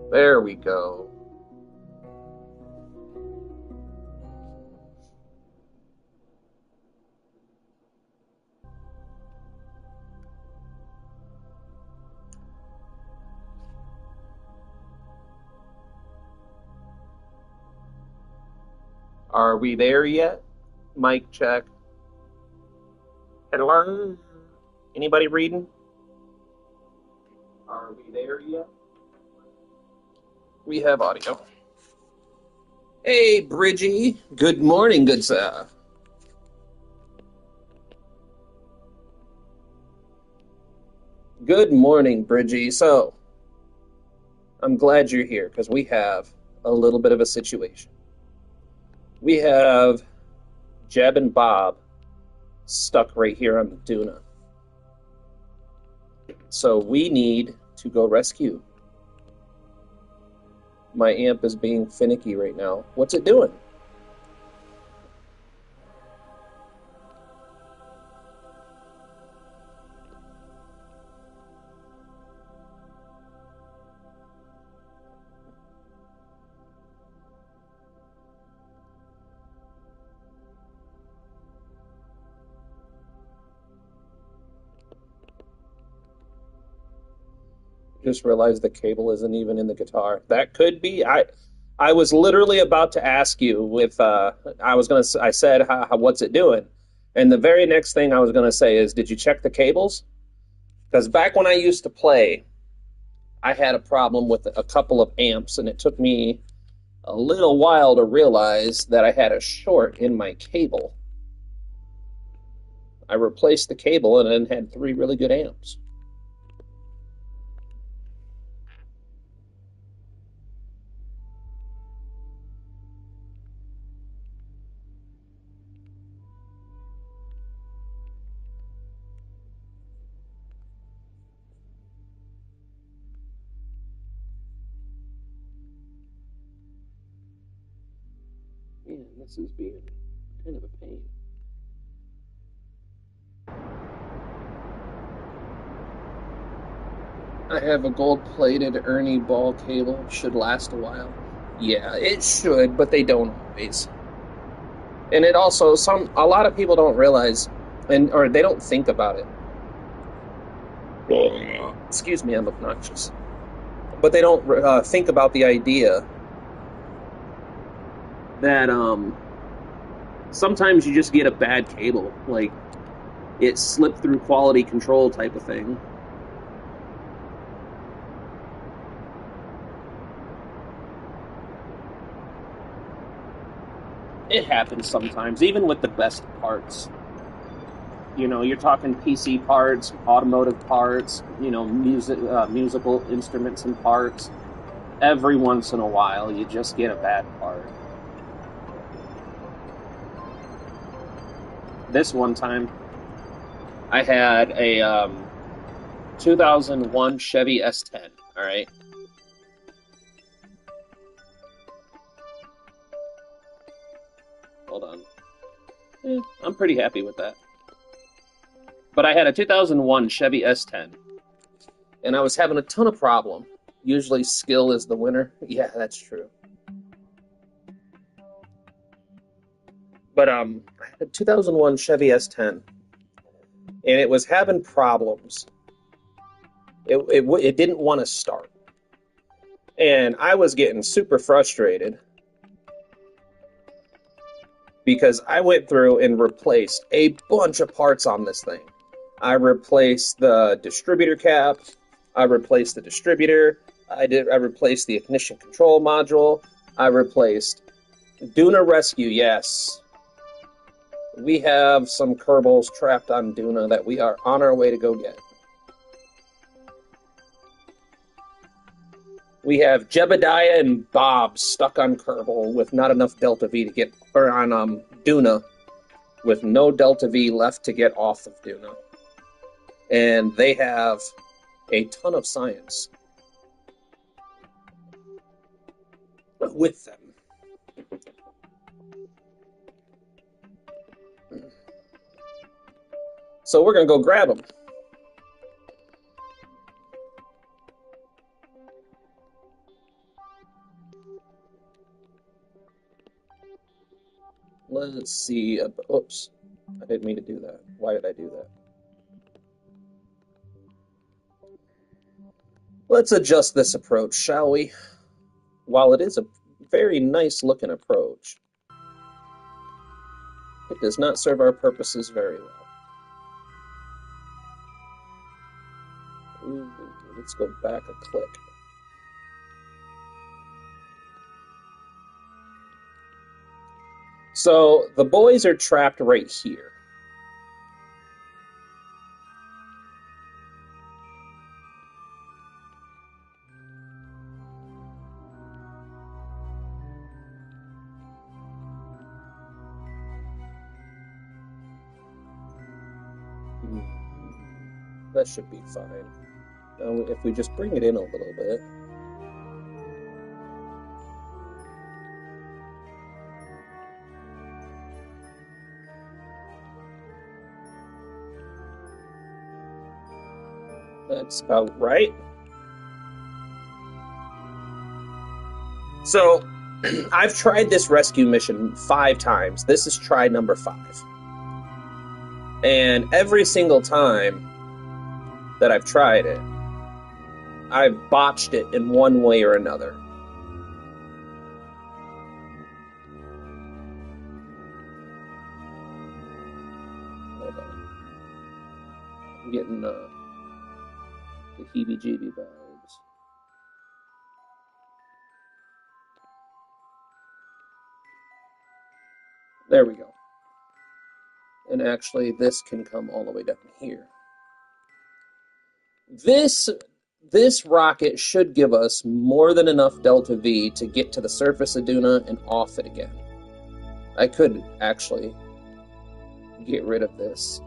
There we go. Are we there yet? Mic check. Hello? Anybody reading? Are we there yet? We have audio. Hey, Bridgie. Good morning, good sir. Good morning, Bridgie. So, I'm glad you're here because we have a little bit of a situation. We have Jeb and Bob stuck right here on the Duna. So we need to go rescue. My amp is being finicky right now. What's it doing? Just realized the cable isn't even in the guitar. That could be. I was literally about to ask you with I said what's it doing? And the very next thing I was going to say is did you check the cables? Because back when I used to play, I had a problem with a couple of amps and it took me a little while to realize that I had a short in my cable. I replaced the cable and then had three really good amps. Man, this is being kind of a pain. I have a gold-plated Ernie ball cable. Should last a while. Yeah, it should, but they don't always. And it also a lot of people don't realize, or they don't think about it. Excuse me, I'm obnoxious. But they don't think about the idea that sometimes you just get a bad cable, like it slipped through quality control type of thing. It happens sometimes, even with the best parts. You know, you're talking PC parts, automotive parts, you know, musical instruments and parts. Every once in a while, you just get a bad part. This one time, I had a 2001 Chevy S10, all right? Hold on. I'm pretty happy with that. But I had a 2001 Chevy S10, and I was having a ton of problem. Usually skill is the winner. Yeah, that's true. But I had a 2001 Chevy S10, and it was having problems. It didn't want to start. And I was getting super frustrated because I went through and replaced a bunch of parts on this thing. I replaced the distributor cap. I replaced the distributor. I replaced the ignition control module. I replaced Duna Rescue. Yes, we have some Kerbals trapped on Duna that we are on our way to go get. We have Jebediah and Bob stuck on Kerbal with not enough Delta V to get, or on Duna, with no Delta V left to get off of Duna. And they have a ton of science with them. So we're going to go grab them. Let's see. Oops. I didn't mean to do that. Why did I do that? Let's adjust this approach, shall we? While it is a very nice looking approach, it does not serve our purposes very well. Ooh, let's go back a click. So the boys are trapped right here. That should be fine. Now, if we just bring it in a little bit. That's about right. So, I've tried this rescue mission 5 times. This is try number 5. And every single time that I've tried it, I've botched it in one way or another. Hold on. I'm getting the heebie-jeebie vibes. There we go. And actually, this can come all the way down here. This rocket should give us more than enough Delta V to get to the surface of Duna and off it again. I could actually get rid of this.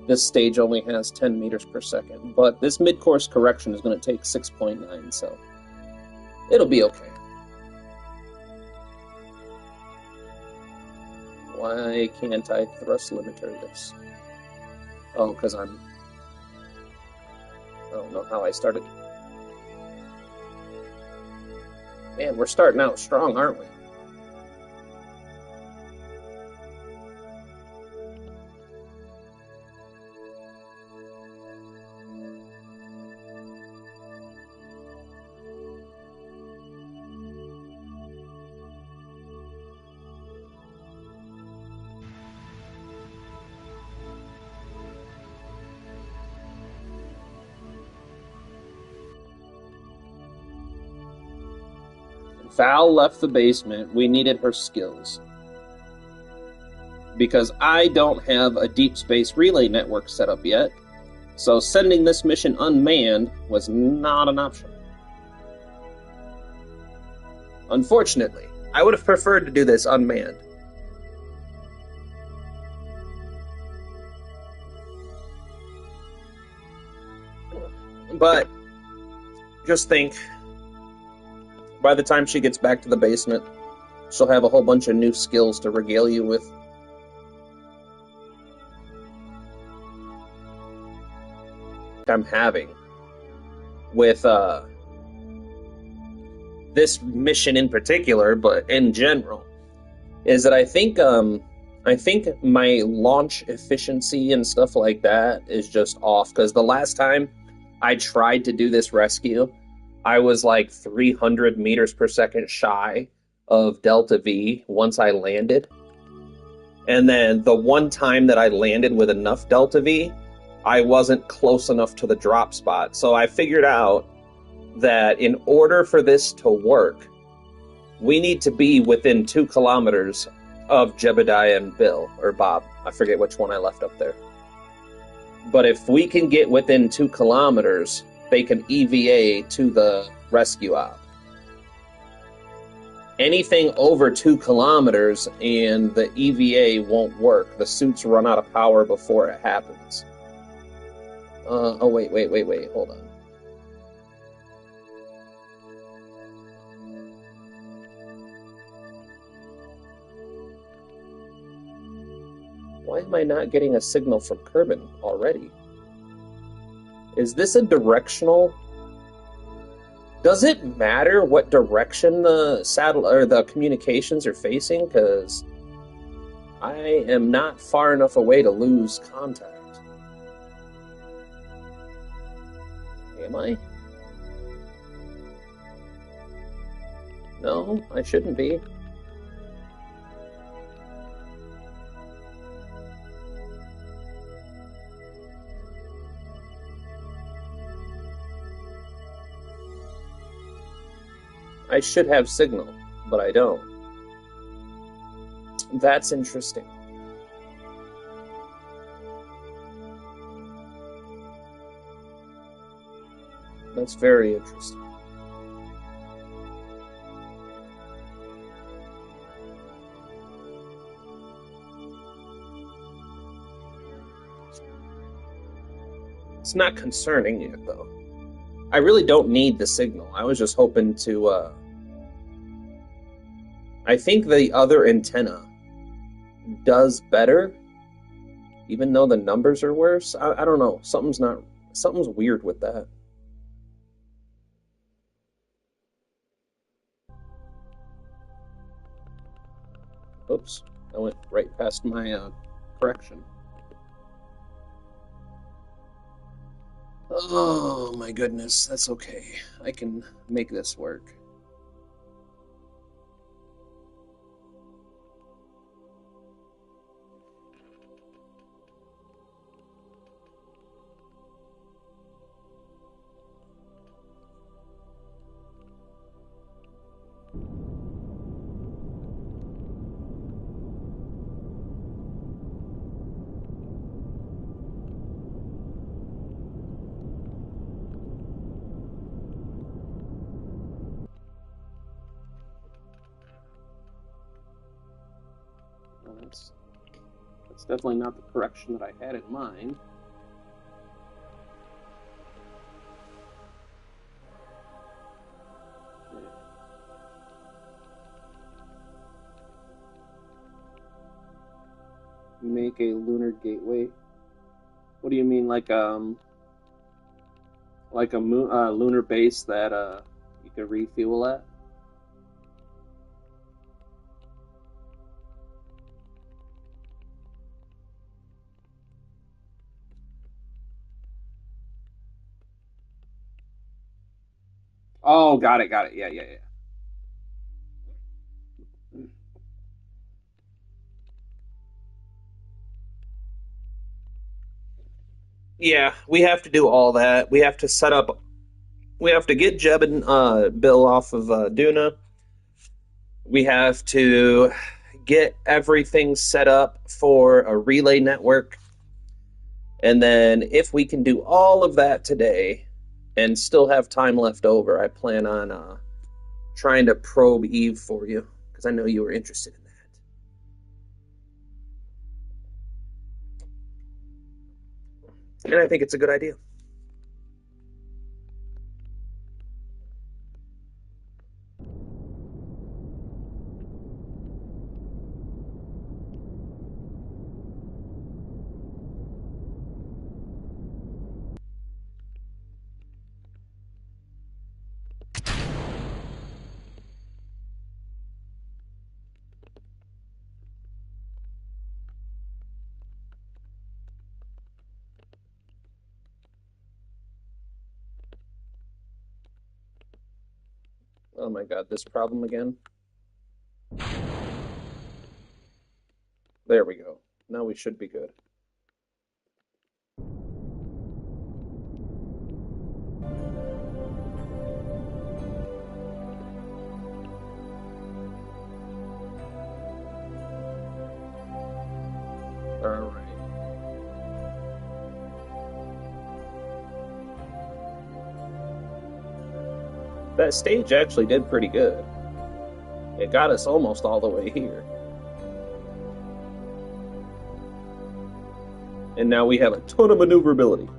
This stage only has 10 meters per second, but this mid-course correction is going to take 6.9, so it'll be okay. Why can't I thrust limiter this? Oh, because I don't know how I started. Man, we're starting out strong, aren't we? Val left the basement. We needed her skills. Because I don't have a deep space relay network set up yet, so sending this mission unmanned was not an option. Unfortunately, I would have preferred to do this unmanned. But just think, by the time she gets back to the basement, she'll have a whole bunch of new skills to regale you with. I'm having with this mission in particular, but in general, is that I think my launch efficiency and stuff like that is just off, because the last time I tried to do this rescue, I was like 300 meters per second shy of Delta V once I landed. And then the one time that I landed with enough Delta V, I wasn't close enough to the drop spot. So I figured out that in order for this to work, we need to be within 2 kilometers of Jebediah and Bill, or Bob. I forget which one I left up there. But if we can get within 2 kilometers, they can EVA to the rescue op. Anything over 2 kilometers and the EVA won't work. The suits run out of power before it happens. Oh, wait, hold on. Why am I not getting a signal from Kerbin already? Is this a directional? Does it matter what direction the satellite or the communications are facing? Because I am not far enough away to lose contact. Am I? No, I shouldn't be. I should have signal, but I don't. That's interesting. That's very interesting. It's not concerning yet, though. I really don't need the signal. I was just hoping to, I think the other antenna does better, even though the numbers are worse. I don't know. Something's weird with that. Oops, I went right past my correction. Oh my goodness, that's okay. I can make this work. That's definitely not the correction that I had in mind. Make a lunar gateway. What do you mean, like a lunar base that you can refuel at? Oh, got it. Yeah. Yeah, we have to do all that. We have to set up. We have to get Jeb and Bill off of Duna. We have to get everything set up for a relay network. And then, if we can do all of that today and still have time left over, I plan on trying to probe Eve for you because I know you were interested in that. And I think it's a good idea. Oh my god, this problem again? There we go. Now we should be good. All right. That stage actually did pretty good. It got us almost all the way here. And now we have a ton of maneuverability.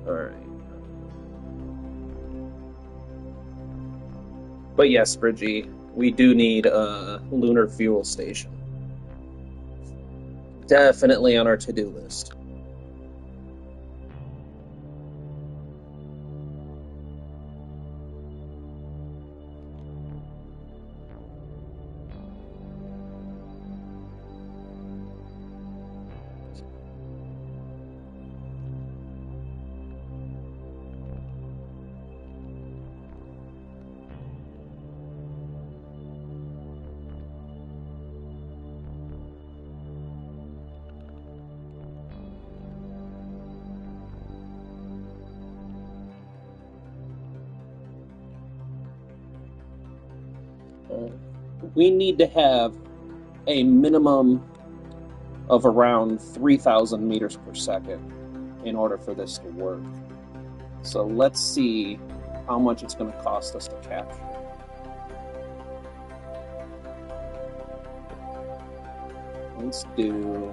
All right. But yes, Bridgie, we do need a lunar fuel station. Definitely on our to-do list. we need to have a minimum of around 3,000 meters per second in order for this to work. So let's see how much it's going to cost us to capture. Let's do...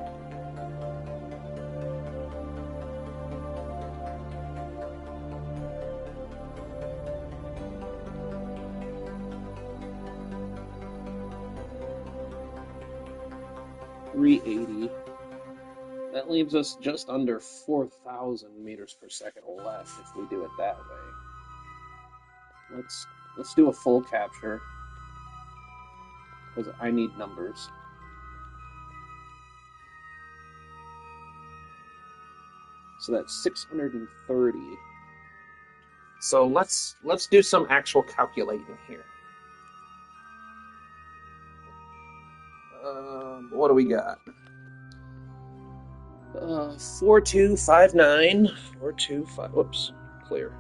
$380. That leaves us just under 4,000 meters per second left if we do it that way. Let's do a full capture because I need numbers. So that's 630. So let's do some actual calculating here. What do we got? 4259. 425. Whoops, clear.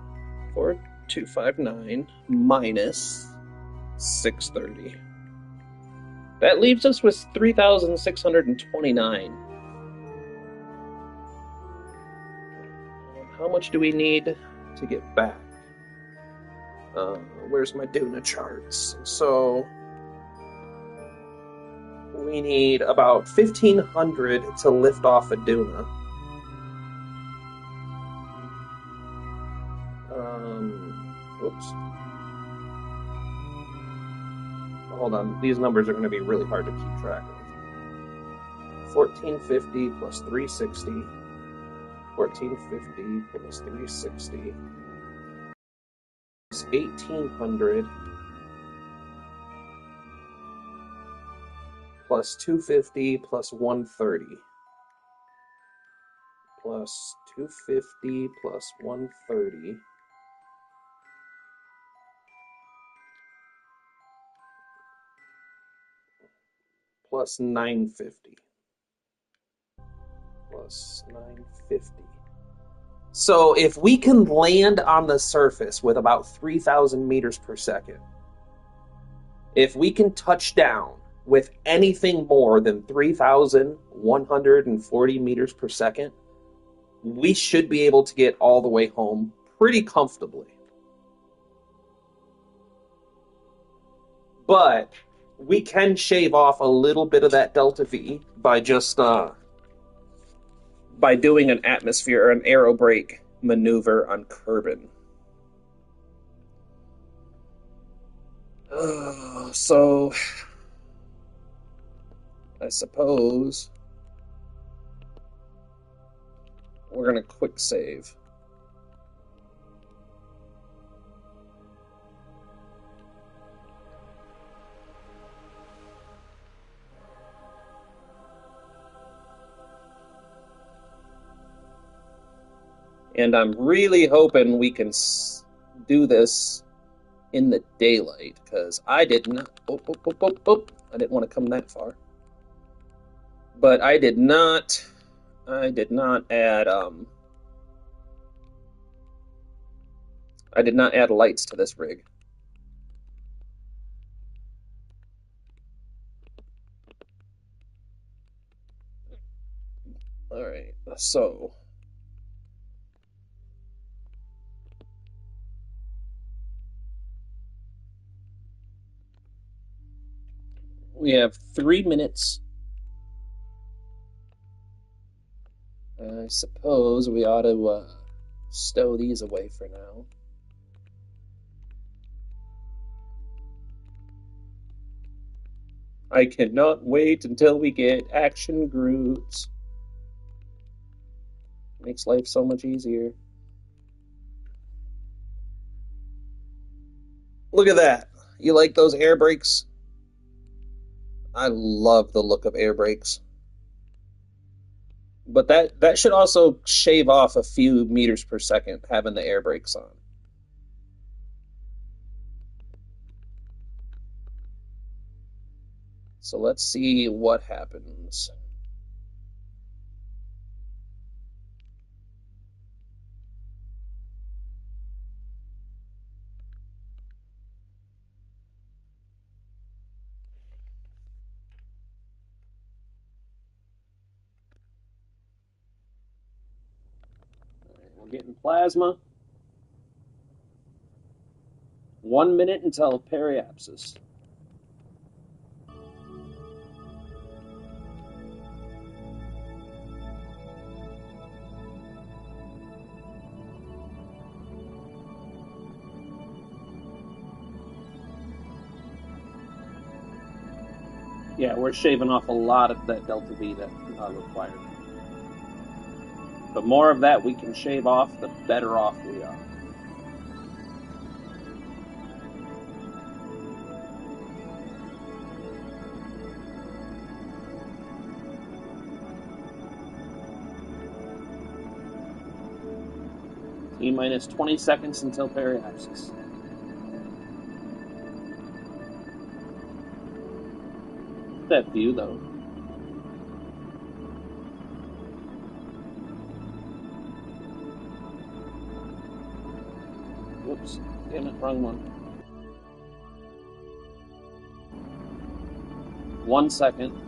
4259 minus 630. That leaves us with 3,629. How much do we need to get back? Where's my Duna charts? So we need about 1,500 to lift off a Duna. Whoops. Hold on, these numbers are going to be really hard to keep track of. 1,450 plus 360. 1,450 plus 360. 1,800 plus 250 plus 130 plus 250 plus 130 plus 950 plus 950. So if we can land on the surface with about 3,000 meters per second, if we can touch down with anything more than 3,140 meters per second, we should be able to get all the way home pretty comfortably. But we can shave off a little bit of that delta V by just by doing an atmosphere or an aero brake maneuver on Kerbin. So I suppose we're going to quick save. And I'm really hoping we can do this in the daylight, because I did not... I didn't want to come that far. But I did not add... I did not add lights to this rig. Alright, so... we have 3 minutes. I suppose we ought to stow these away for now. I cannot wait until we get action groups. Makes life so much easier. Look at that. You like those air brakes? I love the look of air brakes. But that should also shave off a few meters per second having the air brakes on. So let's see what happens. We're getting plasma. 1 minute until periapsis. Yeah, we're shaving off a lot of that delta V that required. The more of that we can shave off, the better off we are. T-minus 20 seconds until periapsis. That view, though. Whoops, damn it, wrong one. 1 second.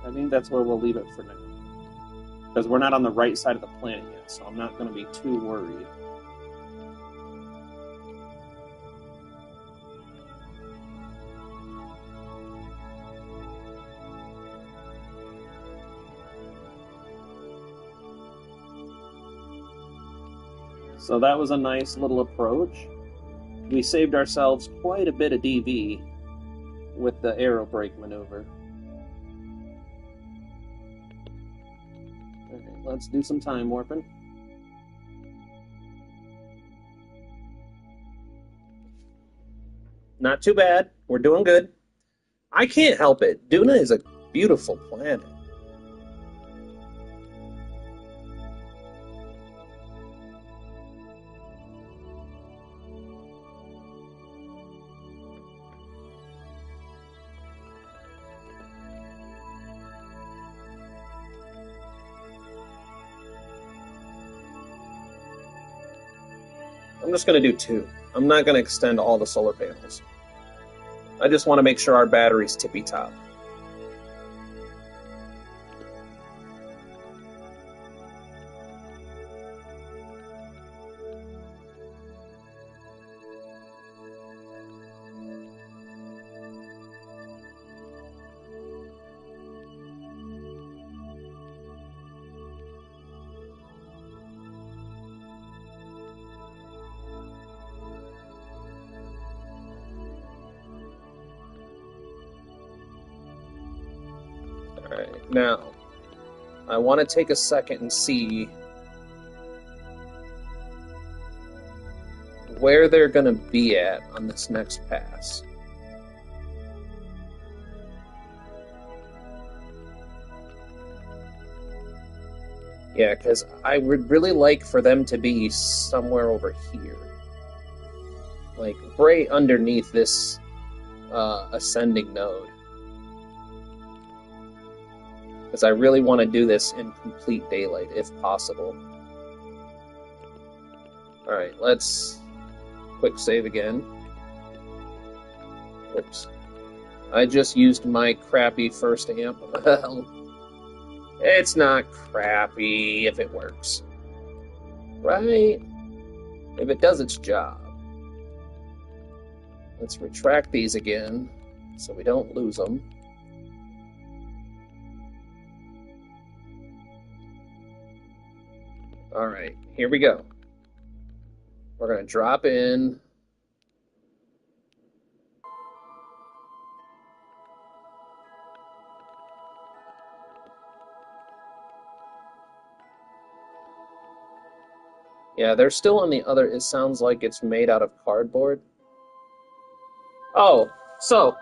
I think that's where we'll leave it for now. Because we're not on the right side of the planet yet, so I'm not going to be too worried. So that was a nice little approach. We saved ourselves quite a bit of DV with the aero brake maneuver. Okay, let's do some time warping. Not too bad. We're doing good. I can't help it. Duna is a beautiful planet. I'm just going to do 2. I'm not going to extend all the solar panels. I just want to make sure our battery's tippy-top. Alright, now, I want to take a second and see where they're going to be at on this next pass. Yeah, because I would really like for them to be somewhere over here. Like, right underneath this ascending node. Because I really want to do this in complete daylight, if possible. Alright, let's quick save again. Whoops. I just used my crappy first amp. Well, it's not crappy if it works. Right? If it does its job. Let's retract these again, so we don't lose them. Alright, here we go. We're going to drop in. Yeah, they're still on the other. It sounds like it's made out of cardboard. Oh, so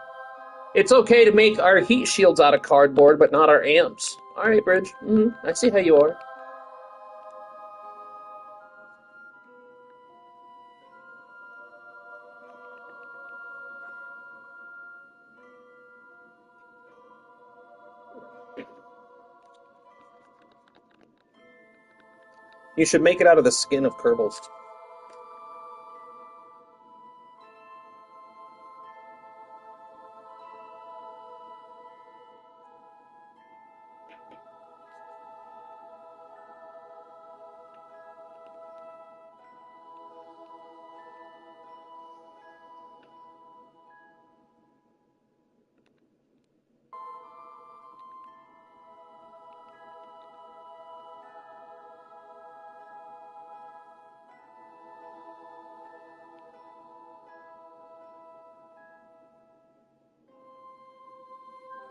it's okay to make our heat shields out of cardboard, but not our amps. Alright, Bridge. I see how you are. You should make it out of the skin of Kerbals.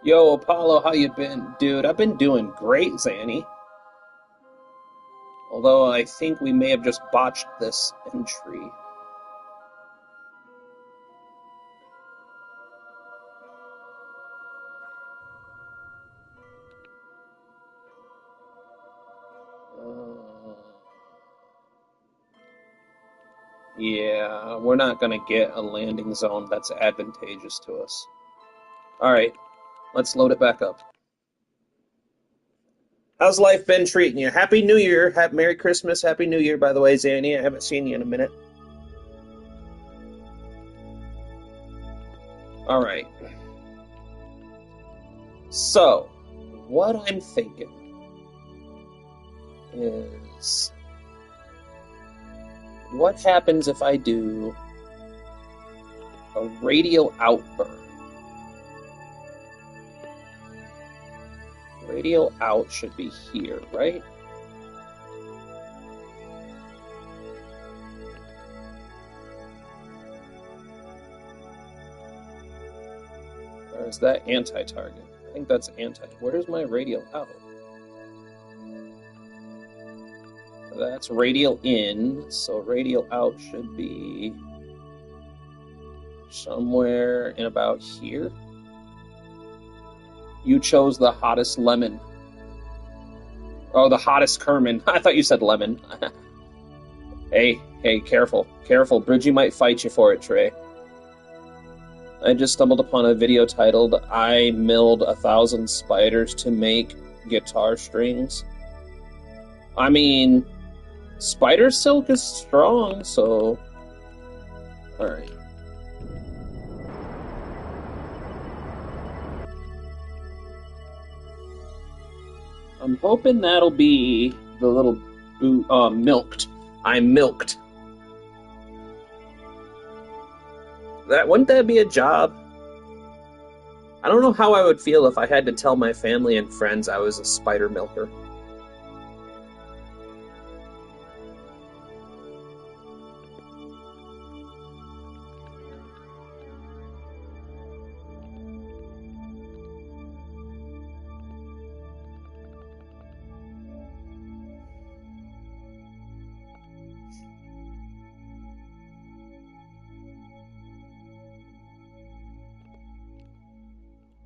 Yo, Apollo, how you been? Dude, I've been doing great, Zanny. Although I think we may have just botched this entry. Yeah, we're not going to get a landing zone that's advantageous to us. Alright, let's load it back up. How's life been treating you? Happy New Year. Merry Christmas. Happy New Year, by the way, Zanny. I haven't seen you in a minute. Alright. So, what I'm thinking is, what happens if I do a radial outburn? Radial out should be here, right? Or is that anti-target? I think that's anti. Where's my radial out? That's radial in, so radial out should be somewhere in about here. You chose the hottest lemon. Oh, the hottest Kerman. I thought you said lemon. Hey, careful. Careful. Bridgie might fight you for it, Trey. I just stumbled upon a video titled, I milled 1,000 spiders to make guitar strings. I mean, spider silk is strong, so... Alright. I'm hoping that'll be the little milked. I'm milked. Wouldn't that be a job? I don't know how I would feel if I had to tell my family and friends I was a spider milker.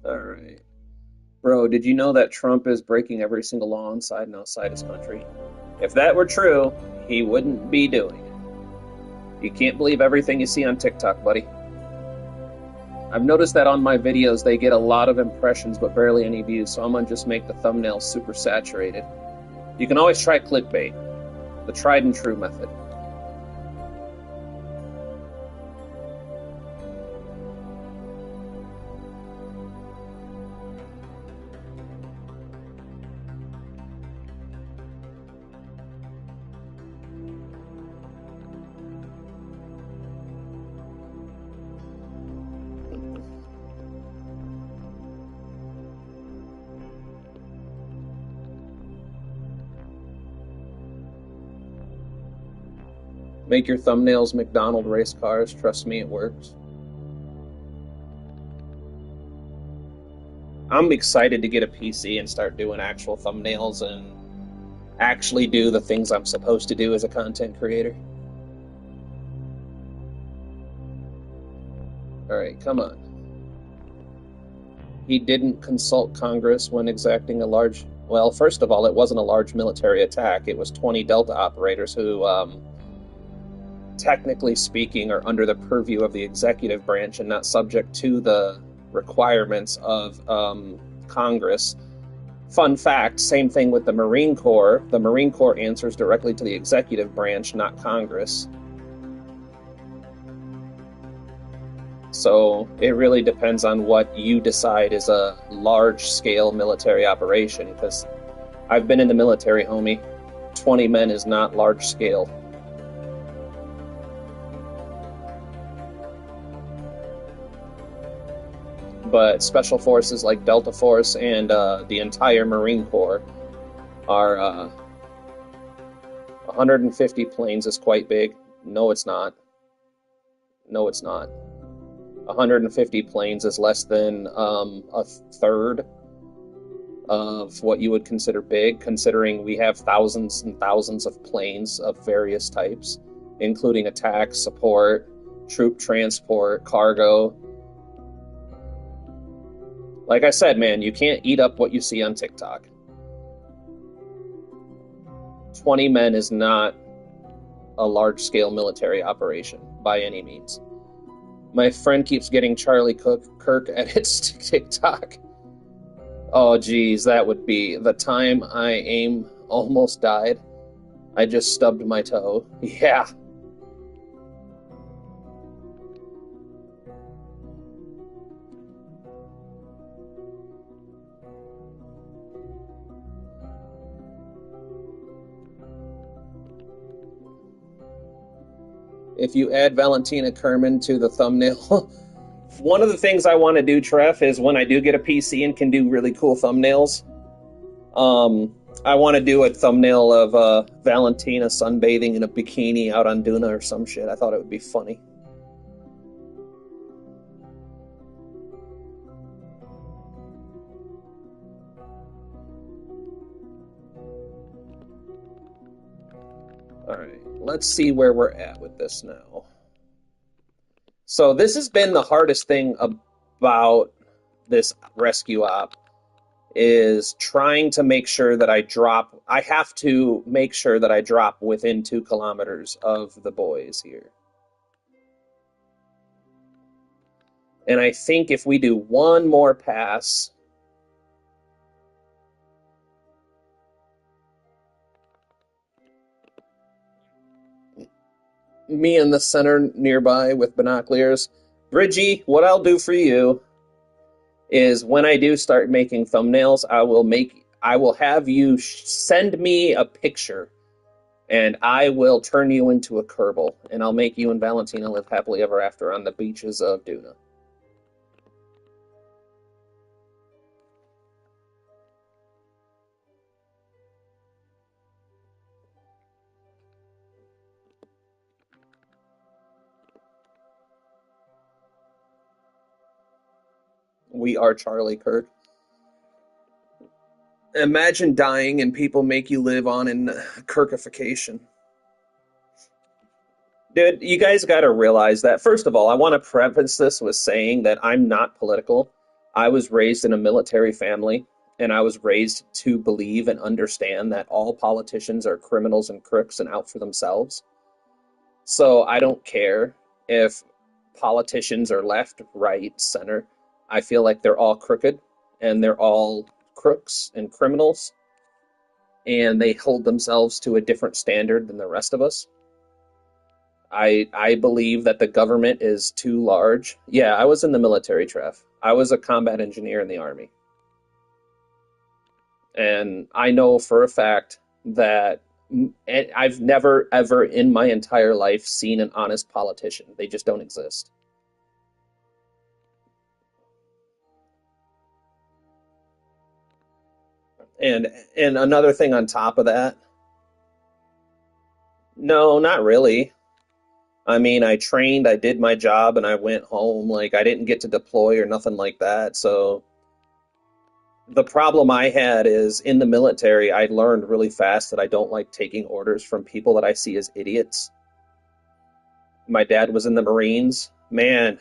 Alright. Bro, did you know that Trump is breaking every single law inside and outside his country? If that were true, he wouldn't be doing it. You can't believe everything you see on TikTok, buddy. I've noticed that on my videos they get a lot of impressions but barely any views, so I'm gonna just make the thumbnails super saturated. You can always try clickbait, the tried and true method. Make your thumbnails McDonald race cars. Trust me, it works. I'm excited to get a PC and start doing actual thumbnails and actually do the things I'm supposed to do as a content creator. Alright, come on. He didn't consult Congress when exacting a large... Well, first of all, it wasn't a large military attack. It was 20 Delta operators who... technically speaking, are under the purview of the executive branch and not subject to the requirements of Congress. Fun fact, same thing with the Marine Corps. The Marine Corps answers directly to the executive branch, not Congress. So it really depends on what you decide is a large-scale military operation, because I've been in the military, homie. 20 men is not large-scale. But special forces like Delta Force and the entire Marine Corps are 150 planes is quite big. No, it's not. No, it's not. 150 planes is less than a third of what you would consider big, considering we have thousands and thousands of planes of various types, including attack, support, troop transport, cargo. Like I said, man, you can't eat up what you see on TikTok. 20 men is not a large-scale military operation by any means. My friend keeps getting Charlie Kirk edits to TikTok. Oh, geez, that would be the time I almost died. I just stubbed my toe. Yeah. If you add Valentina Kerman to the thumbnail, one of the things I want to do, Treff, is when I do get a PC and can do really cool thumbnails, I want to do a thumbnail of Valentina sunbathing in a bikini out on Duna or some shit. I thought it would be funny. All right, let's see where we're at with this now. So this has been the hardest thing about this rescue op, is trying to make sure that I have to make sure that I drop within 2 kilometers of the boys here. And I think if we do one more pass, me in the center nearby with binoculars. Bridgie, what I'll do for you is when I do start making thumbnails, I will have you send me a picture, and I will turn you into a Kerbal, and I'll make you and Valentina live happily ever after on the beaches of Duna. We are Charlie Kirk. Imagine dying and people make you live on in Kirkification. Dude, you guys got to realize that, first of all, I want to preface this with saying that I'm not political. I was raised in a military family, and I was raised to believe and understand that all politicians are criminals and crooks and out for themselves. So I don't care if politicians are left, right, center. I feel like they're all crooked, and they're all crooks and criminals, and they hold themselves to a different standard than the rest of us. I believe that the government is too large. Yeah, I was in the military, Trev. I was a combat engineer in the Army. And I know for a fact that I've never, ever in my entire life seen an honest politician. They just don't exist. And another thing on top of that, no, not really. I mean, I trained, I did my job, and I went home. Like, I didn't get to deploy or nothing like that. So the problem I had is in the military, I learned really fast that I don't like taking orders from people that I see as idiots. My dad was in the Marines. Man,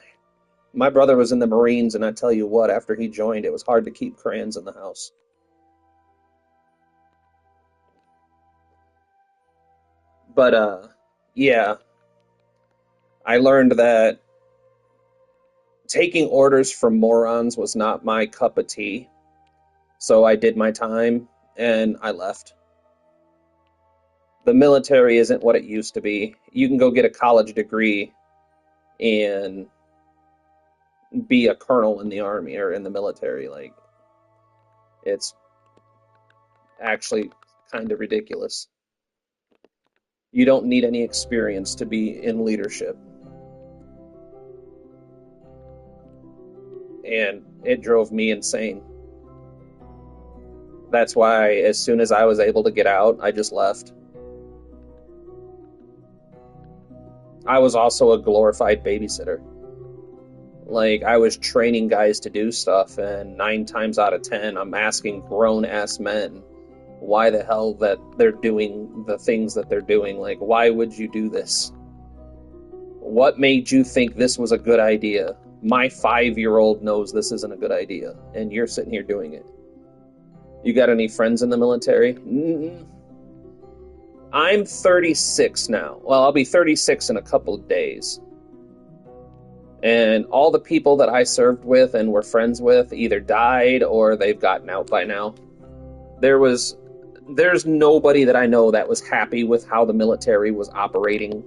my brother was in the Marines, and I tell you what, after he joined, it was hard to keep crayons in the house. But yeah, I learned that taking orders from morons was not my cup of tea. So I did my time and I left. The military isn't what it used to be. You can go get a college degree and be a colonel in the army or in the military. Like, it's actually kind of ridiculous. You don't need any experience to be in leadership. And it drove me insane. That's why, as soon as I was able to get out, I just left. I was also a glorified babysitter. Like, I was training guys to do stuff, and 9 times out of 10, I'm asking grown ass men why the hell that they're doing the things that they're doing. Like, why would you do this? What made you think this was a good idea? My 5-year-old knows this isn't a good idea, and you're sitting here doing it. You got any friends in the military? I'm 36 now. Well, I'll be 36 in a couple of days. And all the people that I served with and were friends with either died or they've gotten out by now. There's nobody that I know that was happy with how the military was operating.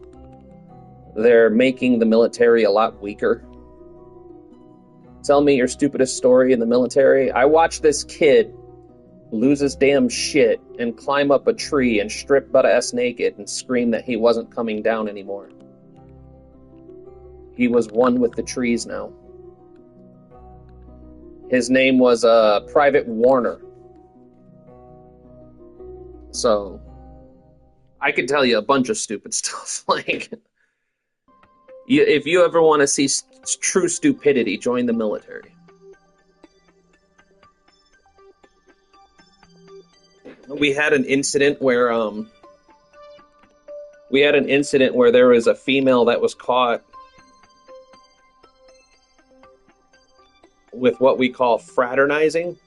They're making the military a lot weaker. Tell me your stupidest story in the military. I watched this kid lose his damn shit and climb up a tree and strip butt-ass naked and scream that he wasn't coming down anymore. He was one with the trees now. His name was Private Warner. So, I could tell you a bunch of stupid stuff. Like, if you ever want to see true stupidity, join the military. We had an incident where there was a female that was caught with what we call fraternizing,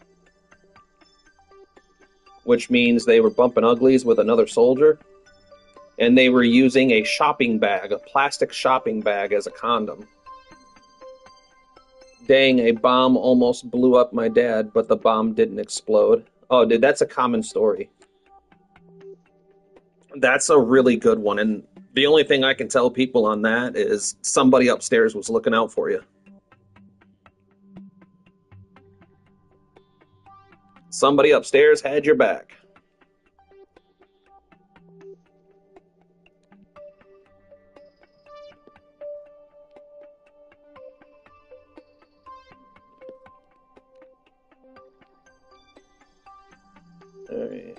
which means they were bumping uglies with another soldier, and they were using a shopping bag, a plastic shopping bag, as a condom. Dang, a bomb almost blew up my dad, but the bomb didn't explode. Oh, dude, that's a common story. That's a really good one, and the only thing I can tell people on that is somebody upstairs was looking out for you. Somebody upstairs had your back. All right.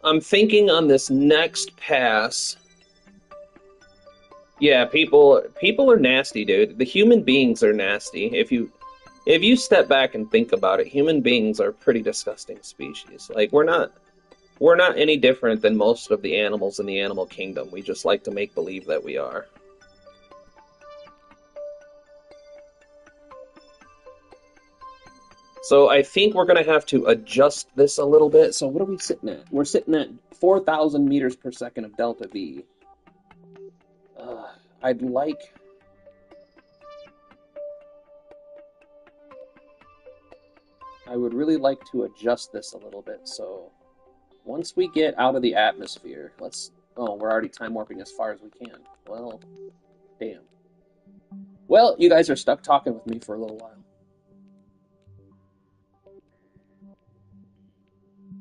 I'm thinking on this next pass. Yeah, people are nasty, dude. The human beings are nasty. If you step back and think about it, human beings are a pretty disgusting species. Like, we're not any different than most of the animals in the animal kingdom. We just like to make believe that we are. So I think we're going to have to adjust this a little bit. So what are we sitting at? We're sitting at 4,000 meters per second of delta V. I'd like... I would really like to adjust this a little bit. So once we get out of the atmosphere, let's... Oh, we're already time warping as far as we can. Well, damn. Well, you guys are stuck talking with me for a little while.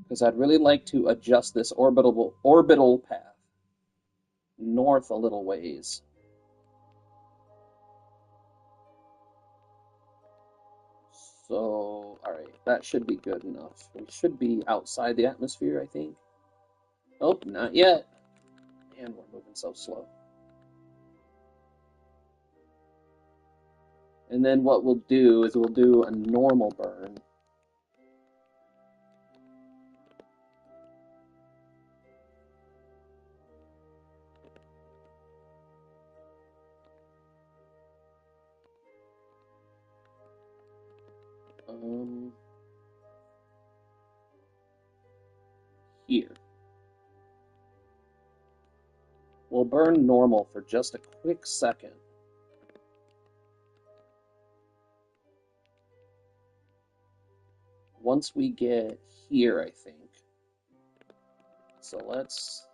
Because I'd really like to adjust this orbital path north a little ways. So, alright, that should be good enough. We should be outside the atmosphere, I think. Oh, not yet. Man, we're moving so slow. And then what we'll do is we'll do a normal burn. Here. We'll burn normal for just a quick second. once we get here, I think. So let's...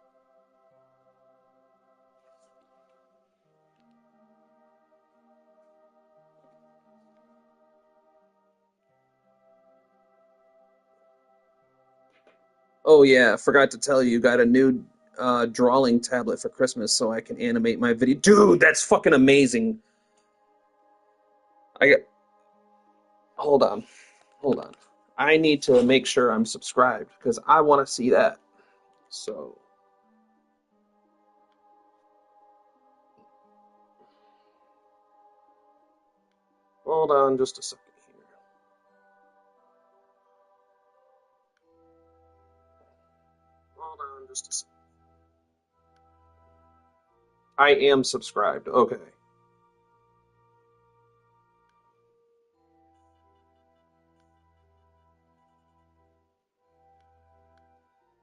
Oh yeah, forgot to tell you, got a new drawing tablet for Christmas so I can animate my video. Dude, that's fucking amazing. I got... Hold on. Hold on. I need to make sure I'm subscribed because I want to see that. So, hold on just a second here. Hold on just a second. I am subscribed. Okay.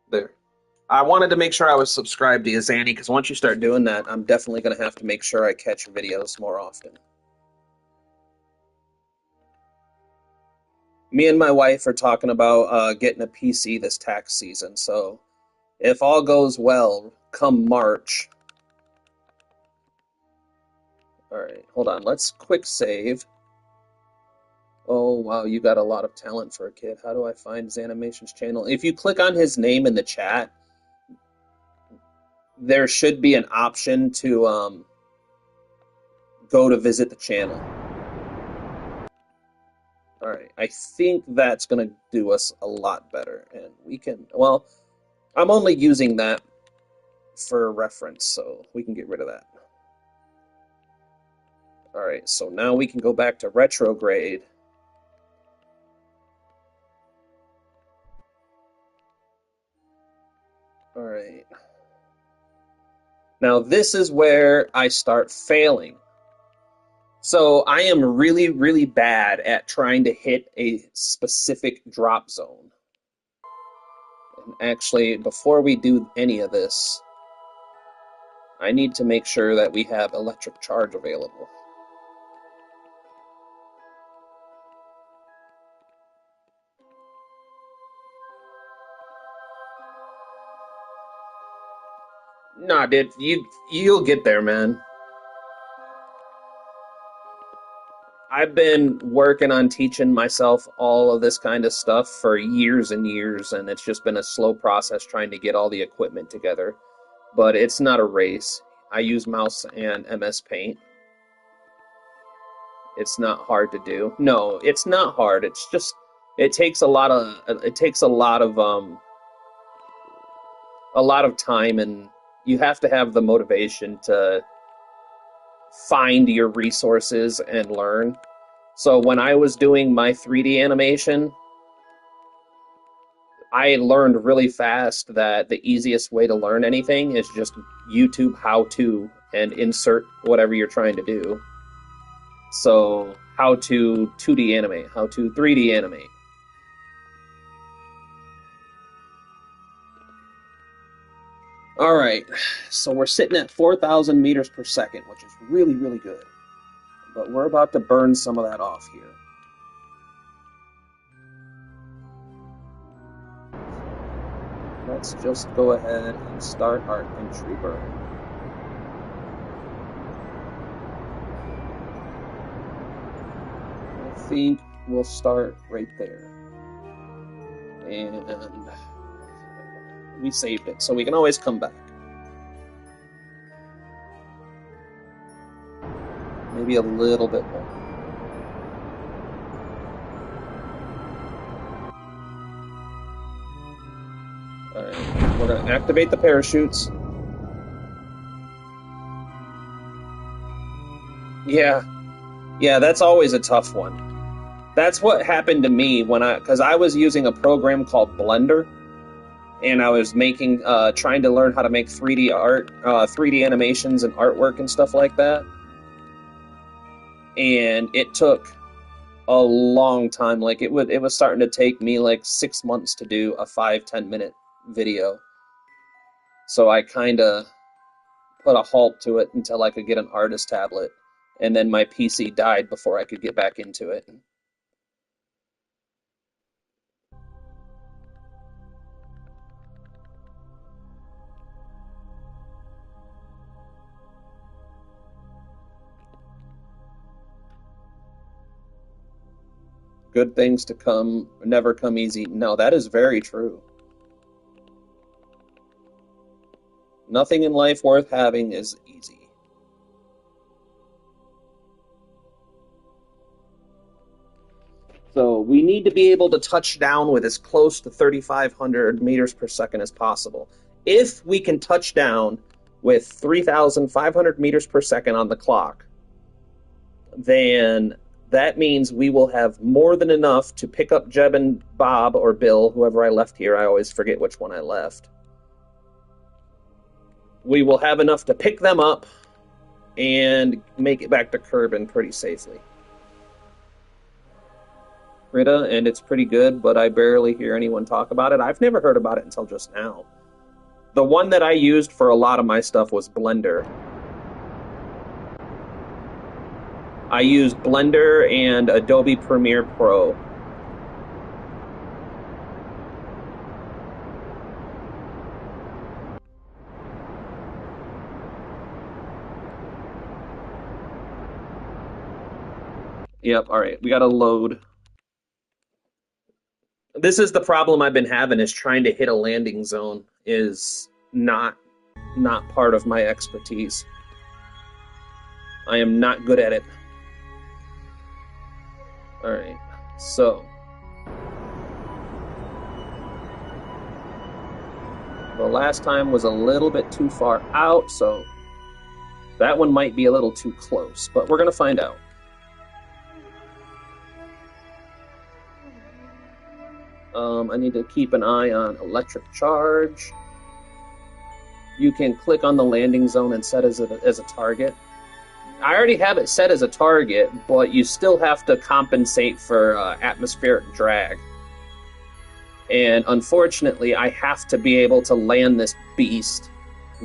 There. I wanted to make sure I was subscribed to Yazani because once you start doing that, I'm definitely going to have to make sure I catch videos more often. Me and my wife are talking about getting a PC this tax season, so if all goes well, come March. All right, hold on. Let's quick save. Oh, wow, you got a lot of talent for a kid. How do I find his animations channel? If you click on his name in the chat, there should be an option to go to visit the channel. All right, I think that's going to do us a lot better. And we can, well, I'm only using that for reference, so we can get rid of that. All right, so now we can go back to retrograde. All right. Now this is where I start failing. So I am really, really bad at trying to hit a specific drop zone. And actually, before we do any of this, I need to make sure that we have electric charge available. Nah, dude, you'll get there, man. I've been working on teaching myself all of this kind of stuff for years and years, and it's just been a slow process trying to get all the equipment together. But it's not a race. I use mouse and MS Paint. It's not hard to do. No, it's not hard. It's just it takes a lot of time, and you have to have the motivation to find your resources and learn. So when I was doing my 3D animation, I learned really fast that the easiest way to learn anything is just YouTube how to and insert whatever you're trying to do. So how to 2D animate, how to 3D animate. All right, so we're sitting at 4,000 meters per second, which is really, really good. But we're about to burn some of that off here. Let's just go ahead and start our entry burn. I think we'll start right there. And we saved it, so we can always come back. Maybe a little bit more. Alright, we're going to activate the parachutes. Yeah, that's always a tough one. That's what happened to me because I was using a program called Blender, and I was trying to learn how to make 3D art, 3D animations and artwork and stuff like that. And it took a long time. Like it was starting to take me like 6 months to do a 5-10 minute video. So I kind of put a halt to it until I could get an artist tablet, and then my PC died before I could get back into it. good things to come never come easy. No, that is very true. Nothing in life worth having is easy. So we need to be able to touch down with as close to 3,500 meters per second as possible. If we can touch down with 3,500 meters per second on the clock, then that means we will have more than enough to pick up Jeb and Bob or Bill, whoever I left here. I always forget which one I left. We will have enough to pick them up and make it back to Kerbin pretty safely. Rita, and it's pretty good, but I barely hear anyone talk about it. I've never heard about it until just now. The one that I used for a lot of my stuff was Blender. I used Blender and Adobe Premiere Pro. Yep, all right, we got to load. This is the problem I've been having, is trying to hit a landing zone is not part of my expertise. I am not good at it. All right, so the last time was a little bit too far out, so that one might be a little too close, but we're going to find out. I need to keep an eye on electric charge. You can click on the landing zone and set as a target. I already have it set as a target, but you still have to compensate for atmospheric drag. And unfortunately, I have to be able to land this beast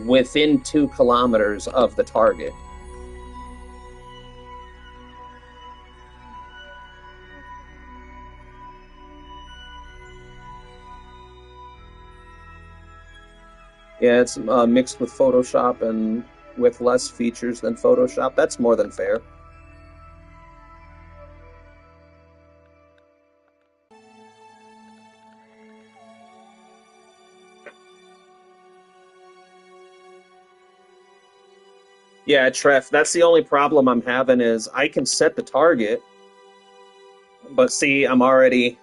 within 2 kilometers of the target. Yeah, it's mixed with Photoshop and with less features than Photoshop. That's more than fair. Yeah, Treff, that's the only problem I'm having is I can set the target, but see, I'm already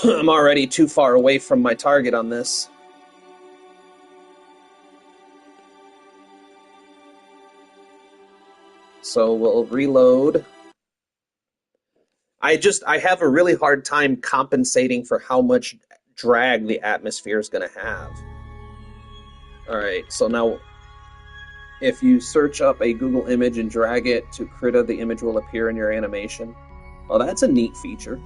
I'm already too far away from my target on this. So we'll reload. I have a really hard time compensating for how much drag the atmosphere is going to have. All right, so now if you search up a Google image and drag it to Krita, the image will appear in your animation. Oh, that's a neat feature.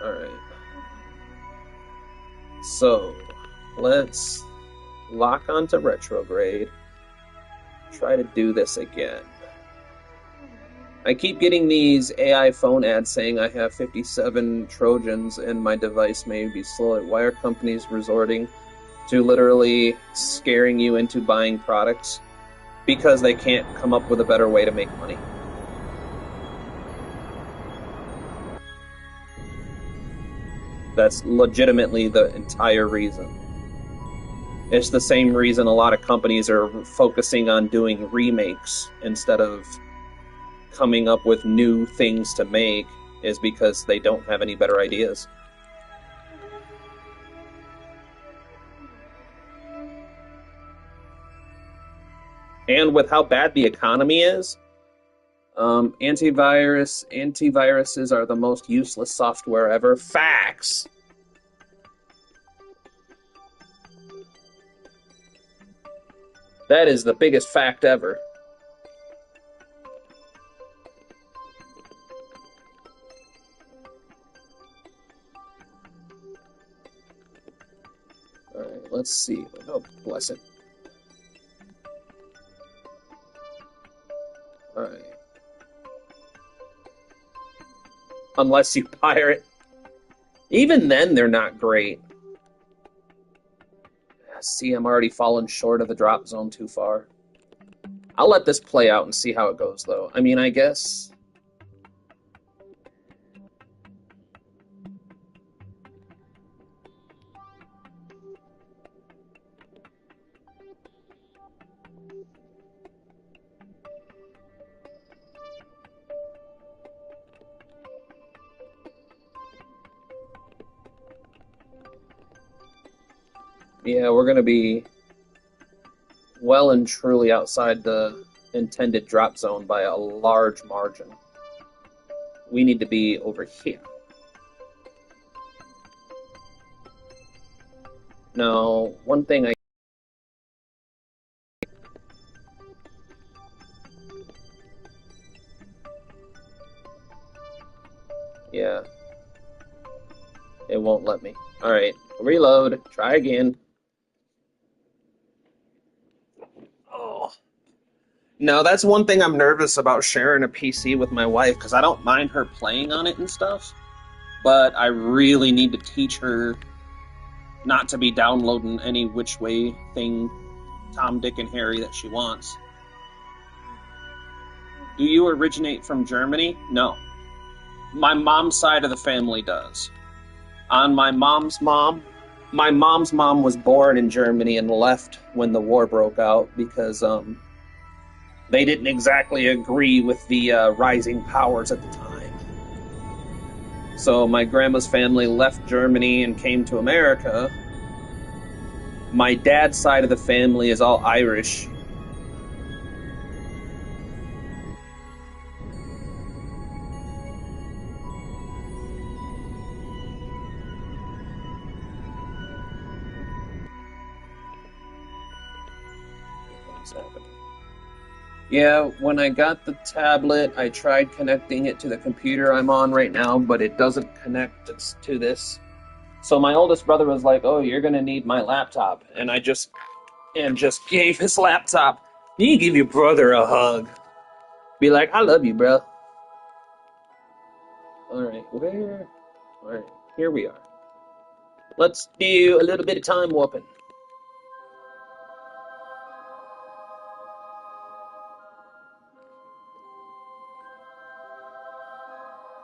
All right. So let's lock onto retrograde. Try to do this again. I keep getting these AI phone ads saying I have 57 Trojans and my device may be slow. Why are companies resorting to literally scaring you into buying products? Because they can't come up with a better way to make money. That's legitimately the entire reason. It's the same reason a lot of companies are focusing on doing remakes instead of coming up with new things to make, is because they don't have any better ideas. And with how bad the economy is, antiviruses are the most useless software ever. Facts! That is the biggest fact ever. Alright, let's see. Oh, bless it. Alright. Unless you pirate. Even then, they're not great. See, I'm already falling short of the drop zone too far. I'll let this play out and see how it goes, though. I mean, I guess. Yeah, we're going to be well and truly outside the intended drop zone by a large margin. We need to be over here. Now, one thing I... Yeah. It won't let me. Alright, reload. Try again. Oh. No, that's one thing I'm nervous about sharing a PC with my wife, because I don't mind her playing on it and stuff, but I really need to teach her not to be downloading any which way thing, Tom, Dick, and Harry that she wants. Do you originate from Germany? No. My mom's side of the family does. On my mom's mom was born in Germany and left when the war broke out because they didn't exactly agree with the rising powers at the time. So my grandma's family left Germany and came to America. My dad's side of the family is all Irish. What's happening? Yeah, when I got the tablet, I tried connecting it to the computer I'm on right now, but it doesn't connect to this. So my oldest brother was like, "Oh, you're gonna need my laptop," and I just gave his laptop. You give your brother a hug. Be like, "I love you, bro." All right, where? All right, here we are. Let's do a little bit of time warping.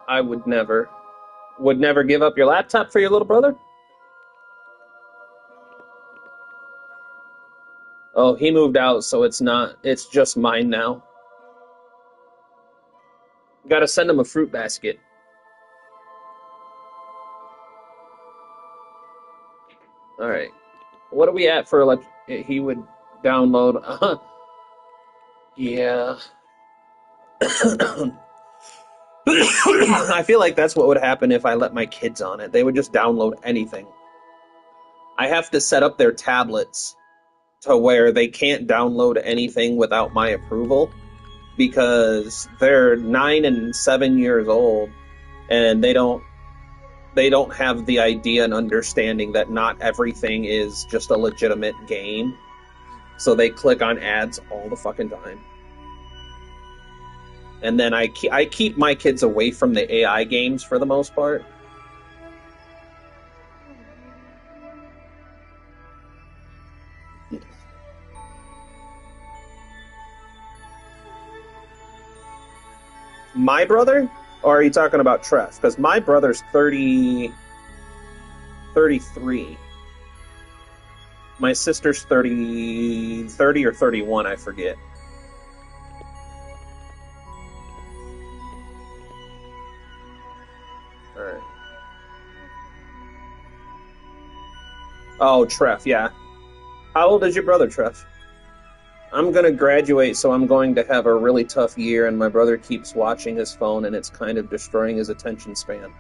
I would never give up your laptop for your little brother. Oh, he moved out, so it's just mine now. Gotta send him a fruit basket. All right. What are we at for he would download? Yeah. I feel like that's what would happen if I let my kids on it. They would just download anything. I have to set up their tablets to where they can't download anything without my approval because they're 9 and 7 years old and they don't have the idea and understanding that not everything is just a legitimate game. So they click on ads all the fucking time. And then I keep my kids away from the AI games for the most part. My brother? Or are you talking about Trev? Because my brother's 33. My sister's 30 or 31, I forget. All right. Oh, Trev, yeah. How old is your brother, Trev? I'm going to graduate, so I'm going to have a really tough year, and my brother keeps watching his phone, and it's kind of destroying his attention span.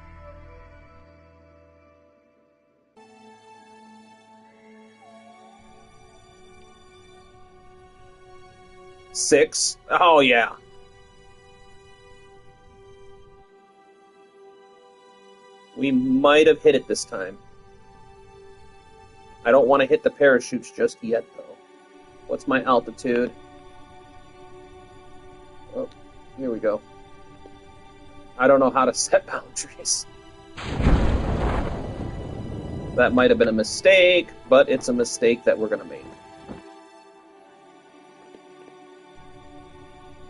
Six? Oh, yeah. We might have hit it this time. I don't want to hit the parachutes just yet, though. What's my altitude? Oh, here we go. I don't know how to set boundaries. That might have been a mistake, but it's a mistake that we're going to make.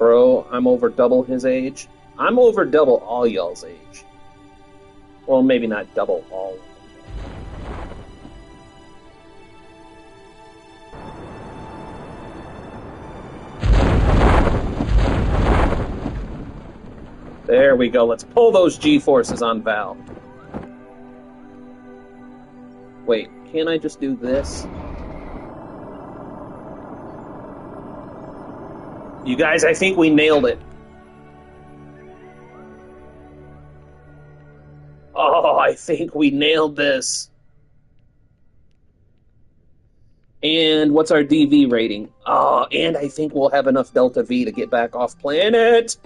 Bro, I'm over double his age. I'm over double all y'all's age. Well, maybe not double all. There we go. Let's pull those G-forces on Val. Wait, can't I just do this? You guys, I think we nailed it. Oh, I think we nailed this. And what's our DV rating? Oh, and I think we'll have enough Delta V to get back off planet.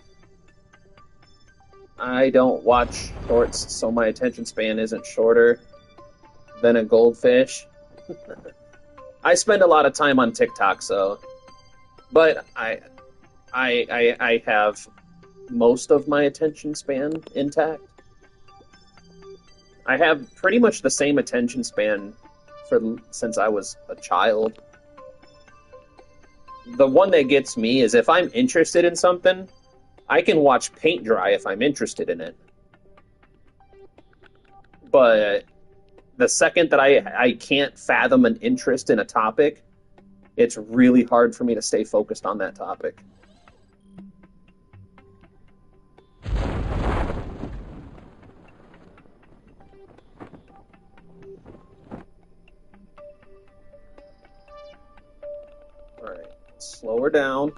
I don't watch shorts, so my attention span isn't shorter than a goldfish. I spend a lot of time on TikTok, so, but I have most of my attention span intact. I have pretty much the same attention span since I was a child. The one that gets me is if I'm interested in something, I can watch paint dry if I'm interested in it. But the second that I can't fathom an interest in a topic, it's really hard for me to stay focused on that topic. All right, slow her down.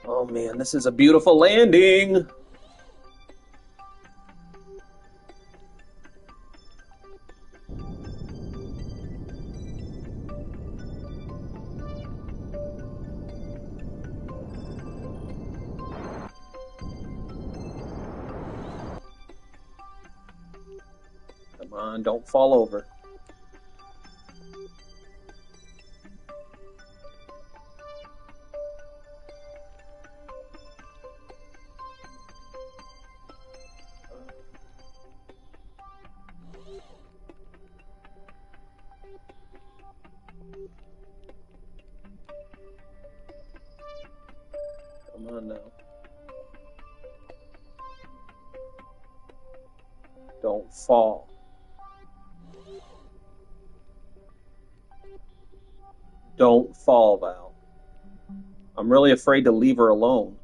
Oh man, this is a beautiful landing. Come on, don't fall over. Come on now. Don't fall. Don't fall, Val. I'm really afraid to leave her alone.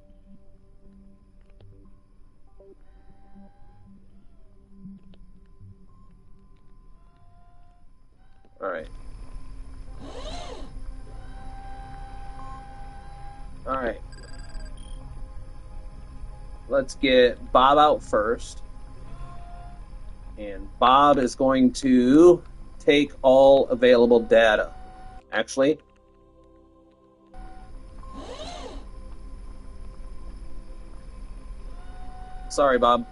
All right. All right. Let's get Bob out first. And Bob is going to take all available data. Actually, sorry, Bob.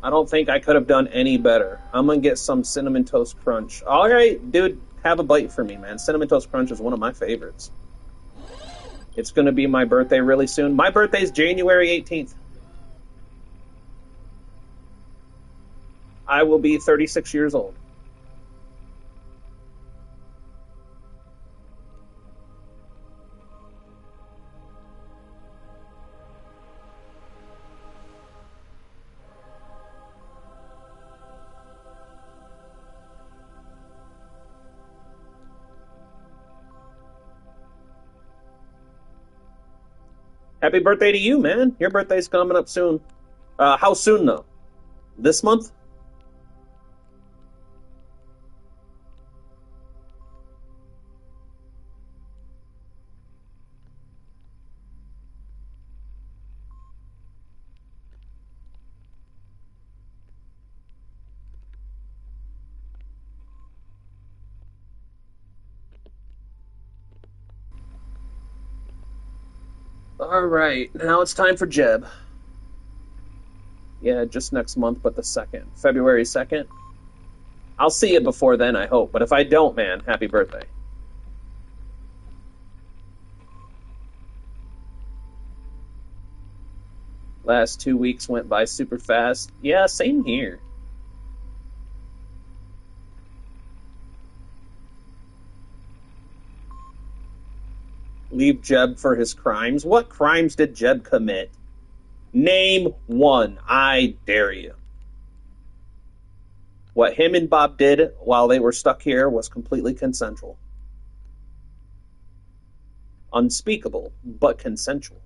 I don't think I could have done any better. I'm gonna get some Cinnamon Toast Crunch. All right, dude, have a bite for me, man. Cinnamon Toast Crunch is one of my favorites. It's gonna be my birthday really soon. My birthday's January 18th. I will be 36 years old. Happy birthday to you, man. Your birthday's coming up soon. How soon, though? This month? All right, now it's time for Jeb. Yeah, just next month, but the 2nd. February 2nd. I'll see you before then, I hope. But if I don't, man, happy birthday. Last 2 weeks went by super fast. Yeah, same here. Leave Jeb for his crimes. What crimes did Jeb commit? Name one. I dare you. What him and Bob did while they were stuck here was completely consensual. Unspeakable, but consensual.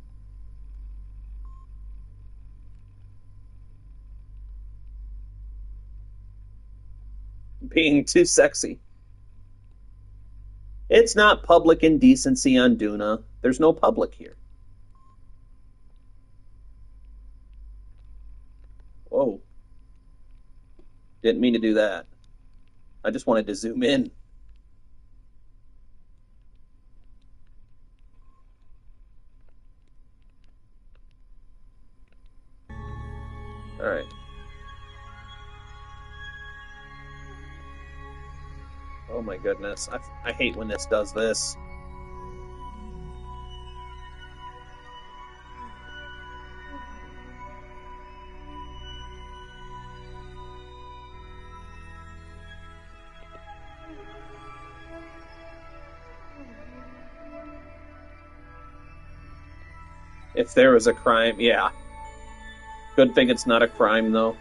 Being too sexy. It's not public indecency on Duna. There's no public here. Whoa. Didn't mean to do that. I just wanted to zoom in. All right. Oh my goodness. I hate when this does this. If there was a crime, yeah. Good thing it's not a crime, though.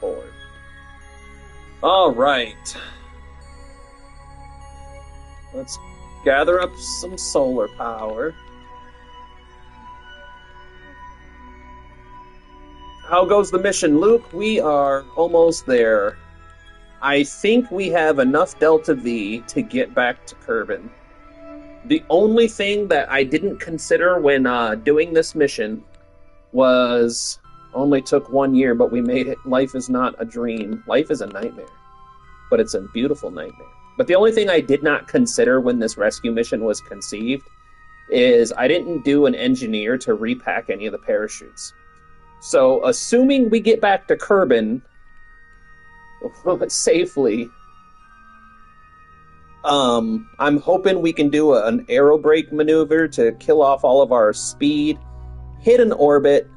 Bored. All right. Let's gather up some solar power. How goes the mission, Luke? We are almost there. I think we have enough Delta V to get back to Kerbin. The only thing that I didn't consider when doing this mission was only took 1 year, but we made it. Life is not a dream. Life is a nightmare, but it's a beautiful nightmare. But the only thing I did not consider when this rescue mission was conceived is I didn't do an engineer to repack any of the parachutes. So, assuming we get back to Kerbin safely, I'm hoping we can do an aerobrake maneuver to kill off all of our speed, hit an orbit,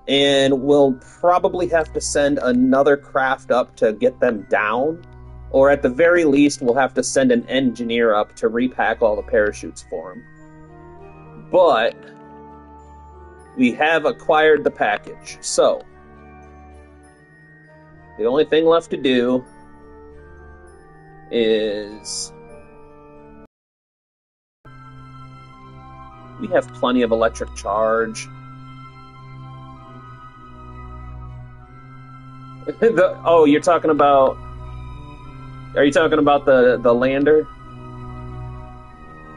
and we'll probably have to send another craft up to get them down. Or at the very least, we'll have to send an engineer up to repack all the parachutes for them. But we have acquired the package, so the only thing left to do is we have plenty of electric charge. You're talking about... Are you talking about the lander?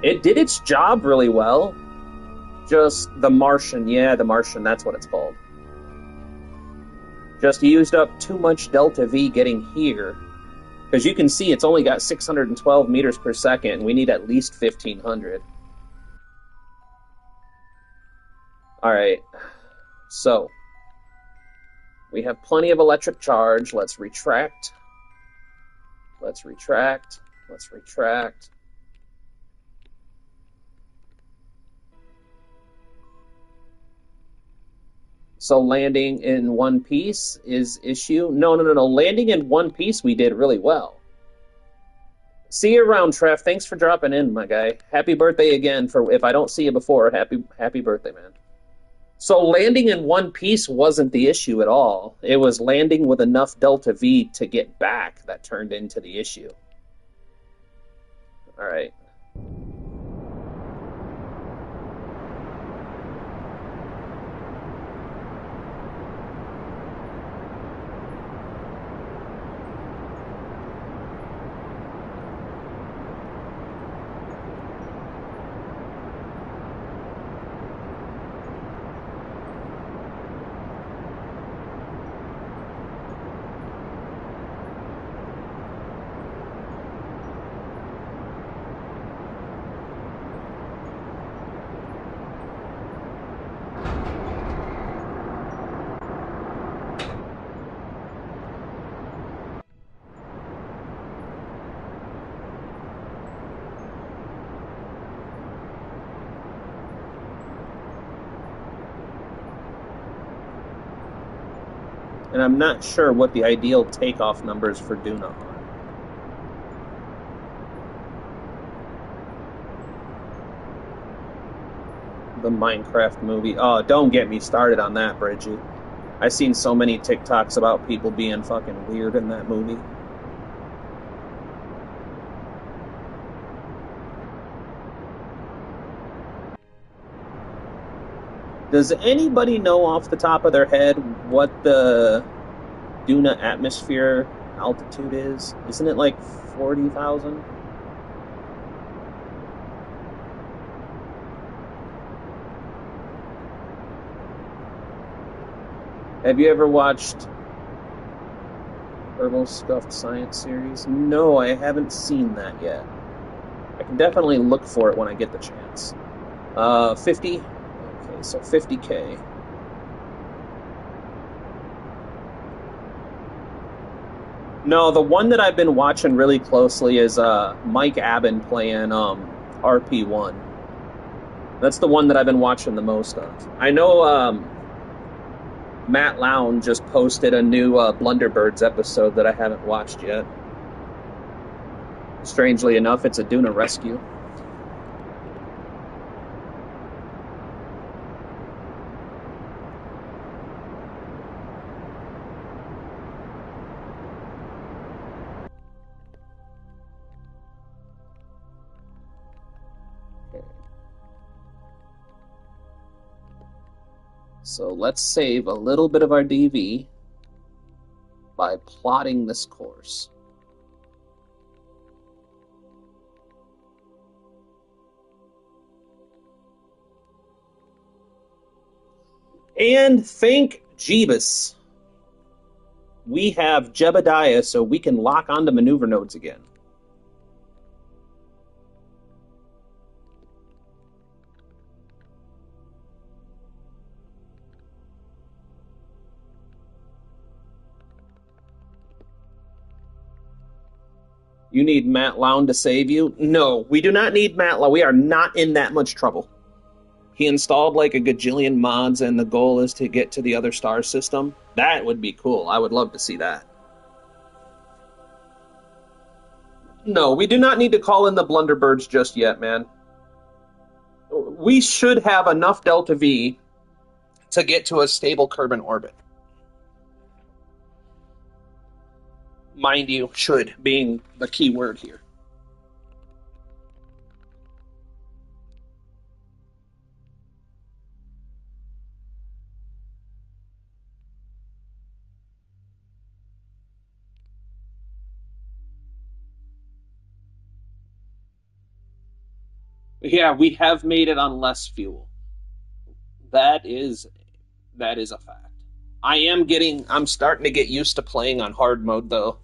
It did its job really well. Just the Martian, yeah, the Martian, that's what it's called. Just used up too much Delta V getting here. Because you can see it's only got 612 meters per second, and we need at least 1,500. Alright, so we have plenty of electric charge. Let's retract. Let's retract. Let's retract. So landing in one piece is issue? No. Landing in one piece we did really well. See you around, Trev. Thanks for dropping in, my guy. Happy birthday again. For if I don't see you before, happy birthday, man. So landing in one piece wasn't the issue at all. It was landing with enough Delta V to get back that turned into the issue. All right. And I'm not sure what the ideal takeoff numbers for Duna are. The Minecraft movie. Oh, don't get me started on that, Bridget. I've seen so many TikToks about people being fucking weird in that movie. Does anybody know off the top of their head what the Duna atmosphere altitude is? Isn't it like 40,000? Have you ever watched Herbal Stuffed Science series? No, I haven't seen that yet. I can definitely look for it when I get the chance. 50? Okay, so 50K. No, the one that I've been watching really closely is Mike Abbin playing RP1. That's the one that I've been watching the most of. I know Matt Lown just posted a new Blunderbirds episode that I haven't watched yet. Strangely enough, it's a Duna Rescue. So let's save a little bit of our DV by plotting this course. And thank Jeebus, we have Jebediah so we can lock onto maneuver nodes again. You need Matt Lown to save you? No, we do not need Matt Lown. We are not in that much trouble. He installed like a gajillion mods, and the goal is to get to the other star system. That would be cool. I would love to see that. No, we do not need to call in the Blunderbirds just yet, man. We should have enough Delta V to get to a stable Kerbin orbit. Mind you, should being the key word here. Yeah, we have made it on less fuel. That is a fact. I'm starting to get used to playing on hard mode though.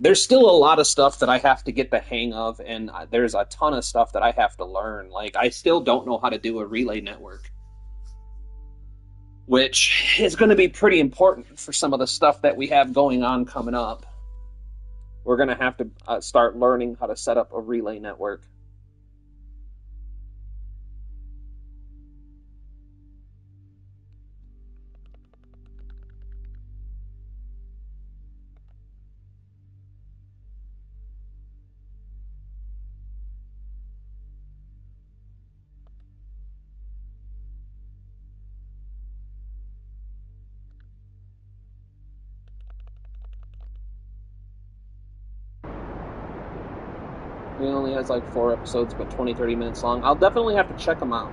There's still a lot of stuff that I have to get the hang of, and there's a ton of stuff that I have to learn. Like, I still don't know how to do a relay network, which is going to be pretty important for some of the stuff that we have going on coming up. We're going to have to start learning how to set up a relay network. It only has like 4 episodes, but 20, 30 minutes long. I'll definitely have to check them out.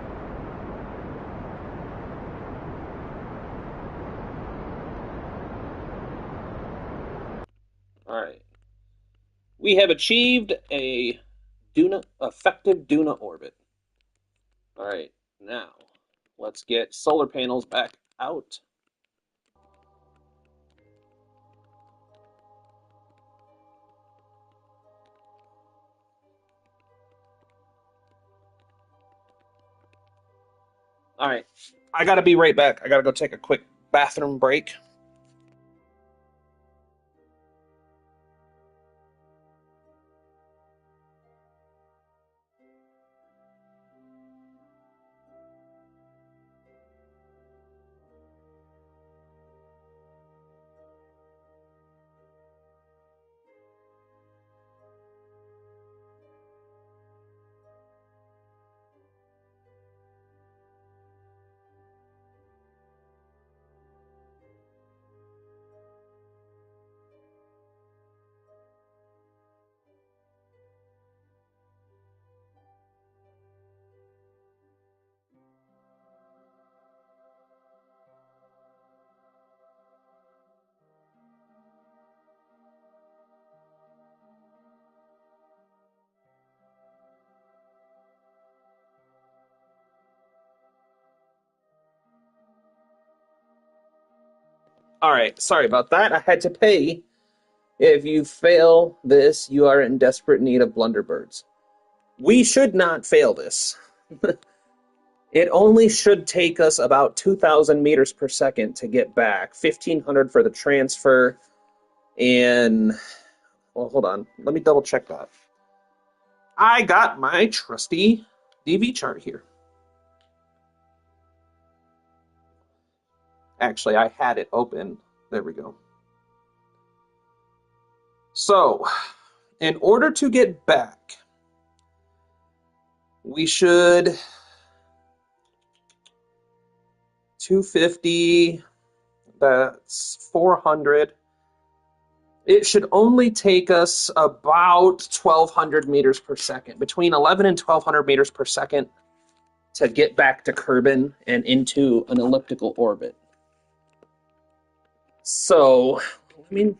All right. We have achieved a effective Duna orbit. All right, now let's get solar panels back out. All right, I gotta be right back. I gotta go take a quick bathroom break. All right, sorry about that. I had to pay. If you fail this, you are in desperate need of blunderbirds. We should not fail this. It only should take us about 2,000 meters per second to get back, 1,500 for the transfer, and, well, hold on. Let me double check that. I got my trusty DV chart here. Actually, I had it open. There we go. So, in order to get back, we should 250, that's 400. It should only take us about 1,200 meters per second, between 11 and 1,200 meters per second to get back to Kerbin and into an elliptical orbit. So, I mean,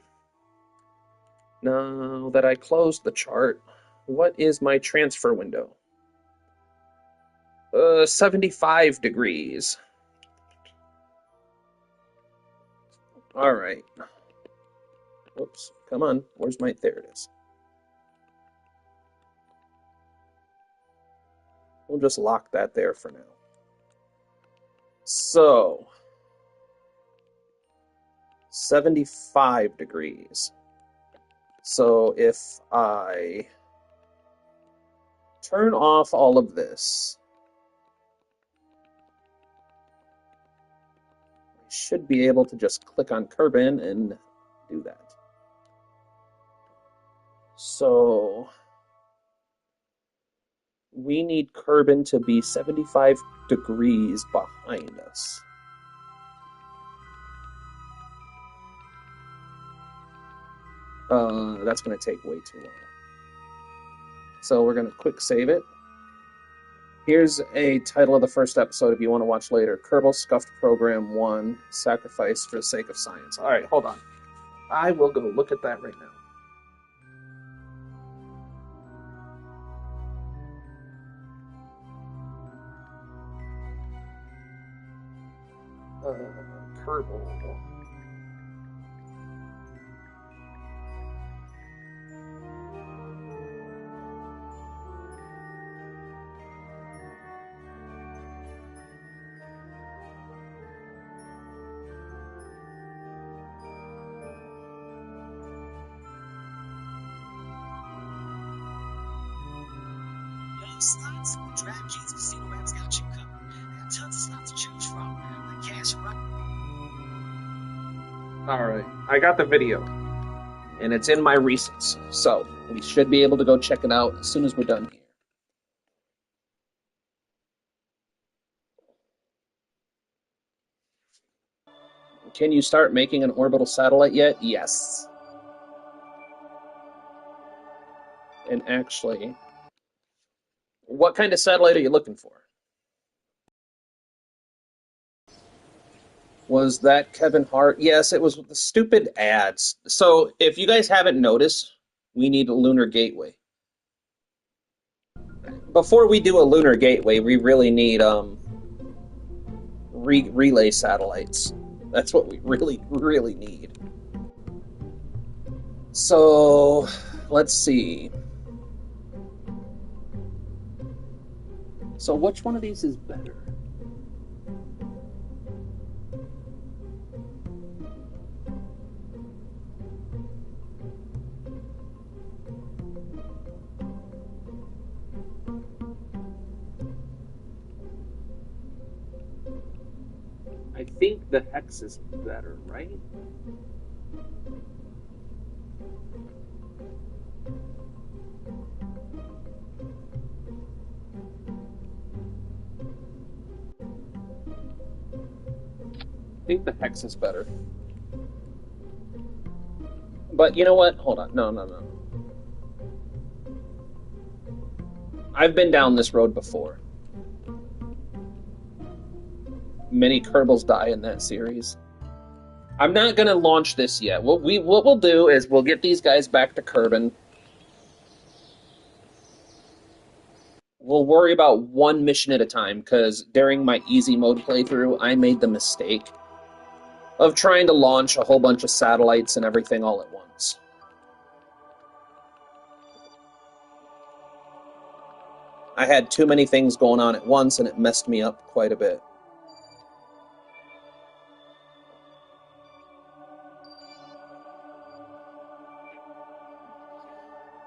now that I closed the chart, what is my transfer window? 75 degrees. All right. Oops, come on. Where's my, there it is. We'll just lock that there for now. So, 75 degrees. So if I turn off all of this, I should be able to just click on Kerbin and do that. So we need Kerbin to be 75 degrees behind us. That's going to take way too long. So we're going to quick save it. Here's a title of the first episode if you want to watch later. Kerbal Scuffed Program 1, Sacrifice for the Sake of Science. All right, hold on. I will go look at that right now. Kerbal. Slots, DraftKings Casino Labs got you covered. They got tons of slots to choose from. Like cash right. All right, I got the video, and it's in my recents, so we should be able to go check it out as soon as we're done here. Can you start making an orbital satellite yet? Yes. And actually, what kind of satellite are you looking for? Was that Kevin Hart? Yes, it was the stupid ads. So if you guys haven't noticed, we need a lunar gateway. Before we do a lunar gateway, we really need relay satellites. That's what we really need. So let's see. So which one of these is better? I think the hex is better, right? I think the hex is better. But you know what? Hold on. No. I've been down this road before. Many Kerbals die in that series. I'm not going to launch this yet. What we'll do is we'll get these guys back to Kerbin. We'll worry about one mission at a time, because during my easy mode playthrough, I made the mistake of trying to launch a whole bunch of satellites and everything all at once. I had too many things going on at once, and it messed me up quite a bit.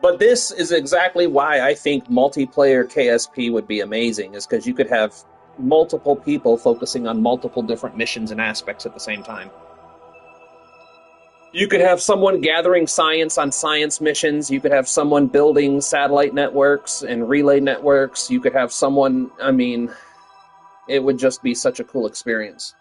But this is exactly why I think multiplayer KSP would be amazing, is because you could have multiple people focusing on multiple different missions and aspects at the same time. You could have someone gathering science on science missions. You could have someone building satellite networks and relay networks. You could have someone, I mean, it would just be such a cool experience.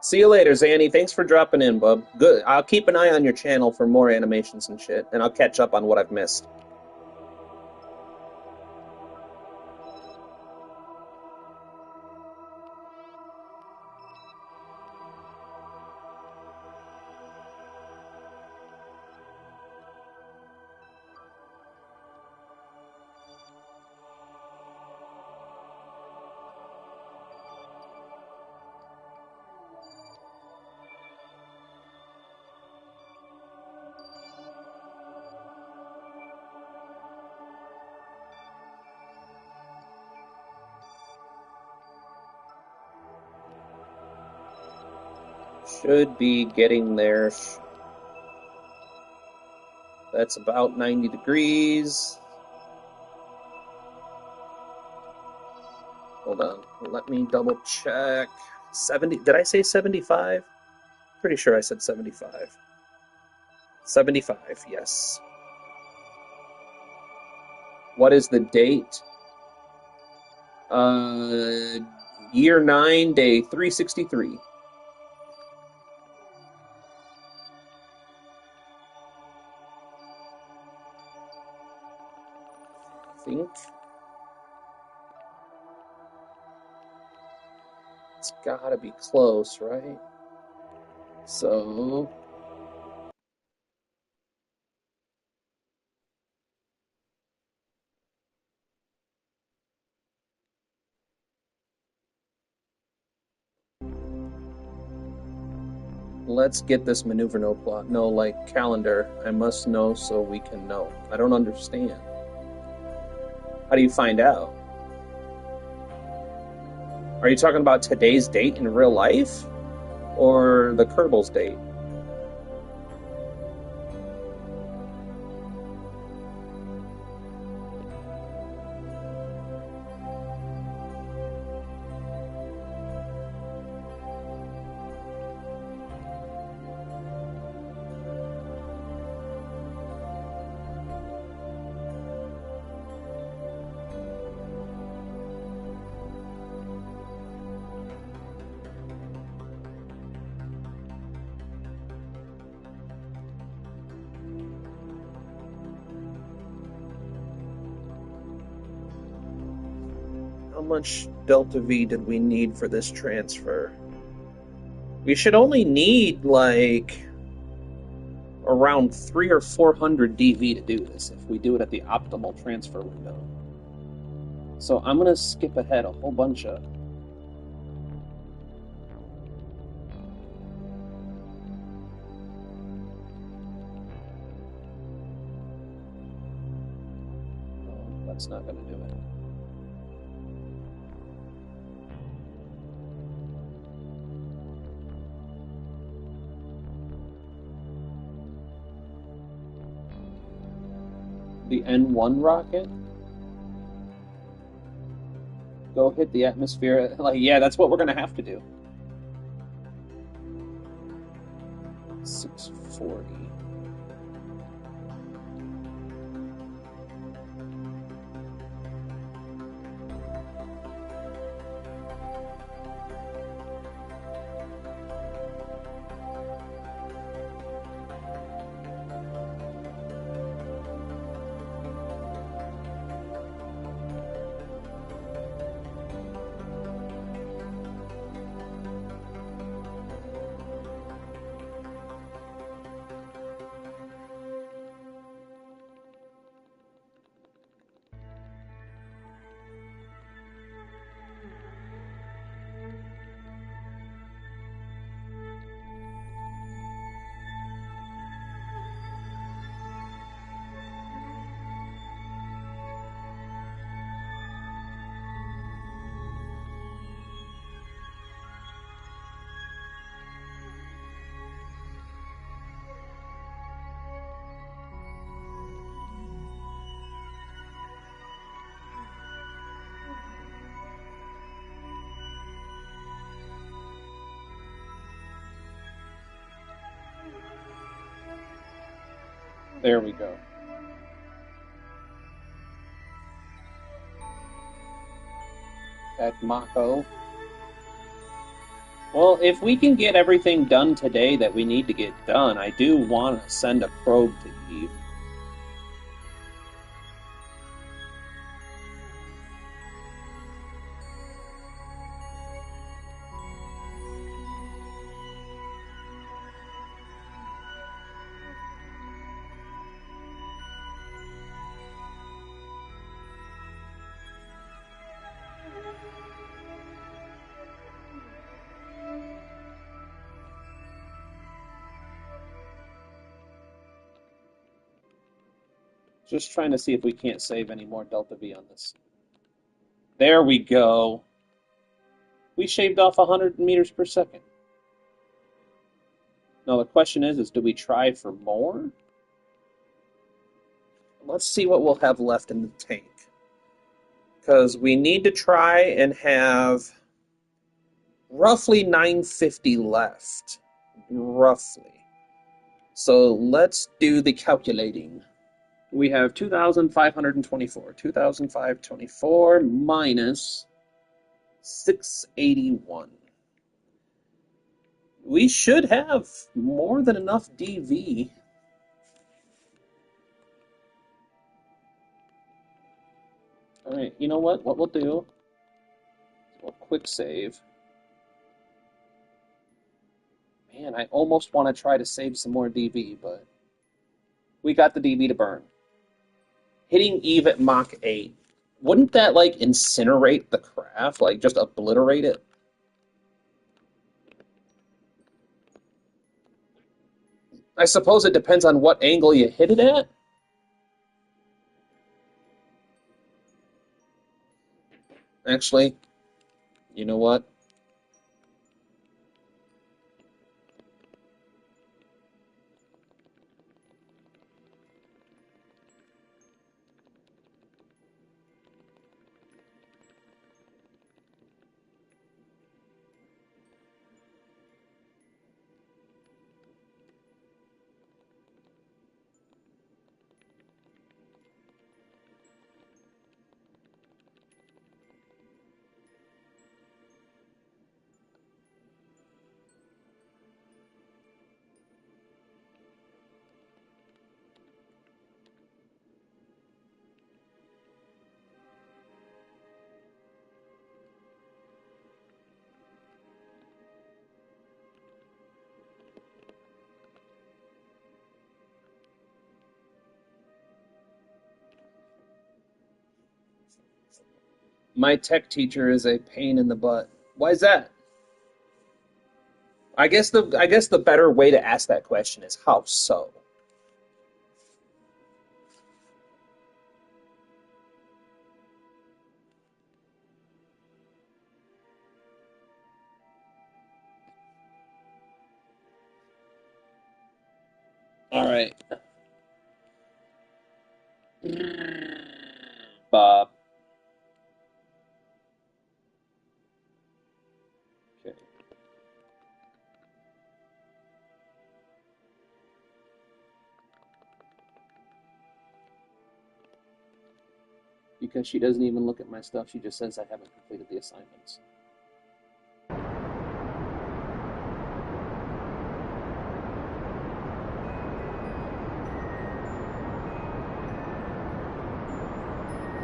See you later, Zanny. Thanks for dropping in, bub. Good. I'll keep an eye on your channel for more animations and shit, and I'll catch up on what I've missed. Should be getting there. That's about 90 degrees. Hold on. Let me double check. 70. Did I say 75? Pretty sure I said 75. 75, yes. What is the date? Year 9, day 363. I think. It's gotta be close, right? So. Let's get this maneuver no plot. No, like calendar. I must know so we can know. I don't understand. How do you find out? Are you talking about today's date in real life? Or the Kerbal's date? How much Delta V did we need for this transfer? We should only need like around 300 or 400 DV to do this if we do it at the optimal transfer window. So I'm gonna skip ahead a whole bunch of. Oh, that's not gonna do it. The N1 rocket? Go hit the atmosphere. Like, yeah, that's what we're gonna have to do. 640. There we go. At Mako. Well, if we can get everything done today that we need to get done, I do want to send a probe to Eve. Just trying to see if we can't save any more delta V on this. There we go. We shaved off 100 meters per second. Now the question is do we try for more? Let's see what we'll have left in the tank. Because we need to try and have roughly 950 left. Roughly. So let's do the calculating. We have 2,524. 2,524 minus 681. We should have more than enough DV. All right, you know what? What we'll do, we'll quick save. Man, I almost want to try to save some more DV, but we got the DV to burn. Hitting Eve at Mach 8. Wouldn't that, like, incinerate the craft? Like, just obliterate it? I suppose it depends on what angle you hit it at. Actually, you know what? My tech teacher is a pain in the butt. Why is that? I guess the better way to ask that question is how so? All right. Bob. Okay. Because she doesn't even look at my stuff, she just says I haven't completed the assignments.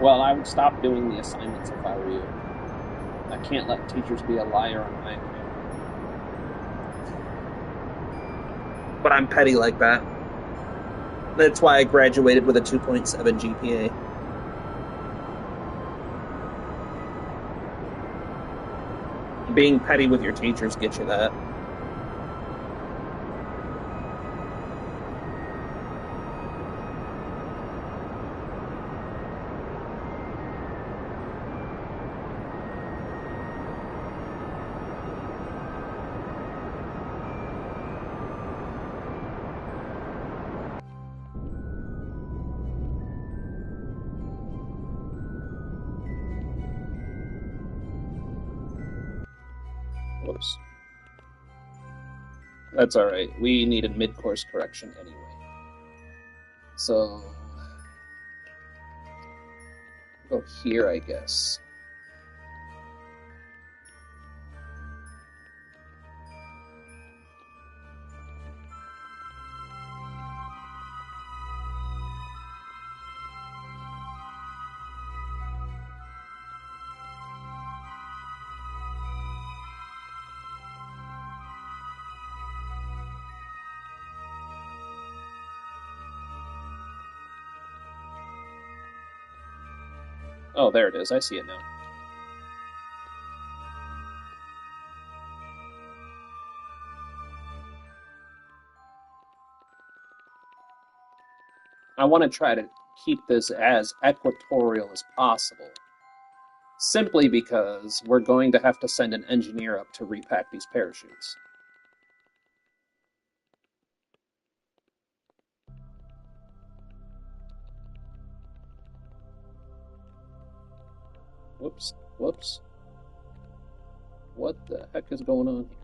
Well, I would stop doing the assignments if I were you. I can't let teachers be a liar on my account. But I'm petty like that. That's why I graduated with a 2.7 GPA. Being petty with your teachers gets you that. Whoops. That's all right. We needed mid-course correction anyway. So, go here, I guess. Oh, there it is. I see it now. I want to try to keep this as equatorial as possible, simply because we're going to have to send an engineer up to repack these parachutes. Whoops, whoops. What the heck is going on here?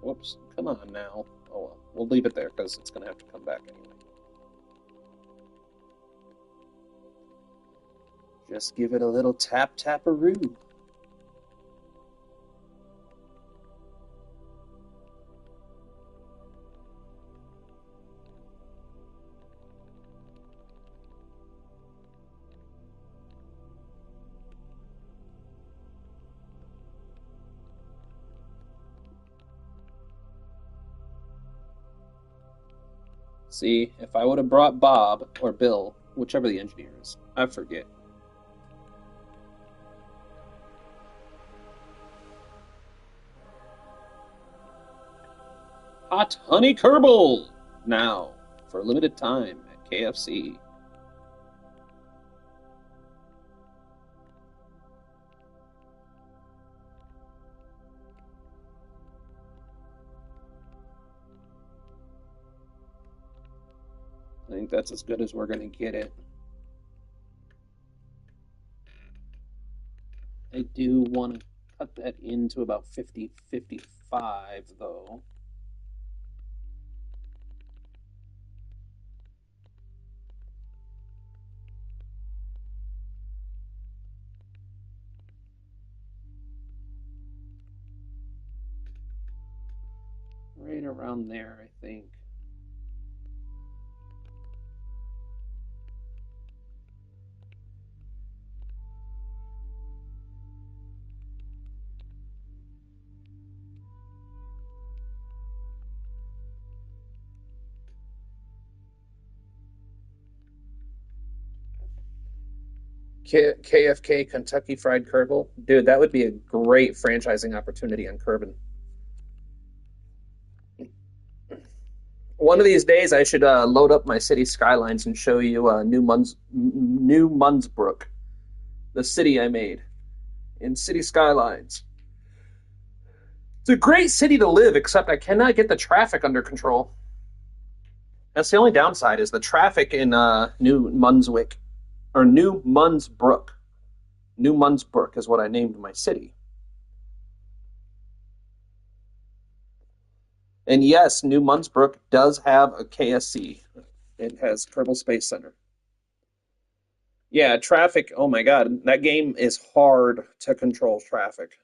Whoops, come on now. Oh well, we'll leave it there because it's going to have to come back anyway. Just give it a little tap-tap-a-roo. See, if I would have brought Bob or Bill, whichever the engineer is, I forget. Hot Honey Kerbal! Now, for a limited time at KFC. I think that's as good as we're going to get it. I do want to cut that into about 50-55, though. Right around there, I think. KFK Kentucky Fried Kerbal. Dude, that would be a great franchising opportunity on Kerbin. One of these days, I should load up my city skylines and show you New Mundsbrook, the city I made in City Skylines. It's a great city to live, except I cannot get the traffic under control. That's the only downside is the traffic in New Mundswick, or New Mundsbrook. New Mundsbrook is what I named my city. And yes, New Mundsbrook does have a KSC. It has Kerbal Space Center. Yeah, traffic. Oh my God, that game is hard to control traffic.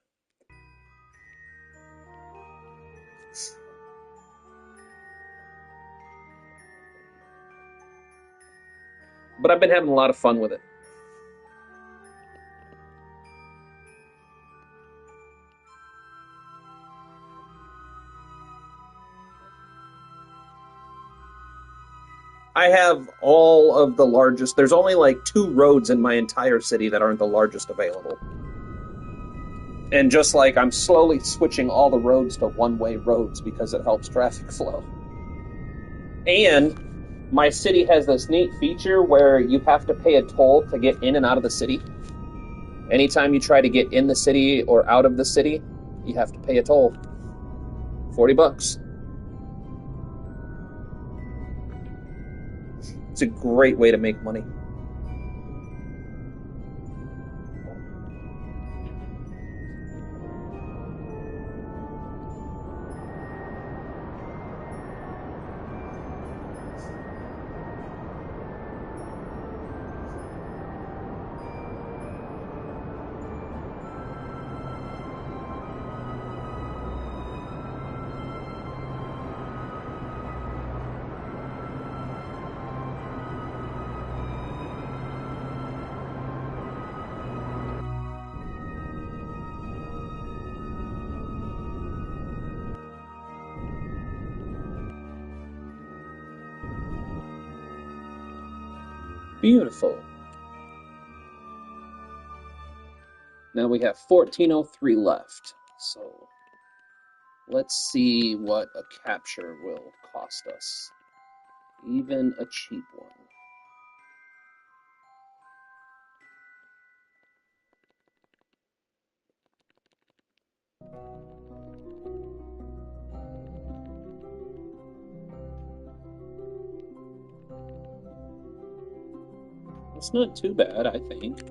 But I've been having a lot of fun with it. I have all of the largest. There's only like 2 roads in my entire city that aren't the largest available. And just like I'm slowly switching all the roads to one-way roads because it helps traffic flow. And my city has this neat feature where you have to pay a toll to get in and out of the city. Anytime you try to get in the city or out of the city, you have to pay a toll. $40. It's a great way to make money. Beautiful. Now we have 1403 left. So let's see what a capture will cost us. Even a cheap one. It's not too bad, I think.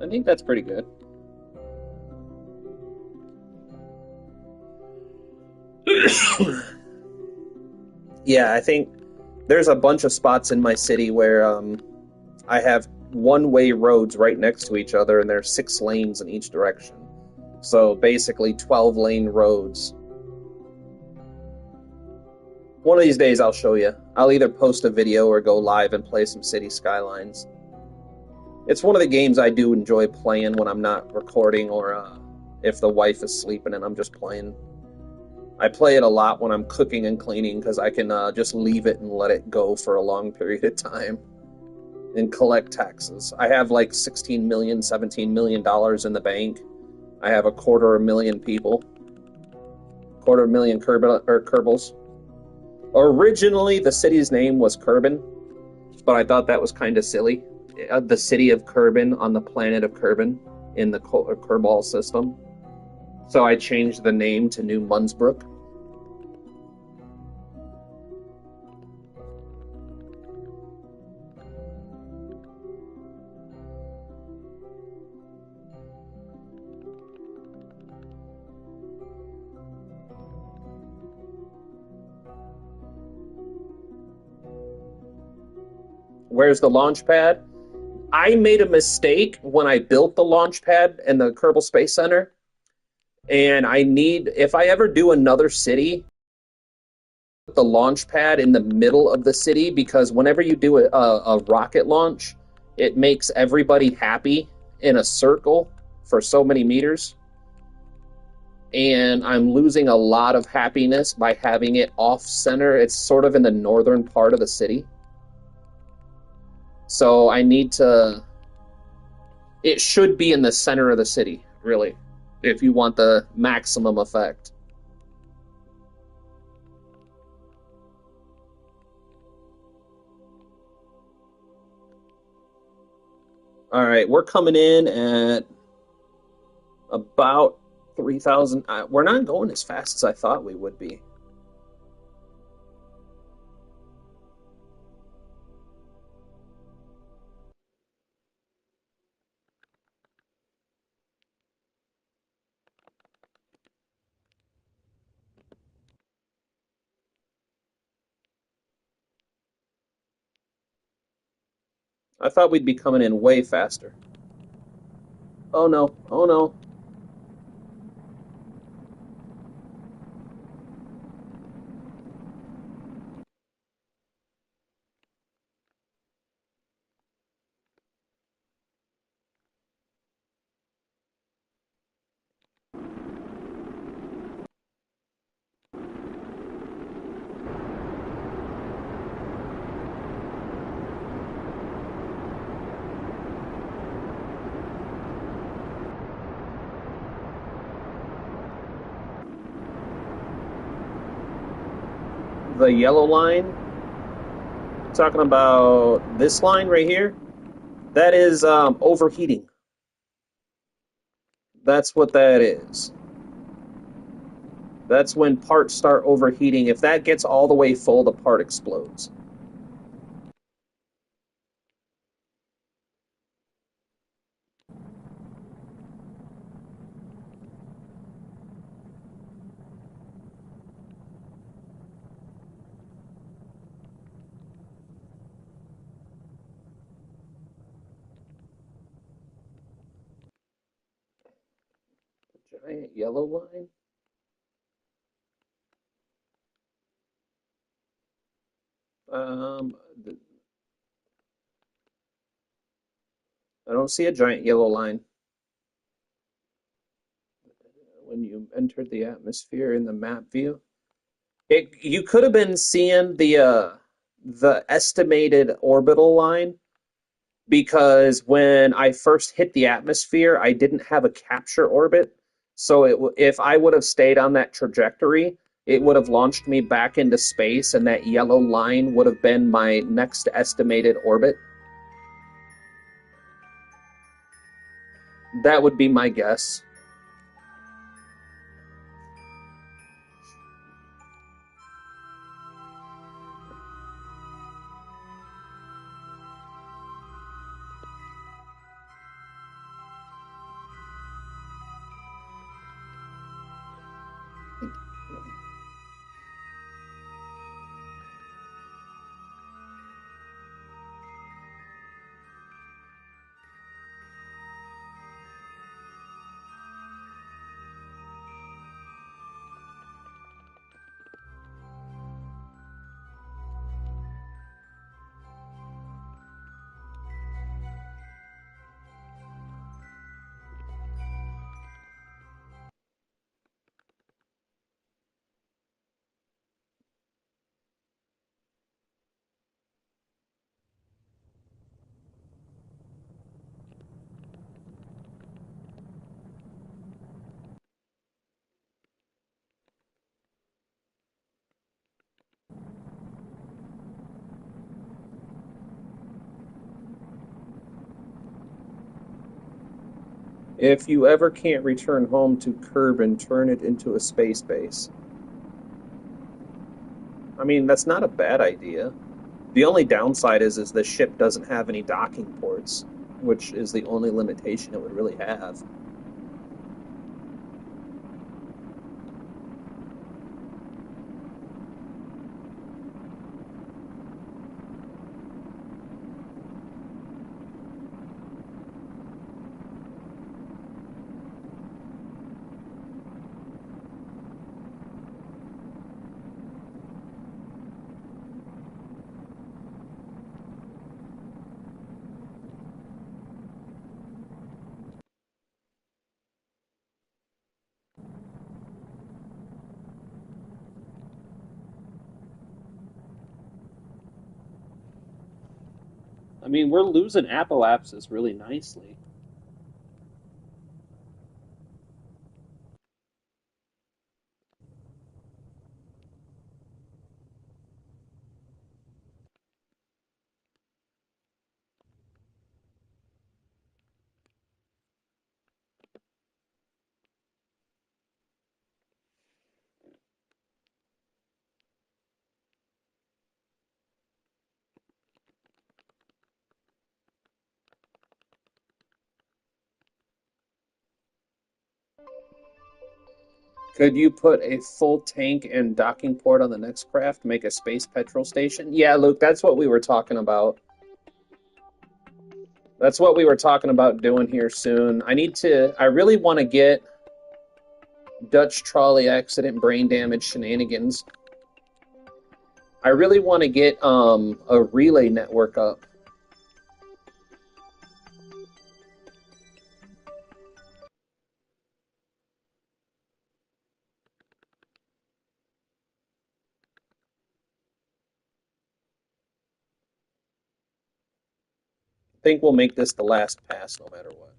I think that's pretty good. Yeah, I think there's a bunch of spots in my city where I have one-way roads right next to each other, and there's 6 lanes in each direction. So basically 12-lane roads. One of these days I'll show you. I'll either post a video or go live and play some City Skylines. It's one of the games I do enjoy playing when I'm not recording or if the wife is sleeping and I'm just playing. I play it a lot when I'm cooking and cleaning because I can just leave it and let it go for a long period of time and collect taxes. I have like $16 million, $17 million in the bank. I have 250,000 people. 250,000 Kerbals. Originally, the city's name was Kerbin, but I thought that was kind of silly. The city of Kerbin on the planet of Kerbin in the Kerbal system. So I changed the name to New Mundsbrook. Where's the launch pad? I made a mistake when I built the launch pad in the Kerbal Space Center. And if I ever do another city, put the launch pad in the middle of the city, because whenever you do a rocket launch, it makes everybody happy in a circle for so many meters. And I'm losing a lot of happiness by having it off center. It's sort of in the northern part of the city. So it should be in the center of the city, really, if you want the maximum effect. All right, we're coming in at about 3,000. We're not going as fast as I thought we would be. I thought we'd be coming in way faster. Oh no, oh no. The yellow line Talking about this line right here. That is overheating. That's what that is. That's when parts start overheating. If that gets all the way full, the part explodes. Giant yellow line? Um, I don't see a giant yellow line. When you entered the atmosphere in the map view. You could have been seeing the estimated orbital line because when I first hit the atmosphere, I didn't have a capture orbit. So if I would have stayed on that trajectory, it would have launched me back into space, and that yellow line would have been my next estimated orbit. That would be my guess. If you ever can't return home to Kerbin, turn it into a space base. I mean, that's not a bad idea. The only downside is the ship doesn't have any docking ports, which is the only limitation it would really have. I mean, we're losing apoapsis really nicely. Could you put a full tank and docking port on the next craft, make a space petrol station? Yeah, Luke, that's what we were talking about. That's what we were talking about doing here soon. I really want to get Dutch trolley accident brain damage shenanigans. I really want to get a relay network up. I think we'll make this the last pass no matter what.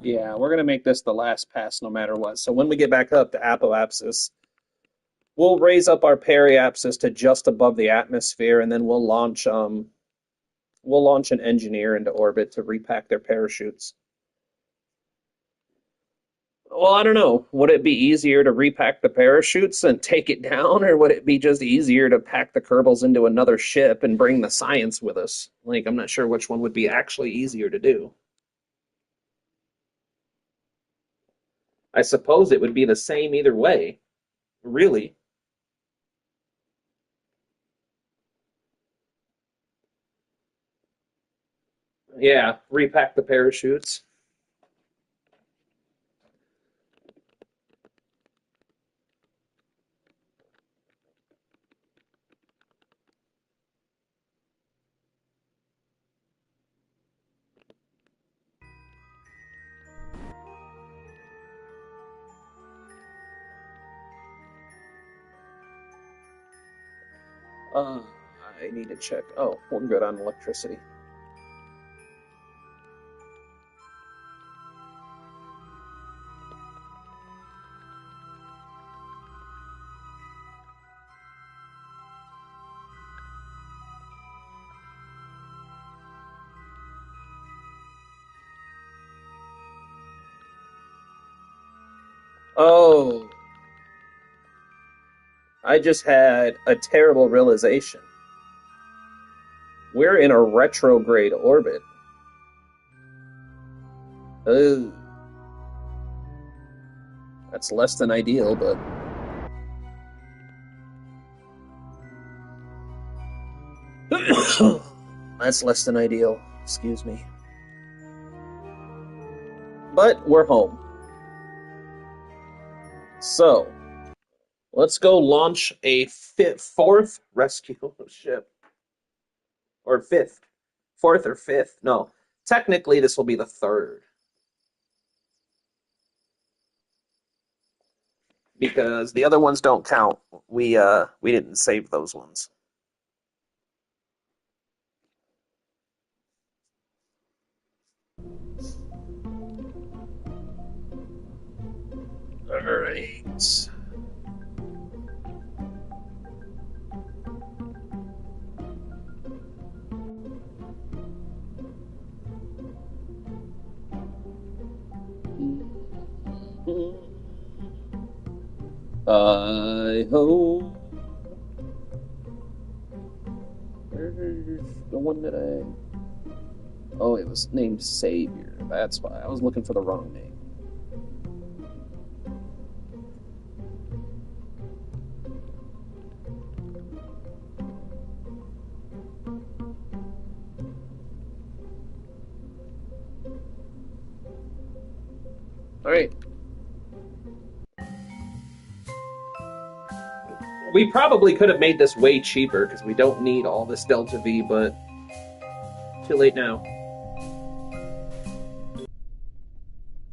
Yeah, we're gonna make this the last pass no matter what. So when we get back up to apoapsis, we'll raise up our periapsis to just above the atmosphere, and then we'll launch an engineer into orbit to repack their parachutes. Well, I don't know. Would it be easier to repack the parachutes and take it down, or would it be just easier to pack the Kerbals into another ship and bring the science with us? Like, I'm not sure which one would be actually easier to do. I suppose it would be the same either way, really. Yeah, repack the parachutes. Uh, I need to check. Oh, we're good on electricity. Oh, I just had a terrible realization. We're in a retrograde orbit. Uh, that's less than ideal, but that's less than ideal. Excuse me. But we're home. So let's go launch a fourth rescue ship. Or fifth. Fourth or fifth. No. Technically, this will be the third. Because the other ones don't count. We didn't save those ones. All right. I hope. Where's the one that I? Oh, it was named Savior. That's why I was looking for the wrong name. All right. We probably could have made this way cheaper because we don't need all this Delta V, but too late now.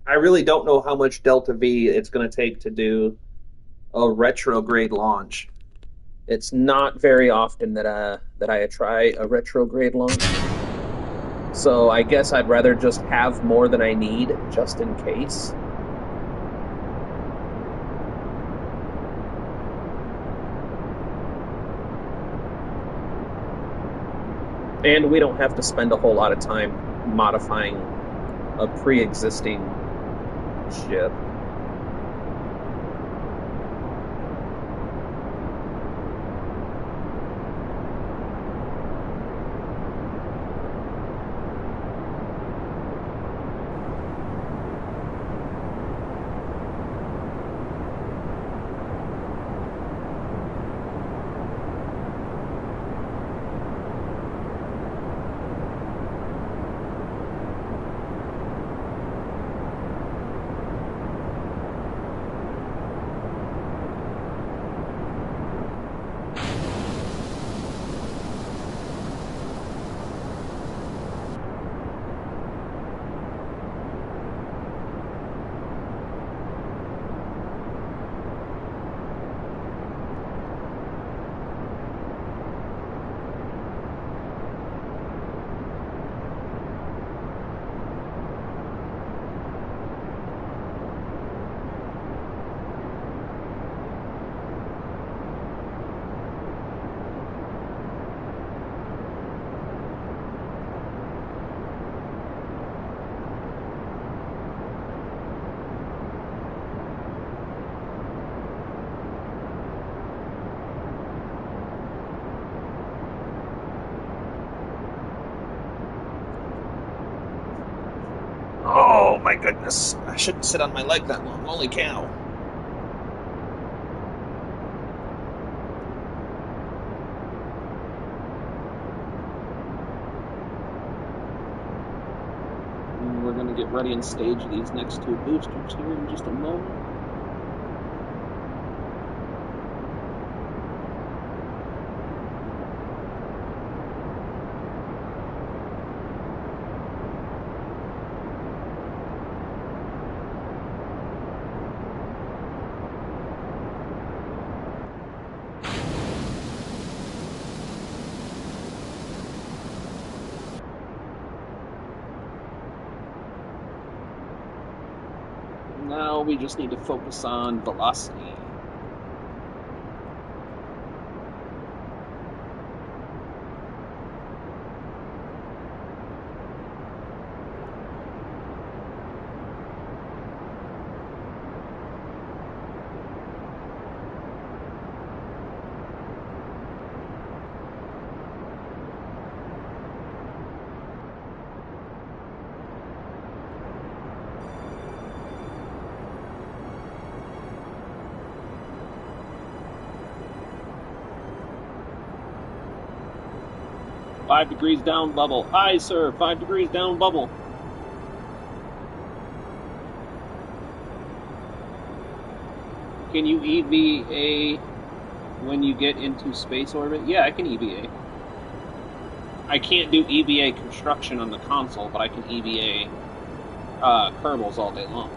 I really don't know how much Delta V it's going to take to do a retrograde launch. It's not very often that I try a retrograde launch. So I guess I'd rather just have more than I need just in case. And we don't have to spend a whole lot of time modifying a pre-existing ship. Oh my goodness. I shouldn't sit on my leg that long. Holy cow. We're going to get ready and stage these next two boosters here in just a moment. Now we just need to focus on velocity. Five degrees down bubble. Aye, sir. 5 degrees down bubble. Can you EVA when you get into space orbit? Yeah, I can EVA. I can't do EVA construction on the console, but I can EVA Kerbals all day long.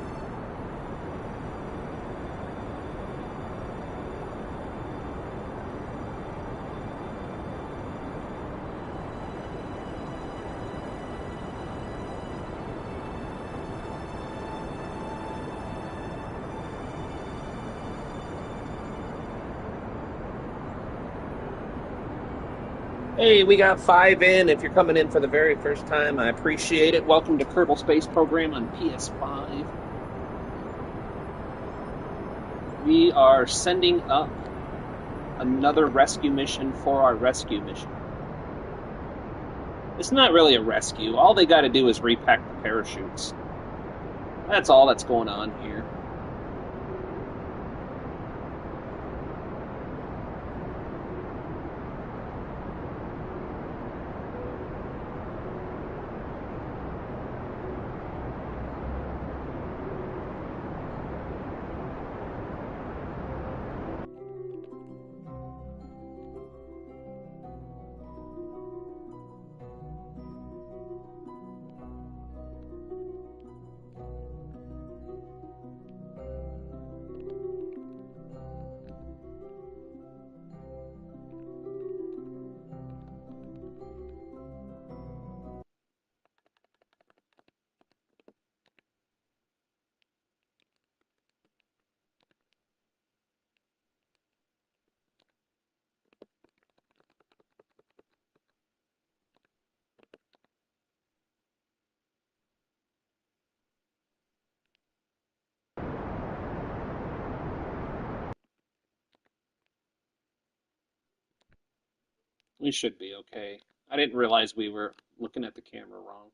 Hey, we got 5 in. If you're coming in for the very first time, I appreciate it. Welcome to Kerbal Space Program on PS5. We are sending up another rescue mission for our rescue mission. It's not really a rescue. All they got to do is repack the parachutes. That's all that's going on here. We should be okay. I didn't realize we were looking at the camera wrong.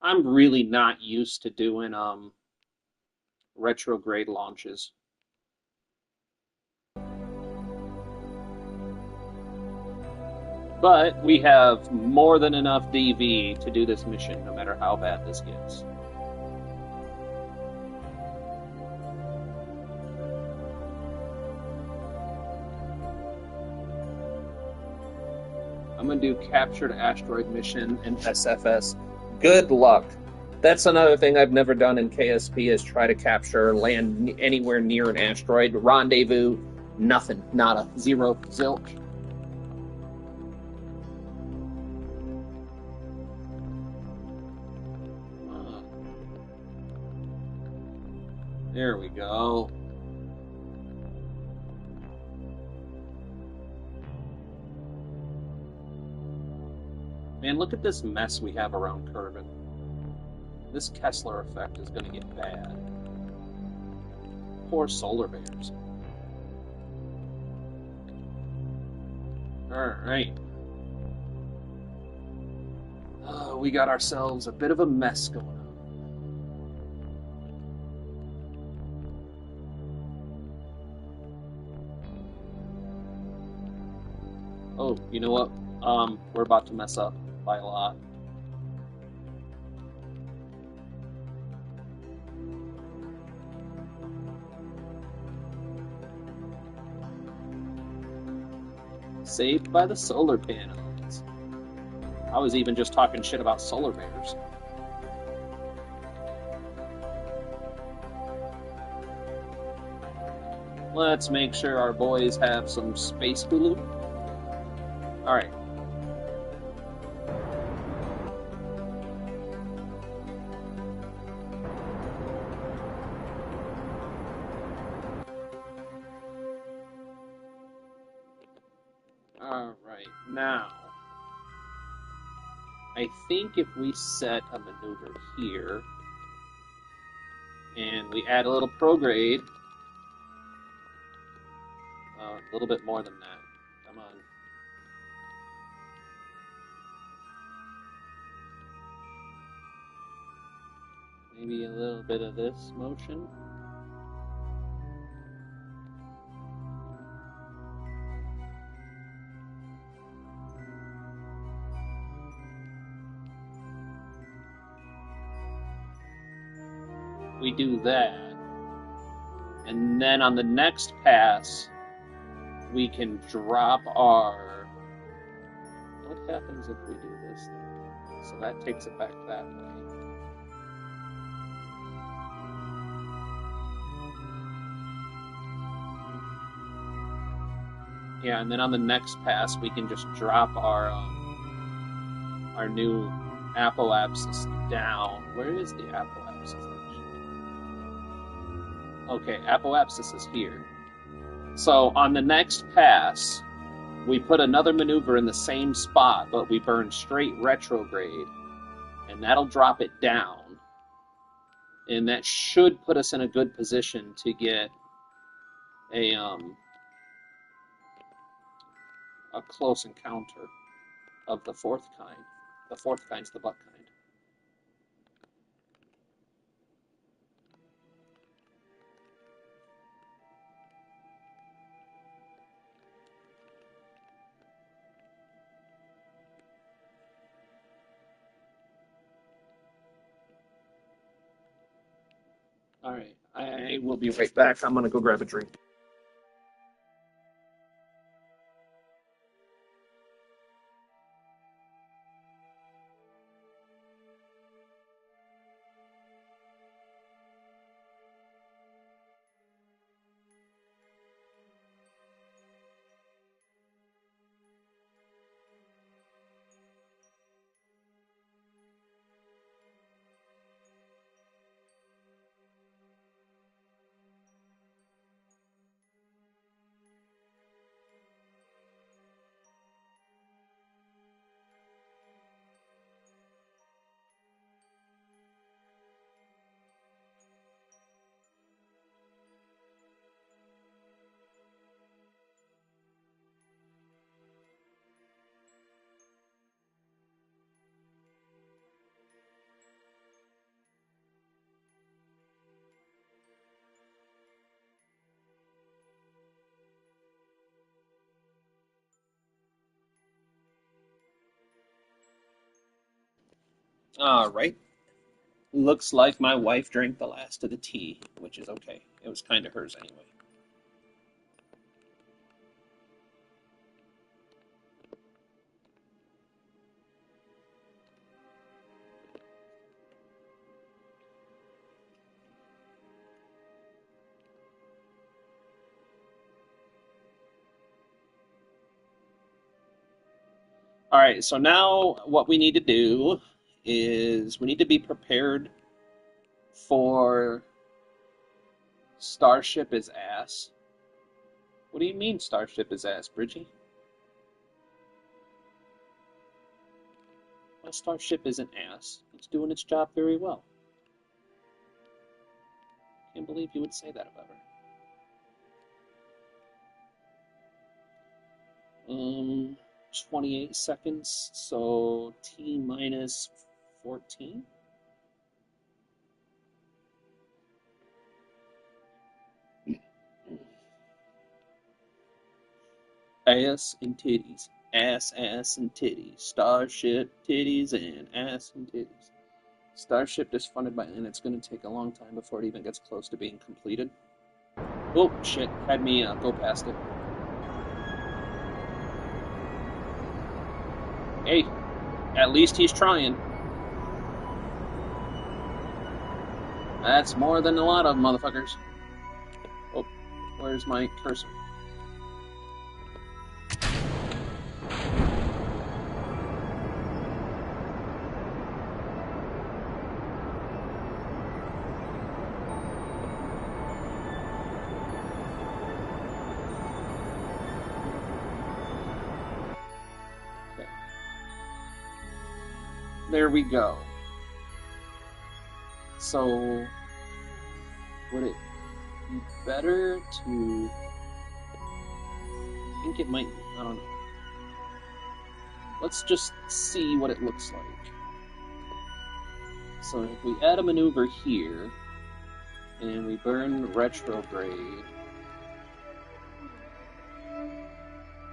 I'm really not used to doing retrograde launches. But we have more than enough DV to do this mission, no matter how bad this gets. I'm going to do captured asteroid mission in SFS. Good luck. That's another thing I've never done in KSP is try to capture land anywhere near an asteroid. Rendezvous, nothing. Nada. Zero. Zilch. There we go. Man, look at this mess we have around Kerbin. This Kessler effect is going to get bad. Poor solar bears. Alright. We got ourselves a bit of a mess going on. Oh, you know what? We're about to mess up by a lot. Saved by the solar panels. I was even just talking shit about solar bears. Let's make sure our boys have some space Hulu. Alright. Alright, now I think if we set a maneuver here and we add a little prograde, a little bit more than that. Come on. Maybe a little bit of this motion. We do that, and then on the next pass we can drop our... What happens if we do this then? So that takes it back that way. Yeah, and then on the next pass we can just drop our new apoapsis down. Where is the apoapsis actually? Okay, apoapsis is here. So on the next pass, we put another maneuver in the same spot, but we burn straight retrograde, and that'll drop it down. And that should put us in a good position to get a close encounter of the fourth kind. The fourth kind's the butt kind. All right, I will be right back. I'm gonna go grab a drink. All right. Looks like my wife drank the last of the tea, which is okay. It was kind of hers anyway. All right, so now what we need to do is we need to be prepared for Starship is ass. What do you mean Starship is ass, Bridgie? Well, Starship isn't ass. It's doing its job very well. Can't believe you would say that about her. 28 seconds, so T minus 14. Ass and titties. Ass, ass, and titties. Starship, titties, and ass and titties. Starship is funded by, and it's going to take a long time before it even gets close to being completed. Oh, shit. Had me go past it. Hey, at least he's trying. That's more than a lot of motherfuckers. Oh, where's my cursor? Okay. There we go. So, would it be better to... I think it might... I don't know. Let's just see what it looks like. So if we add a maneuver here, and we burn retrograde...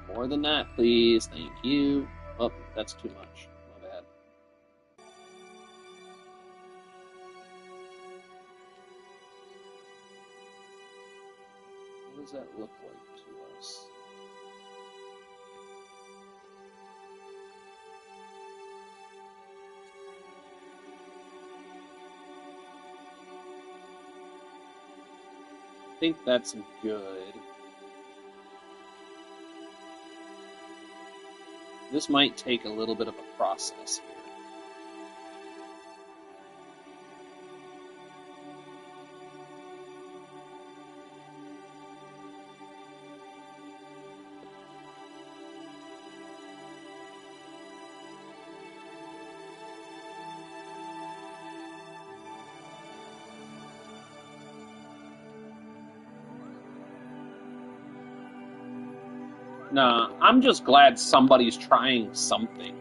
More than that, please. Thank you. Oh, that's too much. My bad. What does that look like to us? I think that's good. This might take a little bit of a process here. Nah, I'm just glad somebody's trying something.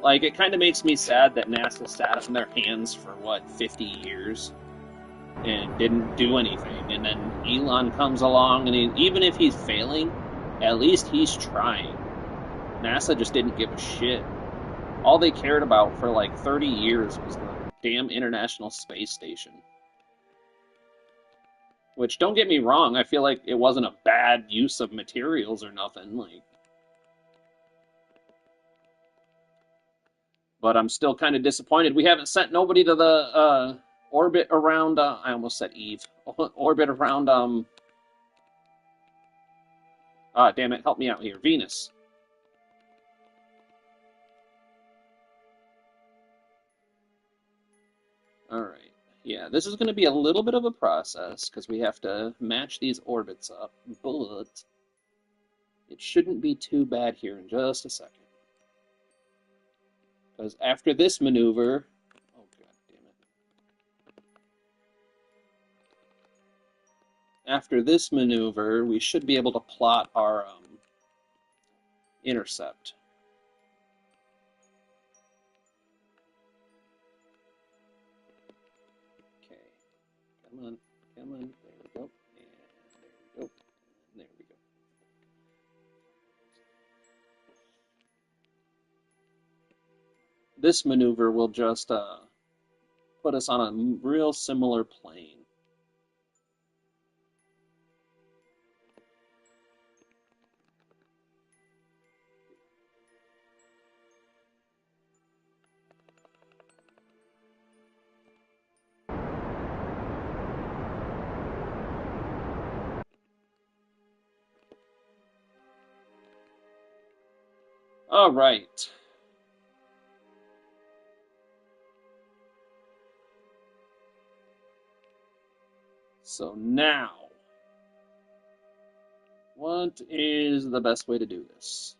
Like, it kind of makes me sad that NASA sat on their hands for, 50 years and didn't do anything. And then Elon comes along, and even if he's failing, at least he's trying. NASA just didn't give a shit. All they cared about for, 30 years was the damn International Space Station. Which, don't get me wrong, I feel like it wasn't a bad use of materials or nothing, but I'm still kind of disappointed. We haven't sent nobody to the orbit around, I almost said Eve, orbit around, damn it, help me out here, Venus. Alright, yeah, this is going to be a little bit of a process, because we have to match these orbits up, but it shouldn't be too bad here in just a second. Because after this maneuver, oh god damn it. After this maneuver, we should be able to plot our intercept. Okay, come on, come on, there we go, and there we go, and there we go. This maneuver will just put us on a real similar plane. All right. So now, what is the best way to do this?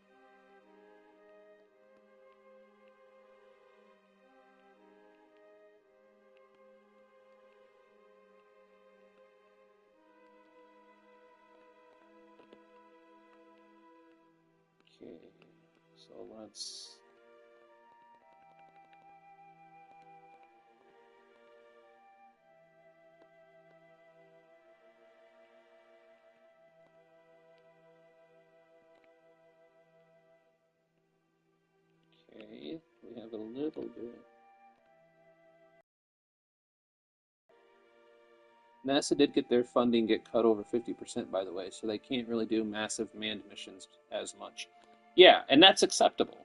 Okay, so let's... little bit. NASA did get their funding get cut over 50%, by the way, so they can't really do massive manned missions as much. Yeah, and that's acceptable.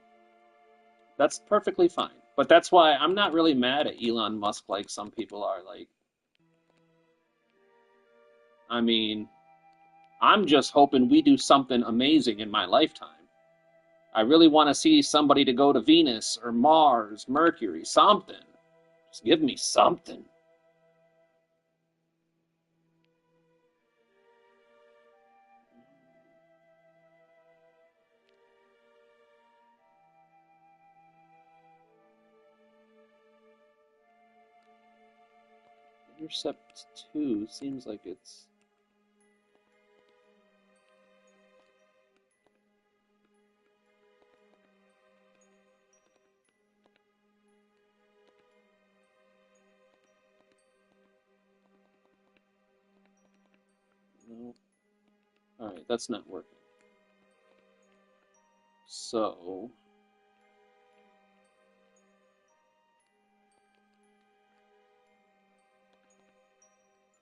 That's perfectly fine. But that's why I'm not really mad at Elon Musk like some people are. Like, I mean, I'm just hoping we do something amazing in my lifetime. I really want to see somebody to go to Venus or Mars, Mercury, something. Just give me something. Intercept 2 seems like it's... No. Alright, that's not working. So...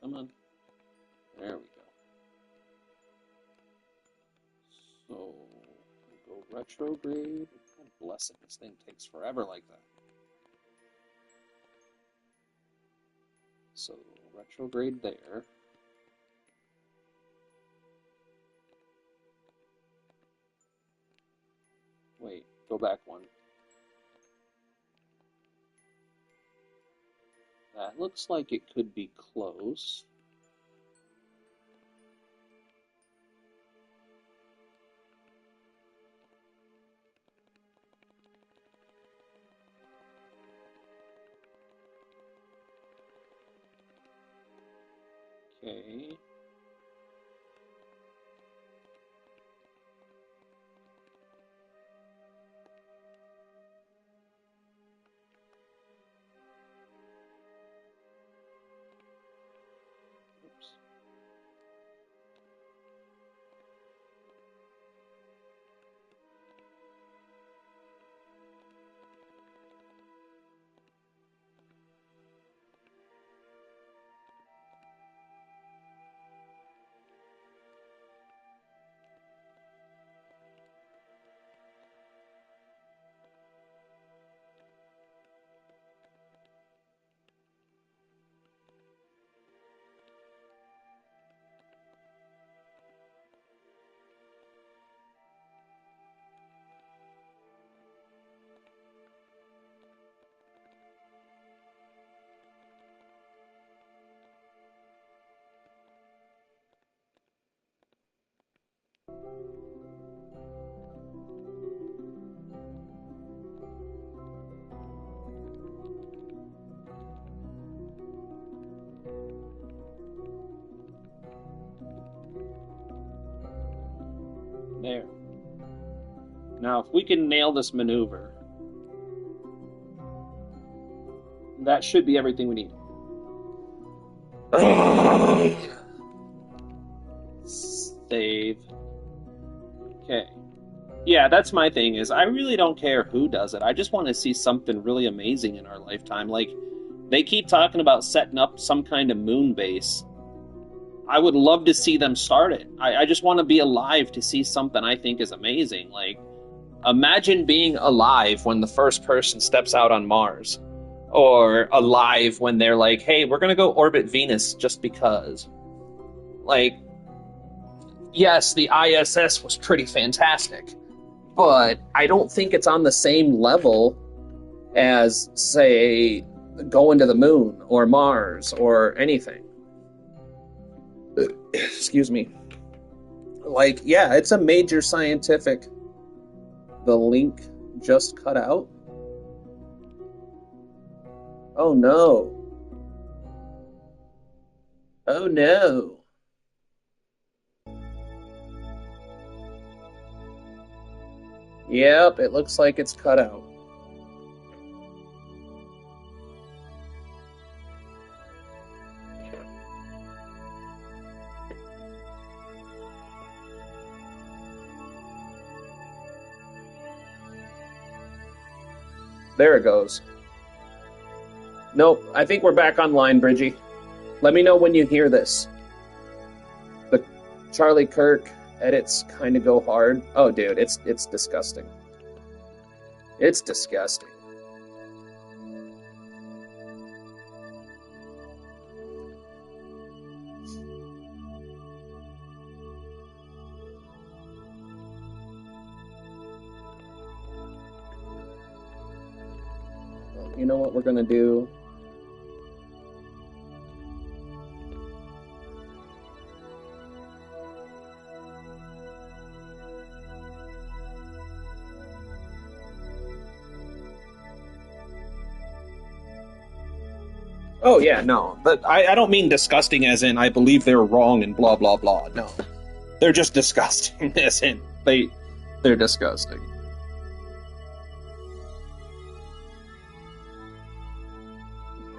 Come on. There we go. So, we'll go retrograde. God bless it, this thing takes forever like that. So, retrograde there. Wait, go back one. That looks like it could be close. Okay. Oops. There. Now, if we can nail this maneuver, that should be everything we need. Save. Okay. Yeah, that's my thing, is I really don't care who does it. I just want to see something really amazing in our lifetime. Like, they keep talking about setting up some kind of moon base. I would love to see them start it. I just want to be alive to see something I think is amazing. Like, imagine being alive when the first person steps out on Mars. Or alive when they're like, hey, we're going to go orbit Venus just because. Like, yes, the ISS was pretty fantastic, but I don't think it's on the same level as, say, going to the moon or Mars or anything. Excuse me. Like, yeah, it's a major scientific... The link just cut out? Oh no. Oh no. Yep, it looks like it's cut out. There it goes. Nope, I think we're back online, Bridgie. Let me know when you hear this. The Charlie Kirk edits kind of go hard. Oh, dude, it's disgusting. It's disgusting. Well, you know what we're gonna do? Oh yeah, no. But I don't mean disgusting as in I believe they're wrong and blah blah blah. No. They're just disgusting as in they're disgusting.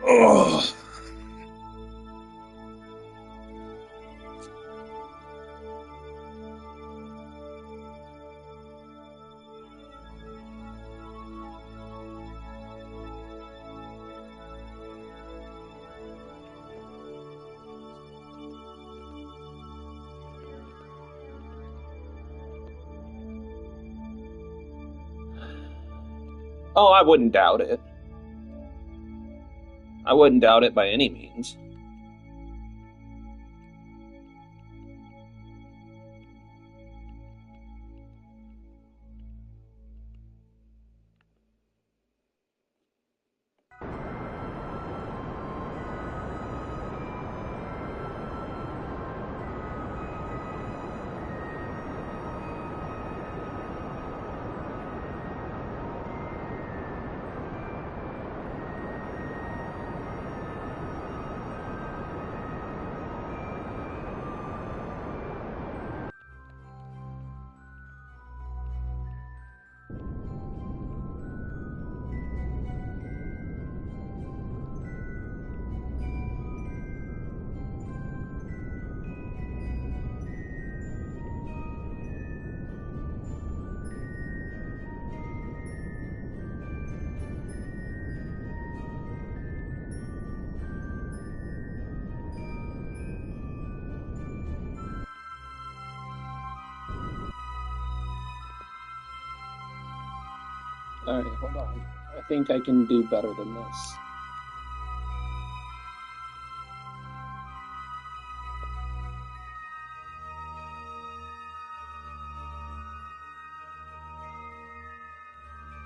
Ugh. Oh, I wouldn't doubt it. I wouldn't doubt it by any means. Alright, hold on. I think I can do better than this.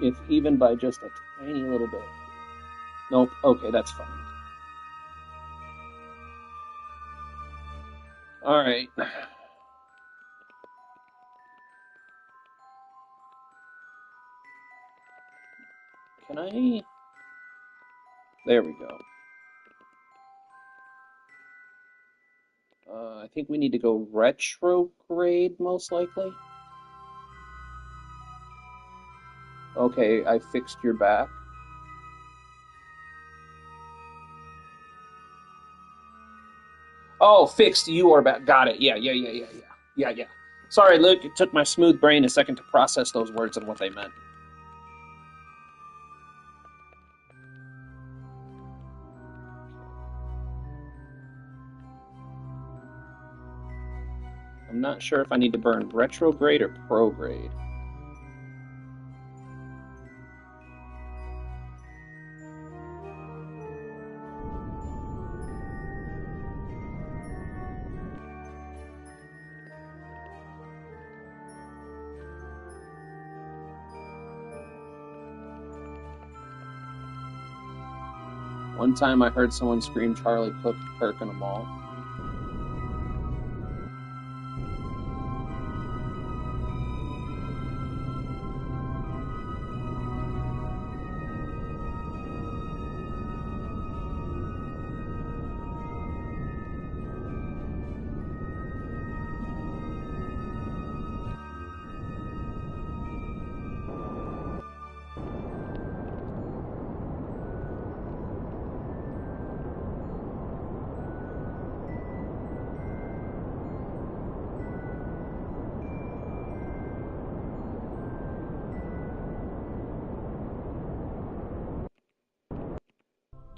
If even by just a tiny little bit. Nope, okay, that's fine. Alright. Can I... There we go. I think we need to go retrograde, most likely. Okay, I fixed your back. Oh, fixed your back. Got it. Yeah. Sorry, Luke, it took my smooth brain a second to process those words and what they meant. I'm not sure if I need to burn retrograde or prograde. One time I heard someone scream Charlie Kirk in a mall.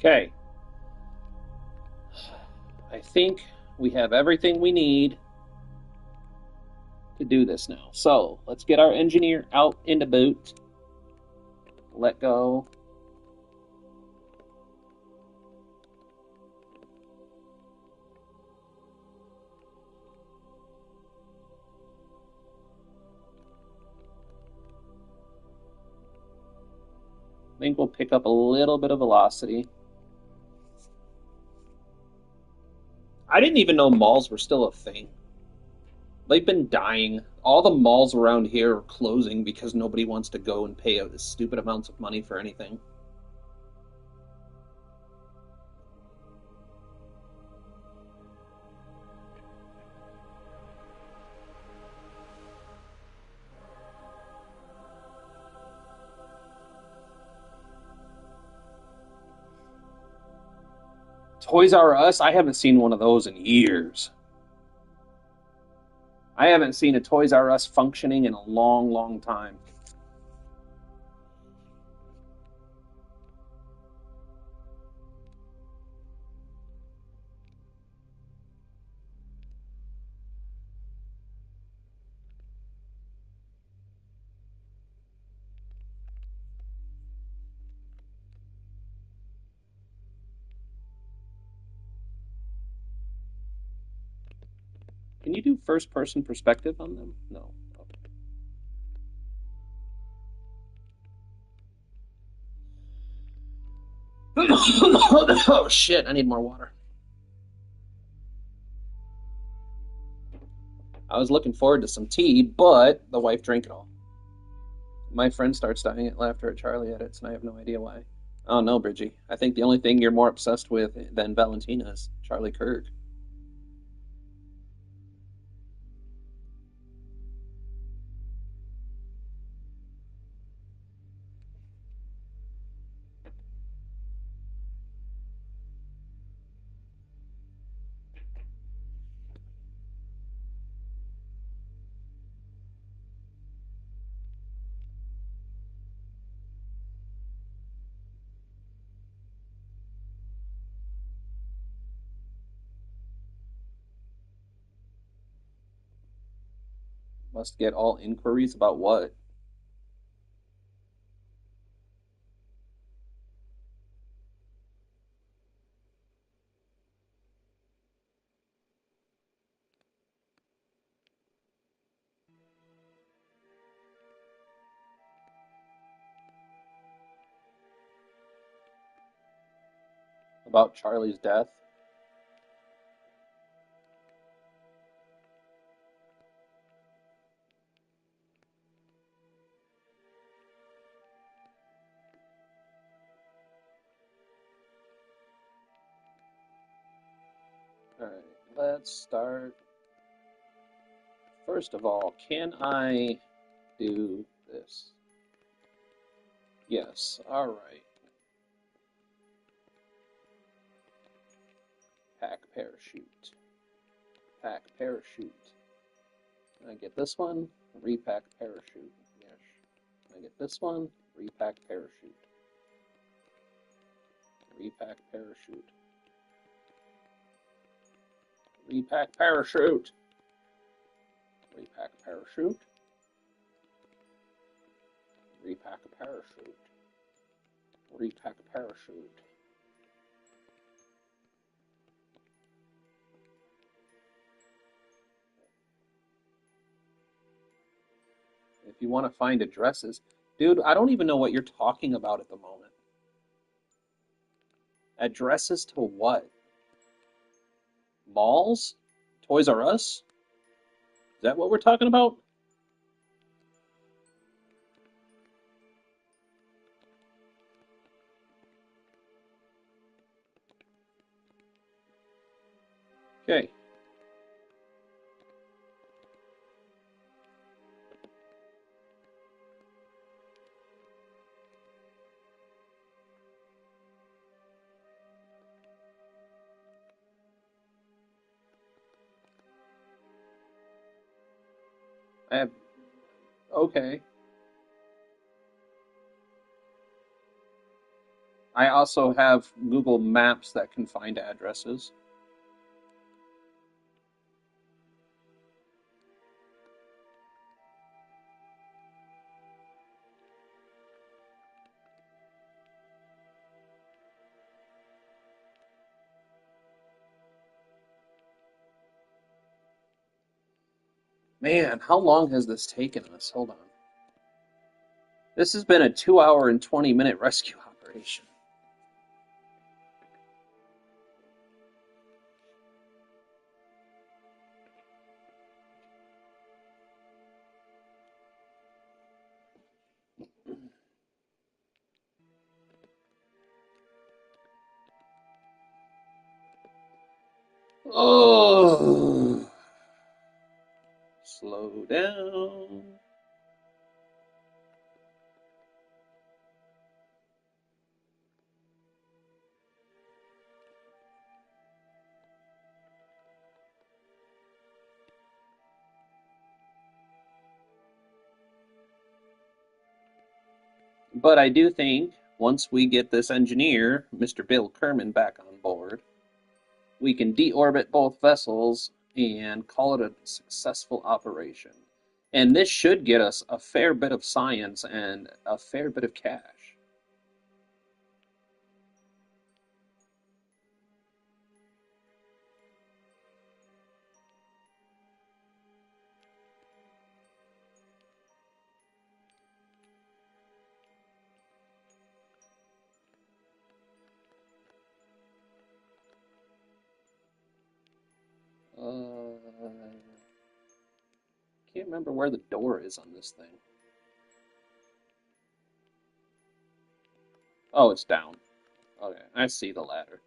Okay. I think we have everything we need to do this now. So let's get our engineer out into boot. Let go. I think we'll pick up a little bit of velocity. I didn't even know malls were still a thing. They've been dying. All the malls around here are closing because nobody wants to go and pay out stupid amounts of money for anything. Toys R Us, I haven't seen one of those in years. I haven't seen a Toys R Us functioning in a long, long time. Can you do first person perspective on them? No. Oh shit, I need more water. I was looking forward to some tea, but the wife drank it all. My friend starts dying at laughter at Charlie edits, and I have no idea why. Oh no, Bridgie. I think the only thing you're more obsessed with than Valentina is Charlie Kirk. Must get all inquiries about what? About Charlie's death? Alright, let's start. First of all, can I do this? Yes, alright. Pack parachute. Pack parachute. Can I get this one? Repack parachute. Yes. Can I get this one? Repack parachute. Repack parachute. Repack parachute. Repack parachute. Repack parachute. Repack parachute. If you want to find addresses, dude, I don't even know what you're talking about at the moment. Addresses to what? Malls? Toys R Us? Is that what we're talking about? Okay. I have. Okay. I also have Google Maps that can find addresses. Man, how long has this taken us? Hold on. This has been a 2 hour and 20-minute rescue operation. Oh, slow down. But I do think once we get this engineer, Mr. Bill Kerman, back on board, we can deorbit both vessels and call it a successful operation. And this should get us a fair bit of science and a fair bit of cash. Can't remember where the door is on this thing. Oh, it's down. Okay, I see the ladder.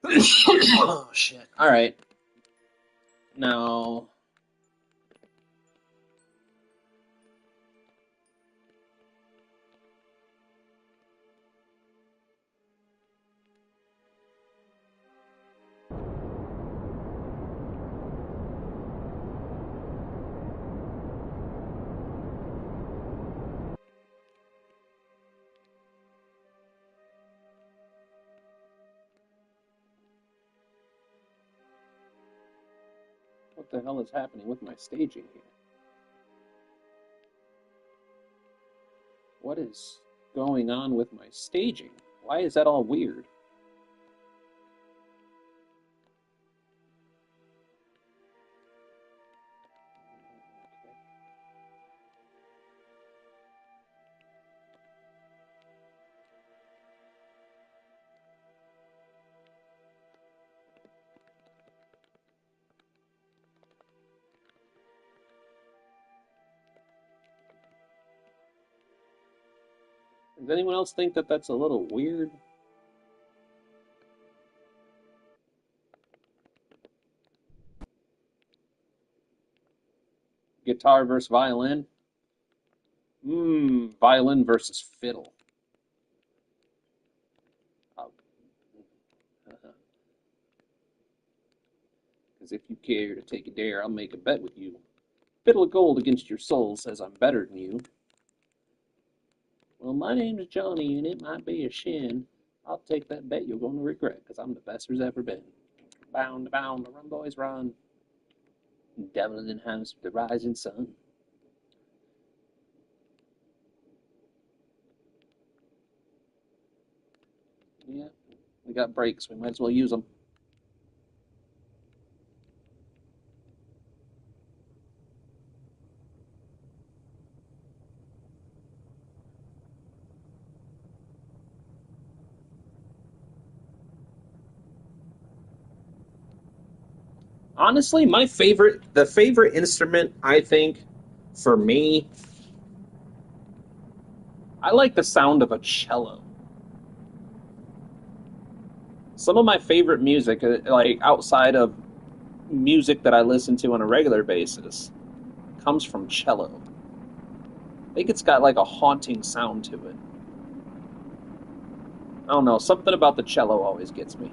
Oh, shit. Alright. Now, what the hell is happening with my staging here? What is going on with my staging? Why is that all weird? Does anyone else think that that's a little weird? Guitar versus violin? Violin versus fiddle. Because if you care to take a dare, I'll make a bet with you. Fiddle of gold against your soul says I'm better than you. Well, my name's Johnny, and it might be a shin. I'll take that bet you're going to regret, because I'm the best there's ever been. Bound, bound, run, boys, run. Devil in the house with the rising sun. Yeah, we got brakes. We might as well use them. Honestly, the favorite instrument, I think, for me, I like the sound of a cello. Some of my favorite music, like outside of music that I listen to on a regular basis, comes from cello. I think it's got like a haunting sound to it. I don't know, something about the cello always gets me.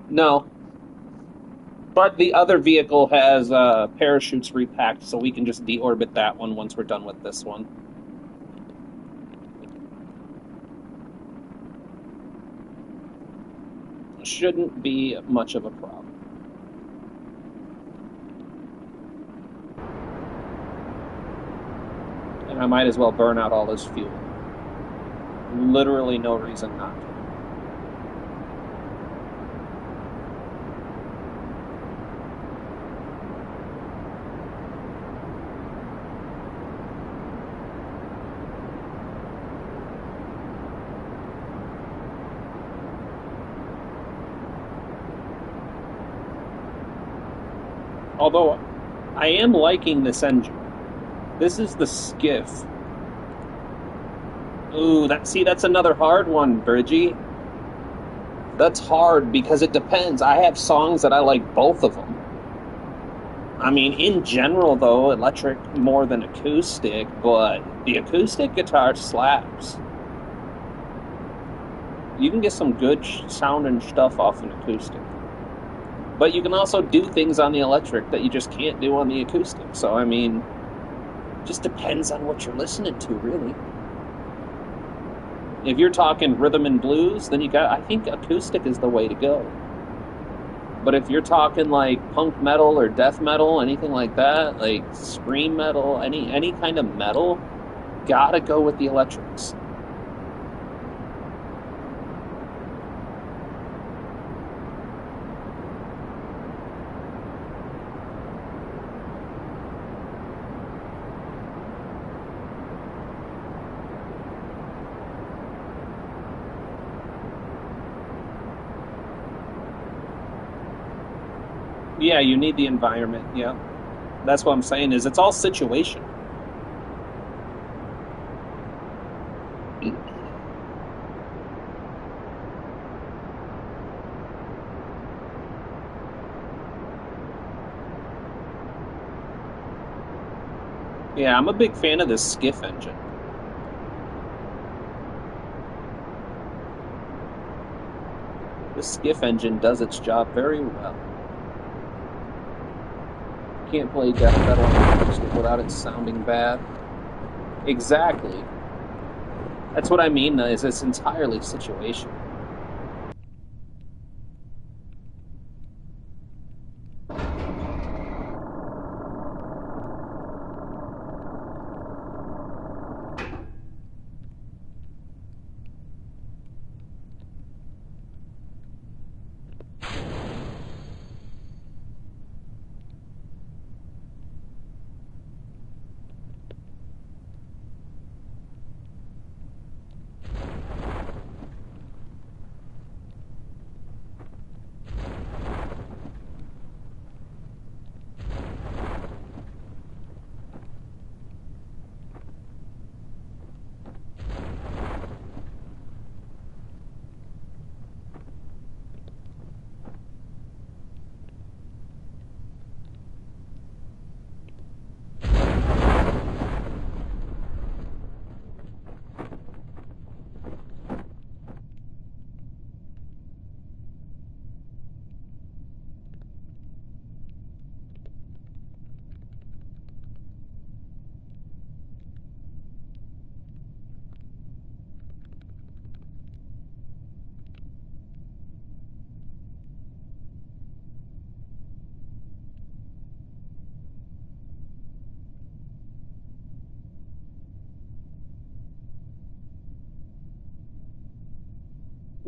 No, but the other vehicle has parachutes repacked, so we can just deorbit that one once we're done with this one. Shouldn't be much of a problem. And I might as well burn out all this fuel. Literally no reason not to. Although I am liking this engine. This is the skiff. Ooh, that's another hard one, Bridgie. That's hard because it depends. I have songs that I like both of them. I mean, in general, though, electric more than acoustic, but the acoustic guitar slaps. You can get some good sounding stuff off an acoustic. But you can also do things on the electric that you just can't do on the acoustic. So, I mean, just depends on what you're listening to, really. If you're talking rhythm and blues, then I think acoustic is the way to go. But if you're talking like punk metal or death metal, anything like that, like scream metal, any kind of metal, gotta go with the electrics. Yeah, you need the environment. Yeah, that's what I'm saying. Is it's all situation. Yeah, I'm a big fan of this skiff engine. The skiff engine does its job very well. Can't play death metal on acoustic without it sounding bad. Exactly. That's what I mean. Is it's entirely situation.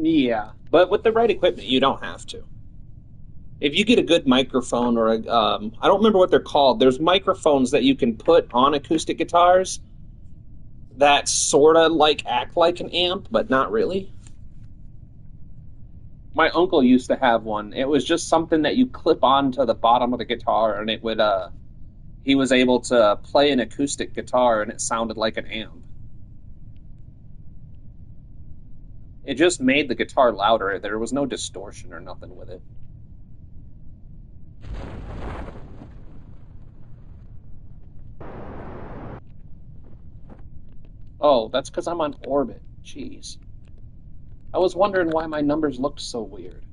Yeah, but with the right equipment, you don't have to. If you get a good microphone or I don't remember what they're called. There's microphones that you can put on acoustic guitars that sort of like act like an amp, but not really. My uncle used to have one. It was just something that you clip onto the bottom of the guitar, and it would. He was able to play an acoustic guitar, and it sounded like an amp. It just made the guitar louder. There was no distortion or nothing with it. Oh, that's because I'm on orbit. Jeez. I was wondering why my numbers looked so weird.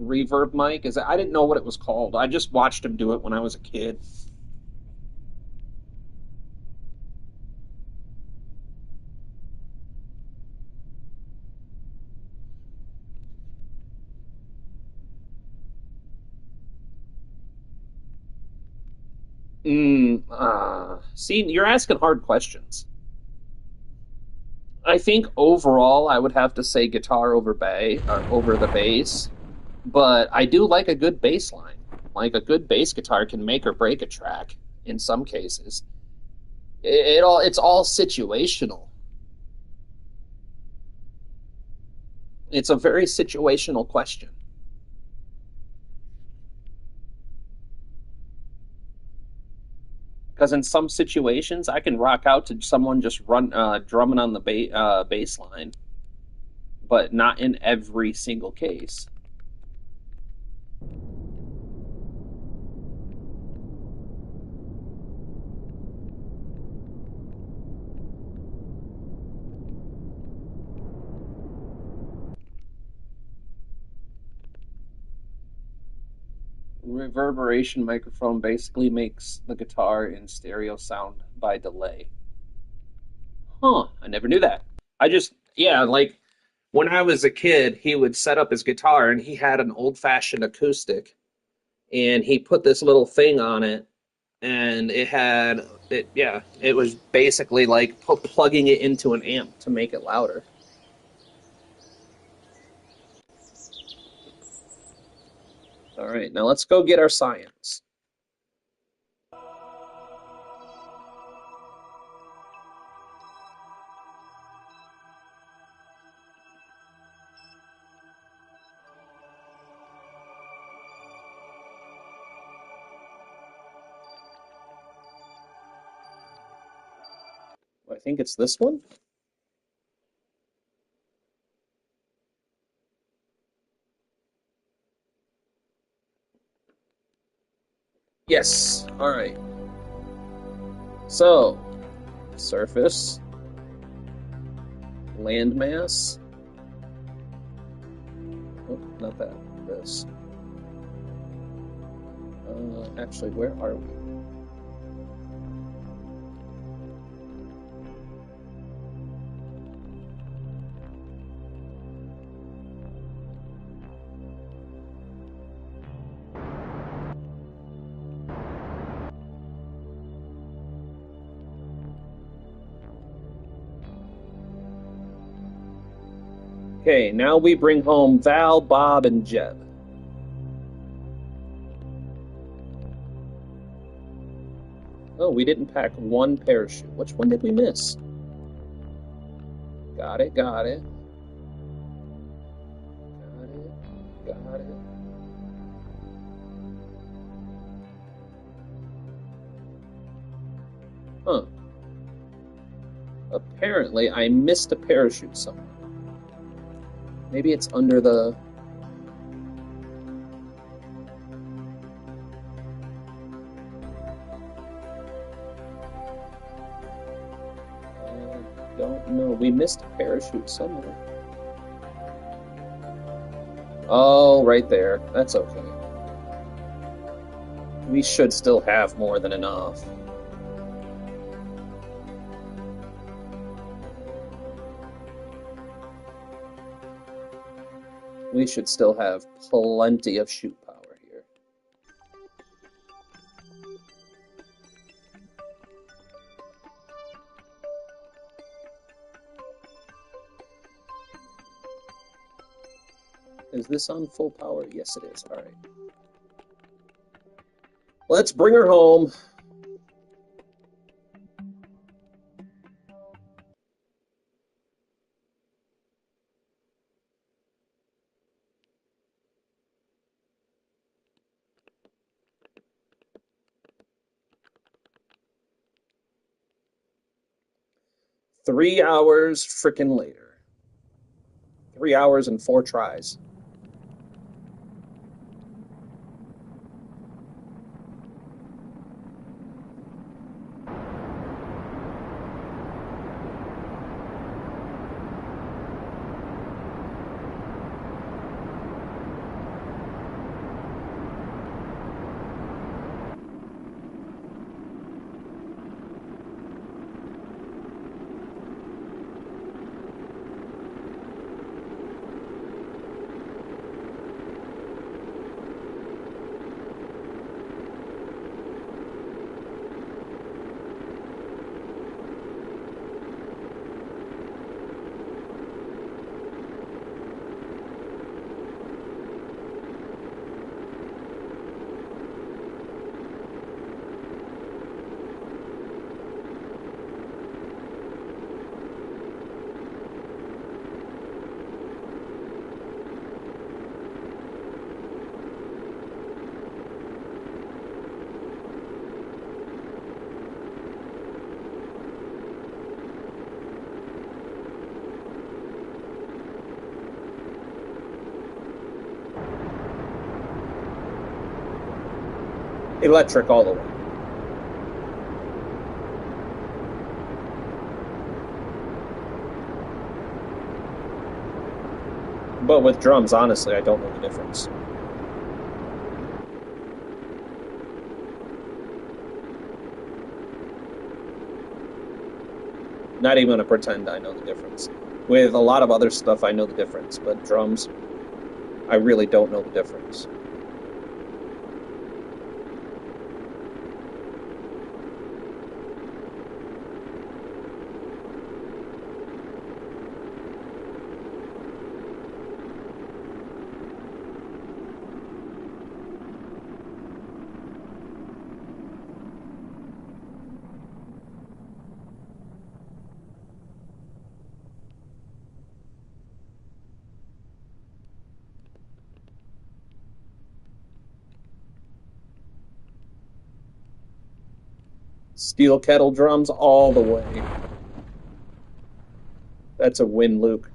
reverb mic. I didn't know what it was called. I just watched him do it when I was a kid. See, you're asking hard questions. I think overall, I would have to say guitar over or over the bass, but I do like a good bass line. Like a good bass guitar can make or break a track in some cases. It's all situational. It's a very situational question. Because in some situations, I can rock out to someone just drumming on the bass line, but not in every single case. Reverberation microphone basically makes the guitar in stereo sound by delay. Huh, I never knew that. Yeah, like when I was a kid, he would set up his guitar and he had an old-fashioned acoustic and he put this little thing on it and it was basically like plugging it into an amp to make it louder. All right, now let's go get our science. I think it's this one. Yes. All right. So, surface, landmass. Oh, not that. This. Actually, where are we? Okay, now we bring home Val, Bob, and Jeb. Oh, we didn't pack one parachute. Which one did we miss? Got it, got it. Got it, got it. Huh. Apparently, I missed a parachute somewhere. Maybe it's under the... don't know. We missed a parachute somewhere. Oh, right there. That's okay. We should still have more than enough. We should still have plenty of shoot power here. Is this on full power? Yes, it is. All right. Let's bring her home. Three hours frickin' later. 3 hours and 4 tries. Electric all the way. But with drums, honestly, I don't know the difference. Not even gonna pretend I know the difference. With a lot of other stuff, I know the difference, but drums, I really don't know the difference. Steel kettle drums all the way. That's a win, Luke.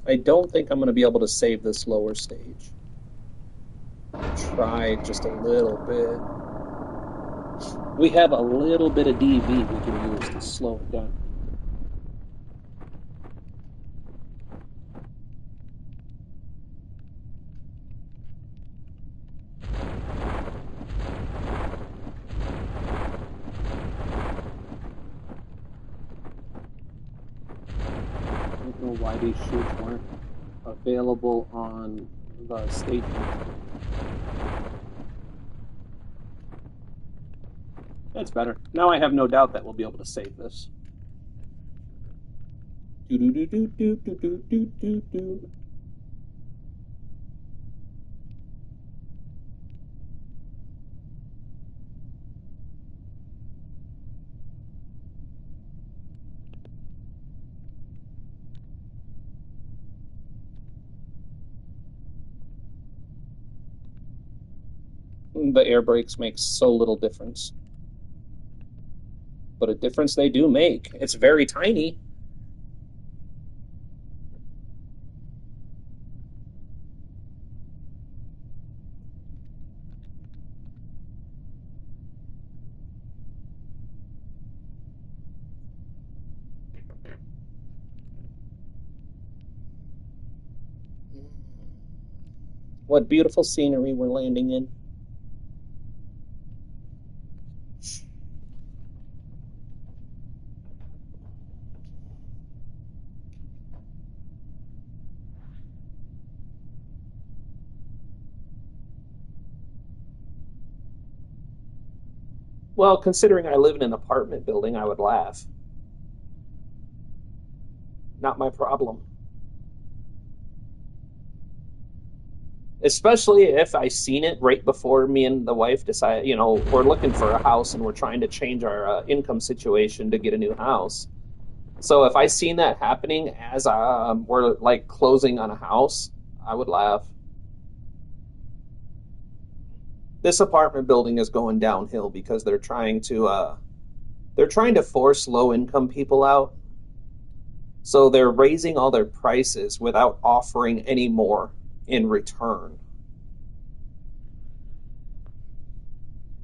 I don't think I'm going to be able to save this lower stage. Try just a little bit. We have a little bit of DV we can use to slow it down. I don't know why these chutes weren't available on the stage. That's better. Now I have no doubt that we'll be able to save this. Do do do do do do do do do. The air brakes make so little difference. But a difference they do make. It's very tiny. What beautiful scenery we're landing in. Well, considering I live in an apartment building, I would laugh. Not my problem. Especially if I seen it right before me and the wife decide, we're looking for a house and we're trying to change our income situation to get a new house. So if I seen that happening as we're like closing on a house, I would laugh. This apartment building is going downhill because they're trying to force low income people out. So they're raising all their prices without offering any more in return.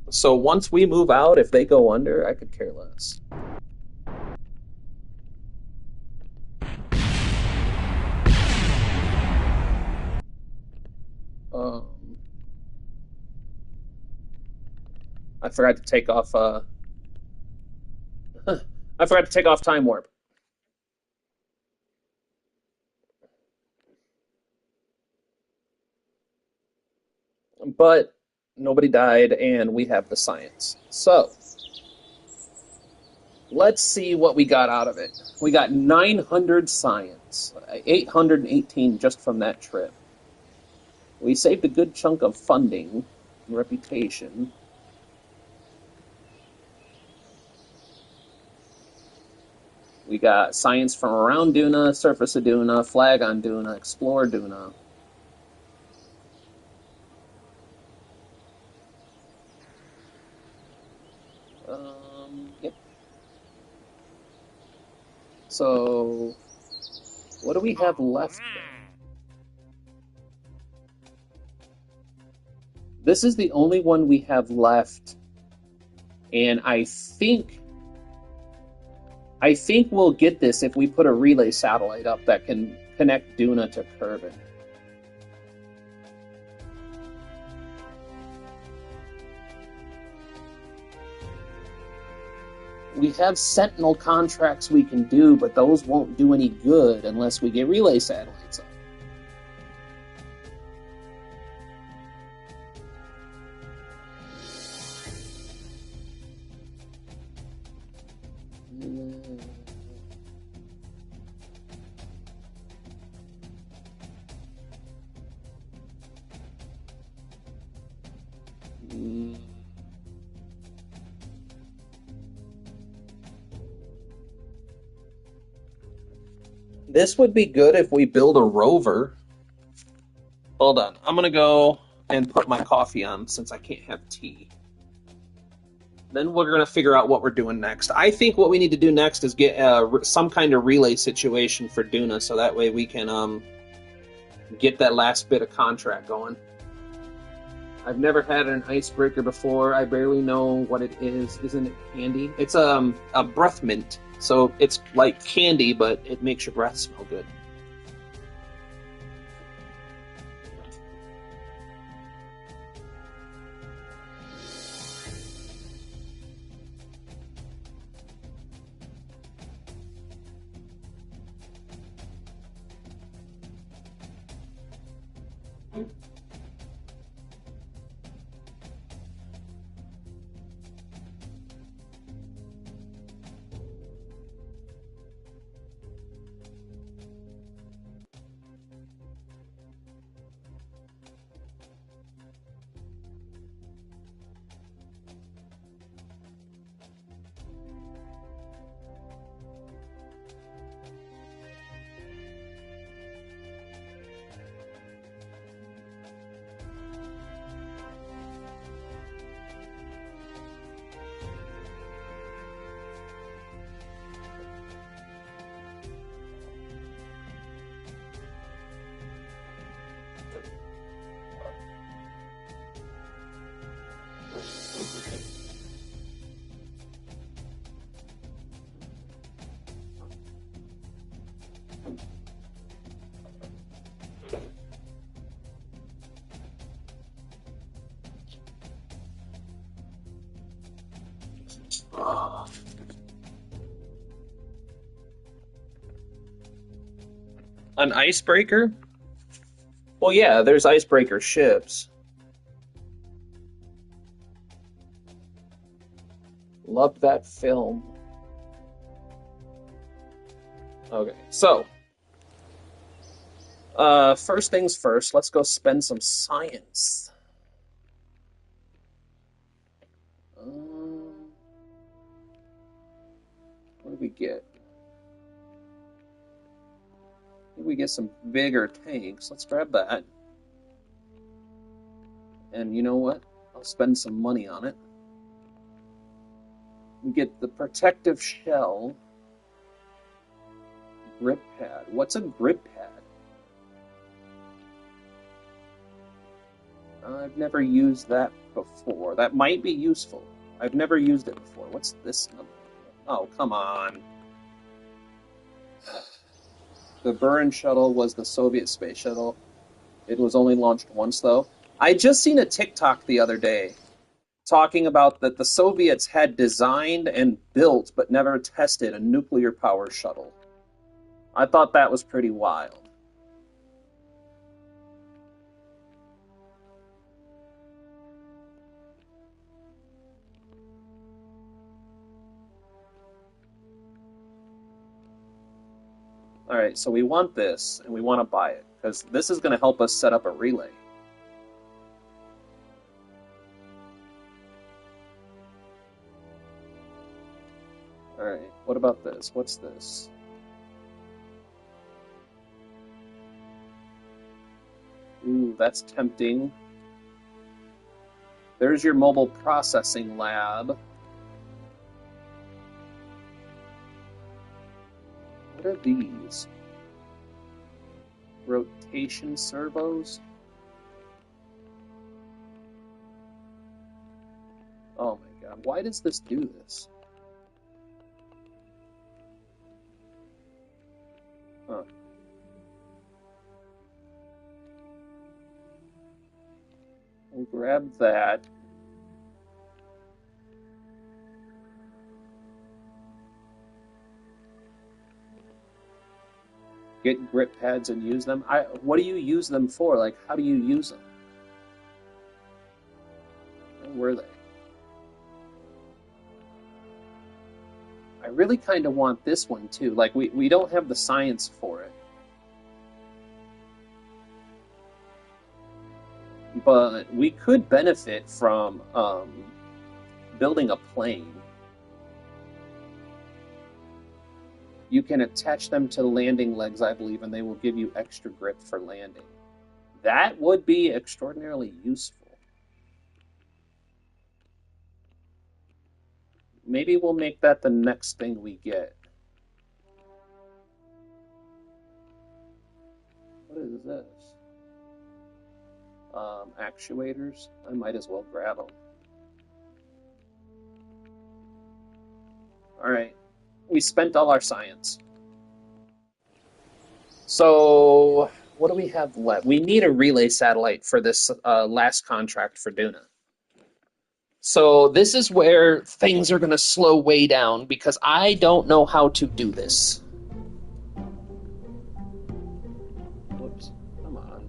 So once we move out, if they go under, I could care less. Um, I forgot to take off. I forgot to take off time warp. But nobody died, and we have the science. So let's see what we got out of it. We got 900 science, 818 just from that trip. We saved a good chunk of funding, reputation. got science from around Duna, surface of Duna, flag on Duna, explore Duna. Yep. So, what do we have left? This is the only one we have left, and I think we'll get this if we put a relay satellite up that can connect Duna to Kerbin. We have Sentinel contracts we can do, but those won't do any good unless we get relay satellites up. This would be good if we build a rover. Hold on. I'm going to go and put my coffee on since I can't have tea. Then we're going to figure out what we're doing next. I think what we need to do next is get some kind of relay situation for Duna so that way we can get that last bit of contract going. I've never had an icebreaker before. I barely know what it is. Isn't it candy? It's a breath mint. So it's like candy, but it makes your breath smell good. An icebreaker? Well, yeah, there's icebreaker ships. Love that film. Okay, so first things first, let's go spend some science. What do we get? We get some bigger tanks. Let's grab that. And you know what? I'll spend some money on it. We get the protective shell. Grip pad. What's a grip pad? I've never used that before. That might be useful. I've never used it before. What's this number? Oh, come on. The Buran shuttle was the Soviet space shuttle. It was only launched once, though. I just seen a TikTok the other day talking about that the Soviets had designed and built but never tested a nuclear power shuttle. I thought that was pretty wild. All right, so we want this, and we want to buy it, because this is going to help us set up a relay. All right, what about this? What's this? Ooh, that's tempting. There's your mobile processing lab. What are these? Rotation servos? Oh my god, why does this do this? Huh. We'll grab that. Get grip pads and use them. What do you use them for? Like, how do you use them? Where were they? I really kind of want this one too. Like, we don't have the science for it. But we could benefit from building a plane. You can attach them to landing legs, I believe, and they will give you extra grip for landing. That would be extraordinarily useful. Maybe we'll make that the next thing we get. What is this? Actuators? I might as well grab them. Alright. We spent all our science. So, what do we have left? We need a relay satellite for this last contract for Duna. So this is where things are going to slow way down because I don't know how to do this. Whoops. Come on.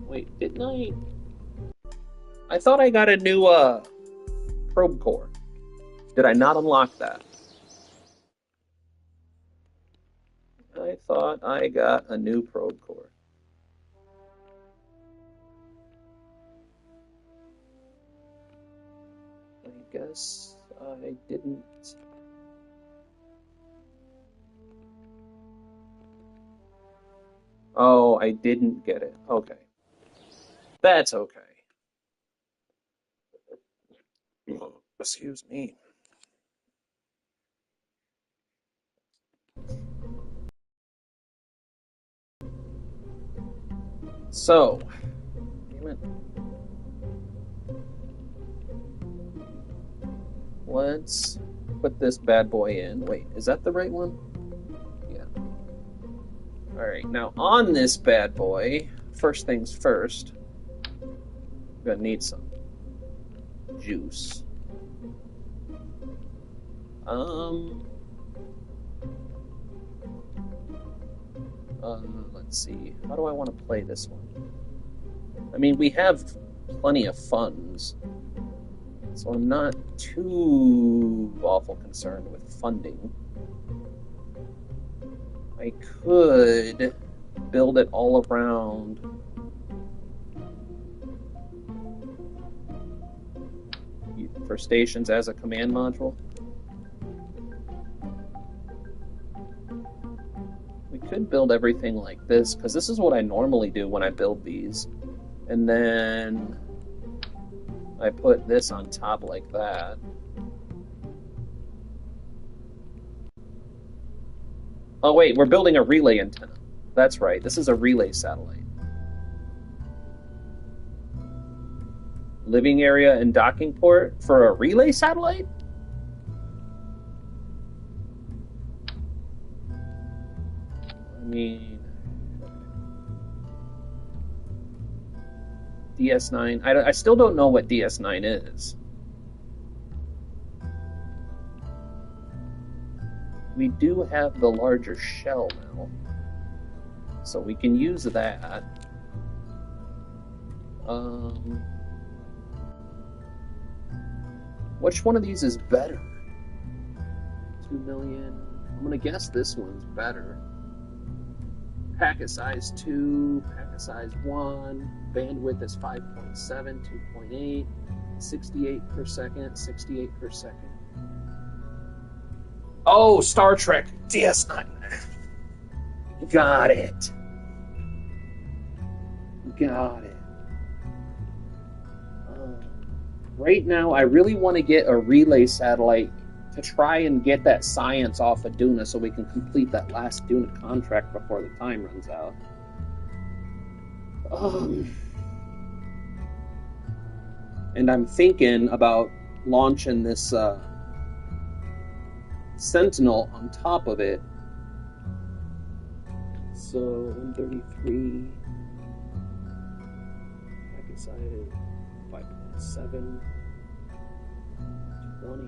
Wait, didn't I? I thought I got a new probe core. Did I not unlock that? I thought I got a new probe core. I guess I didn't. Oh, I didn't get it. Okay. That's okay. Excuse me. So, damn it. Let's put this bad boy in. Wait, is that the right one? Yeah. Alright, now on this bad boy, first things first, we're gonna need some juice. Let's see. How do I want to play this one? I mean, we have plenty of funds, so I'm not too awful concerned with funding. I could build it all around for stations as a command module. We could build everything like this, because this is what I normally do when I build these. And then I put this on top like that. Oh wait, we're building a relay antenna. That's right, this is a relay satellite. Living area and docking port for a relay satellite? I mean, DS9. I still don't know what DS9 is. We do have the larger shell now, so we can use that. Which one of these is better? 2 million. I'm gonna guess this one's better. packet size 2, packet size 1, bandwidth is 5.7, 2.8, 68 per second, 68 per second. Oh, Star Trek DS9. Got it. Got it. Right now, I really want to get a relay satellite to try and get that science off of Duna so we can complete that last Duna contract before the time runs out. And I'm thinking about launching this Sentinel on top of it. So 133 packet size 5.7 20.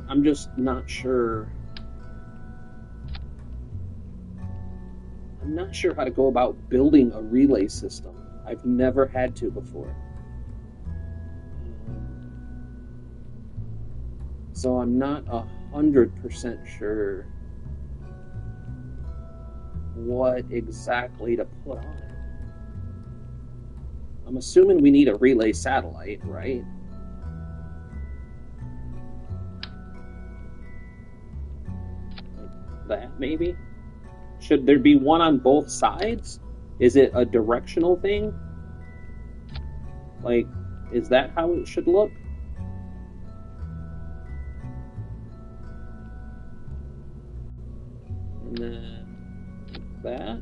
I'm just not sure. I'm not sure how to go about building a relay system. I've never had to before. So I'm not 100% sure what exactly to put on it. I'm assuming we need a relay satellite, right? Like that, maybe? Should there be one on both sides? Is it a directional thing? Like, is that how it should look? And then that?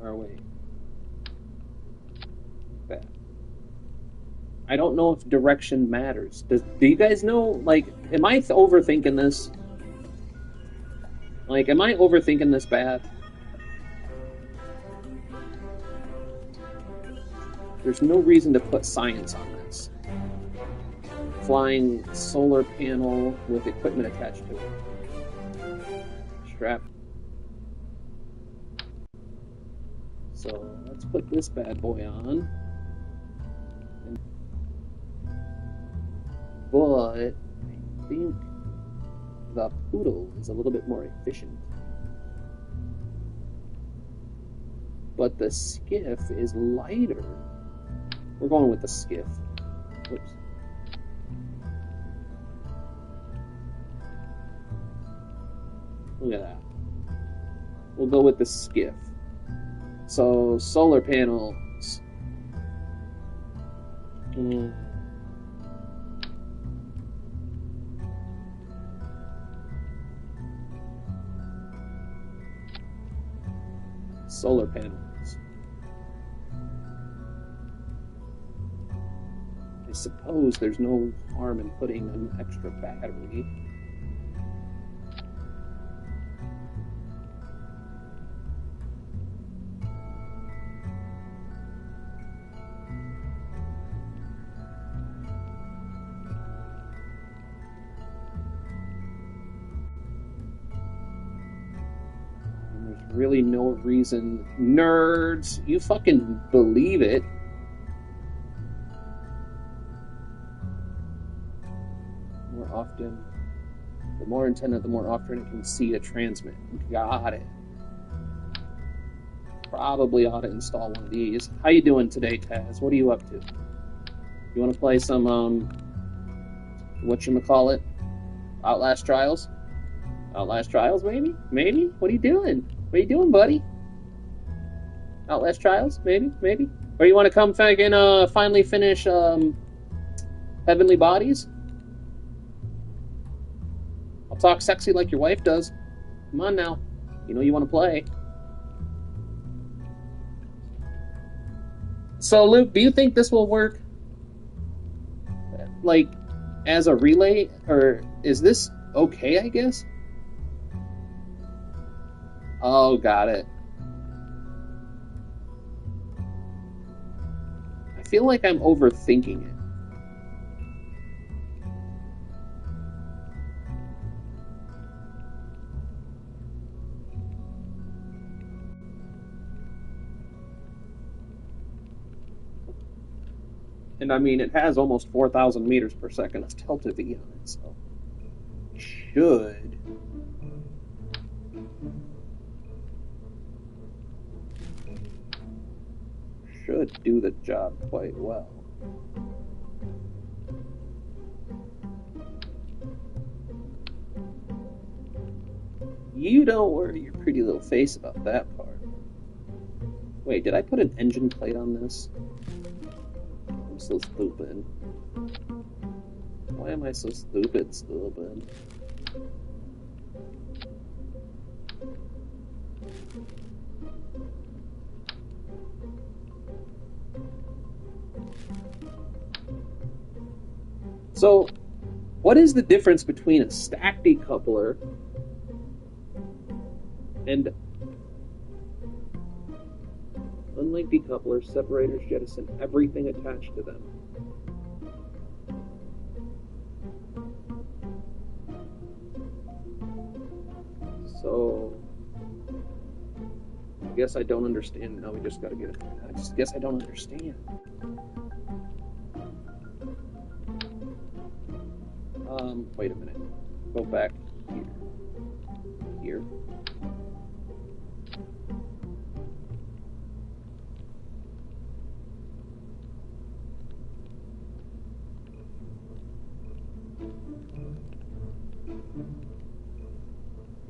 Or wait. That. I don't know if direction matters. Do you guys know, like, am I overthinking this? Like, am I overthinking this bad? There's no reason to put science on this. Flying solar panel with equipment attached to it. Strap. So let's put this bad boy on. But I think the Poodle is a little bit more efficient. But the Skiff is lighter. We're going with the Skiff. Whoops. Look at that. We'll go with the Skiff. So, solar panels. Solar panels. I suppose there's no harm in putting an extra battery. Really no reason. Nerds, you fucking believe it. More often. The more antenna, the more often it can see to transmit. Got it. Probably ought to install one of these. How you doing today, Taz? What are you up to? You want to play some, whatchamacallit? Outlast Trials? Outlast Trials, maybe? Maybe? What are you doing? What are you doing, buddy? Outlast Trials? Maybe? Maybe? Or you want to come and finally finish Heavenly Bodies? I'll talk sexy like your wife does. Come on now. You know you want to play. So, Luke, do you think this will work? Like, as a relay? Or is this okay, I guess? Oh, got it. I feel like I'm overthinking it. And I mean, it has almost 4,000 meters per second of delta V on it, so should do the job quite well. You don't worry your pretty little face about that part. Wait, did I put an engine plate on this? I'm so stupid. Why am I so stupid? So, what is the difference between a stack decoupler and unlike decouplers, separators jettison everything attached to them? So, I guess I don't understand. Now we just gotta get it. I just guess I don't understand. Wait a minute. Go back here. Here.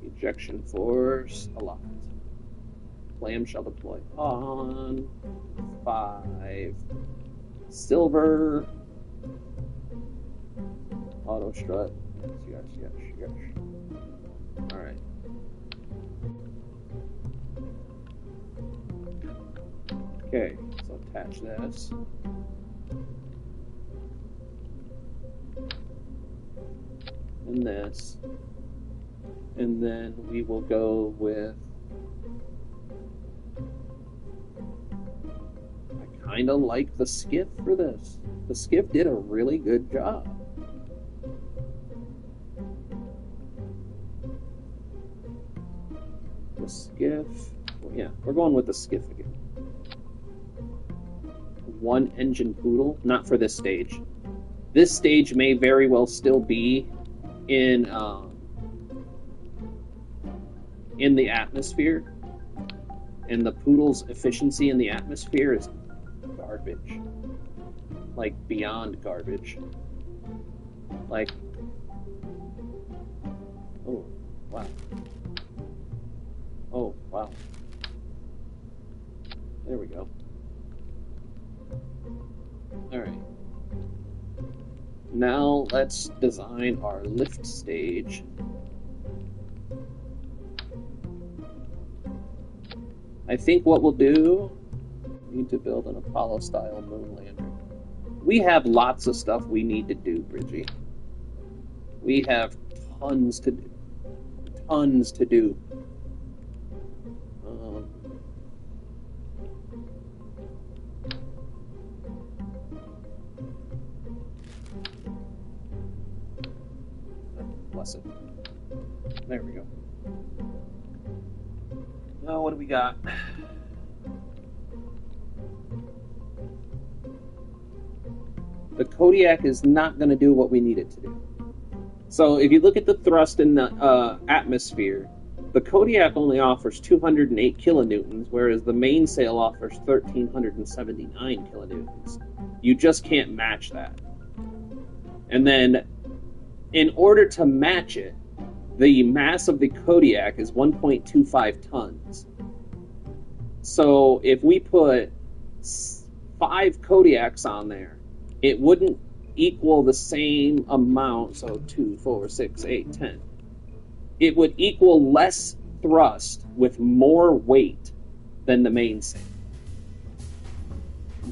Ejection force allowed. Clamshell deploy on. 5. Silver. Auto strut. Yes. Alright. Okay, so attach this. And this. And then we will go with... I kind of like the skiff for this. The skiff did a really good job. The skiff... Well, yeah, we're going with the skiff again. 1 engine poodle, not for this stage. This stage may very well still be in the atmosphere, and the poodle's efficiency in the atmosphere is garbage. Like, beyond garbage. Like, oh, wow. Oh, wow. There we go. Alright. Now let's design our lift stage. I think what we'll do, we need to build an Apollo-style moon lander. We have lots of stuff we need to do, Bridgie. We have tons to do. Tons to do. Bless it. There we go. Now, what do we got? The Kodiak is not going to do what we need it to do. So if you look at the thrust in the atmosphere, the Kodiak only offers 208 kilonewtons, whereas the mainsail offers 1,379 kilonewtons. You just can't match that. And then, in order to match it, the mass of the Kodiak is 1.25 tons. So if we put 5 Kodiaks on there, it wouldn't equal the same amount. So 2, 4, 6, 8, 10. It would equal less thrust with more weight than the mainsail.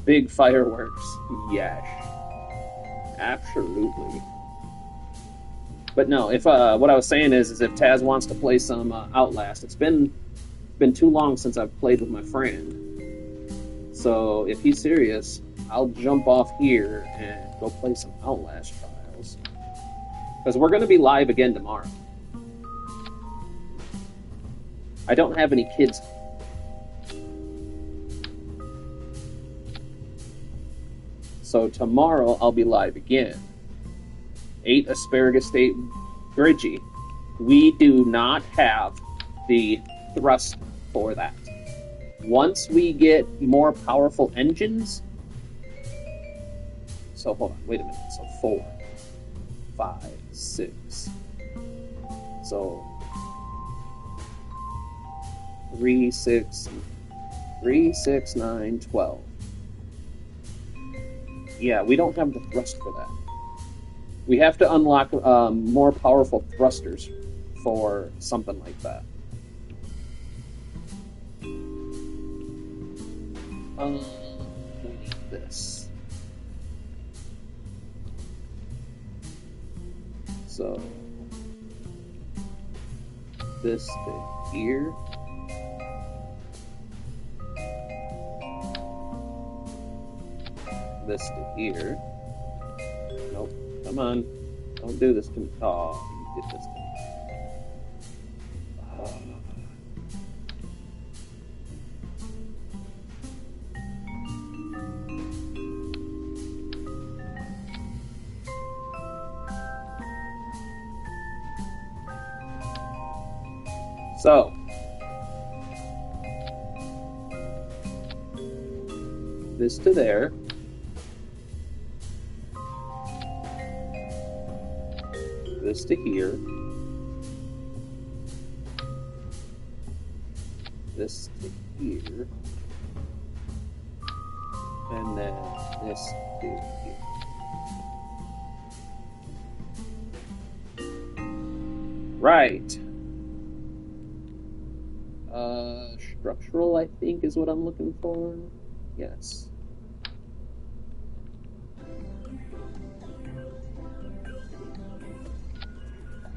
Big fireworks, yes. Absolutely. But no, if what I was saying is if Taz wants to play some Outlast, it's been too long since I've played with my friend. So if he's serious, I'll jump off here and go play some Outlast Trials. Because we're going to be live again tomorrow. I don't have any kids. So tomorrow I'll be live again. 8 Asparagus State Bridgie. We do not have the thrust for that. Once we get more powerful engines, so hold on, wait a minute. So 4, 5, 6. So 3, 6, 9, 12. Yeah, we don't have the thrust for that. We have to unlock more powerful thrusters for something like that. We need this. So this to here. This to here. Nope. Come on. Don't do this to me. Oh, you did this to me. So, this to there. This to here. This to here. And then this to here. Right. Structural, I think, is what I'm looking for. Yes.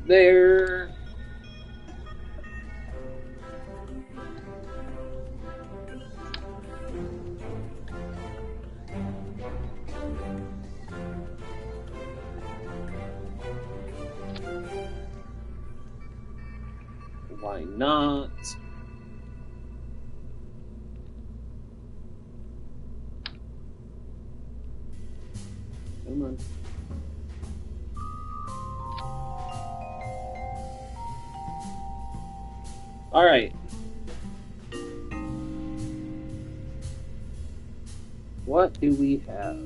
There. Why not? Come on. All right. What do we have?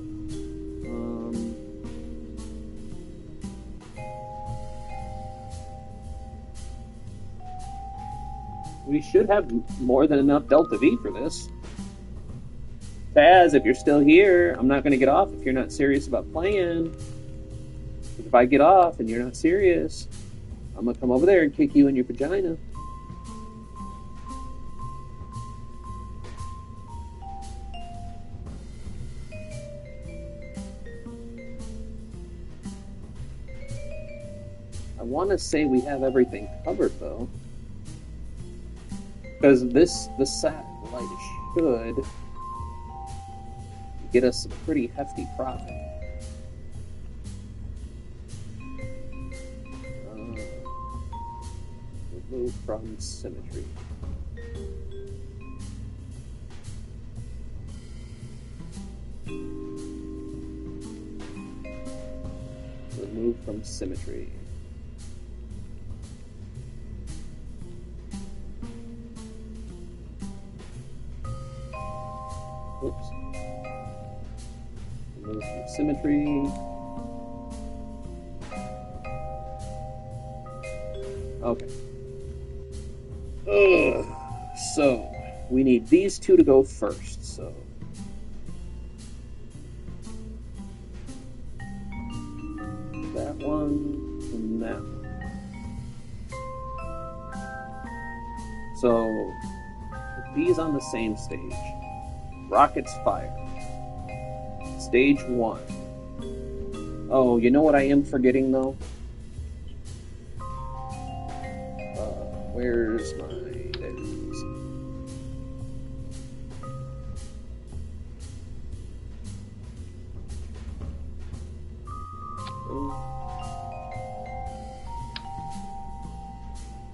We should have more than enough Delta V for this. Taz, if you're still here, I'm not going to get off if you're not serious about playing. If I get off and you're not serious, I'm going to come over there and kick you in your vagina. I want to say we have everything covered, though. Because the satellite should get us a pretty hefty profit. Remove from symmetry. Remove from symmetry. Oops. Remove from symmetry. Okay. So, we need these two to go first, so. That one and that one. So, put these on the same stage. Rockets fire. Stage 1. Oh, you know what I am forgetting, though? Where's my... There it is.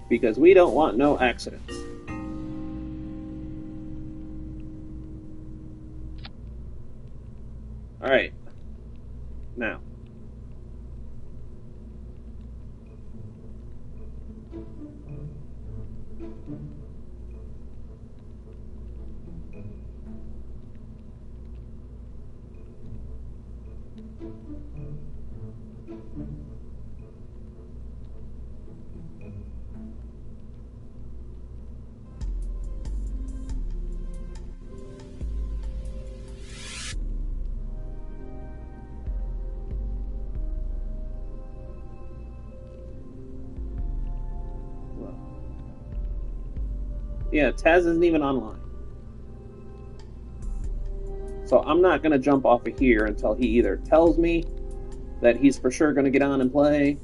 Because we don't want no accidents. Alright, Yeah, Taz isn't even online. So I'm not going to jump off of here until he either tells me that he's for sure going to get on and play.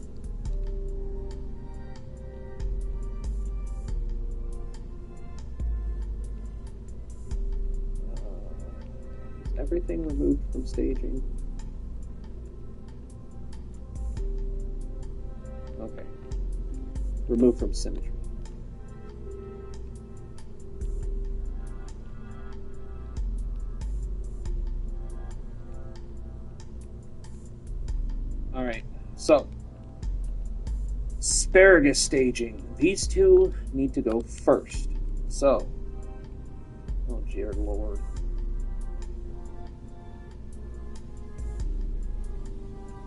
Is everything removed from staging? Okay. Removed from symmetry. Alright, so asparagus staging. These two need to go first. So, oh dear lord.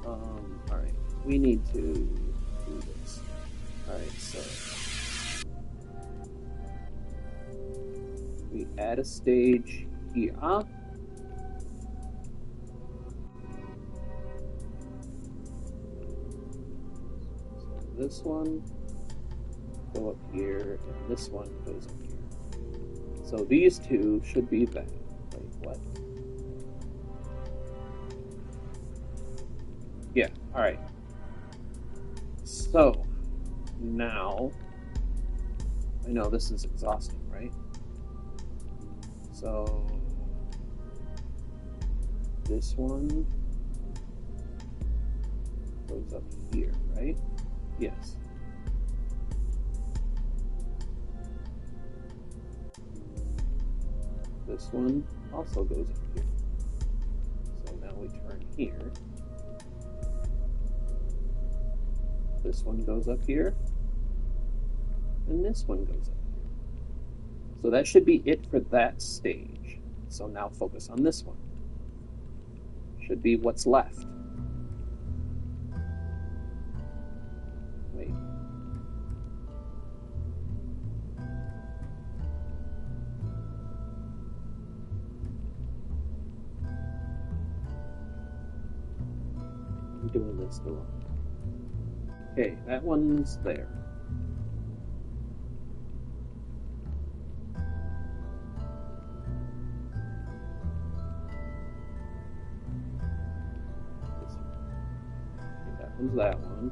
Alright, we need to do this. Alright, so we add a stage here. This one go up here, and this one goes up here. So these two should be that. Wait, what? Yeah, alright. So, now, I know this is exhausting, right? So, this one goes up here, right? Yes. This one also goes up here. So now we turn here. This one goes up here. And this one goes up here. So that should be it for that stage. So now focus on this one. Should be what's left. Wait. I'm doing this the wrong. Okay, that one's there. Okay, that one's that one.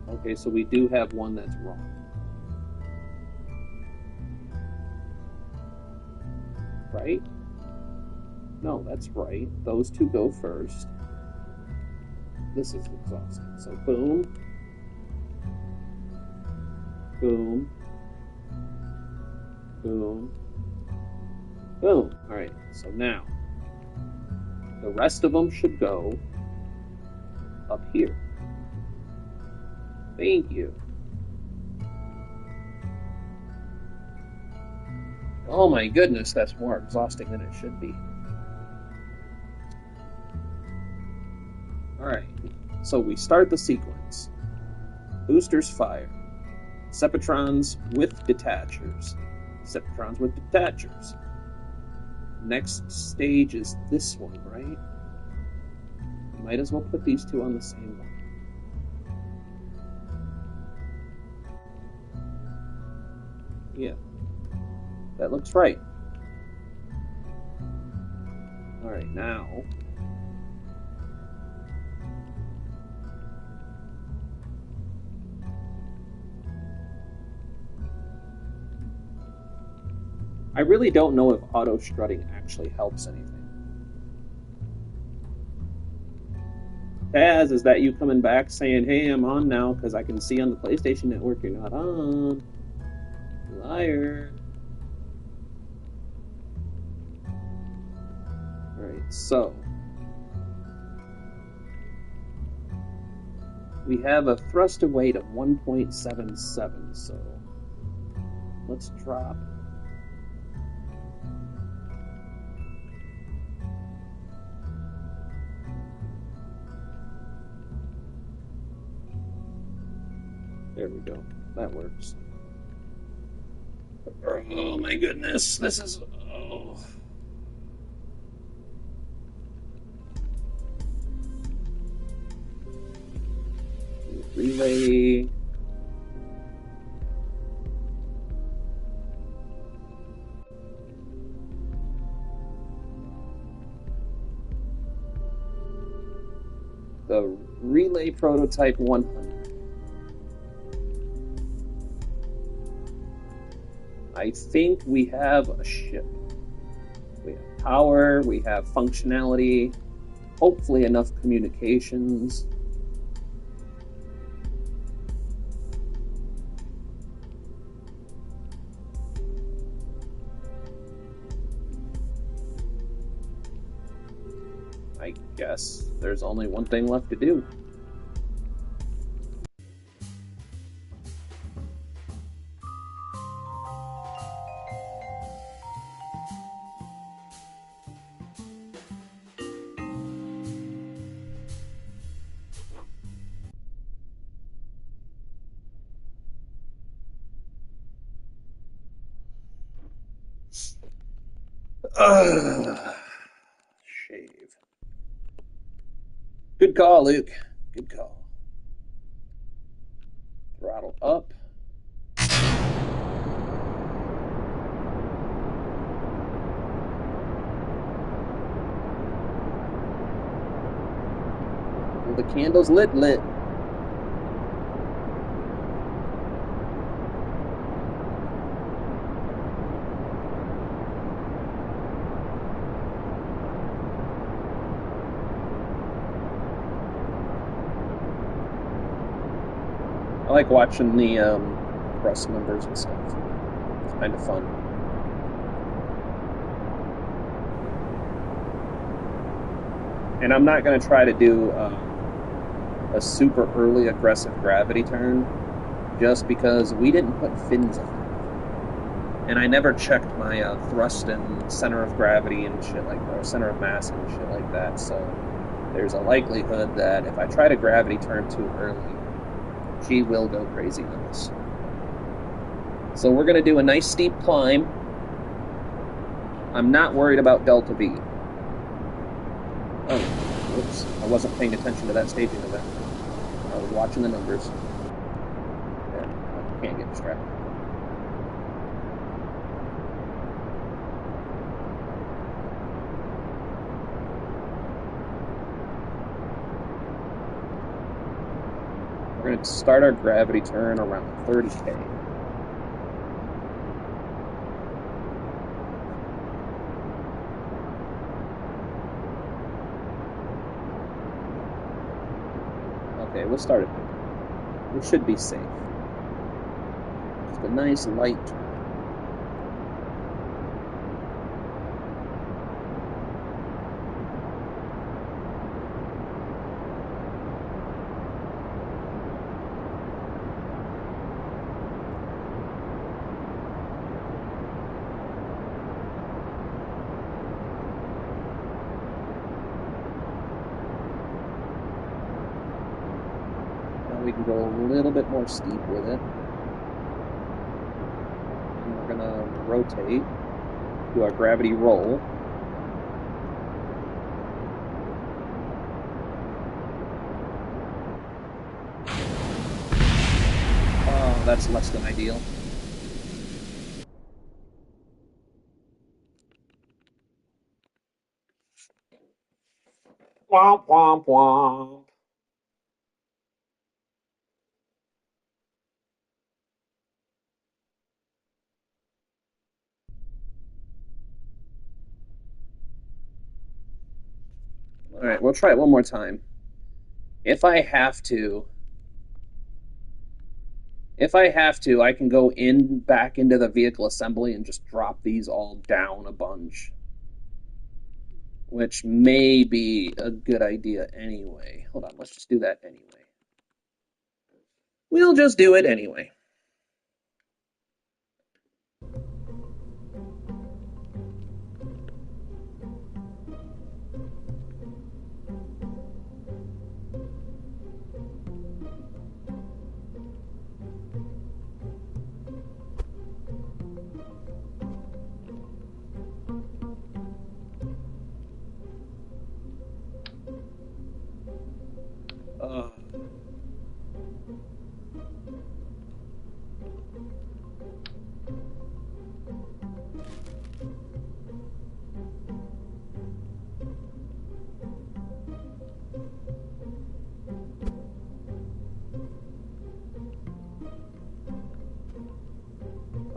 Okay, so we do have one that's wrong. Right? No, that's right. Those two go first. This is exhausting. So boom. Boom. Boom. Boom. Alright, so now the rest of them should go up here. Thank you. Oh my goodness, that's more exhausting than it should be. Alright, so we start the sequence. Boosters fire. Separatrons with detachers. Separatrons with detachers. Next stage is this one, right? Might as well put these two on the same one. Yeah. That looks right. Alright, now I really don't know if auto strutting actually helps anything. Taz, is that you coming back saying, hey, I'm on now because I can see on the PlayStation Network you're not on? Liar. Alright, so we have a thrust to weight of 1.77, so let's drop. There we go. That works. Oh my goodness, this is... Oh. Relay. Relay prototype 100. I think we have a ship. We have power, we have functionality, hopefully enough communications. I guess there's only one thing left to do. Shave. Good call, Luke. Good call. Throttle up. Well, the candle's lit. I like watching the press numbers and stuff. It's kind of fun. And I'm not going to try to do a super early aggressive gravity turn just because we didn't put fins on it. And I never checked my thrust and center of gravity and shit like that, or center of mass and shit like that. So there's a likelihood that if I try to gravity turn too early, she will go crazy on us. So we're going to do a nice steep climb. I'm not worried about delta V. Oh, whoops. I wasn't paying attention to that staging event. I was watching the numbers. There, I can't get distracted. We're going to start our gravity turn around 30K. Okay, we'll start it. We should be safe. Just a nice light turn. We can go a little bit more steep with it. And we're gonna rotate, do our gravity roll. Oh, that's less than ideal. Womp, womp, womp. All right, we'll try it one more time. If I have to, I can go back into the vehicle assembly and just drop these all down a bunch, which may be a good idea anyway. Hold on, let's just do that anyway. We'll just do it anyway.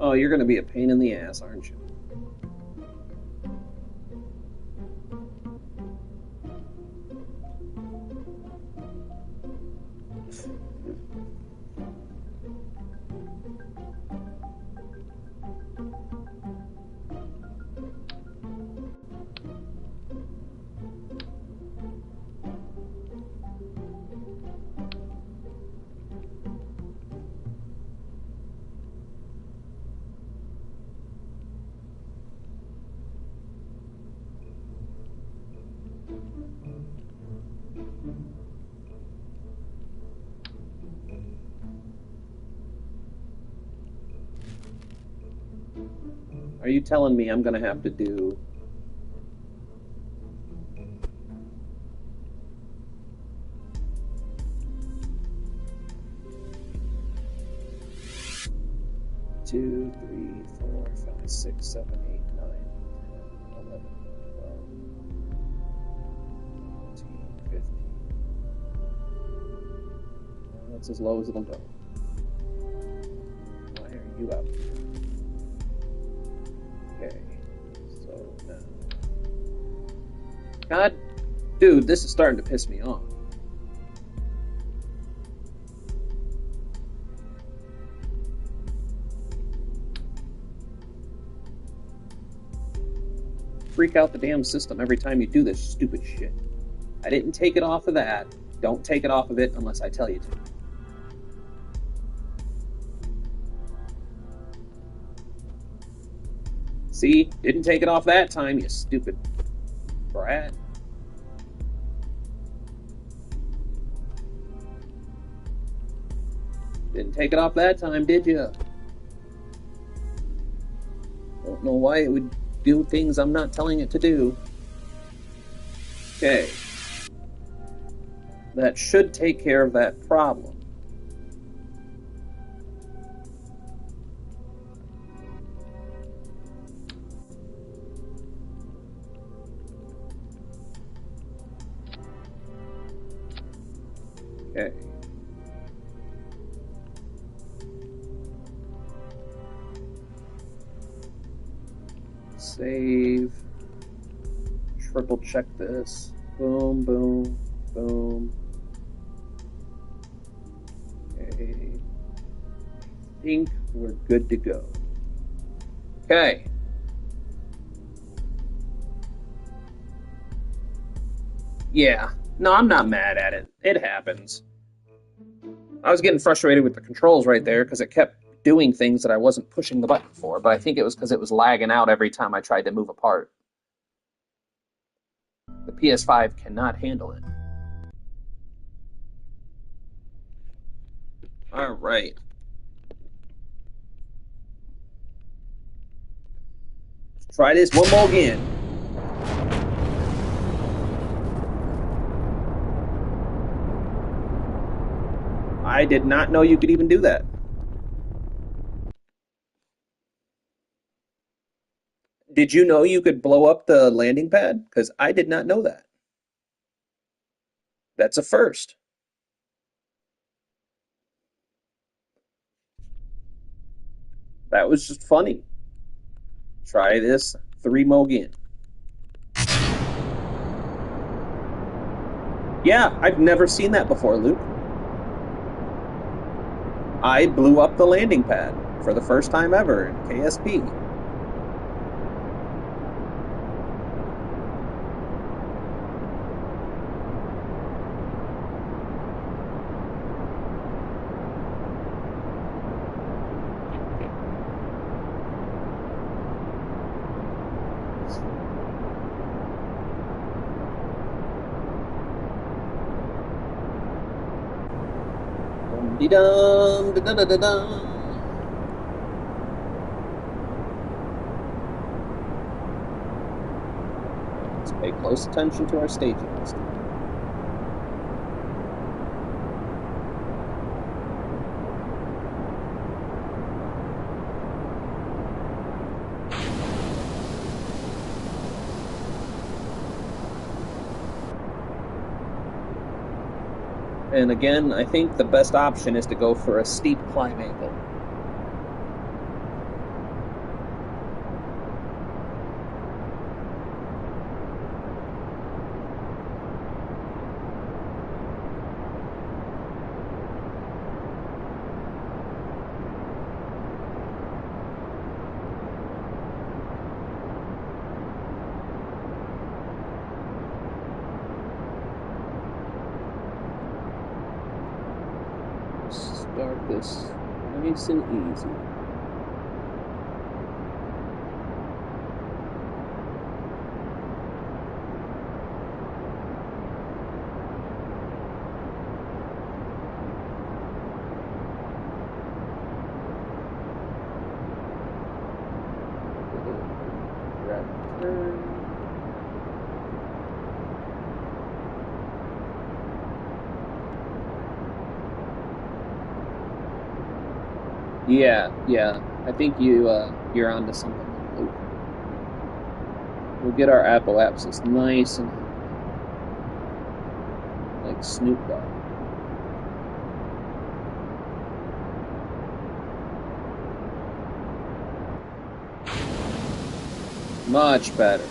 Oh, you're going to be a pain in the ass, aren't you? Are you telling me I'm going to have to do... Two, three, 4, 5, 6, 7, 8, 9, 10, 11, 12, 14, 15. That's as low as it'll go. Why are you out? Okay, so now... God, dude, this is starting to piss me off. Freak out the damn system every time you do this stupid shit. I didn't take it off of that. Don't take it off of it unless I tell you to. See? Didn't take it off that time, you stupid brat. Didn't take it off that time, did you? Don't know why it would do things I'm not telling it to do. Okay. That should take care of that problem. Okay. Save. Triple check this. Boom, boom, boom. Okay. I think we're good to go. Okay. Yeah. No, I'm not mad at it. It happens. I was getting frustrated with the controls right there because it kept doing things that I wasn't pushing the button for, but I think it was because it was lagging out every time I tried to move a part. The PS5 cannot handle it. All right. Let's try this one more again. I did not know you could even do that. Did you know you could blow up the landing pad? Because I did not know that. That's a first. That was just funny. Try this 3 mo again. Yeah, I've never seen that before, Luke. I blew up the landing pad for the first time ever in KSP. Dum da da da da da. Let's pay close attention to our staging this time. And again, I think the best option is to go for a steep climb angle. Start this nice and easy. Yeah. I think you're onto something, Luke. We'll get our apoapsis nice and like Snoop Dogg. Much better.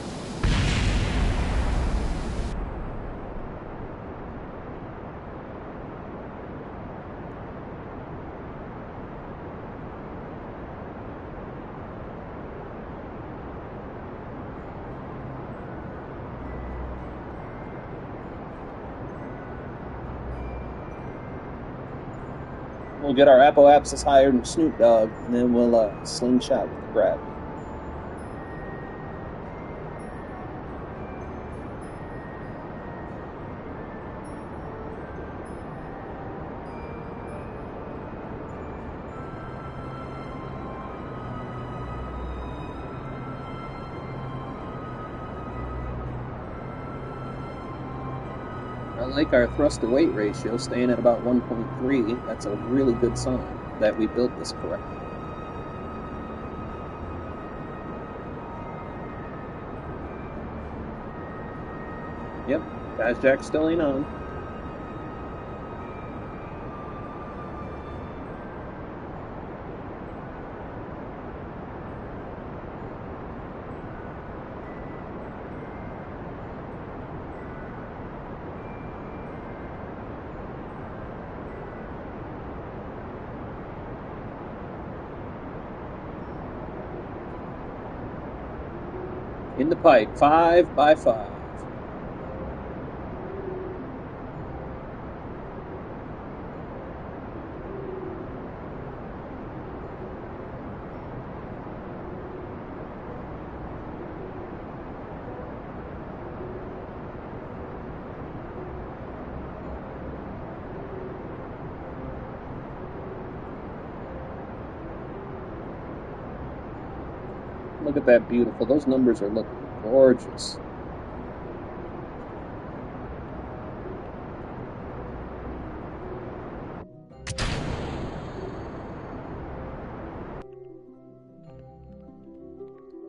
We'll get our apoapsis higher than Snoop Dogg, and then we'll slingshot with the grab. I like our thrust to weight ratio staying at about 1.3. That's a really good sign that we built this correctly. Yep, Fast Jack still ain't on. In the pipe, 5 by 5. Look at that beautiful. Those numbers are looking gorgeous.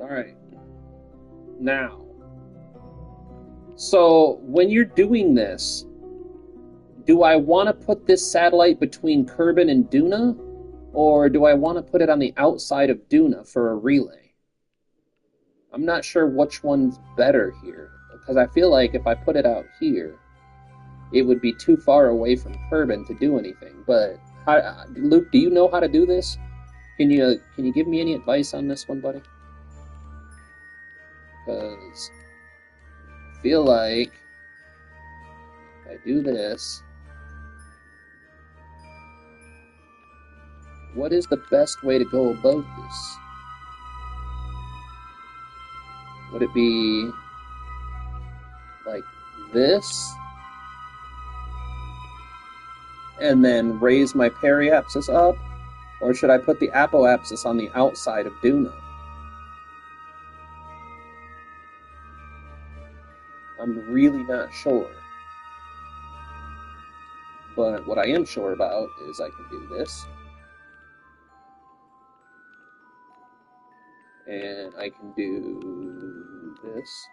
All right. Now, so when you're doing this, do I want to put this satellite between Kerbin and Duna, or do I want to put it on the outside of Duna for a relay? I'm not sure which one's better here, because I feel like if I put it out here, it would be too far away from Kerbin to do anything. But Luke, do you know how to do this? Can you give me any advice on this one, buddy? Because I feel like if I do this, what is the best way to go about this? Would it be like this? And then raise my periapsis up? Or should I put the apoapsis on the outside of Duna? I'm really not sure. But what I am sure about is I can do this. And I can do this.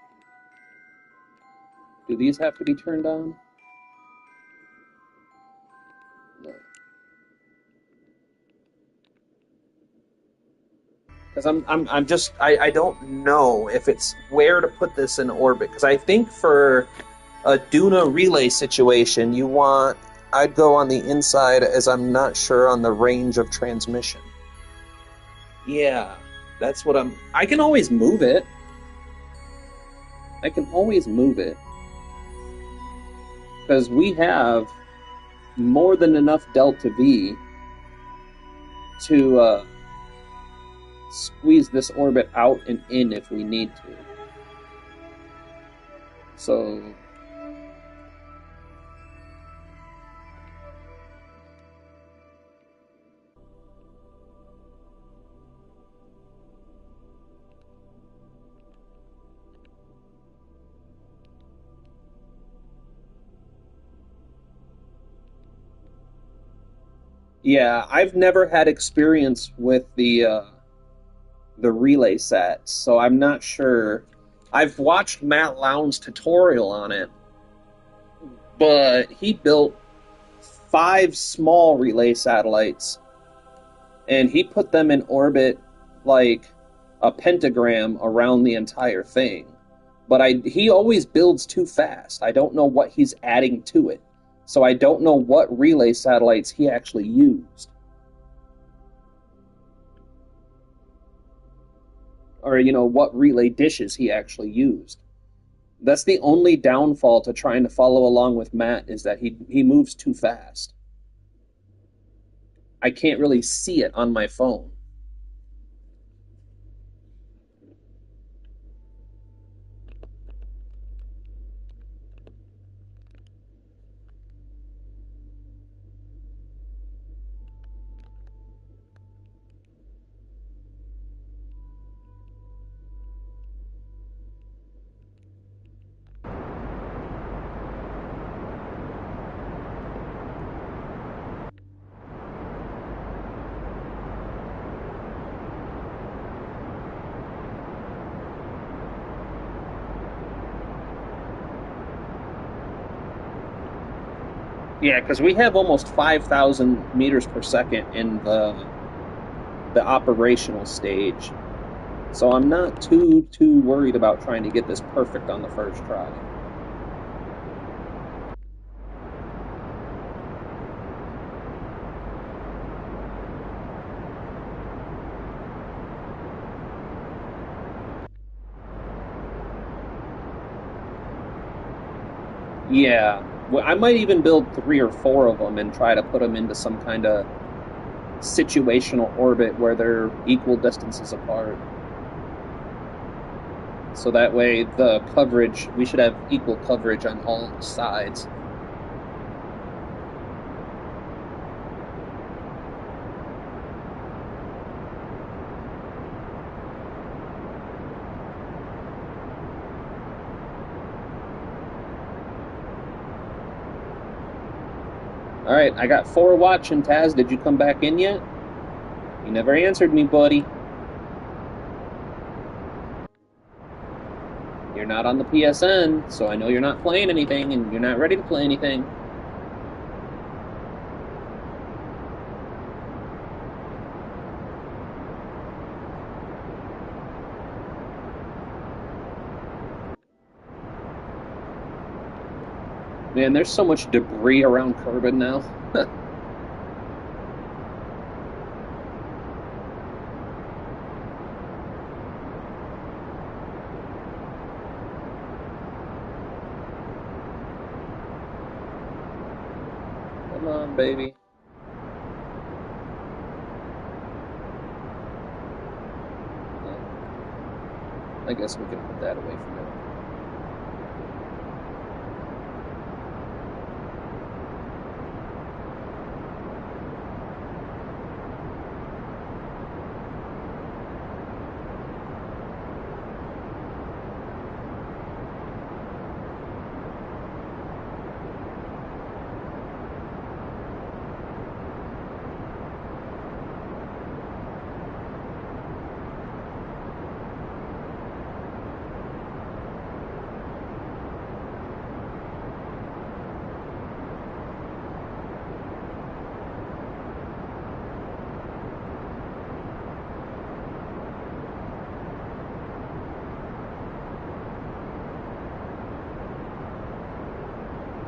Do these have to be turned on? No. Because I don't know if it's where to put this in orbit. Because I think for a Duna relay situation, I'd go on the inside, as I'm not sure on the range of transmission. Yeah, that's what I can always move it. Because we have more than enough delta V to squeeze this orbit out and in if we need to. So yeah, I've never had experience with the relay sets, so I'm not sure. I've watched Matt Lowndes' tutorial on it, but he built 5 small relay satellites and he put them in orbit like a pentagram around the entire thing. But he always builds too fast. I don't know what he's adding to it. So I don't know what relay satellites he actually used. Or, what relay dishes he actually used. That's the only downfall to trying to follow along with Matt, is that he moves too fast. I can't really see it on my phone. Yeah, because we have almost 5,000 meters per second in the operational stage. So I'm not too worried about trying to get this perfect on the first try. Yeah, well, I might even build 3 or 4 of them and try to put them into some kind of situational orbit where they're equal distances apart. So that way, the coverage, we should have equal coverage on all sides. All right, I got 4 watching. Taz, did you come back in yet? You never answered me, buddy. You're not on the PSN, so I know you're not playing anything and you're not ready to play anything. Man, there's so much debris around Kerbin now. Come on, baby. Well, I guess we can put that away for now.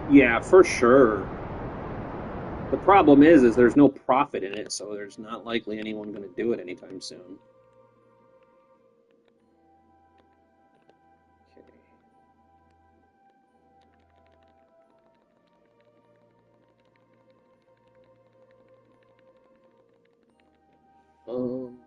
Yeah, for sure. The problem is there's no profit in it, so there's not likely anyone going to do it anytime soon. Okay. Um,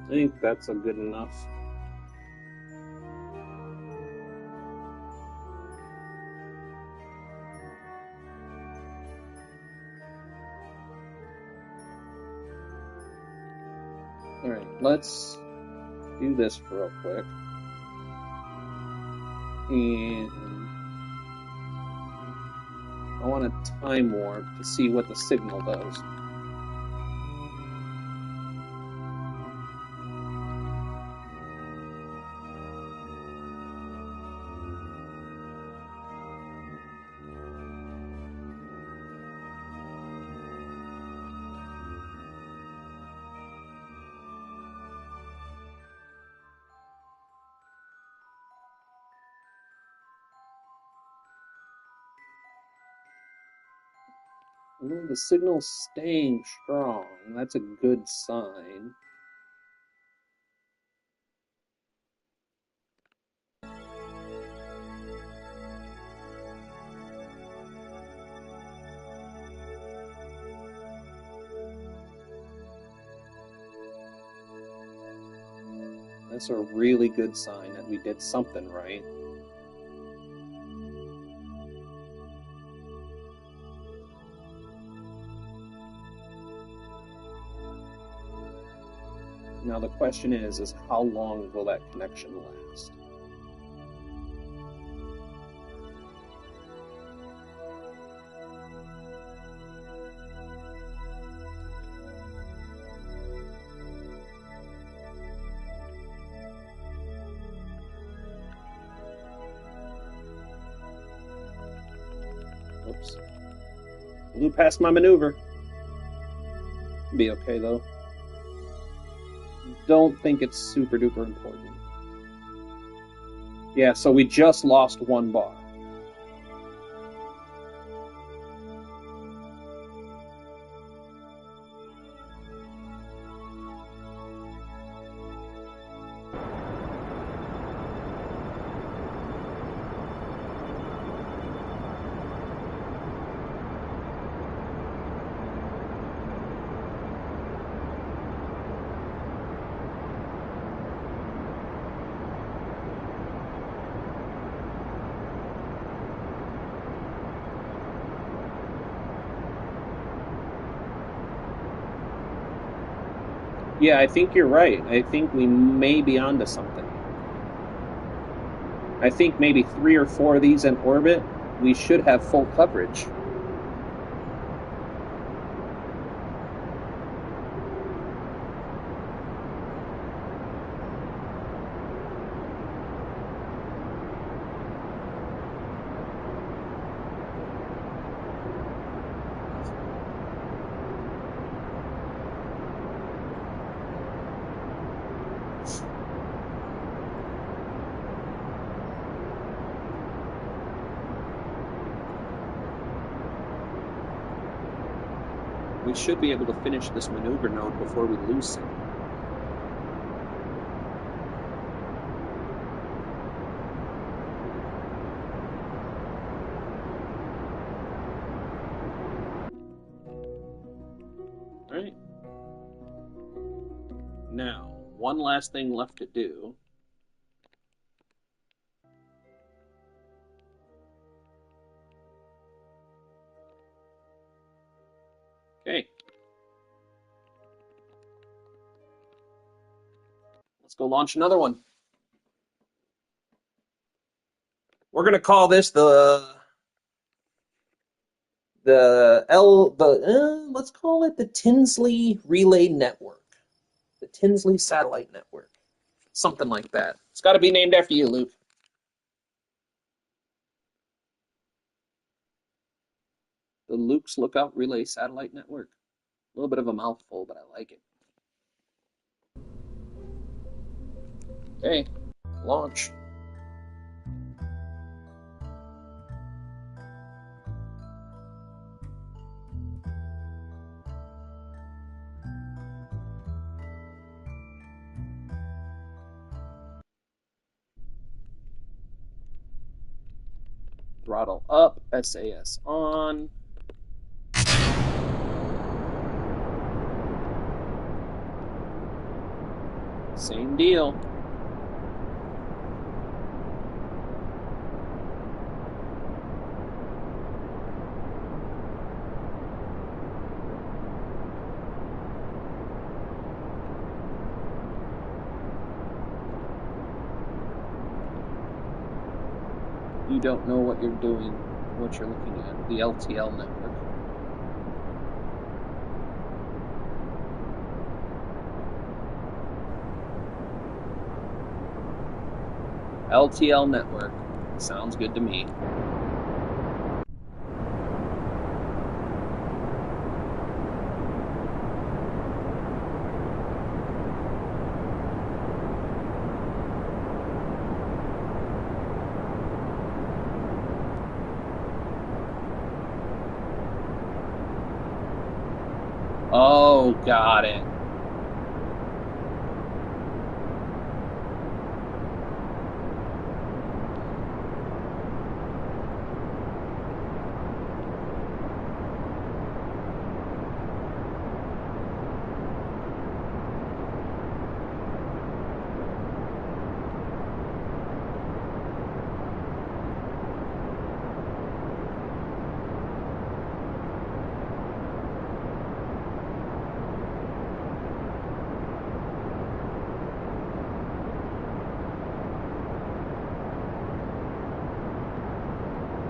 I think that's a good enough. All right, let's do this real quick. And I want to time warp to see what the signal does. Well, the signal's staying strong. That's a good sign. That's a really good sign that we did something right. Now the question is how long will that connection last? Oops. Blew past my maneuver. Be okay though. Don't think it's super duper important. Yeah, so we just lost one bar. Yeah, I think you're right. I think we may be onto something. I think maybe 3 or 4 of these in orbit, we should have full coverage. We should be able to finish this maneuver node before we lose signal. All right. Now, one last thing left to do. Okay. Let's go launch another one. We're gonna call this let's call it the Tinsley Relay Network, the Tinsley Satellite Network, something like that. It's got to be named after you, Luke. The Luke's Lookout Relay Satellite Network. A little bit of a mouthful, but I like it. Okay, launch. Throttle up, SAS on. Same deal. You don't know what you're doing, what you're looking at. The LTL network. LTL network. Sounds good to me. Oh, got it.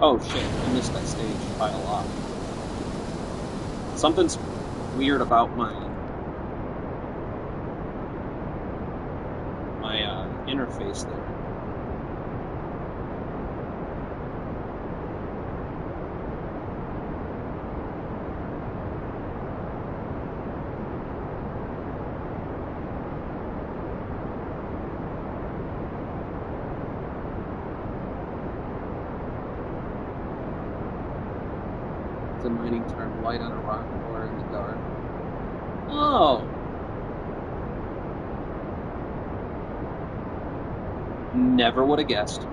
Oh shit, I missed that stage by a lot. Something's weird about my interface there. The mining turned white on a rock or in the dark. Oh! Never would have guessed.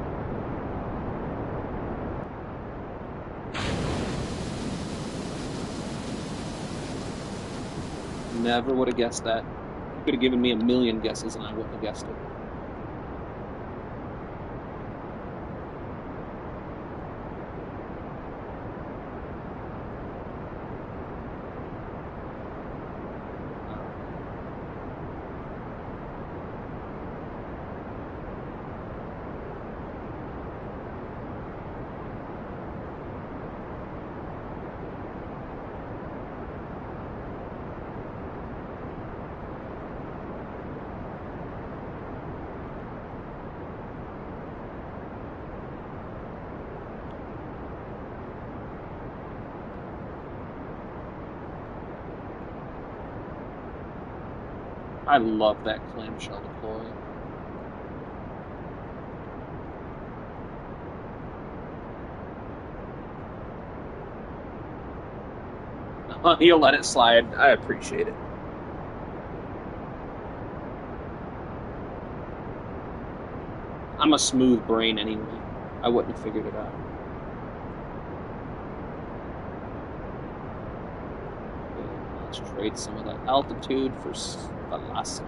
Never would have guessed that. You could have given me a million guesses and I wouldn't have guessed it. Alright. I love that clamshell deploy. You'll let it slide. I appreciate it. I'm a smooth brain anyway. I wouldn't have figured it out. Okay, now let's trade some of that altitude for velocity.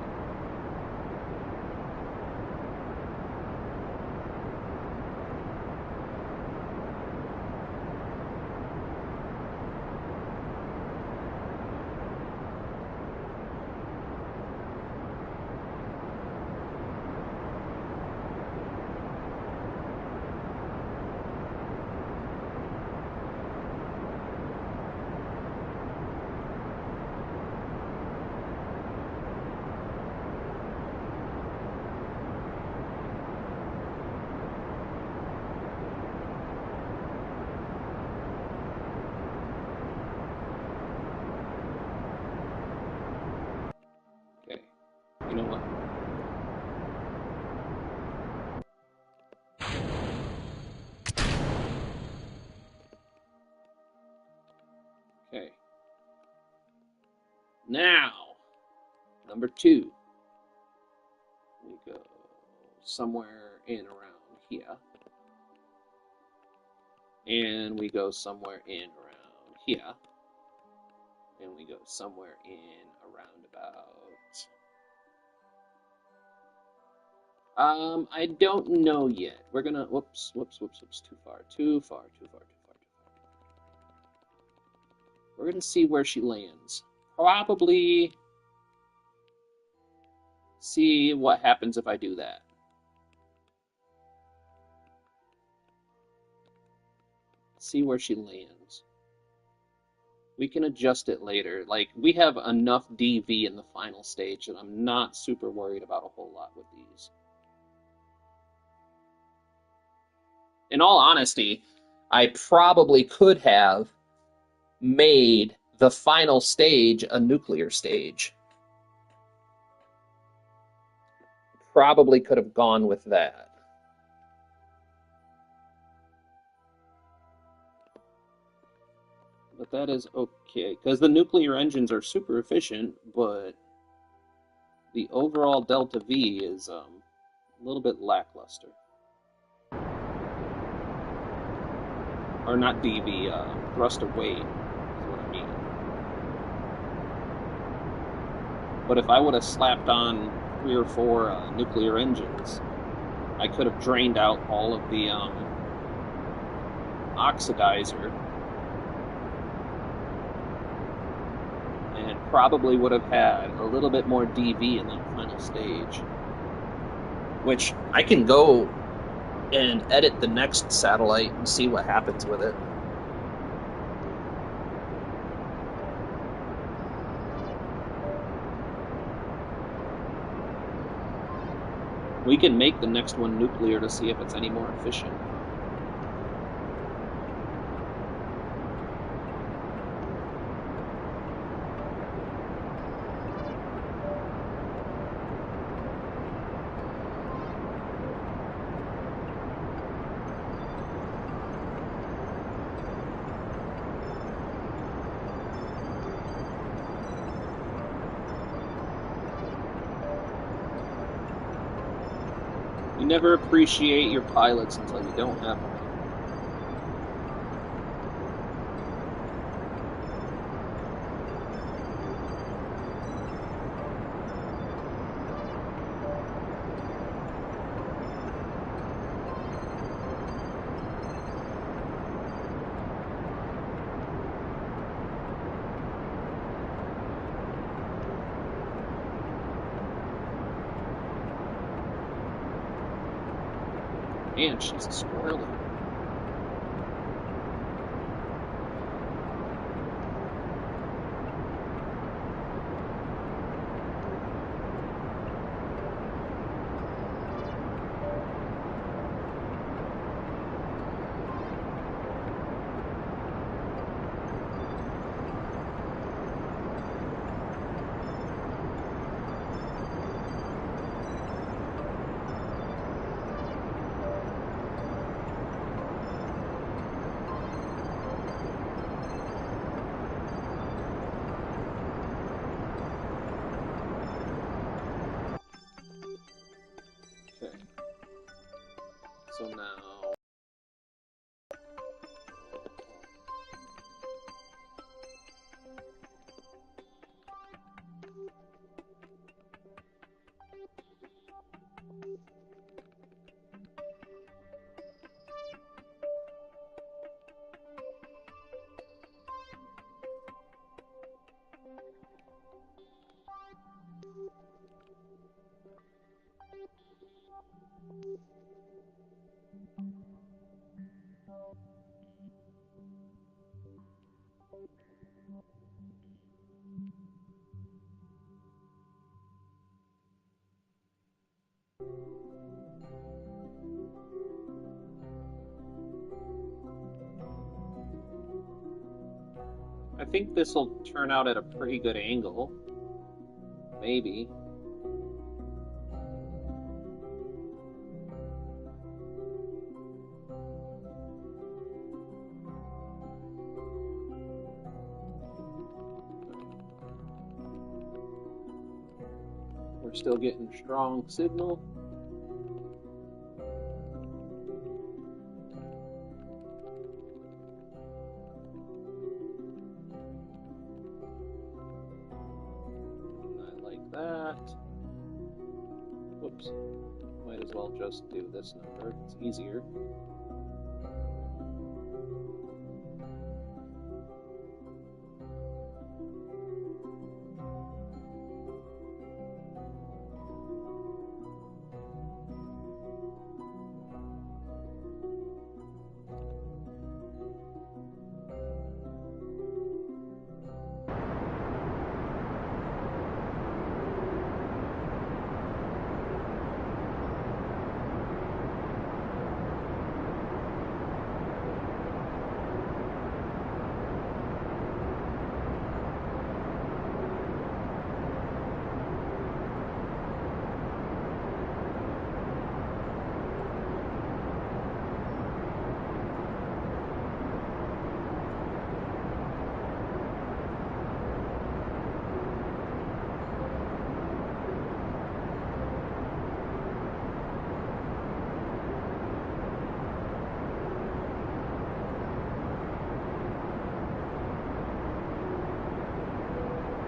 Now, number 2. We go somewhere in around here. And we go somewhere in around here. And we go somewhere in around about... I don't know yet. We're gonna... Whoops. Too far. We're gonna see where she lands. Probably see what happens if I do that. See where she lands. We can adjust it later. Like, we have enough DV in the final stage that I'm not super worried about a whole lot with these. In all honesty, I probably could have made the final stage a nuclear stage. Probably could have gone with that. But that is okay, because the nuclear engines are super efficient, but the overall Delta V is a little bit lackluster. Or not DV, thrust of weight is what I mean. But if I would have slapped on 3 or 4 nuclear engines, I could have drained out all of the oxidizer and probably would have had a little bit more DV in that final stage. Which I can go and edit the next satellite and see what happens with it. We can make the next one nuclear to see if it's any more efficient. You never appreciate your pilots until you don't have one. Man, she's squirrely. Okay. So now... I think this will turn out at a pretty good angle. Maybe. We're still getting strong signal. I like that. Whoops. Might as well just do this number. It's easier.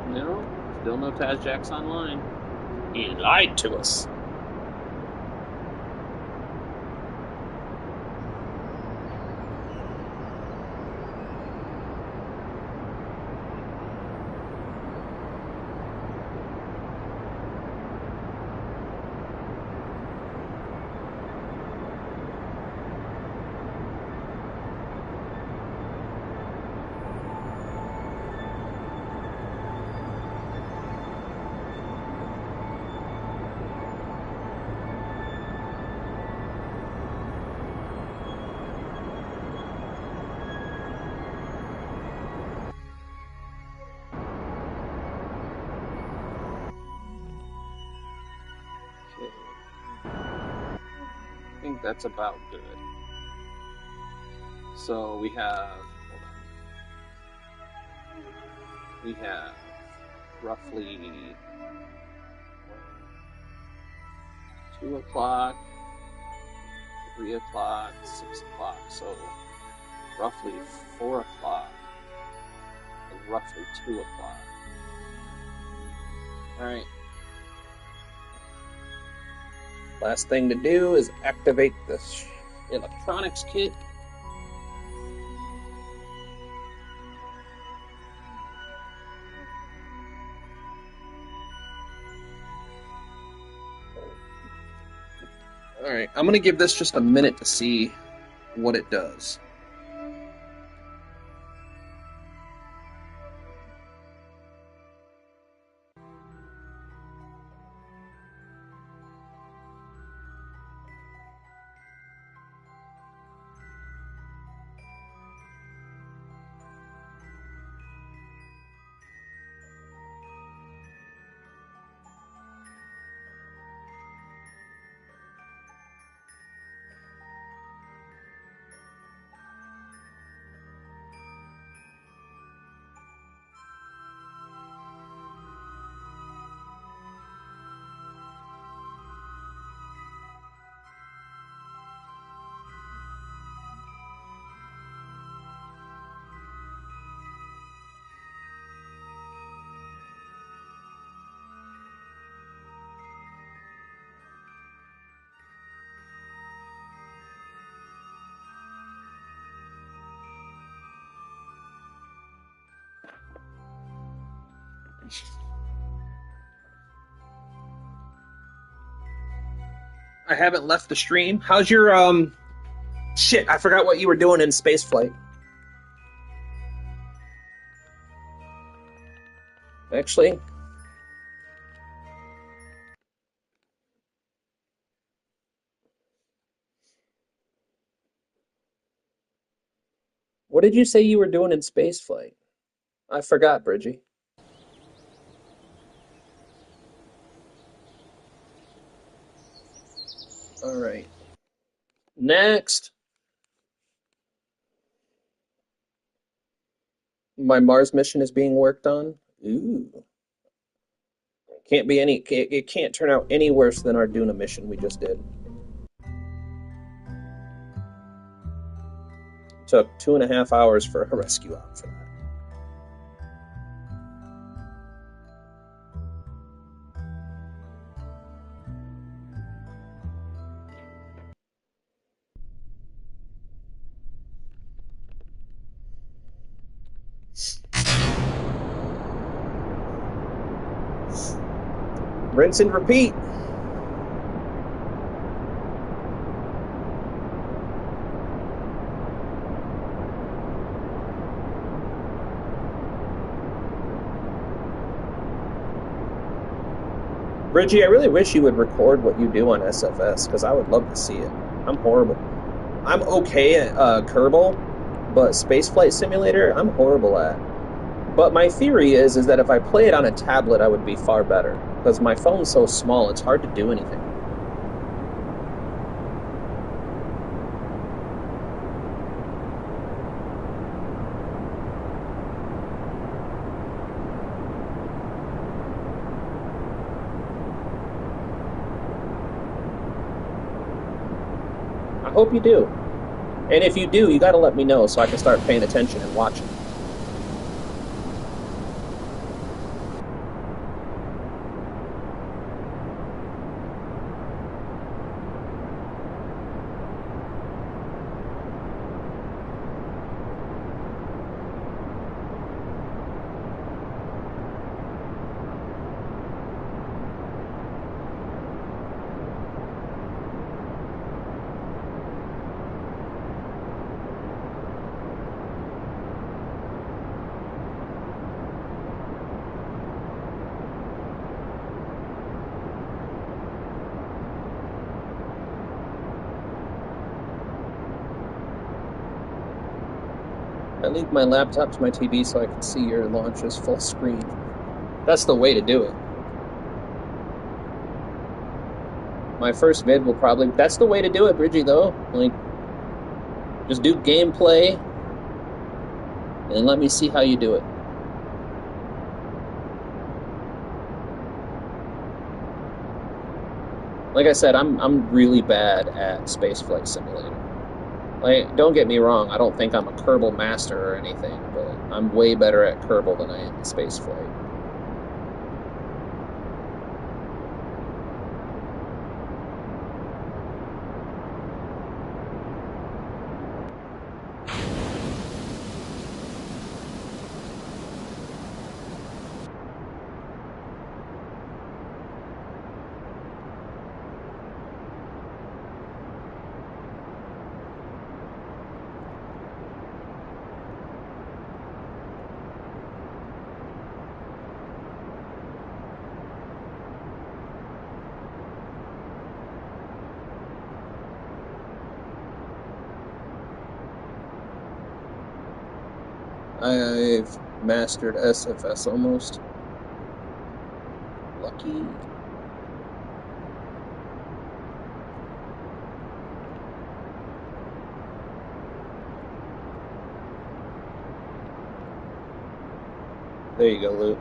No, still no Tazjacks online. He lied to us. I think that's about good. So we have, hold on. We have roughly 2 o'clock, 3 o'clock, 6 o'clock. So roughly 4 o'clock and roughly 2 o'clock. All right. Last thing to do is activate the electronics kit. All right, I'm gonna give this just a minute to see what it does. I haven't left the stream. How's your shit? I forgot what you were doing in spaceflight. Actually, what did you say you were doing in spaceflight? I forgot, Bridgie. All right. Next. My Mars mission is being worked on. Ooh. Can't be any. It can't turn out any worse than our Duna mission we just did. Took 2.5 hours for a rescue op for that. Rinse and repeat. Bridgie, I really wish you would record what you do on SFS because I would love to see it. I'm horrible. I'm okay at Kerbal, but Spaceflight Simulator, I'm horrible at. But my theory is that if I play it on a tablet, I would be far better because my phone's so small, it's hard to do anything. I hope you do. And if you do, you got to let me know so I can start paying attention and watching. I link my laptop to my TV so I can see your launches full screen. That's the way to do it. My first vid will probably... That's the way to do it, Bridgie, though. Like, just do gameplay, and let me see how you do it. Like I said, I'm really bad at Spaceflight Simulator. Like, don't get me wrong, I don't think I'm a Kerbal master or anything, but I'm way better at Kerbal than I am at Spaceflight. I've mastered SFS almost. Lucky. There you go, Luke.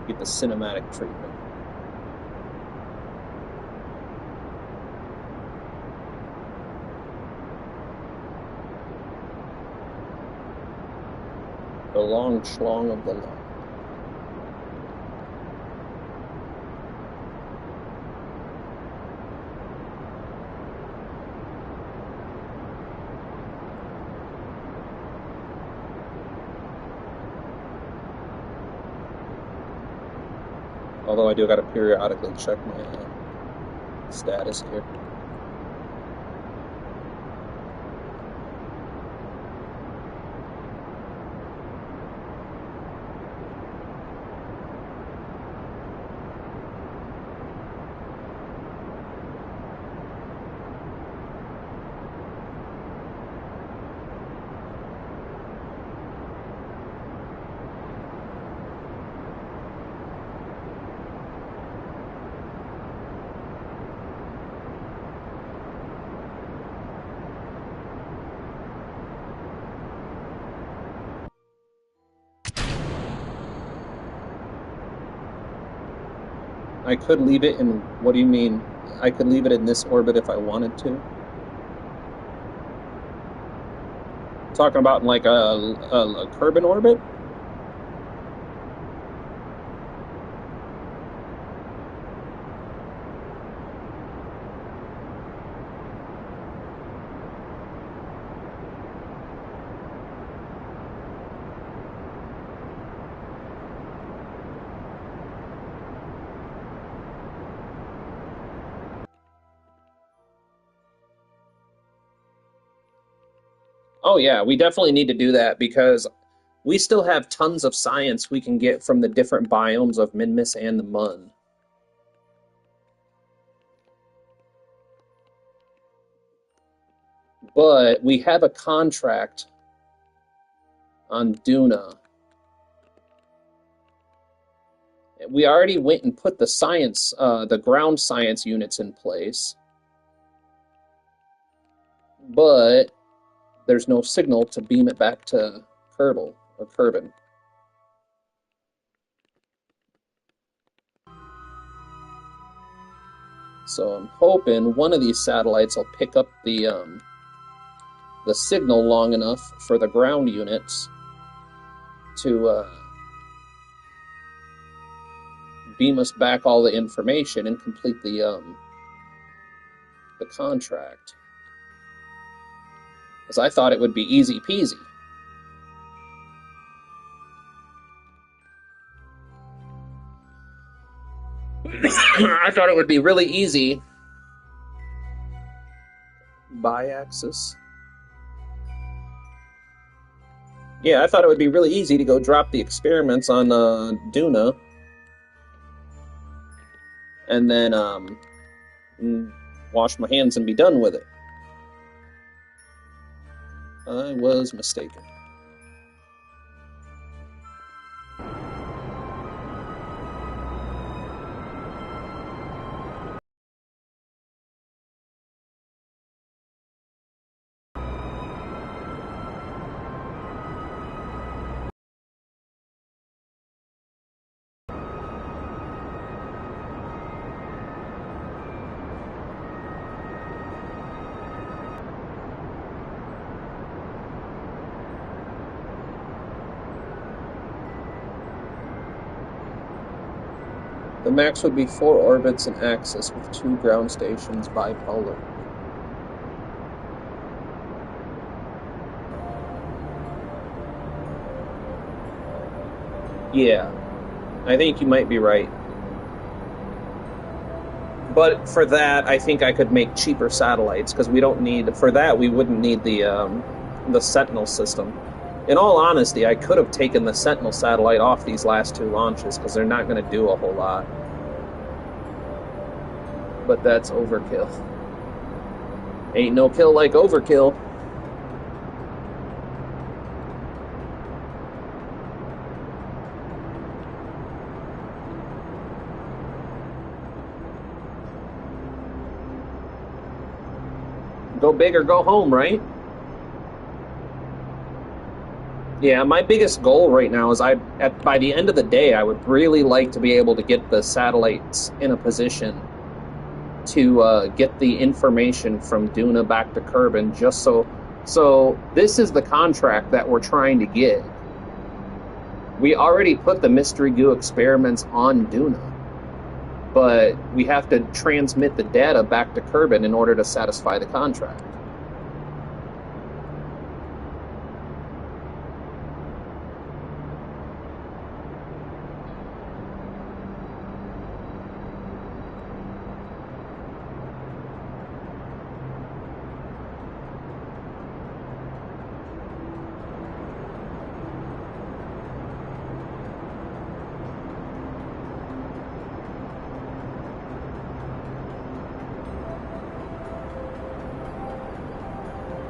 Get the cinematic treatment. The long schlong of the law. Although I do got to periodically check my status here. I could leave it in, what do you mean? I could leave it in this orbit if I wanted to. Talking about in like a Kerbin orbit? Oh yeah, we definitely need to do that because we still have tons of science we can get from the different biomes of Minmus and the Mun. But we have a contract on Duna. We already went and put the science, the ground science units in place, but there's no signal to beam it back to Kerbal or Kerbin. So I'm hoping one of these satellites will pick up the signal long enough for the ground units to beam us back all the information and complete the contract. Because I thought it would be easy peasy. I thought it would be really easy. Bi-axis. Yeah, I thought it would be really easy to go drop the experiments on Duna, and then wash my hands and be done with it. I was mistaken. The max would be 4 orbits in axis with 2 ground stations bipolar. Yeah, I think you might be right. But for that, I think I could make cheaper satellites because we don't need, for that we wouldn't need the Sentinel system. In all honesty, I could have taken the Sentinel satellite off these last 2 launches because they're not going to do a whole lot. But that's overkill. Ain't no kill like overkill. Go big or go home, right? Yeah, my biggest goal right now is by the end of the day, I would really like to be able to get the satellites in a position to get the information from Duna back to Kerbin, just so this is the contract that we're trying to get. We already put the mystery goo experiments on Duna, but we have to transmit the data back to Kerbin in order to satisfy the contract.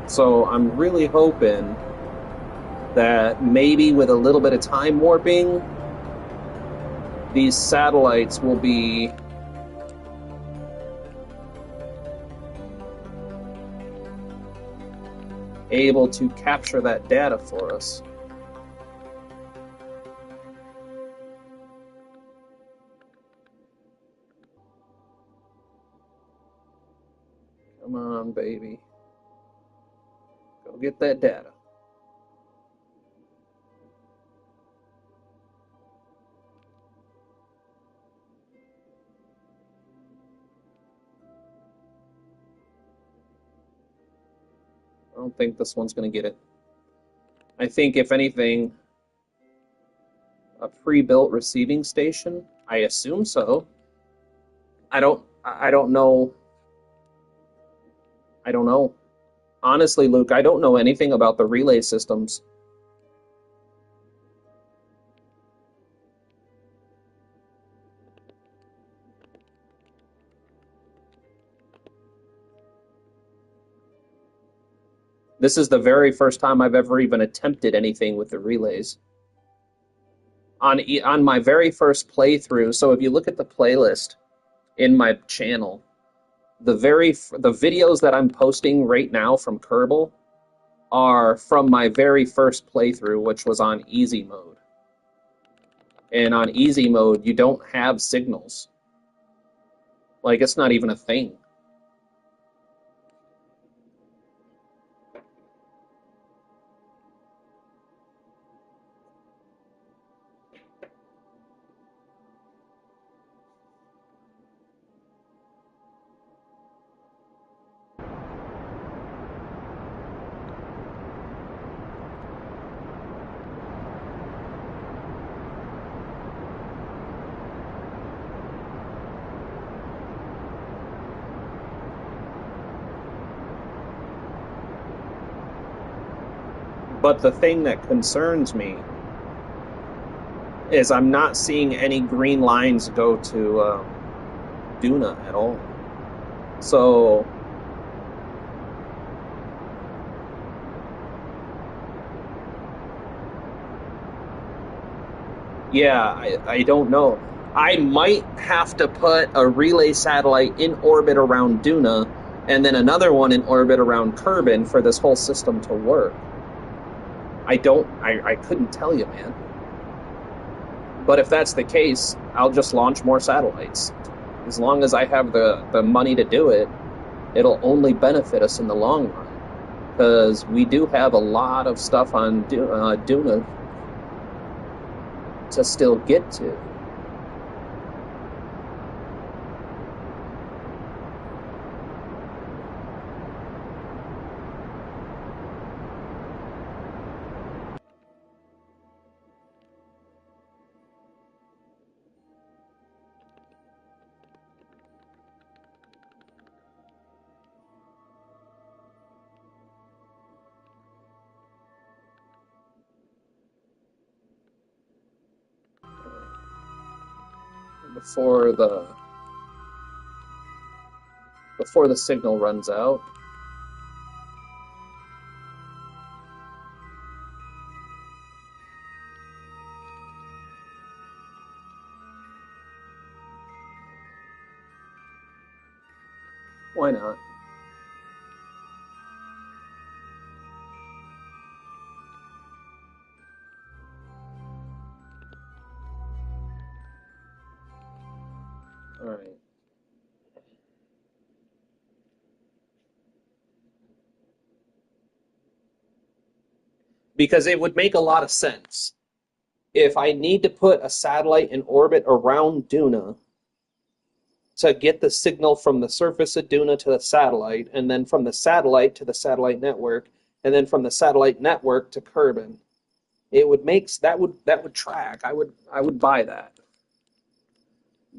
So I'm really hoping that maybe with a little bit of time warping, these satellites will be able to capture that data for us. on, baby. Go get that data. I don't think this one's going to get it. I think, if anything, a pre-built receiving station. I assume so. I don't know. I don't know. Honestly, Luke, I don't know anything about the relay systems. This is the very first time I've ever even attempted anything with the relays. On my very first playthrough, so if you look at the playlist in my channel, the videos that I'm posting right now from Kerbal are from my very first playthrough, which was on easy mode. And on easy mode, you don't have signals. Like, it's not even a thing. But the thing that concerns me is I'm not seeing any green lines go to Duna at all. So yeah, I don't know. I might have to put a relay satellite in orbit around Duna and then another one in orbit around Kerbin for this whole system to work. I couldn't tell you, man. But if that's the case, I'll just launch more satellites. As long as I have the money to do it, it'll only benefit us in the long run. Because we do have a lot of stuff on Duna to still get to. Before the signal runs out. Why not? All right. Because it would make a lot of sense. If I need to put a satellite in orbit around Duna to get the signal from the surface of Duna to the satellite, and then from the satellite to the satellite network, and then from the satellite network to Kerbin, it would that would track. I would buy that.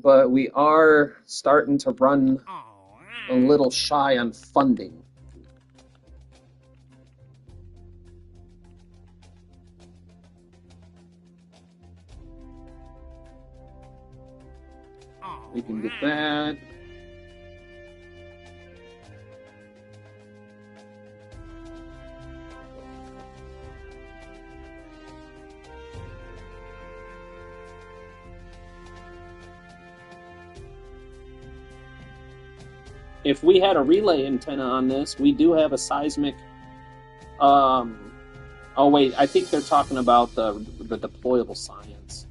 But we are starting to run a little shy on funding. We can get that. If we had a relay antenna on this, we do have a seismic. Oh wait, I think they're talking about the deployable science.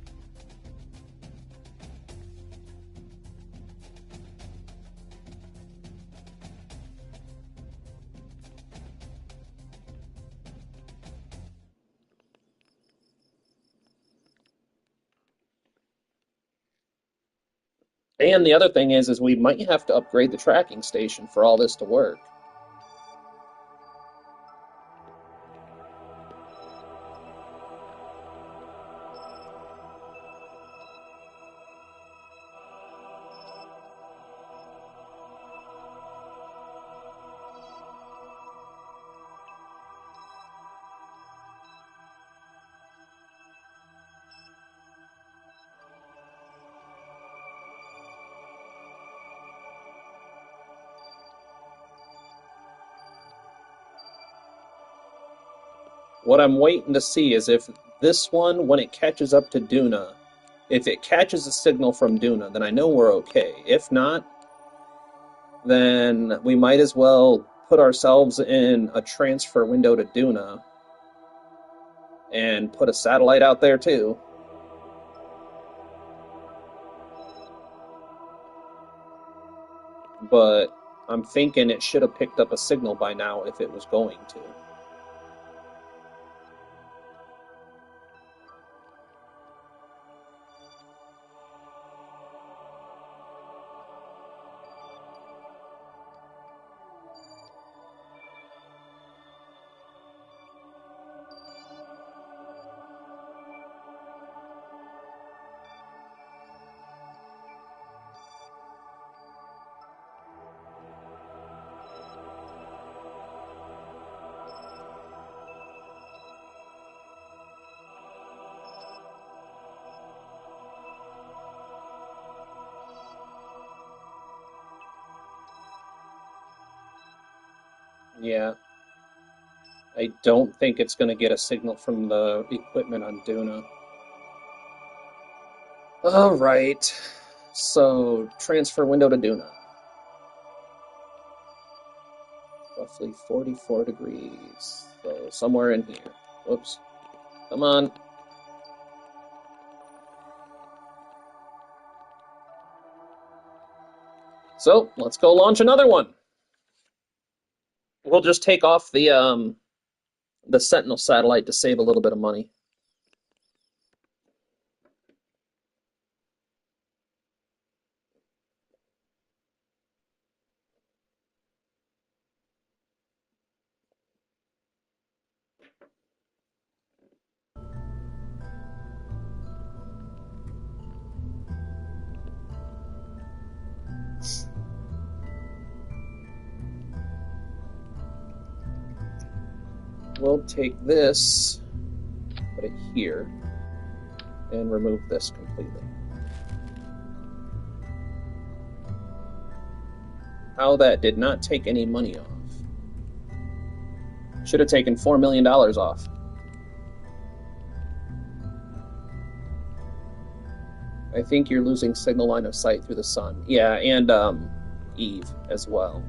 And the other thing is we might have to upgrade the tracking station for all this to work. What I'm waiting to see is if this one, when it catches up to Duna, if it catches a signal from Duna, then I know we're okay. If not, then we might as well put ourselves in a transfer window to Duna and put a satellite out there too. But I'm thinking it should have picked up a signal by now if it was going to. Yeah, I don't think it's going to get a signal from the equipment on Duna. All right, so transfer window to Duna. Roughly 44 degrees. So somewhere in here. Whoops. Come on. So let's go launch another one. We'll just take off the Sentinel satellite to save a little bit of money. We'll take this, put it here, and remove this completely. How that did not take any money off. Should have taken $4 million off. I think you're losing signal line of sight through the sun. Yeah, and Eve as well.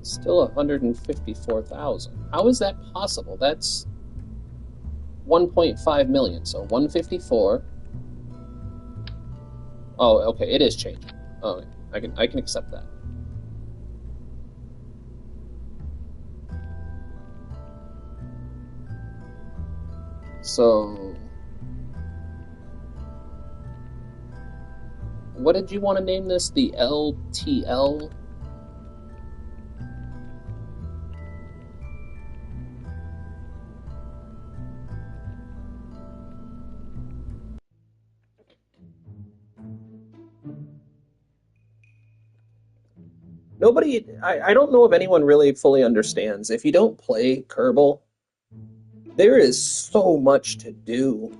Still 154,000. How is that possible? That's 1.5 million. So 154. Oh, okay, it is changing. Oh, I can accept that. So what did you want to name this? The LTL? Nobody, I don't know if anyone really fully understands. If you don't play Kerbal, there is so much to do.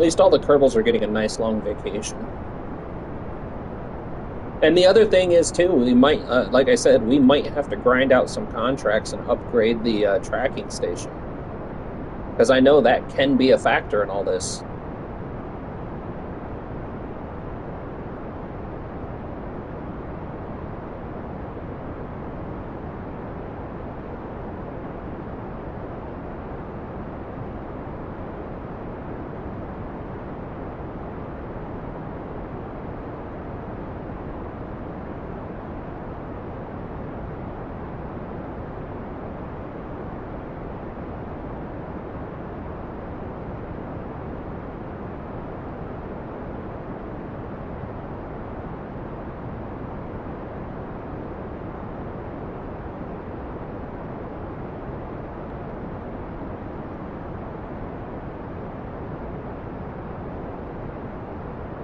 least all the Kerbals are getting a nice long vacation. And the other thing is too, we might, like I said, we might have to grind out some contracts and upgrade the tracking station because I know that can be a factor in all this.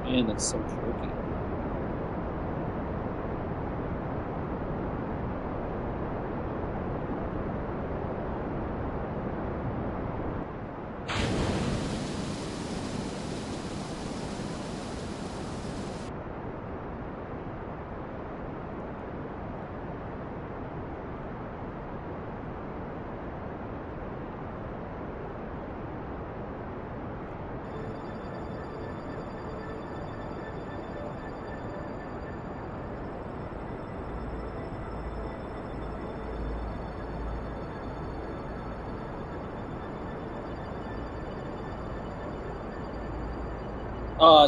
Man, that's so jerky.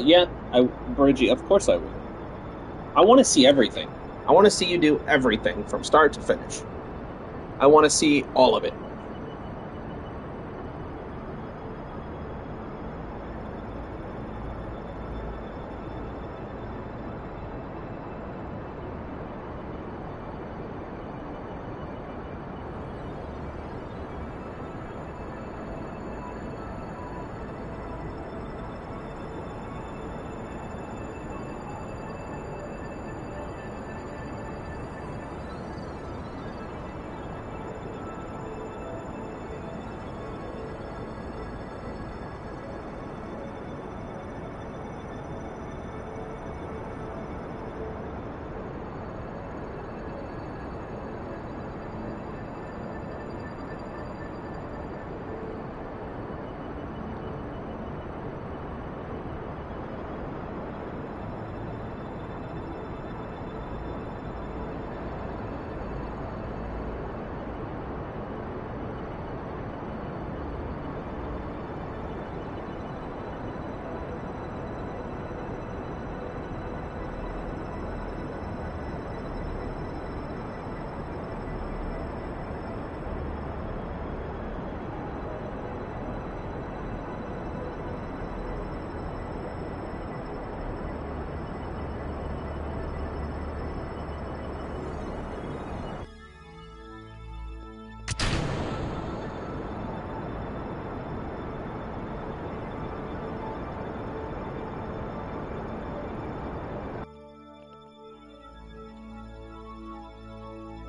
Yeah, Bridgie, of course I will. I want to see everything. I want to see you do everything from start to finish. I want to see all of it.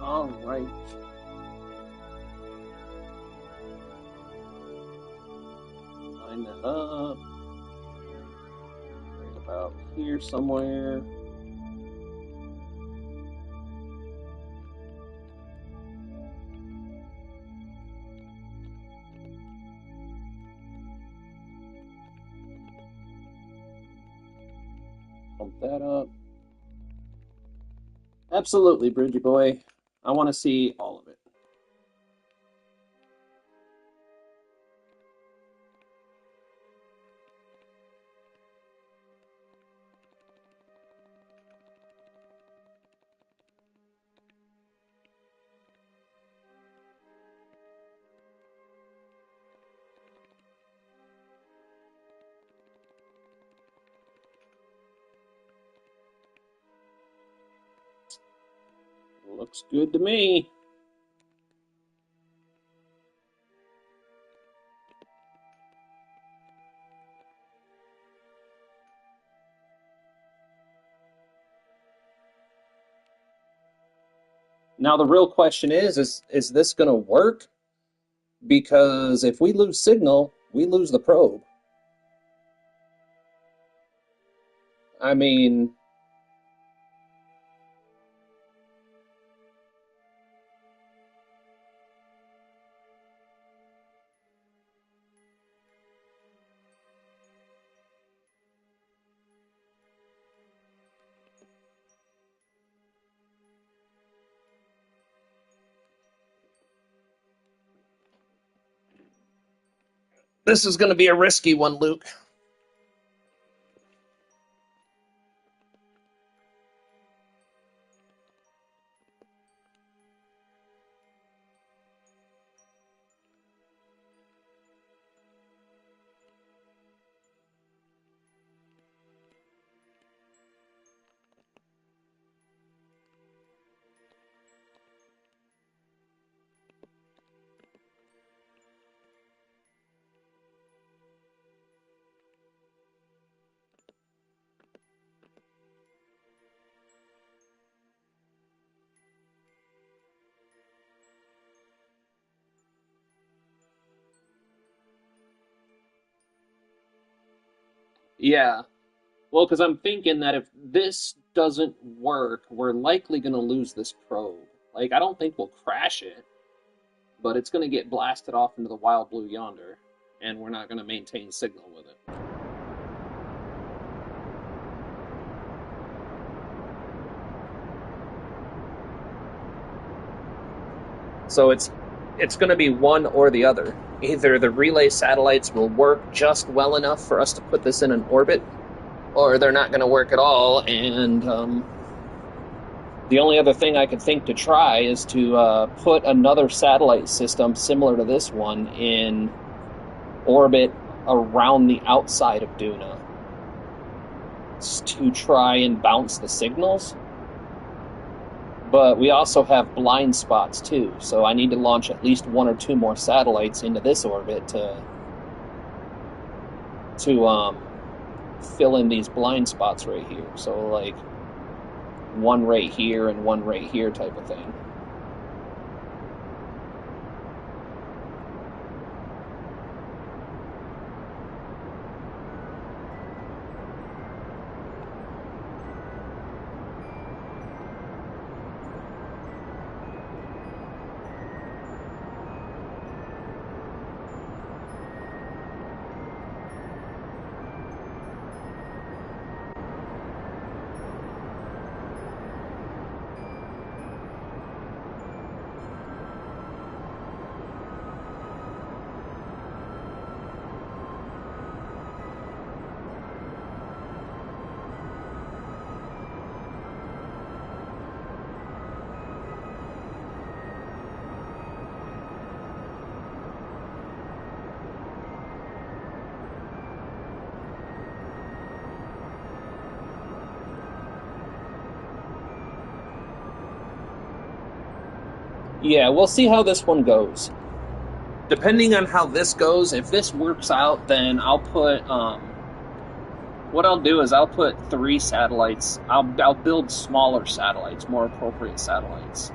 All right. Line that up. Right about here somewhere. Pump that up. Absolutely, Bridgie boy. I want to see all of it. Looks good to me. Now the real question is this going to work? Because if we lose signal, we lose the probe. I mean, this is going to be a risky one, Luke. Yeah. Well, because I'm thinking that if this doesn't work, we're likely going to lose this probe. Like, I don't think we'll crash it, but it's going to get blasted off into the wild blue yonder, and we're not going to maintain signal with it. So it's going to be one or the other. Either the relay satellites will work just well enough for us to put this in an orbit, or they're not going to work at all. And the only other thing I could think to try is to put another satellite system similar to this one in orbit around the outside of Duna to try and bounce the signals. But we also have blind spots too, so I need to launch at least one or two more satellites into this orbit to fill in these blind spots right here. So like one right here and one right here type of thing. Yeah, we'll see how this one goes. Depending on how this goes, if this works out, then I'll put what I'll do is I'll put three satellites. I'll build smaller satellites, more appropriate satellites,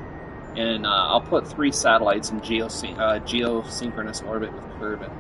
and I'll put three satellites in geosynchronous orbit with Kerbin.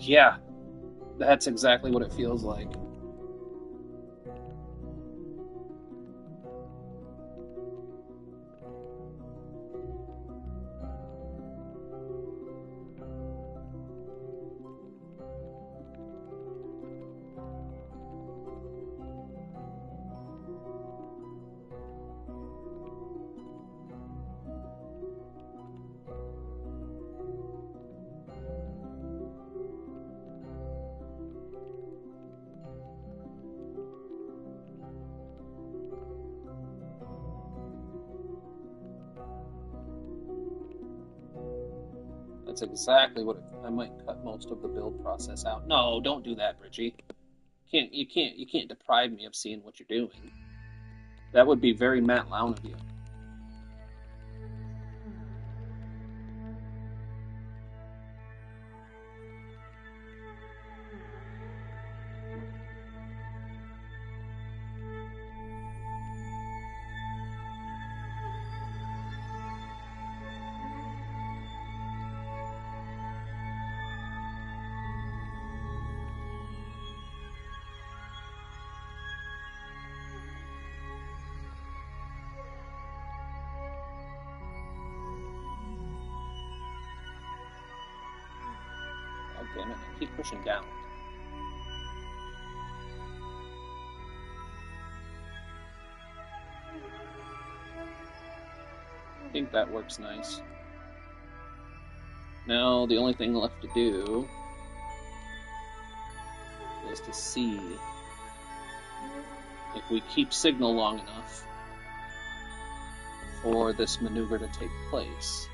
Yeah, that's exactly what it feels like. That's exactly what I might cut most of the build process out. No, don't do that, Bridgie. You can't deprive me of seeing what you're doing. That would be very Matt Lown of you. God damn it! I keep pushing down. I think that works nice. Now the only thing left to do is to see if we keep signal long enough for this maneuver to take place.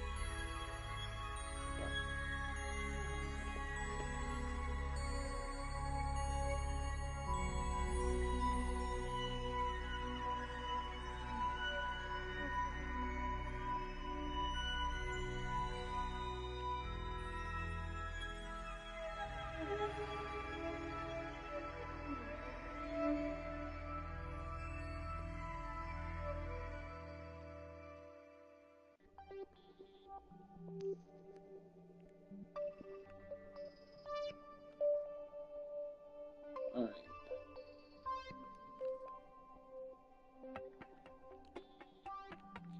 All right.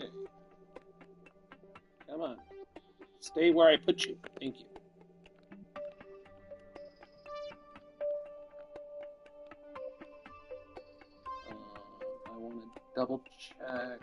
Okay. Come on. Stay where I put you. Thank you. I want to double check.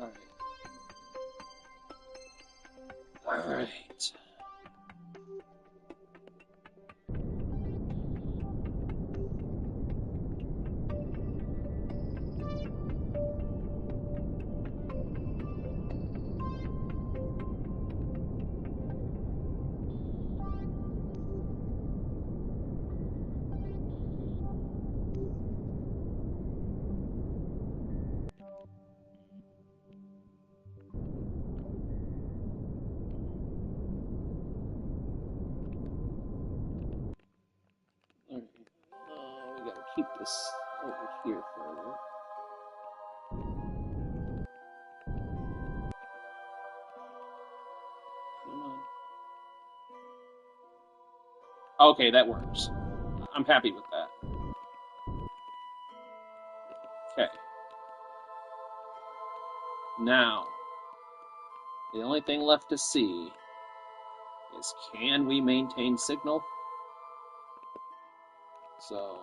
All right. All right. keep this over here further. Come on. Okay, that works. I'm happy with that. Okay. Now, the only thing left to see is, can we maintain signal? So,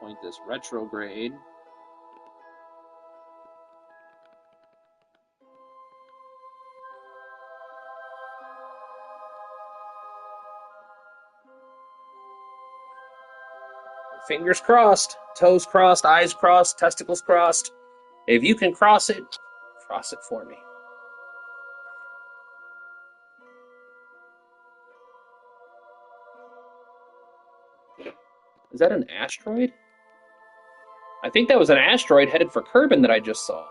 point this retrograde. Fingers crossed, toes crossed, eyes crossed, testicles crossed. If you can cross it for me. Is that an asteroid? I think that was an asteroid headed for Kerbin that I just saw.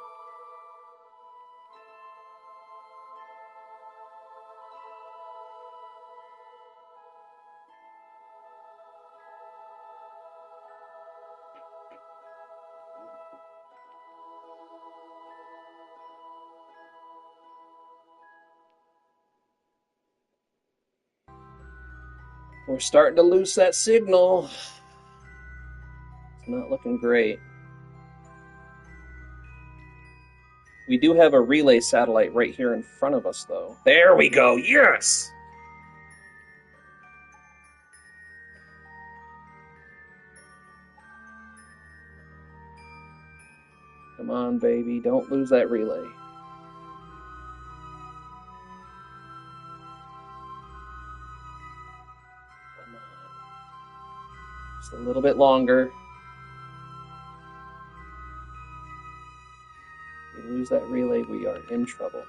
We're starting to lose that signal. It's not looking great. We do have a relay satellite right here in front of us, though. There we go. Yes! Come on, baby. Don't lose that relay. Come on. Just a little bit longer. If we lose that relay, we are in trouble.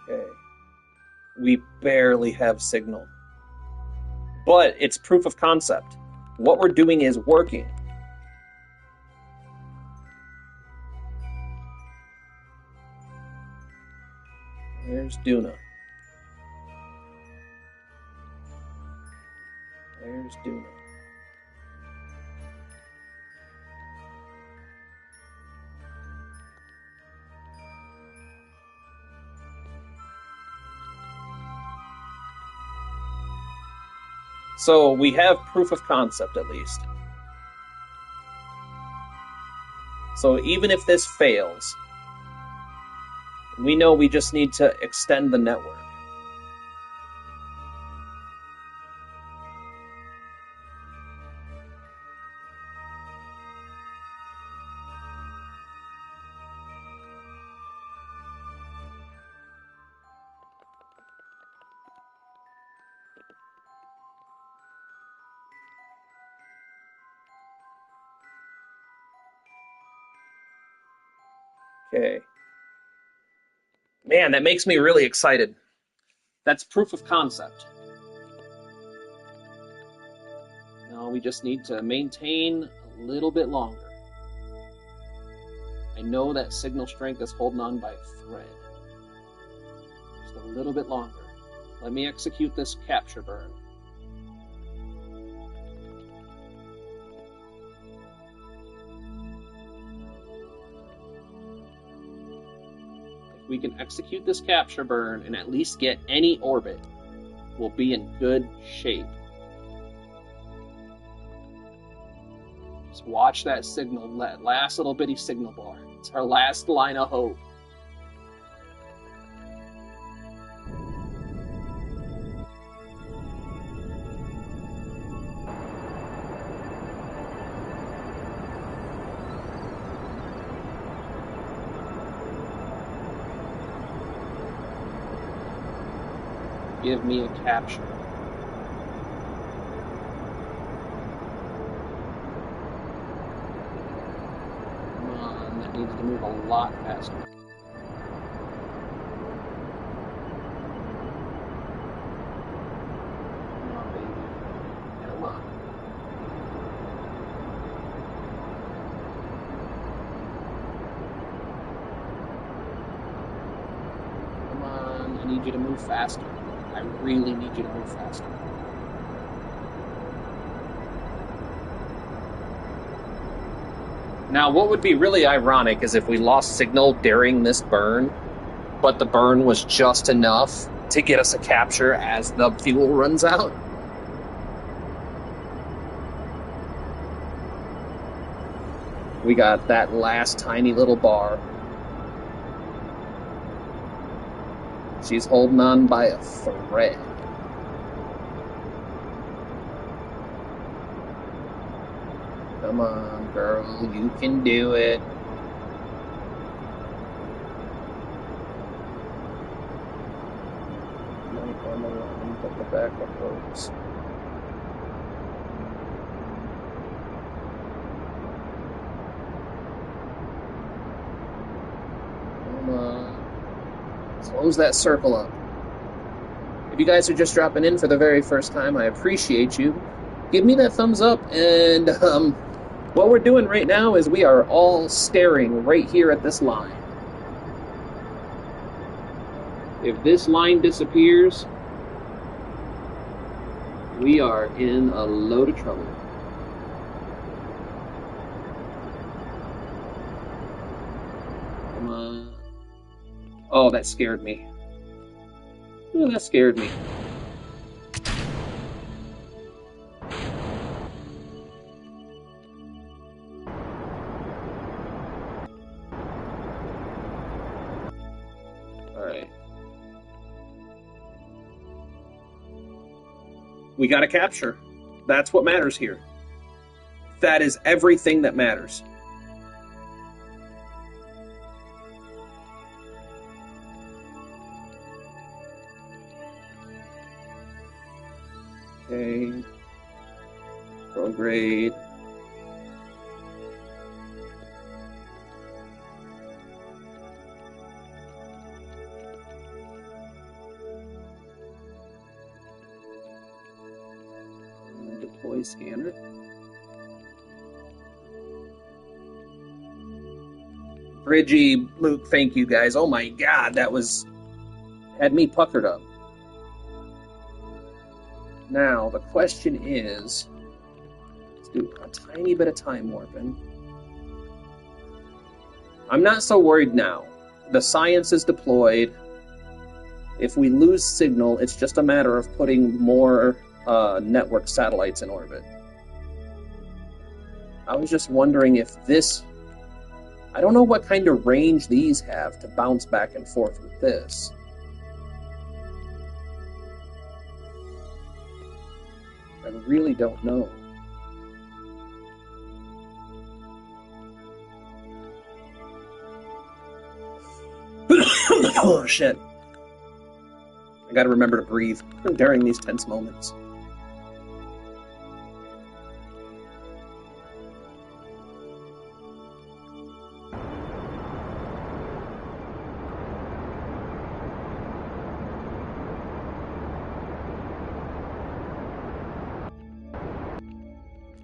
Okay. We barely have signal. But it's proof of concept. What we're doing is working. There's Duna. There's Duna. So we have proof of concept at least. So even if this fails, we know we just need to extend the network. Okay. Man, that makes me really excited. That's proof of concept. Now we just need to maintain a little bit longer. I know that signal strength is holding on by a thread. Just a little bit longer. Let me execute this capture burn. If we can execute this capture burn and at least get any orbit, we'll be in good shape. Just watch that signal, that last little bitty signal bar. It's our last line of hope. Give me a capture. Come on, that needs to move a lot faster. Come on, baby. Come on. need you to move faster. I really need you to move faster. Now, what would be really ironic is if we lost signal during this burn, but the burn was just enough to get us a capture as the fuel runs out. We got that last tiny little bar. She's holding on by a thread. Come on, girl, you can do it. On the line, but the backup works. Come on. Close that circle up. If you guys are just dropping in for the very first time, I appreciate you. Give me that thumbs up, and what we're doing right now is we are all staring right here at this line. If this line disappears, we are in a load of trouble. Come on. Oh, that scared me. Oh, that scared me. We got to capture. That's what matters here. That is everything that matters. Okay. Prograde. Deploy scanner. Bridgie, Luke, thank you guys. Oh my god, that had me puckered up. Now, the question is, let's do a tiny bit of time warping. I'm not so worried now. The science is deployed. If we lose signal, it's just a matter of putting more network satellites in orbit. I was just wondering if this... I don't know what kind of range these have to bounce back and forth with this. I really don't know. Oh, shit. I gotta remember to breathe during these tense moments.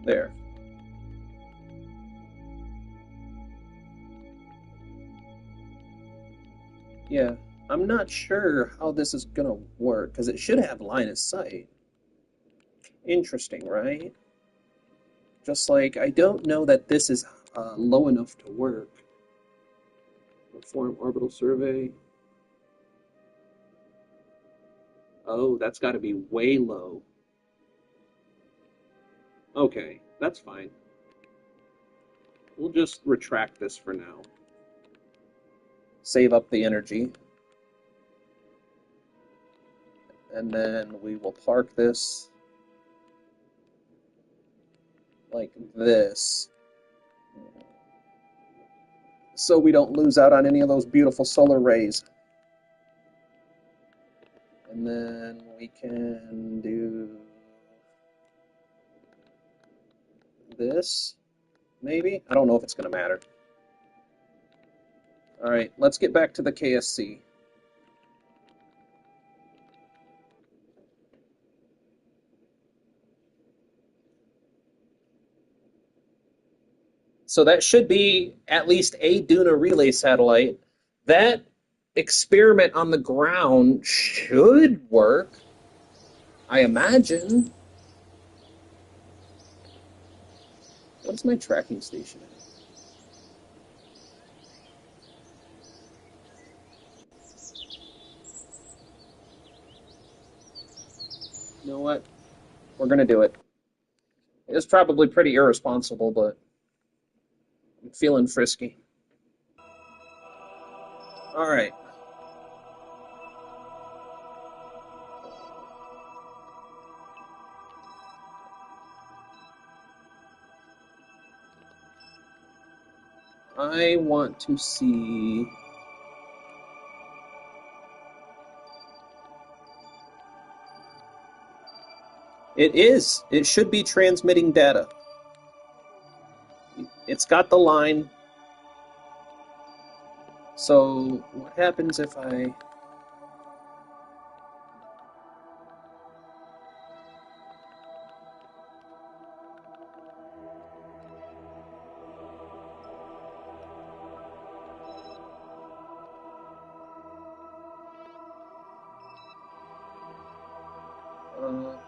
There. Yeah, I'm not sure how this is gonna work, because it should have line of sight. Interesting, right? Just like, I don't know that this is low enough to work. Perform orbital survey. Oh, that's got to be way low. Okay, that's fine. We'll just retract this for now. Save up the energy. And then we will park this like this, so we don't lose out on any of those beautiful solar rays. And then we can do this, maybe? I don't know if it's going to matter. All right, let's get back to the KSC. So that should be at least a Duna relay satellite. That experiment on the ground should work, I imagine. What's my tracking station at? You know what? We're gonna do it. It's probably pretty irresponsible, but I'm feeling frisky. All right. I want to see. It is. It should be transmitting data. It's got the line. So what happens if I...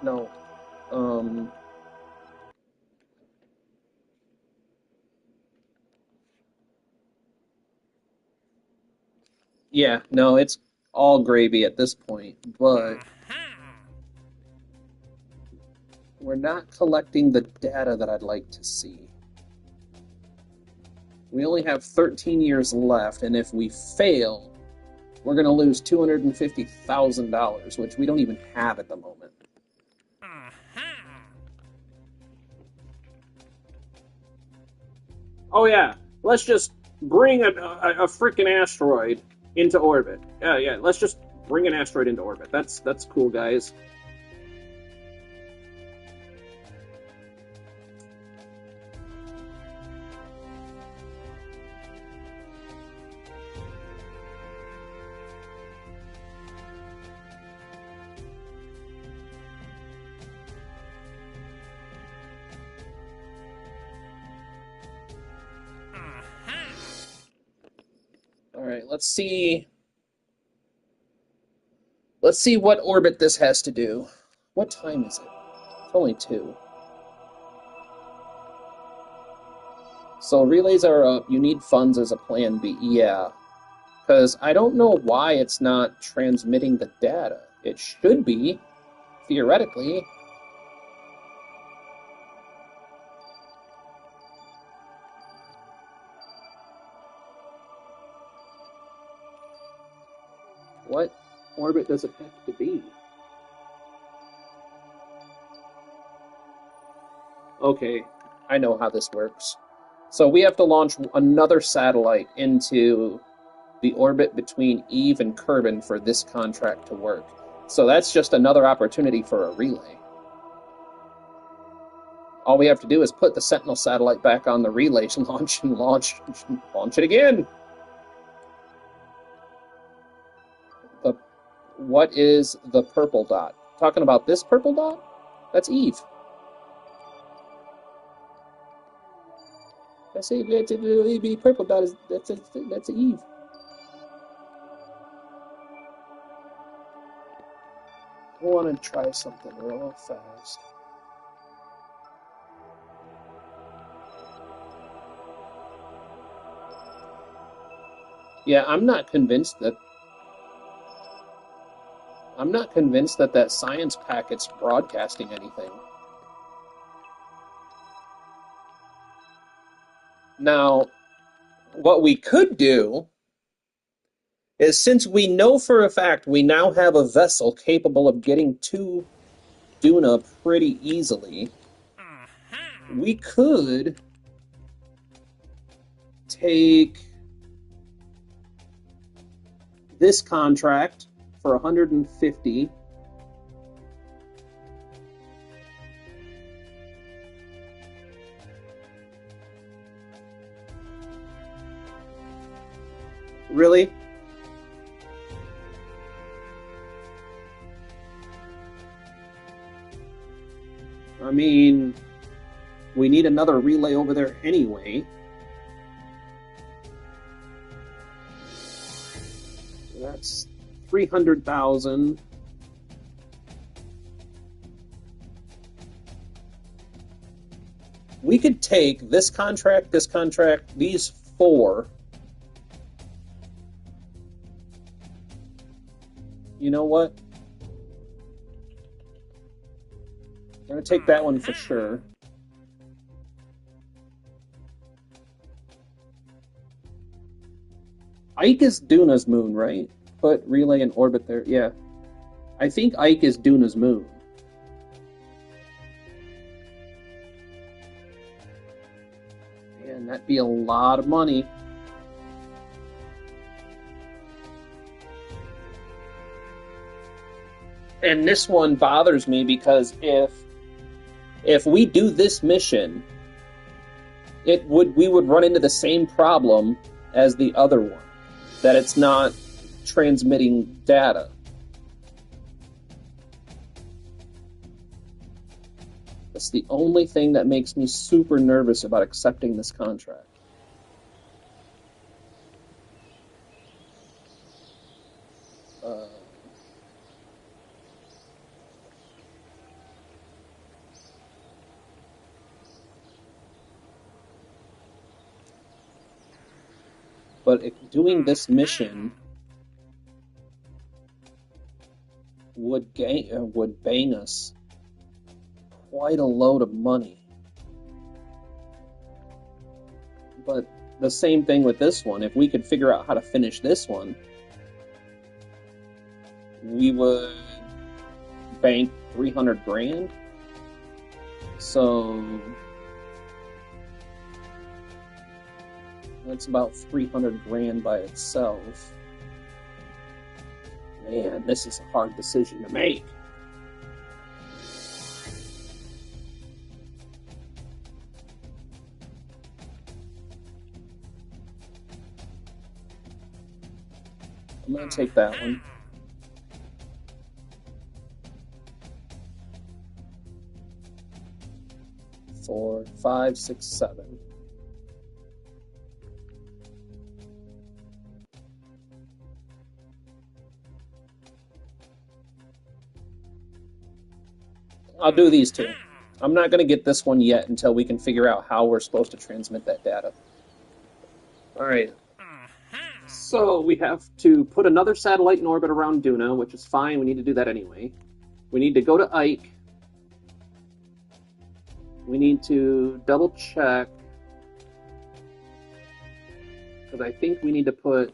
no. Um, yeah, no, it's all gravy at this point, but we're not collecting the data that I'd like to see. We only have 13 years left, and if we fail, we're going to lose $250,000, which we don't even have at the moment. Oh yeah, let's just bring a freaking asteroid into orbit. Yeah, let's just bring an asteroid into orbit. That's cool, guys. All right, let's see. Let's see what orbit this has to do. What time is it? It's only 2. So relays are up. You need funds as a plan B. Yeah, because I don't know why it's not transmitting the data. It should be, theoretically. What orbit does it have to be? Okay, I know how this works. So we have to launch another satellite into the orbit between Eve and Kerbin for this contract to work. So that's just another opportunity for a relay. All we have to do is put the Sentinel satellite back on the relay, launch it again. What is the purple dot? Talking about this purple dot? That's Eve. I say the purple dot is that's Eve. I want to try something real fast. Yeah, I'm not convinced that that science packet's broadcasting anything. Now, what we could do is, since we know for a fact we now have a vessel capable of getting to Duna pretty easily, we could take this contract for 150. Really? I mean, we need another relay over there anyway. That's 300,000. We could take this contract, these four. You know what? We're going to take that one for sure. Ike is Duna's moon, right? Put relay in orbit there. Yeah. I think Ike is Duna's moon. Man, that'd be a lot of money. And this one bothers me because if we do this mission, we would run into the same problem as the other one, that it's not transmitting data. That's the only thing that makes me super nervous about accepting this contract. But doing this mission would bang us quite a load of money. But the same thing with this one. If we could figure out how to finish this one, we would bank 300 grand. So that's about 300 grand by itself. Man, this is a hard decision to make. I'm going to take that one. Four, five, six, seven. I'll do these two. I'm not going to get this one yet until we can figure out how we're supposed to transmit that data. All right. So we have to put another satellite in orbit around Duna, which is fine. We need to do that anyway. We need to go to Ike. We need to double check, because I think we need to put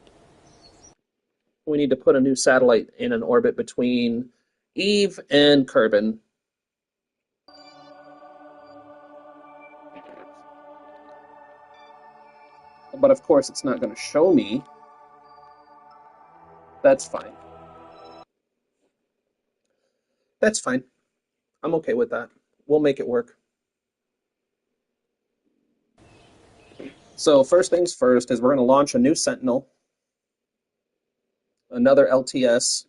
a new satellite in an orbit between Eve and Kerbin. But of course, it's not going to show me. That's fine. That's fine. I'm okay with that. We'll make it work. So first things first is we're going to launch a new Sentinel, another LTS.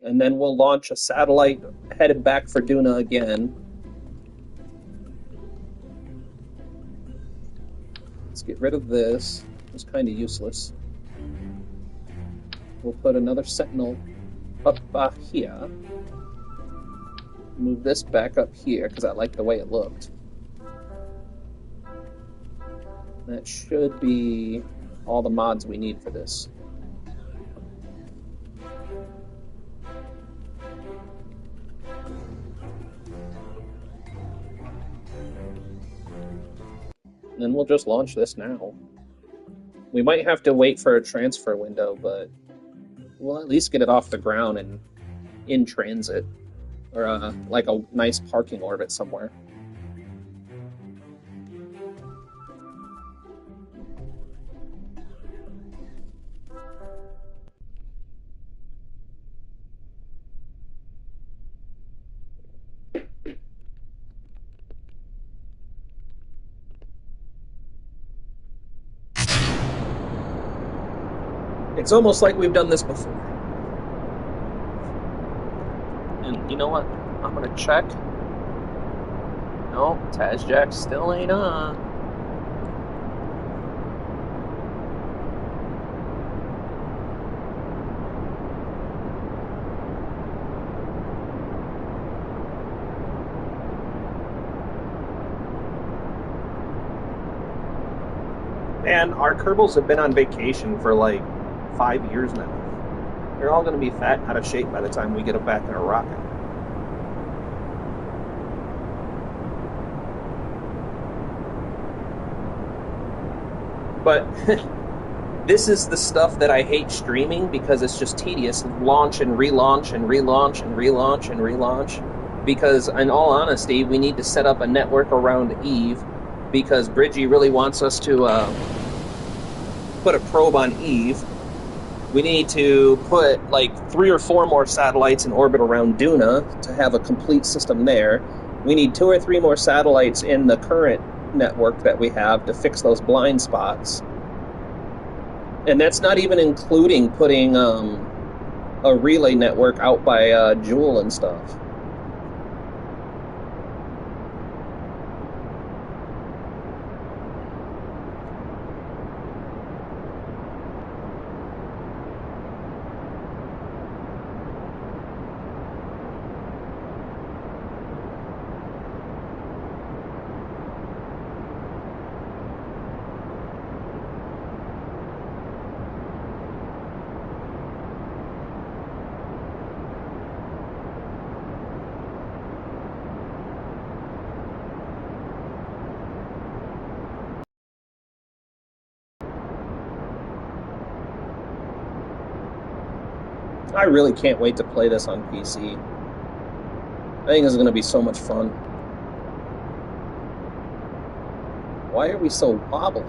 And then we'll launch a satellite headed back for Duna again. Let's get rid of this. It's kind of useless. We'll put another Sentinel up here. Move this back up here because I like the way it looked. That should be all the mods we need for this. And then we'll just launch this now. We might have to wait for a transfer window, but we'll at least get it off the ground and in transit, or like a nice parking orbit somewhere. It's almost like we've done this before. And you know what? I'm going to check. No, Tazjack still ain't on. Man, our Kerbals have been on vacation for like 5 years now. They're all going to be fat and out of shape by the time we get them back in a rocket. But this is the stuff that I hate streaming because it's just tedious. Launch and relaunch and relaunch and relaunch and relaunch. Because, in all honesty, we need to set up a network around Eve because Bridgie really wants us to put a probe on Eve. We need to put like 3 or 4 more satellites in orbit around Duna to have a complete system there. We need 2 or 3 more satellites in the current network that we have to fix those blind spots. And that's not even including putting a relay network out by Jewel and stuff. I really can't wait to play this on PC. I think this is going to be so much fun. Why are we so wobbly?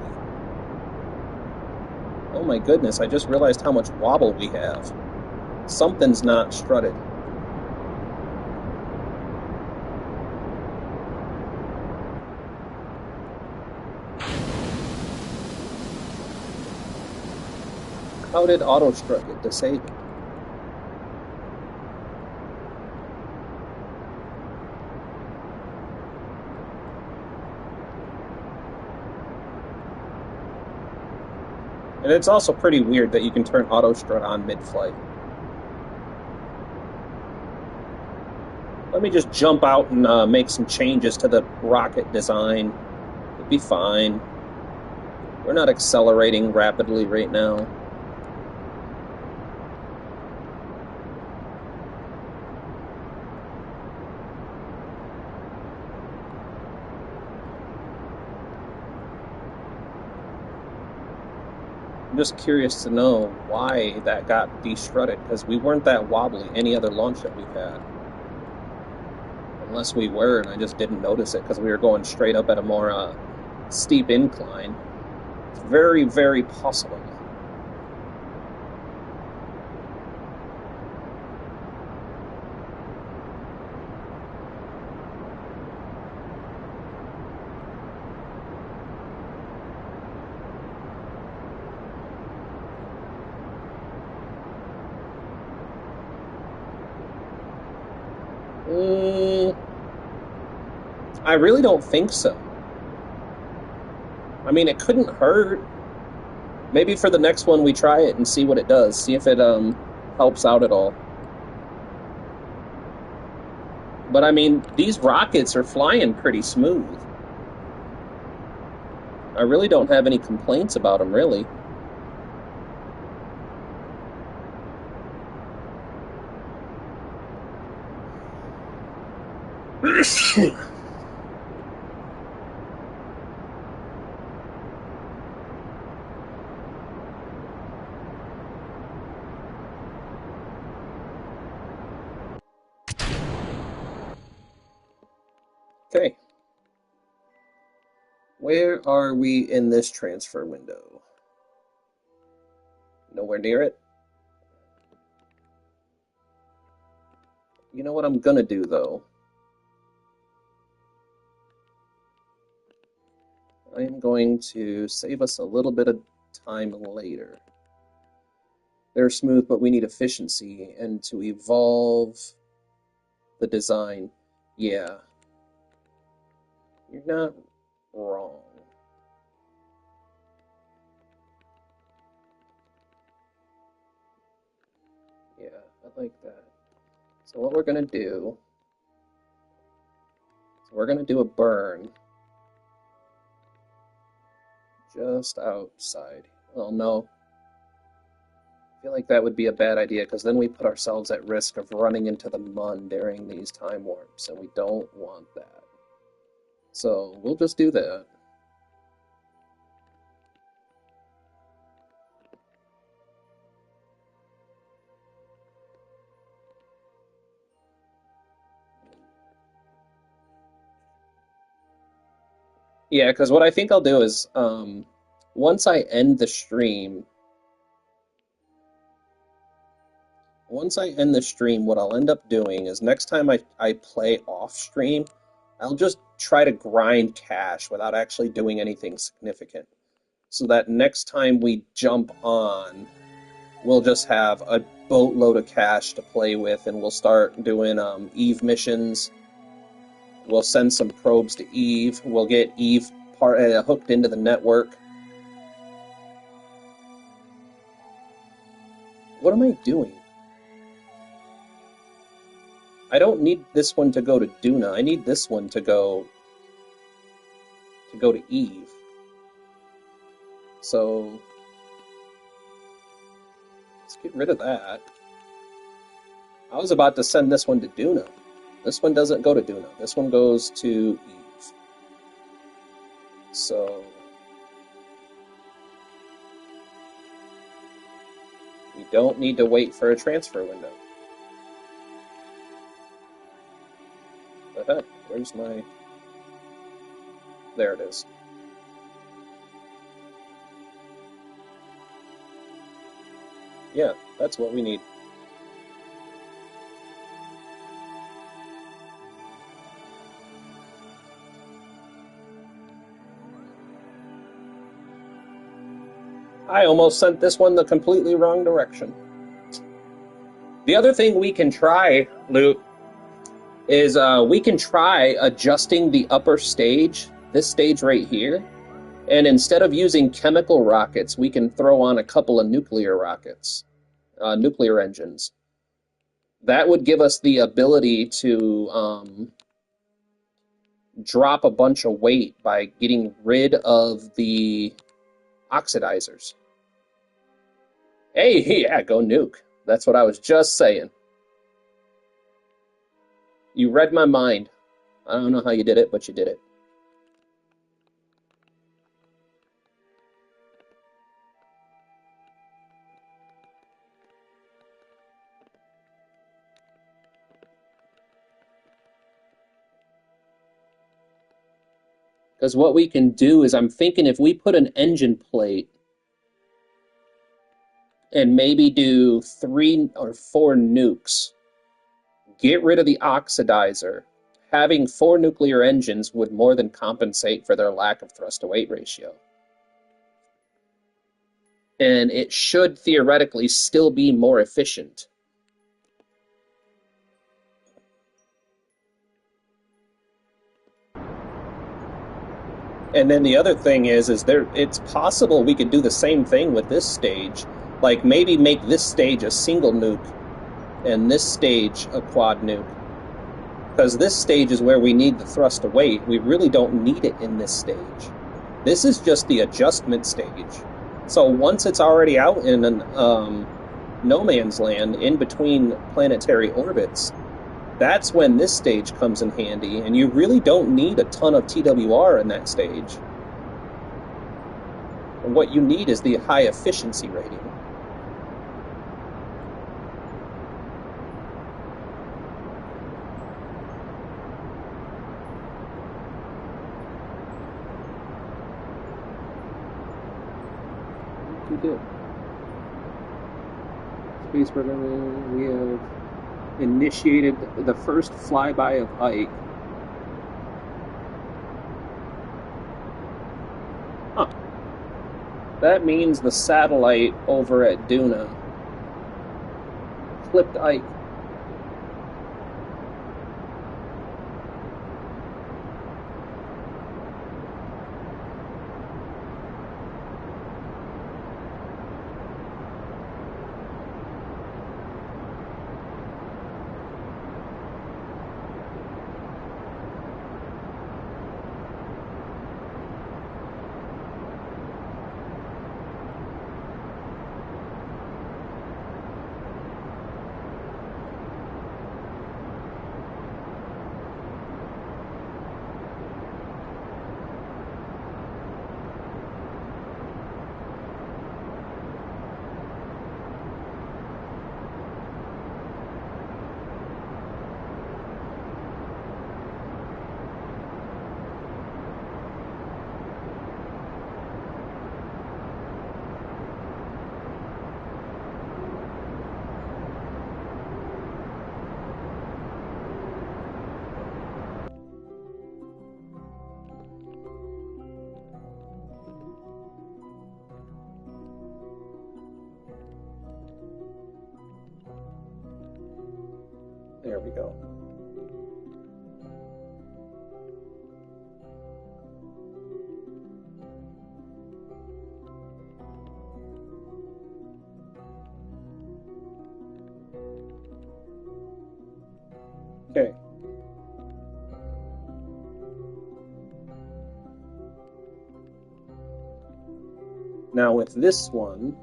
Oh my goodness, I just realized how much wobble we have. Something's not strutted. How did auto strut get disabled? And it's also pretty weird that you can turn auto strut on mid-flight. Let me just jump out and make some changes to the rocket design. It'll be fine. We're not accelerating rapidly right now. I'm just curious to know why that got destrutted, because we weren't that wobbly any other launch that we've had. Unless we were, and I just didn't notice it because we were going straight up at a more steep incline. It's very, very possible. Mm, I really don't think so. I mean, it couldn't hurt. Maybe for the next one we try it and see what it does. See if it helps out at all. But I mean, these rockets are flying pretty smooth. I really don't have any complaints about them, really. Okay, where are we in this transfer window? Nowhere near it. You know what I'm gonna do though? I am going to save us a little bit of time later. They're smooth, but we need efficiency and to evolve the design. Yeah. You're not wrong. Yeah, I like that. So what we're gonna do is we're gonna do a burn just outside. Well, no. I feel like that would be a bad idea because then we put ourselves at risk of running into the mun during these time warps, and we don't want that. So we'll just do that. Yeah, because what I think I'll do is once I end the stream, what I'll end up doing is next time I play off stream, I'll just try to grind cash without actually doing anything significant. So that next time we jump on, we'll just have a boatload of cash to play with, and we'll start doing Eve missions. We'll send some probes to Eve. We'll get Eve hooked into the network. What am I doing? I don't need this one to go to Duna. I need this one to go to Eve. So let's get rid of that. I was about to send this one to Duna. This one doesn't go to Duna. This one goes to Eve. So we don't need to wait for a transfer window. The heck? Where's my... There it is. Yeah, that's what we need. I almost sent this one the completely wrong direction. The other thing we can try, Luke, is we can try adjusting the upper stage, this stage right here, and instead of using chemical rockets, we can throw on a couple of nuclear rockets, nuclear engines. That would give us the ability to drop a bunch of weight by getting rid of the oxidizers. Hey, yeah, go nuke. That's what I was just saying. You read my mind. I don't know how you did it, but you did it. Because what we can do is, I'm thinking if we put an engine plate and maybe do 3 or 4 nukes, get rid of the oxidizer, having 4 nuclear engines would more than compensate for their lack of thrust-to-weight ratio. And it should theoretically still be more efficient. And then the other thing is it's possible we could do the same thing with this stage. Like maybe make this stage a single nuke and this stage a quad nuke. Because this stage is where we need the thrust to weight. We really don't need it in this stage. This is just the adjustment stage. So once it's already out in no man's land in between planetary orbits, that's when this stage comes in handy, and you really don't need a ton of TWR in that stage. And what you need is the high efficiency rating. We did. Space program, we have initiated the first flyby of Ike. Huh. That means the satellite over at Duna clipped Ike. There we go. Okay. Now with this one,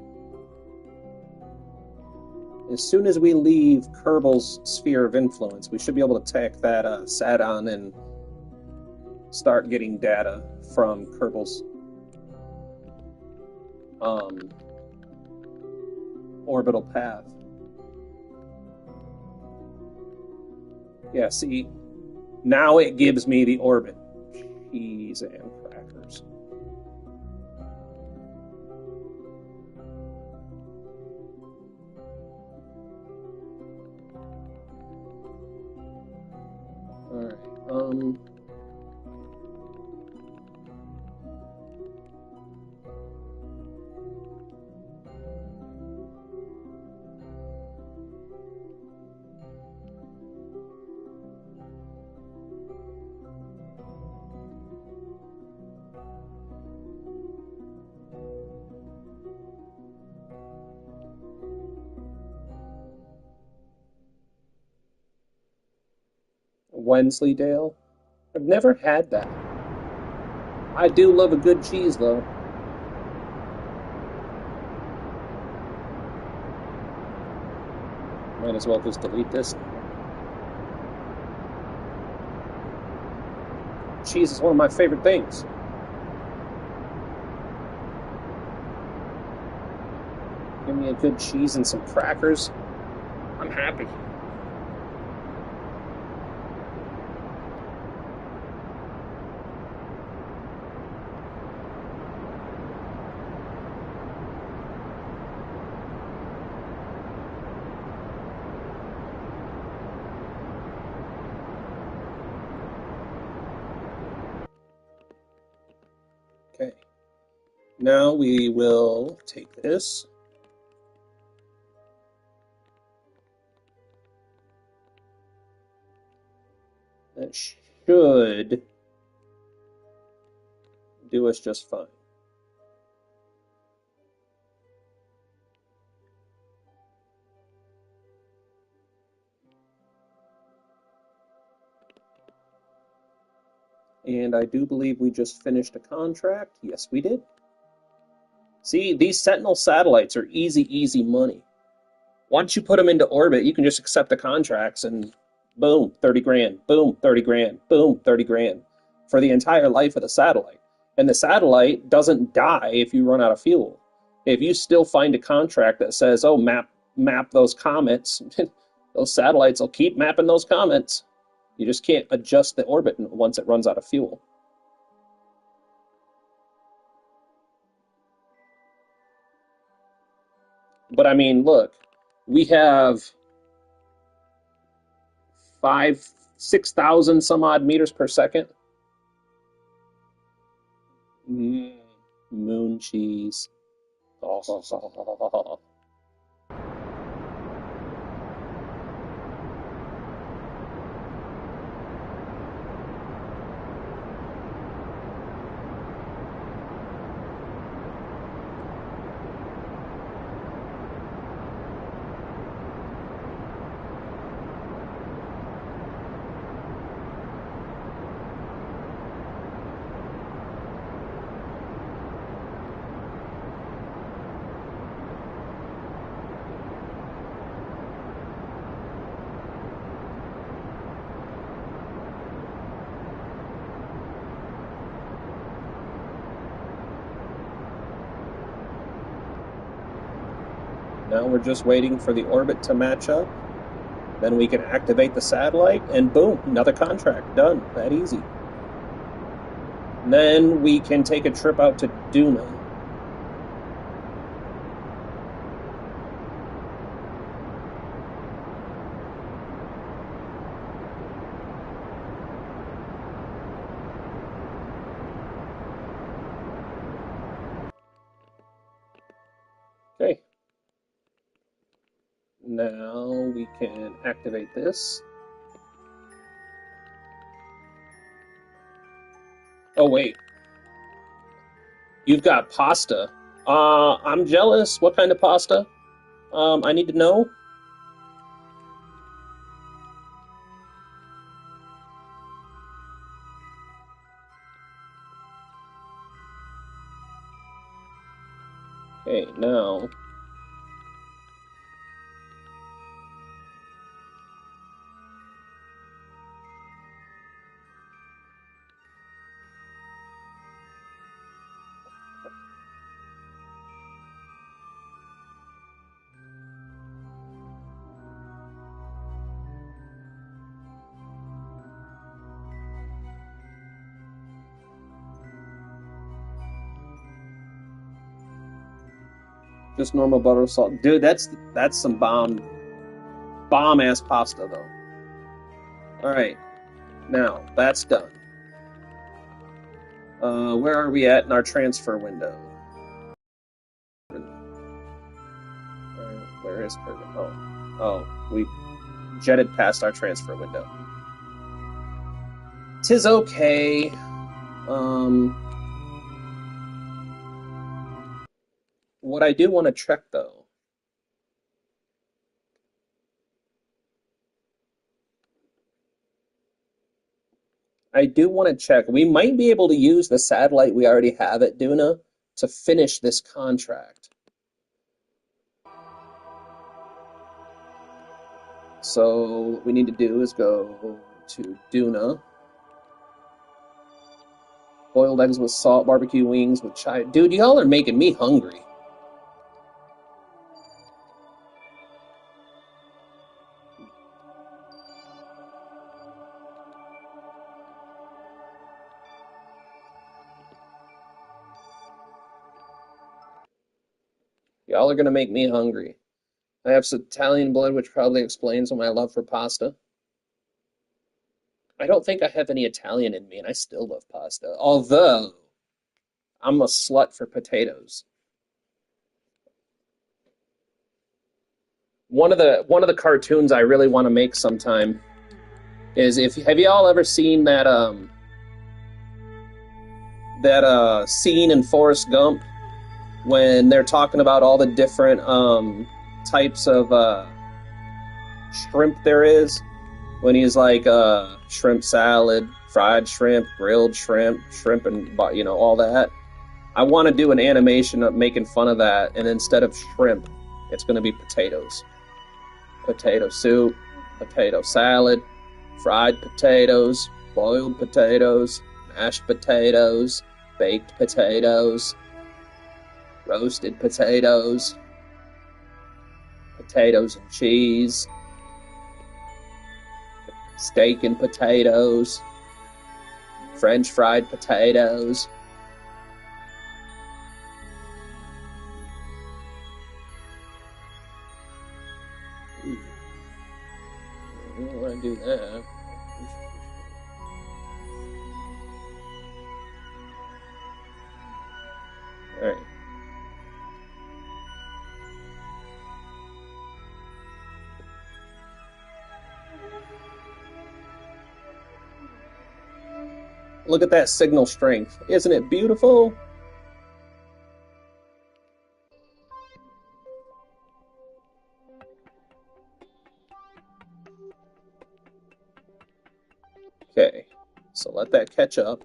as soon as we leave Kerbal's sphere of influence, we should be able to take that Sadon and start getting data from Kerbal's orbital path. Yeah, see, now it gives me the orbit. Cheese and crackers. Alright, Wensleydale? I've never had that. I do love a good cheese, though. Might as well just delete this. Cheese is one of my favorite things. Give me a good cheese and some crackers. I'm happy. Okay. Now we will take this. That should do us just fine. And I do believe we just finished a contract. Yes, we did. See, these Sentinel satellites are easy, easy money. Once you put them into orbit, you can just accept the contracts and boom, 30 grand, boom, 30 grand, boom, 30 grand for the entire life of the satellite. And the satellite doesn't die if you run out of fuel. If you still find a contract that says, oh, map those comets, those satellites will keep mapping those comets. You just can't adjust the orbit once it runs out of fuel. But I mean, look, we have 6,000 some odd meters per second. Moon cheese. Oh. Now we're just waiting for the orbit to match up. Then we can activate the satellite, and boom, another contract. Done. That easy. And then we can take a trip out to Duna. Okay. Now we can activate this. Oh, wait. You've got pasta. I'm jealous. What kind of pasta? I need to know. Okay, now. Just normal butter salt. Dude, that's some bomb ass pasta though. Alright, now that's done. Where are we at in our transfer window? Where is Pergamon? We jetted past our transfer window. Tis okay. What I do want to check though. I do want to check. We might be able to use the satellite we already have at Duna to finish this contract. So what we need to do is go to Duna. Boiled eggs with salt, barbecue wings with chive. Dude, y'all are making me hungry. Y'all are gonna make me hungry. I have some Italian blood, which probably explains my love for pasta. I don't think I have any Italian in me, and I still love pasta. Although I'm a slut for potatoes. One of the cartoons I really want to make sometime is if have y'all ever seen that scene in Forrest Gump when they're talking about all the different types of shrimp there is? When he's like shrimp salad, fried shrimp, grilled shrimp, shrimp and all that. I want to do an animation of making fun of that, and instead of shrimp, it's going to be potatoes. Potato soup, potato salad, fried potatoes, boiled potatoes, mashed potatoes, baked potatoes, roasted potatoes, potatoes and cheese, steak and potatoes, French fried potatoes. I don't want to do that. Alright. Look at that signal strength. Isn't it beautiful? Okay, so let that catch up.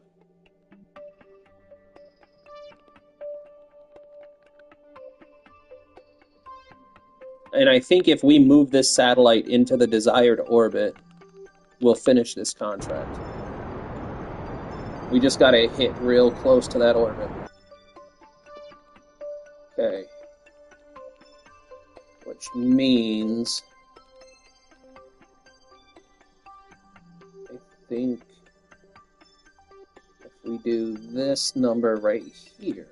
And I think if we move this satellite into the desired orbit, we'll finish this contract. We just gotta hit real close to that orbit. Okay. Which means... I think if we do this number right here...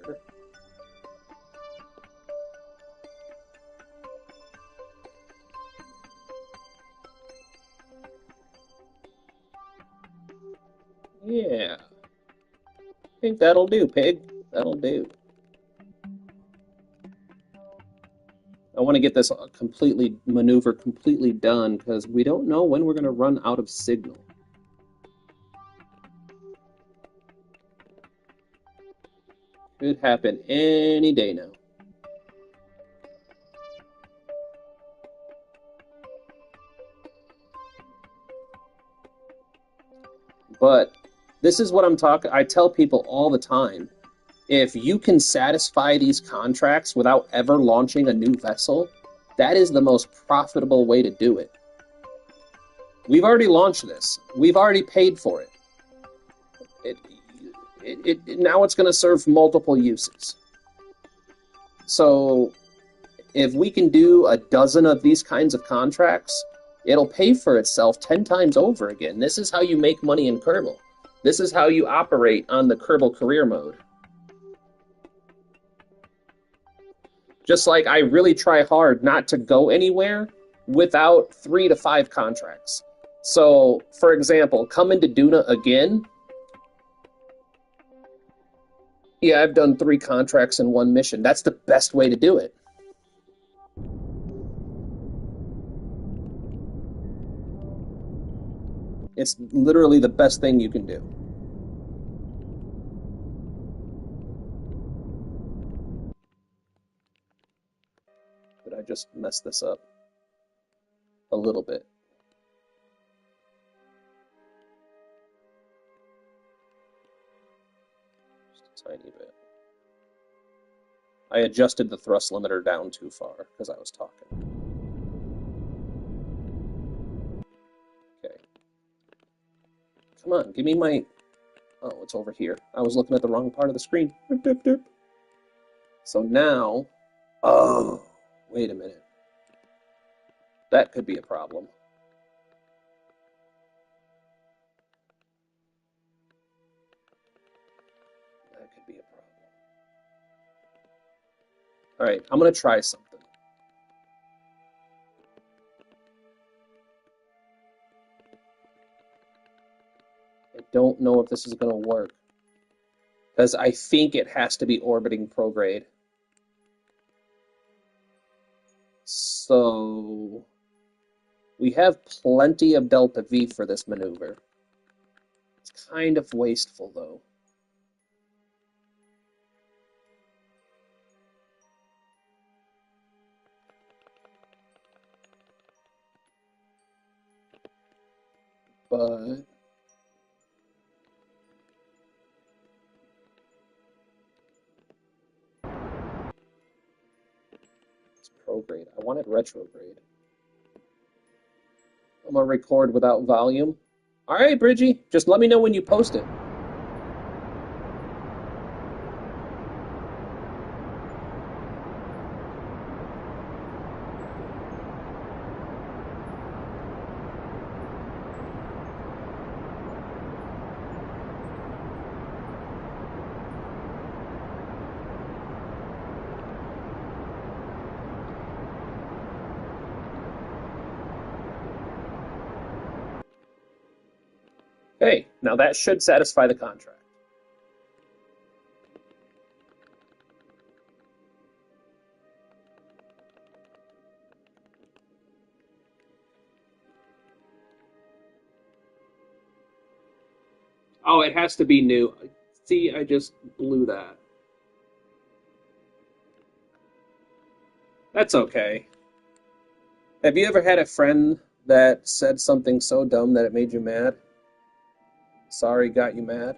Yeah. I think that'll do, pig. That'll do. I want to get this maneuver completely done because we don't know when we're going to run out of signal. Could happen any day now. But this is what I'm talking. I tell people all the time. If you can satisfy these contracts without ever launching a new vessel, that is the most profitable way to do it. We've already launched this. We've already paid for it. Now it's going to serve multiple uses. So if we can do a dozen of these kinds of contracts, it'll pay for itself 10 times over again. This is how you make money in Kerbal. This is how you operate on the Kerbal career mode. Just like I really try hard not to go anywhere without 3 to 5 contracts. So, for example, come into Duna again. Yeah, I've done 3 contracts in 1 mission. That's the best way to do it. It's literally the best thing you can do. But I just messed this up a little bit. Just a tiny bit. I adjusted the thrust limiter down too far because I was talking. Okay. Come on, give me my... Oh, it's over here. I was looking at the wrong part of the screen. Doop, doop, doop. So now... Oh, wait a minute. That could be a problem. That could be a problem. All right, I'm going to try something. I don't know if this is going to work. Because I think it has to be orbiting prograde. So... we have plenty of Delta V for this maneuver. It's kind of wasteful, though. But... it's prograde. I wanted retrograde. I'm gonna record without volume. All right, Bridgie, just let me know when you post it. Okay, now that should satisfy the contract. Oh, it has to be new. See, I just blew that. That's okay. Have you ever had a friend that said something so dumb that it made you mad? Sorry, got you mad?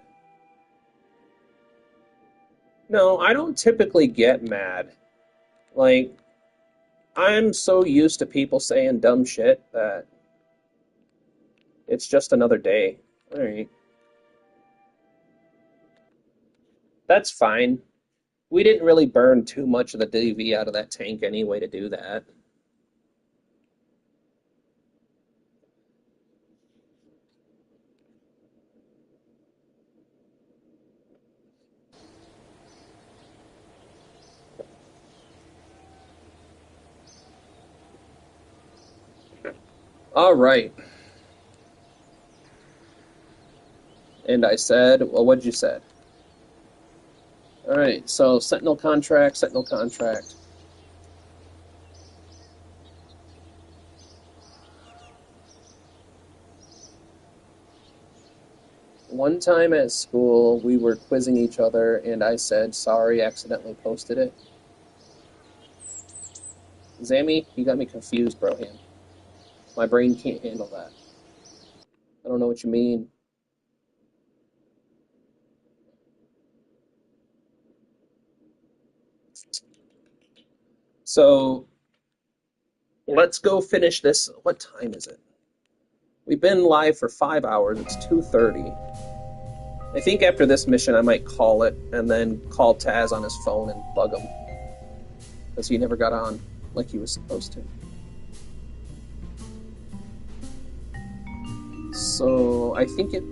No, I don't typically get mad. Like, I'm so used to people saying dumb shit that it's just another day. All right. That's fine. We didn't really burn too much of the DV out of that tank anyway to do that. All right. And I said, well, what'd you said? All right, so Sentinel contract, Sentinel contract. One time at school, we were quizzing each other, and I said, sorry, accidentally posted it. Zammy, you got me confused, broham. My brain can't handle that. I don't know what you mean. So let's go finish this. What time is it? We've been live for 5 hours. It's 2:30. I think after this mission, I might call it and then call Taz on his phone and bug him because he never got on like he was supposed to. So I think it.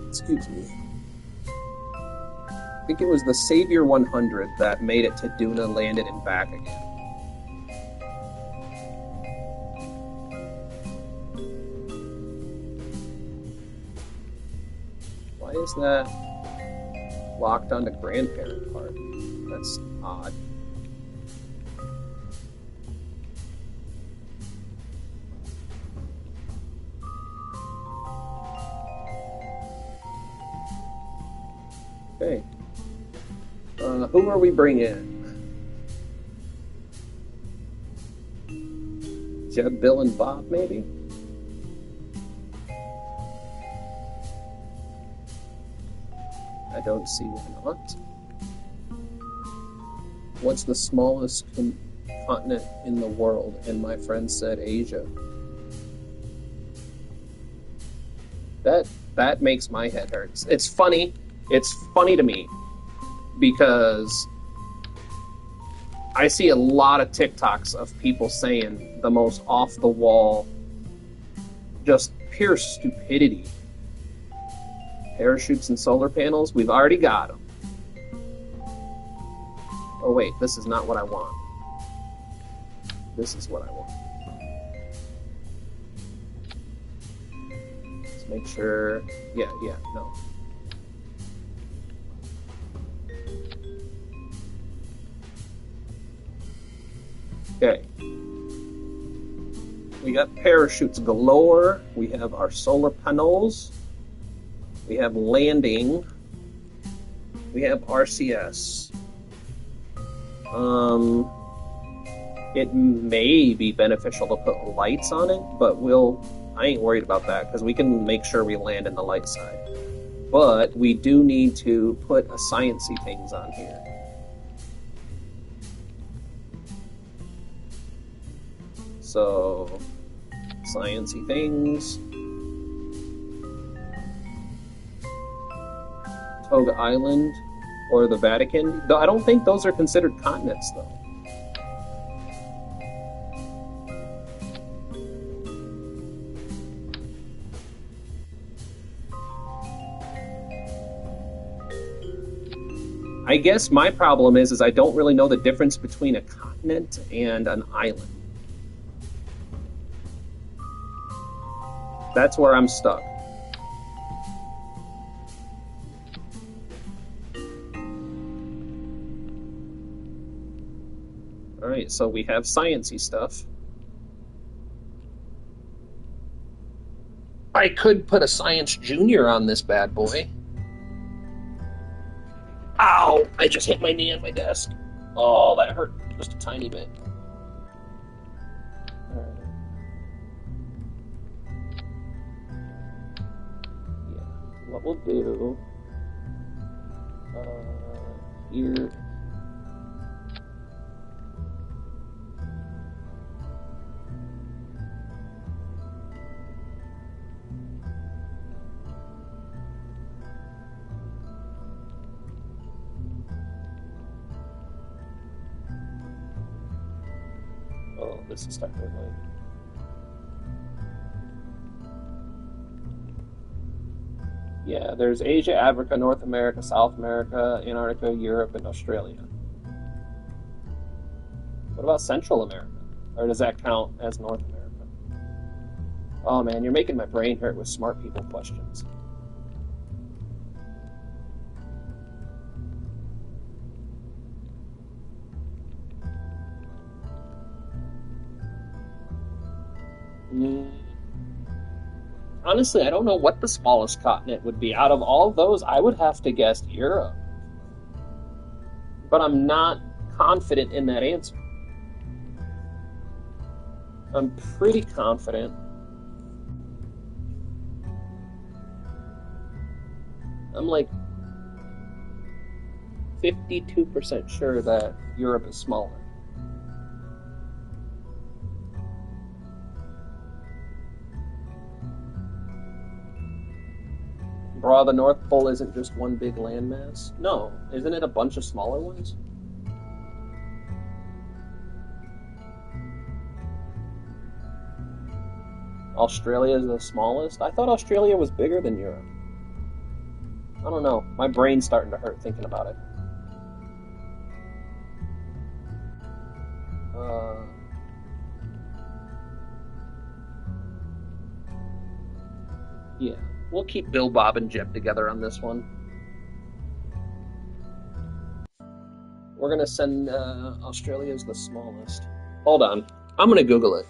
Excuse me. I think it was the Savior 100 that made it to Duna, landed, and back again. Why is that locked onto grandparent part? That's odd. Okay. Who are we bringing? Jeb, Bill, and Bob, maybe? I don't see why not. What's the smallest continent in the world? And my friend said Asia. That makes my head hurt. It's funny. It's funny to me because I see a lot of TikToks of people saying the most off the wall, just pure stupidity. Parachutes and solar panels, we've already got them. Oh wait, this is not what I want. This is what I want. Let's make sure. Yeah, no. Okay. We got parachutes galore. We have our solar panels. We have landing. We have RCS. It may be beneficial to put lights on it, but I ain't worried about that because we can make sure we land in the light side. But we do need to put a science-y things on here. So, science-y things. Toga Island or the Vatican. I don't think those are considered continents, though. I guess my problem is I don't really know the difference between a continent and an island. That's where I'm stuck. Alright, so we have science-y stuff. I could put a Science Junior on this bad boy. Ow! I just hit my knee on my desk. Oh, that hurt just a tiny bit. Alright. Yeah, what we'll do... here... Oh, this is stuck with me. Yeah, there's Asia, Africa, North America, South America, Antarctica, Europe, and Australia. What about Central America? Or does that count as North America? Oh man, you're making my brain hurt with smart people questions. Honestly, I don't know what the smallest continent would be. Out of all of those, I would have to guess Europe. But I'm not confident in that answer. I'm pretty confident. I'm like 52% sure that Europe is smaller. Bra, the North Pole isn't just one big landmass? No, isn't it a bunch of smaller ones? Australia is the smallest? I thought Australia was bigger than Europe. I don't know. My brain's starting to hurt thinking about it. Uh, yeah, we'll keep Bill, Bob, and Jeb together on this one. We're gonna send Australia as the smallest. Hold on, I'm gonna Google it.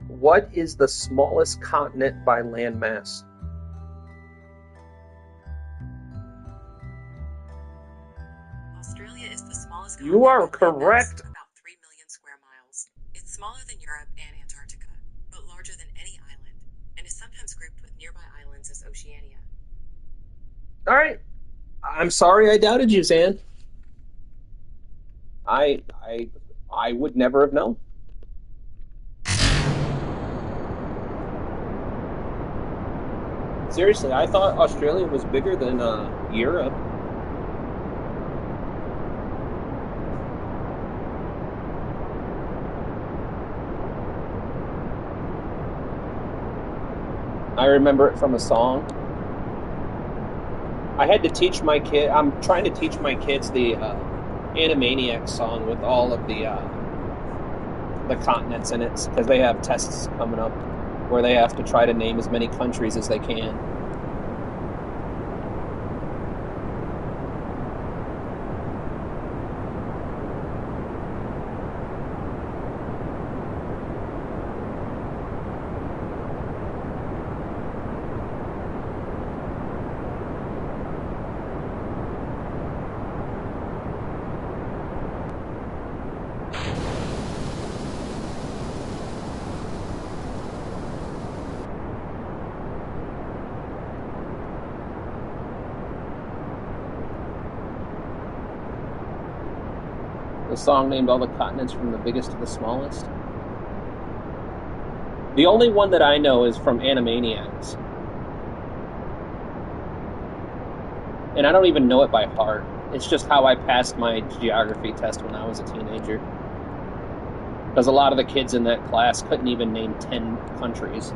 What is the smallest continent by landmass? Australia is the smallest continent. You are correct. About 3 million square miles. It's smaller than Europe and Antarctica, but larger than any island, and is sometimes grouped with nearby islands as Oceania. All right. I'm sorry I doubted you, Zan. I would never have known. Seriously, I thought Australia was bigger than Europe. I remember it from a song. I had to teach my kid. I'm trying to teach my kids the Animaniacs song with all of the continents in it because they have tests coming up where they have to try to name as many countries as they can. The song named all the continents from the biggest to the smallest. The only one that I know is from Animaniacs. And I don't even know it by heart. It's just how I passed my geography test when I was a teenager. Because a lot of the kids in that class couldn't even name 10 countries.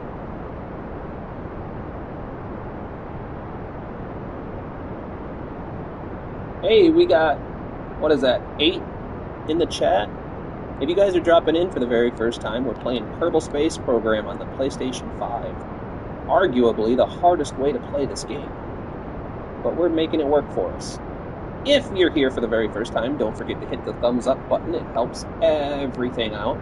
Hey, we got, what is that, 8 in the chat? If you guys are dropping in for the very first time, we're playing Kerbal Space Program on the PlayStation 5. Arguably the hardest way to play this game. But we're making it work for us. If you're here for the very first time, don't forget to hit the thumbs up button. It helps everything out.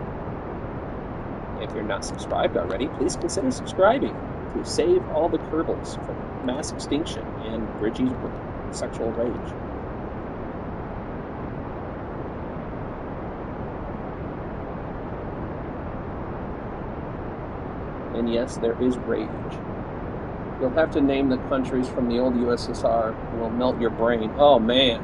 If you're not subscribed already, please consider subscribing to save all the Kerbals from mass extinction and Bridgie's sexual rage. And yes, there is rage. You'll have to name the countries from the old USSR. It will melt your brain. Oh, man.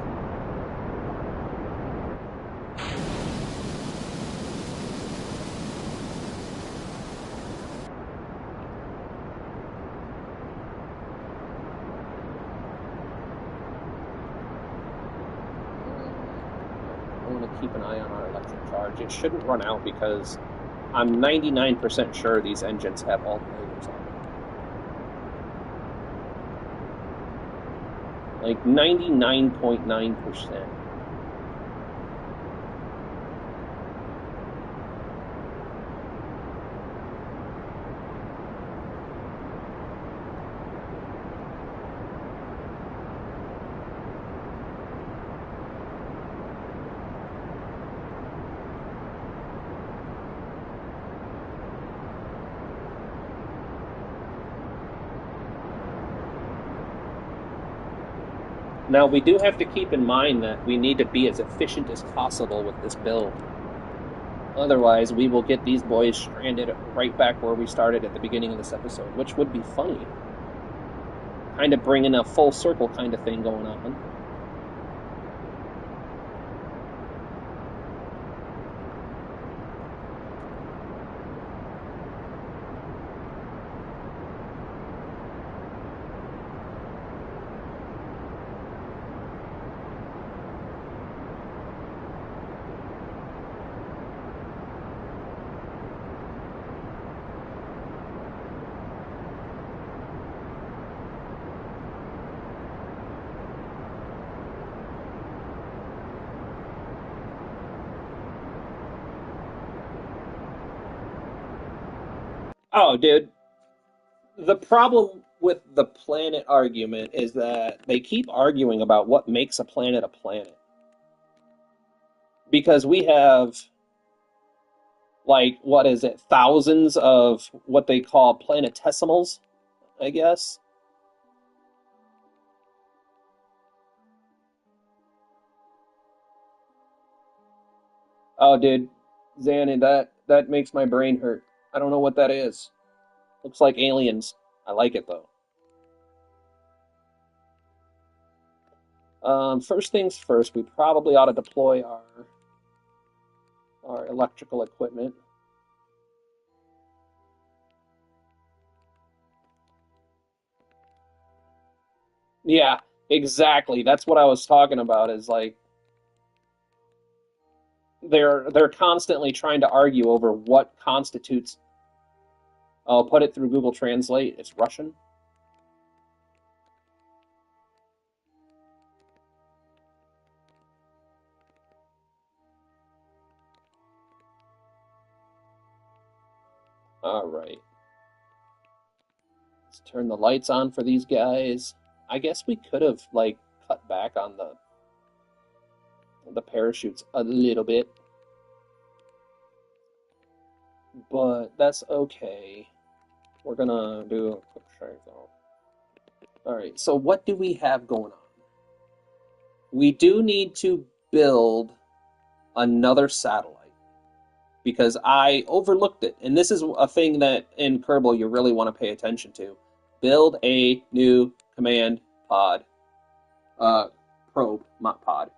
I want to keep an eye on our electric charge. It shouldn't run out because I'm 99% sure these engines have alternators on them. Like 99.9%. Now, we do have to keep in mind that we need to be as efficient as possible with this build. Otherwise, we will get these boys stranded right back where we started at the beginning of this episode, which would be funny. Kind of bringing a full circle kind of thing going on. Oh, dude, the problem with the planet argument is that they keep arguing about what makes a planet a planet. Because we have, like, what is it, thousands of what they call planetesimals, I guess. Oh, dude, Zanny, that makes my brain hurt. I don't know what that is. Looks like aliens. I like it though. First things first, we probably ought to deploy our electrical equipment. Yeah, exactly. That's what I was talking about. Is like they're constantly trying to argue over what constitutes. I'll put it through Google Translate. It's Russian. All right. Let's turn the lights on for these guys. I guess we could have like cut back on the parachutes a little bit, but that's okay. We're gonna do a quick shake off. All right. So what do we have going on? We do need to build another satellite because I overlooked it, and this is a thing that in Kerbal you really want to pay attention to. Build a new command pod, probe, not pod,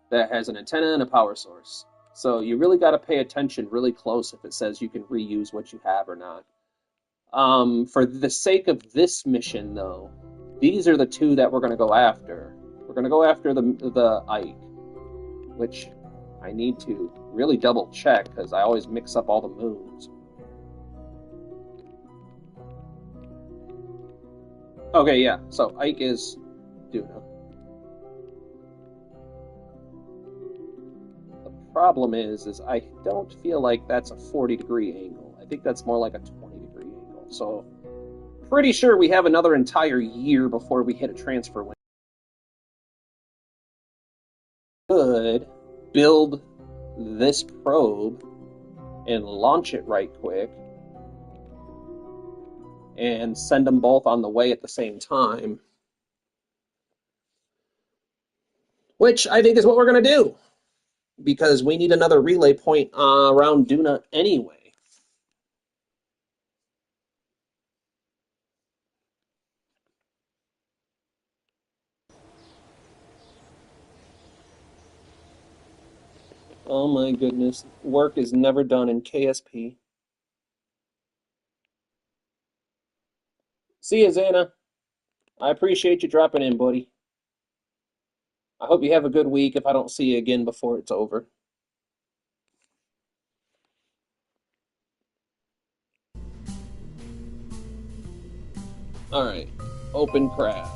that has an antenna and a power source. So you really got to pay attention really close if it says you can reuse what you have or not. For the sake of this mission, though, these are the two that we're going to go after. We're going to go after the Ike, which I need to really double check because I always mix up all the moons. Okay, yeah, so Ike is Duna. The problem is I don't feel like that's a 40-degree angle. I think that's more like a 20-degree angle. So, pretty sure we have another entire year before we hit a transfer window. Could build this probe and launch it right quick and send them both on the way at the same time, which I think is what we're going to do because we need another relay point around Duna anyway. Oh my goodness, work is never done in KSP. See ya, Xana. I appreciate you dropping in, buddy. I hope you have a good week if I don't see you again before it's over. All right, open craft.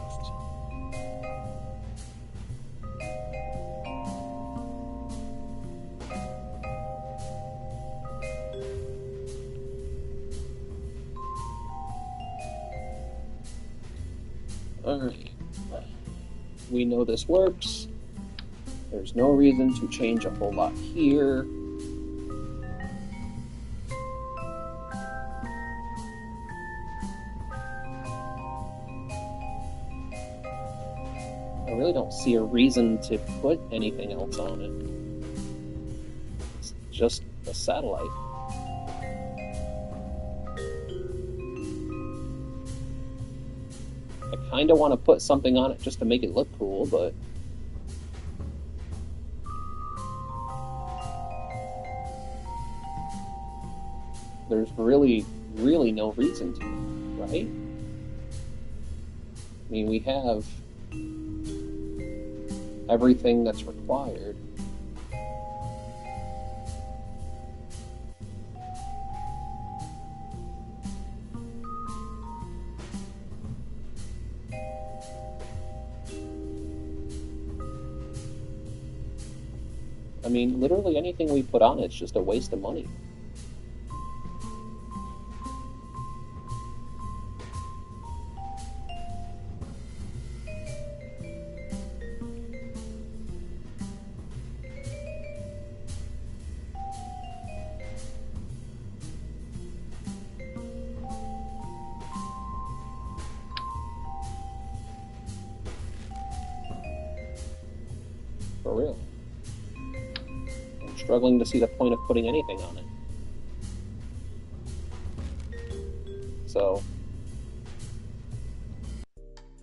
All right, we know this works. There's no reason to change a whole lot here. I really really don't see a reason to put anything else on it. It's just a satellite. I kind of want to put something on it just to make it look cool, but there's really no reason to, right? I mean, we have everything that's required. I mean, literally anything we put on it's just a waste of money. For real. I'm struggling to see the point of putting anything on it. So,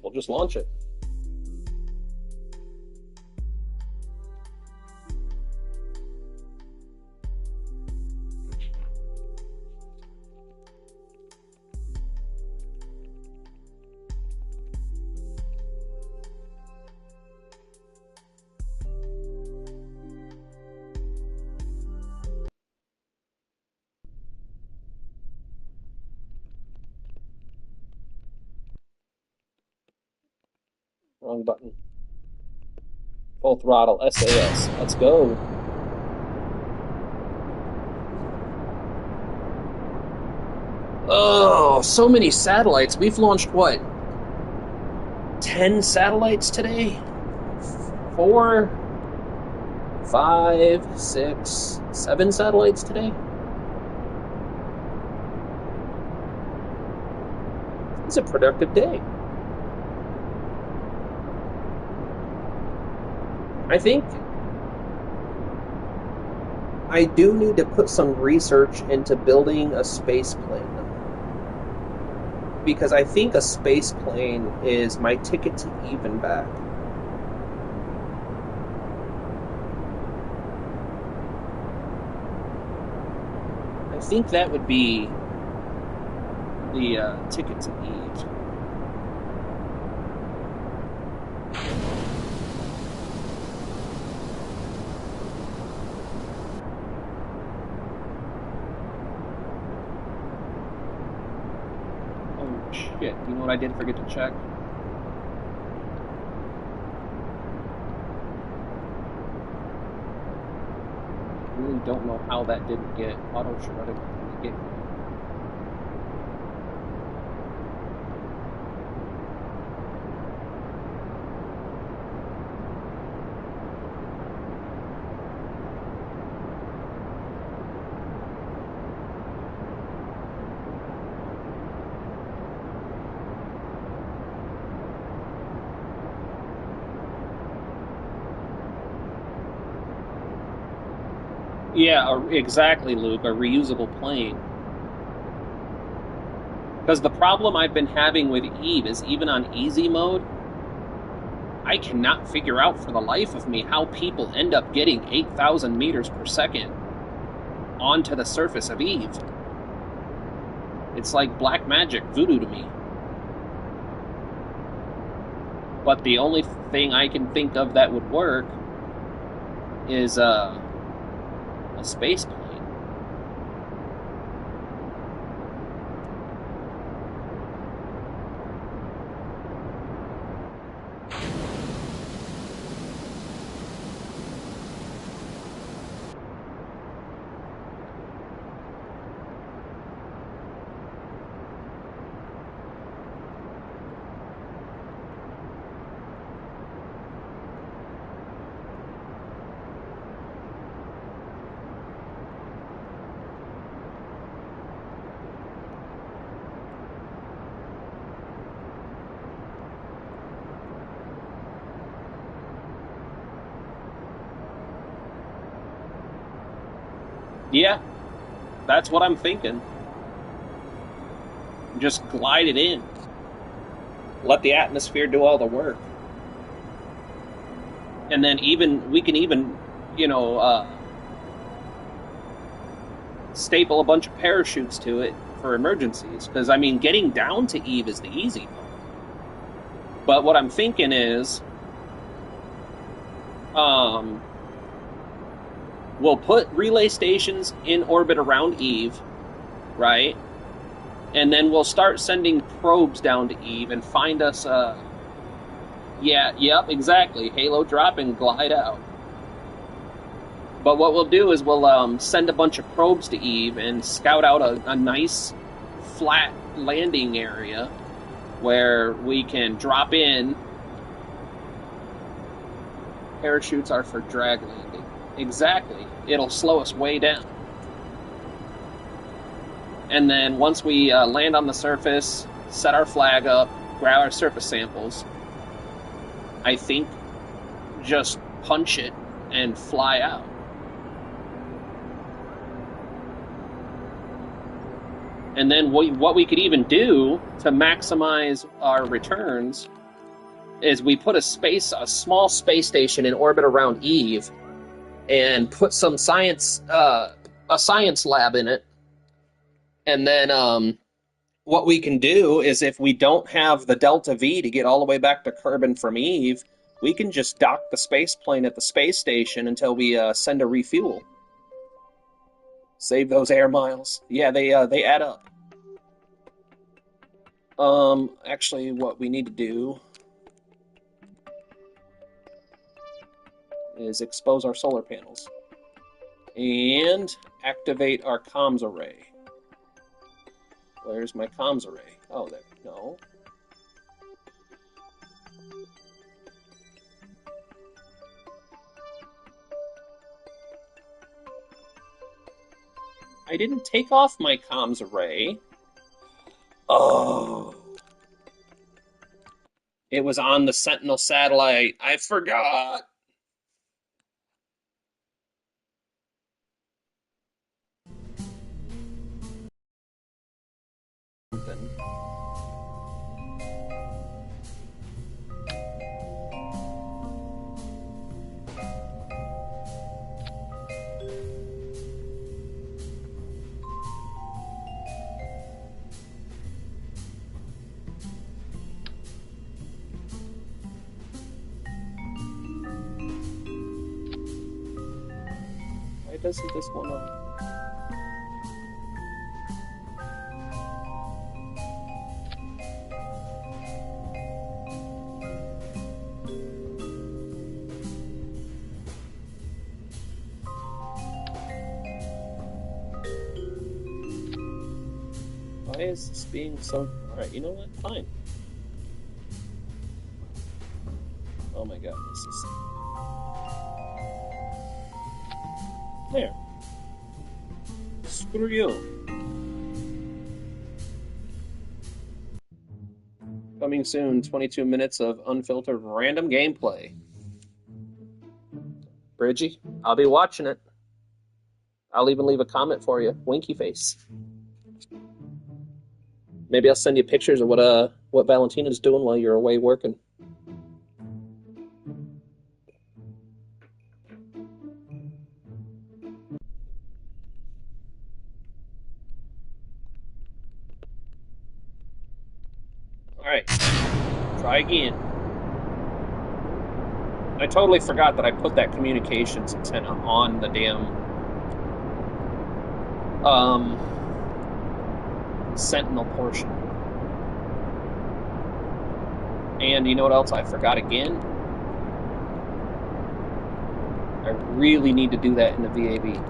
we'll just launch it. Wrong button. Full throttle, SAS. Let's go. Oh, so many satellites. We've launched what? 10 satellites today? 4, 5, 6, 7 satellites today? It's a productive day. I think I do need to put some research into building a space plane. Because I think a space plane is my ticket to Eve and back. I think that would be the ticket to Eve. Shit, you know what I did forget to check? I really don't know how that didn't get auto-shredded. Yeah, exactly, Luke. A reusable plane. Because the problem I've been having with Eve is even on easy mode, I cannot figure out for the life of me how people end up getting 8,000 meters per second onto the surface of Eve. It's like black magic, voodoo to me. But the only thing I can think of that would work is a space plane. Yeah, that's what I'm thinking. Just glide it in. Let the atmosphere do all the work. And then we can even, you know, staple a bunch of parachutes to it for emergencies. Because, I mean, getting down to Eve is the easy part. But what I'm thinking is, um, we'll put relay stations in orbit around Eve, right? And then we'll start sending probes down to Eve and find us, yeah, yep, exactly. Halo drop and glide out. But what we'll do is we'll send a bunch of probes to Eve and scout out a nice flat landing area where we can drop in. Parachutes are for drag landing. Exactly. It'll slow us way down. And then once we land on the surface, set our flag up, grab our surface samples, I think just punch it and fly out. And then what we could even do to maximize our returns is we put a small space station in orbit around Eve, and put some a science lab in it. And then what we can do is, if we don't have the Delta V to get all the way back to Kerbin from Eve, we can just dock the space plane at the space station until we send a refuel. Save those air miles. Yeah, they add up. Actually, what we need to do is expose our solar panels and activate our comms array. Where's my comms array? Oh, there. No. I didn't take off my comms array. Oh. It was on the Sentinel satellite. I forgot. Why doesn't this one on? Why is this being so... Alright, you know what? Fine. Oh my god, this is... There. Screw you. Coming soon, 22 minutes of unfiltered random gameplay. Bridgie, I'll be watching it. I'll even leave a comment for you. Winky face. Maybe I'll send you pictures of what Valentina's doing while you're away working. Alright. Try again. I totally forgot that I put that communications antenna on the damn Sentinel portion. And you know what else I forgot again? I really need to do that in the VAB.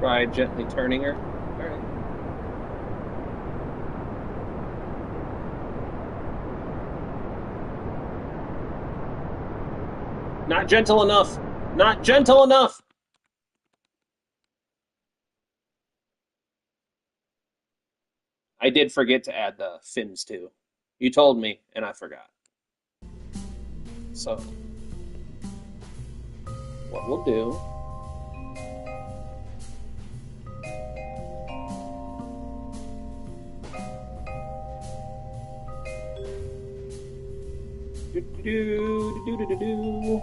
Try gently turning her. All right. Not gentle enough. Not gentle enough. I did forget to add the fins too. You told me, and I forgot. So, what we'll do. Do, do, do, do, do, do.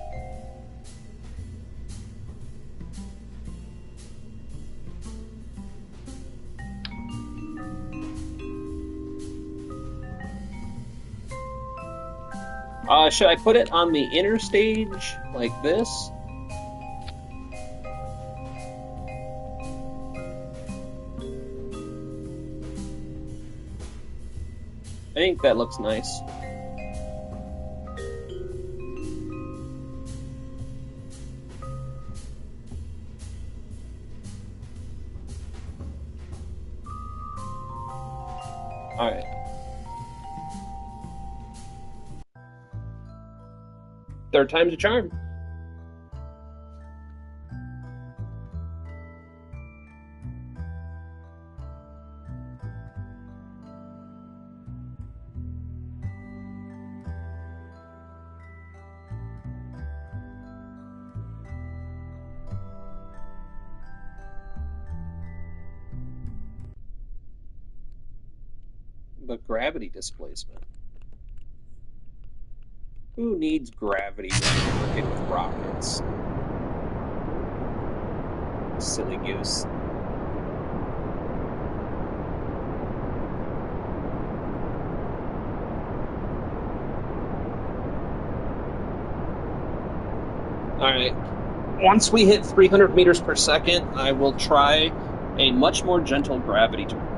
Should I put it on the inner stage like this? I think that looks nice. All right. Third time's a charm. But gravity displacement. Who needs gravity when you're working with rockets? Silly goose. Alright. Once we hit 300 meters per second, I will try a much more gentle gravity turn.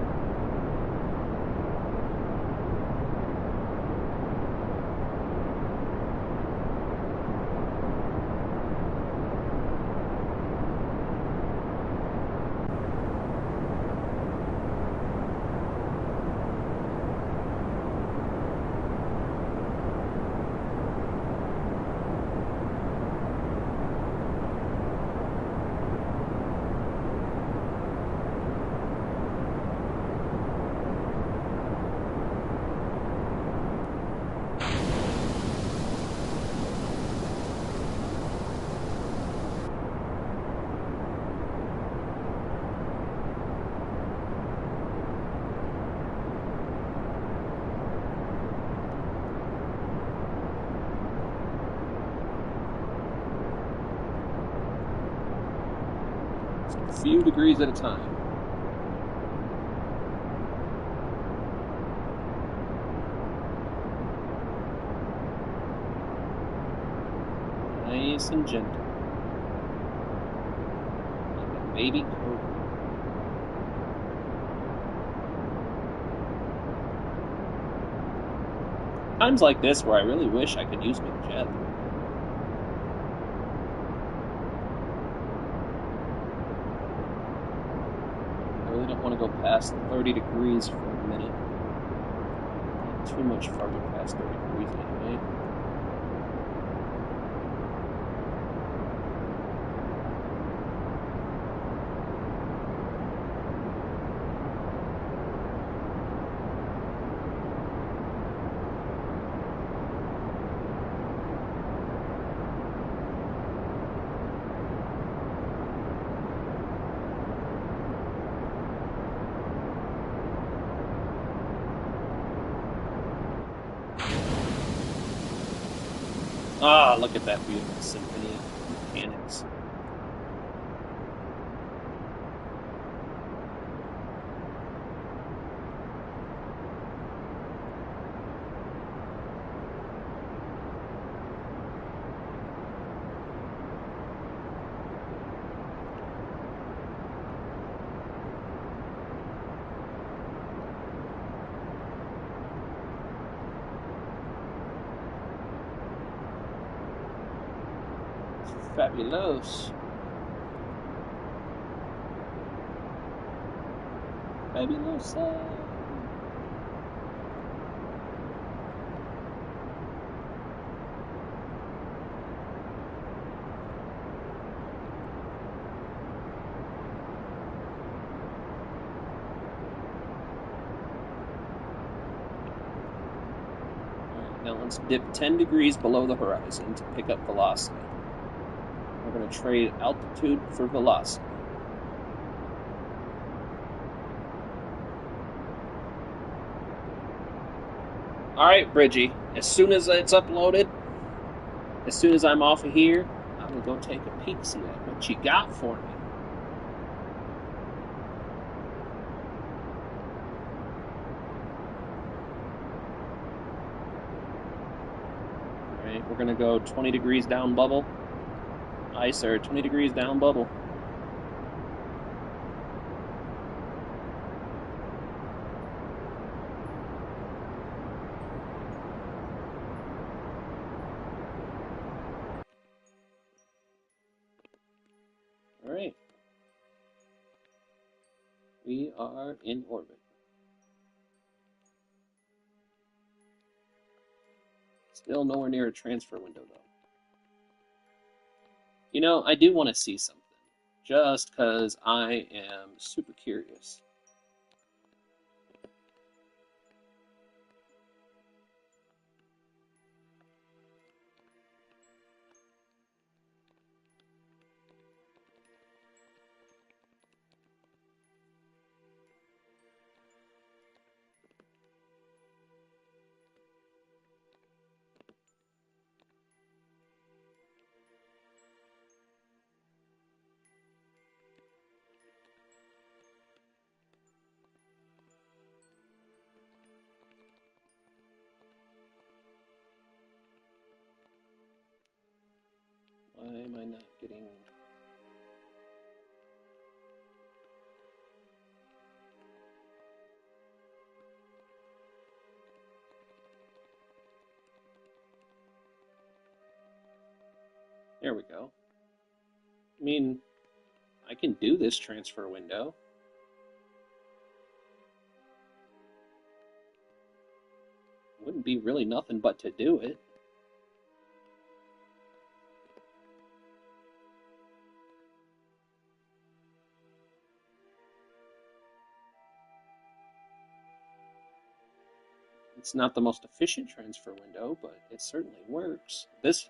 A few degrees at a time. Nice and gentle. Like a baby cobra. Times like this where I really wish I could use my jet. I really don't want to go past 30 degrees for a minute. Not too much farther past 30 degrees anyway. Ah, look at that beautiful symphony of mechanics. Fabulous. Fabuloso. Alright, now let's dip 10 degrees below the horizon to pick up velocity. We're going to trade altitude for velocity. Alright, Bridgie, as soon as it's uploaded, as soon as I'm off of here, I'm going to go take a peek-see at what you got for me. Alright, we're going to go 20 degrees down bubble. Aye, sir, 20 degrees down bubble. Alright. We are in orbit. Still nowhere near a transfer window, though. You know, I do want to see something. Just because I am super curious. Why am I not getting... There we go. I mean, I can do this transfer window. Wouldn't be really nothing but to do it. It's not the most efficient transfer window, but it certainly works. This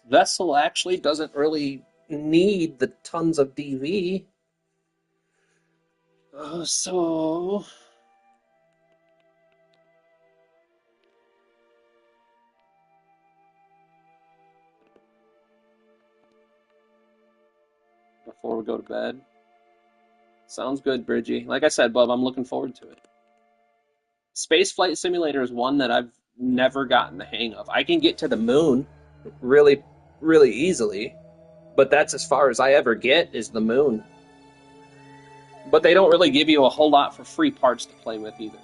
vessel actually doesn't really need the tons of DV. So... Before we go to bed. Sounds good, Bridgie. Like I said, Bub, I'm looking forward to it. Space Flight Simulator is one that I've never gotten the hang of. I can get to the moon really, really easily, but that's as far as I ever get is the moon. But they don't really give you a whole lot for free parts to play with either.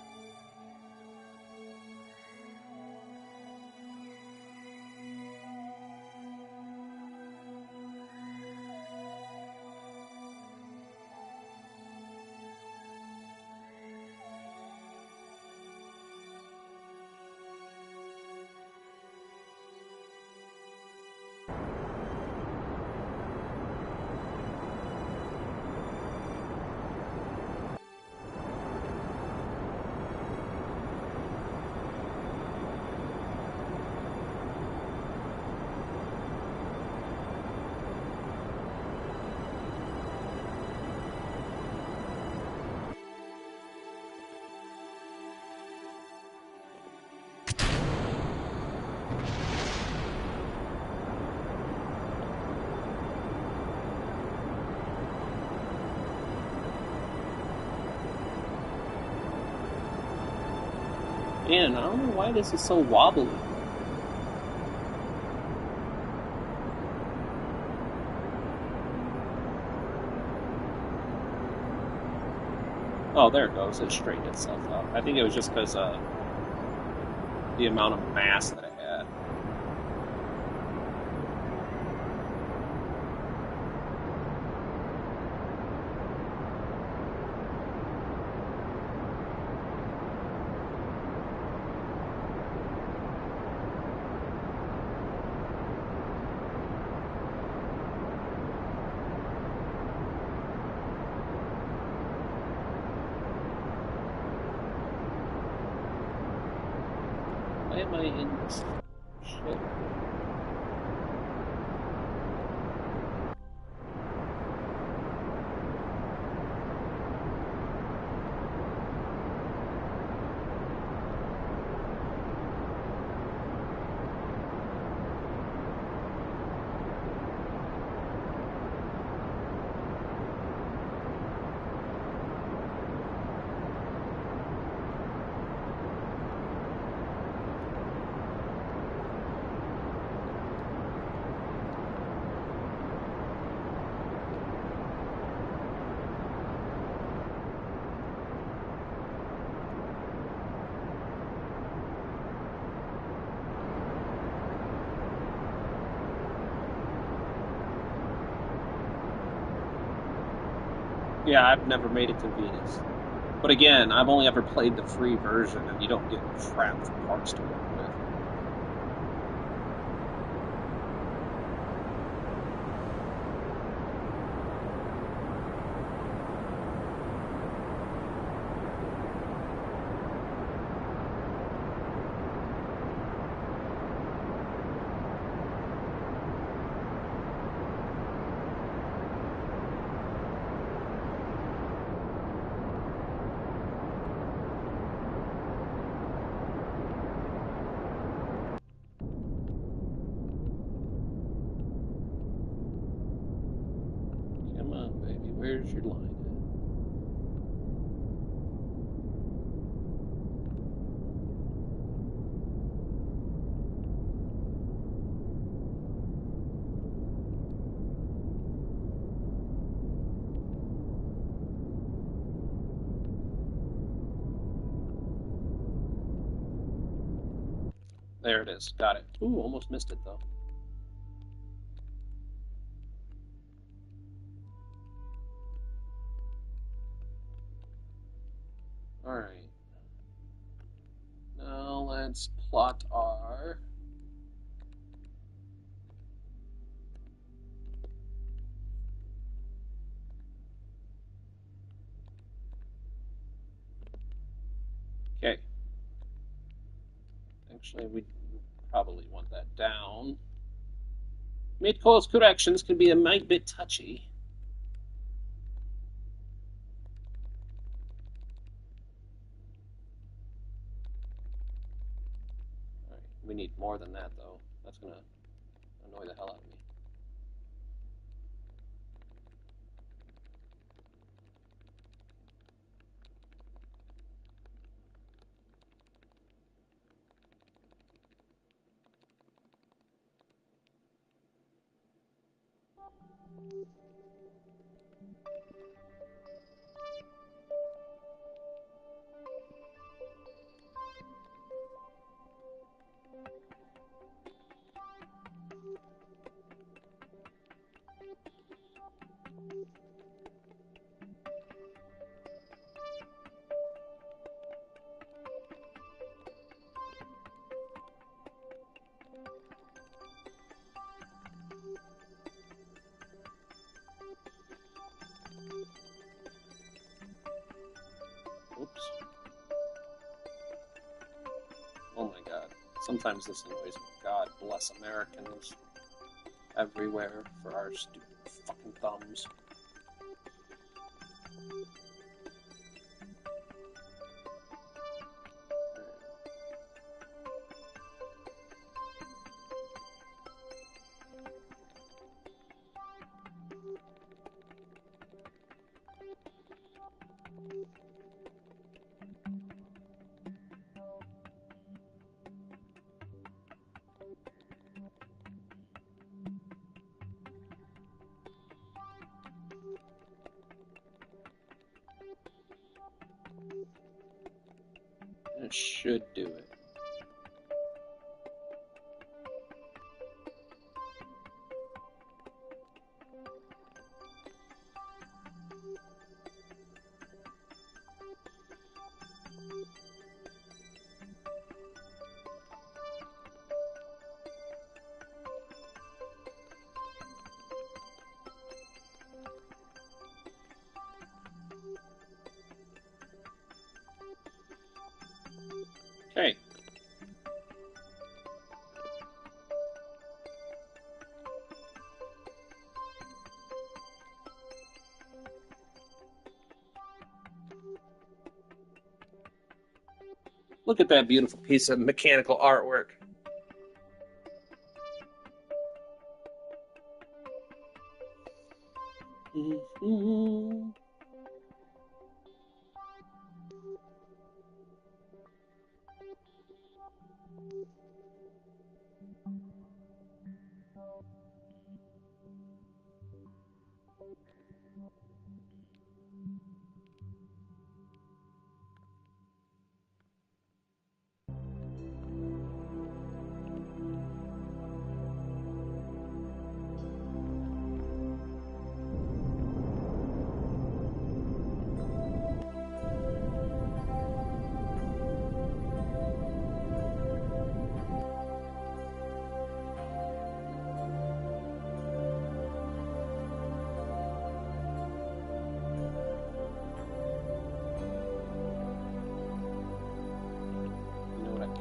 Man, I don't know why this is so wobbly. Oh, there it goes. It straightened itself out. I think it was just because the amount of mass that it had. am I in this shit? Yeah, I've never made it to Venus. But again, I've only ever played the free version, and you don't get crap for parts to work with. Come on, baby, where's your line at? There it is. Got it. Ooh, almost missed it, though. Alright. Now let's plot our... Okay. Actually, we probably want that down. Mid-course corrections can be a mite bit touchy. Alright, we need more than that, though. That's gonna annoy the hell out of me. Oops. Oh my god. Sometimes this annoys me. God bless Americans everywhere for our stupid fucking thumbs. It should do it. Okay. Look at that beautiful piece of mechanical artwork. Mm-hmm.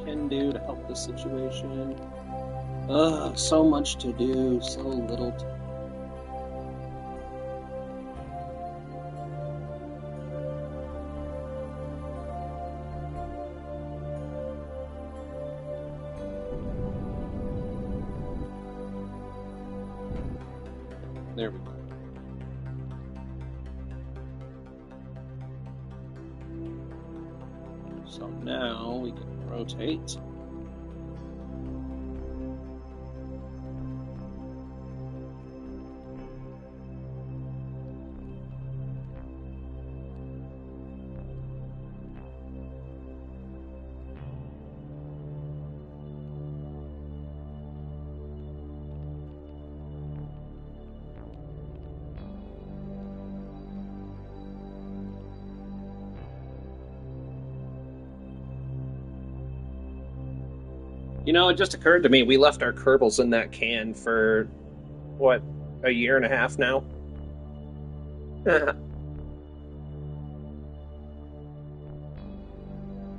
Can do to help the situation. Ugh, so much to do, so little time. There we go. So now we can rotate. You know, it just occurred to me we left our Kerbals in that can for, what, a year and a half now?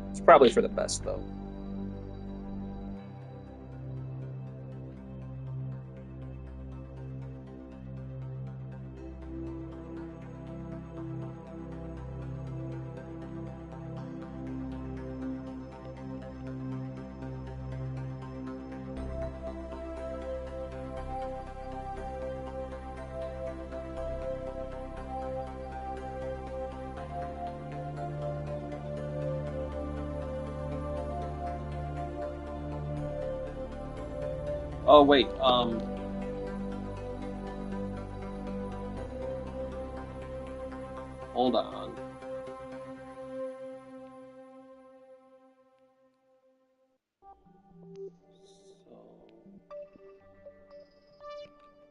It's probably for the best, though. Oh, wait, hold on. So,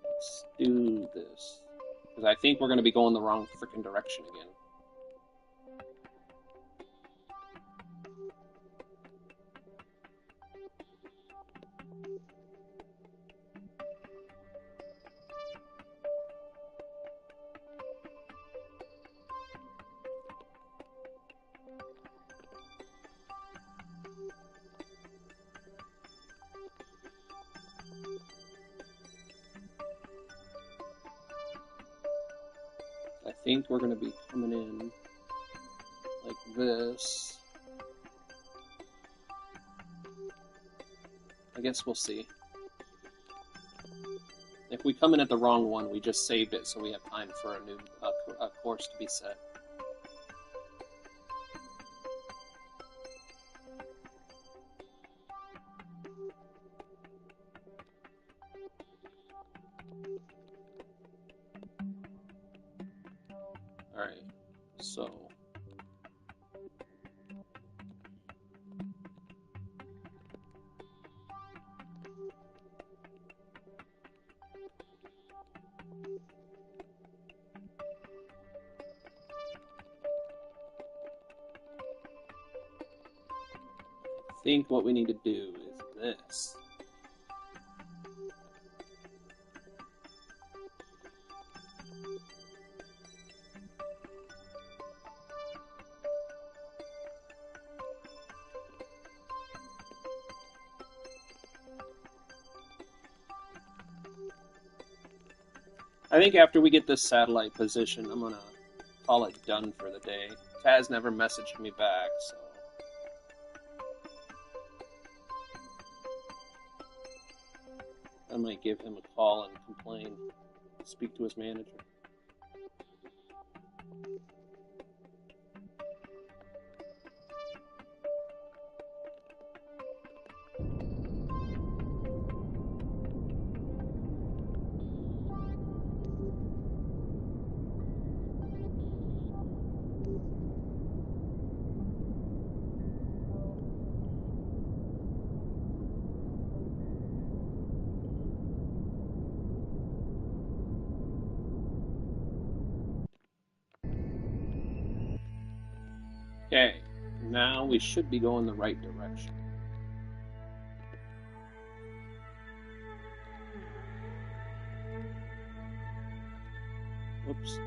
let's do this. Because I think we're going to be going the wrong freaking direction again. I think we're going to be coming in like this. I guess we'll see. If we come in at the wrong one, we just saved it so we have time for a new course to be set. Alright, so... I think what we need to do is this. I think after we get this satellite position, I'm gonna call it done for the day. Taz never messaged me back, so... I might give him a call and complain. Speak to his manager. Okay, now we should be going the right direction. Whoops.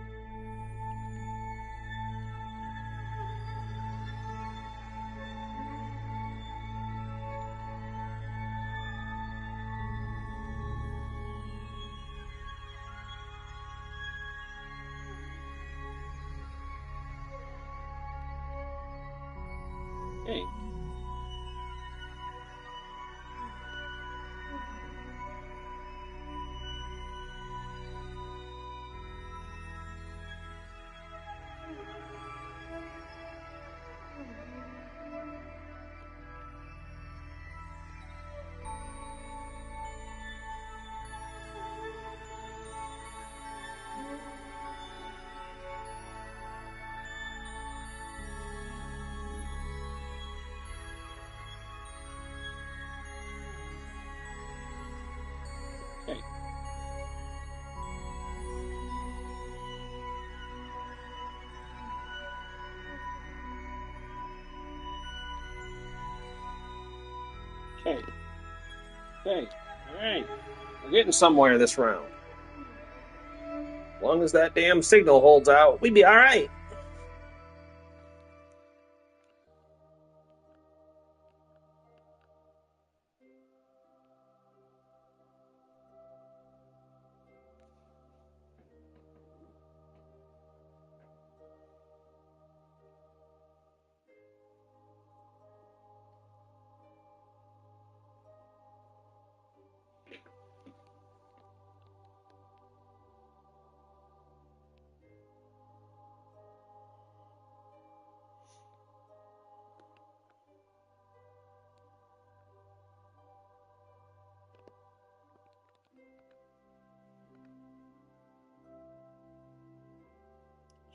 Hey. Okay. Okay. Okay. Alright. We're getting somewhere this round. As long as that damn signal holds out, we'd be alright.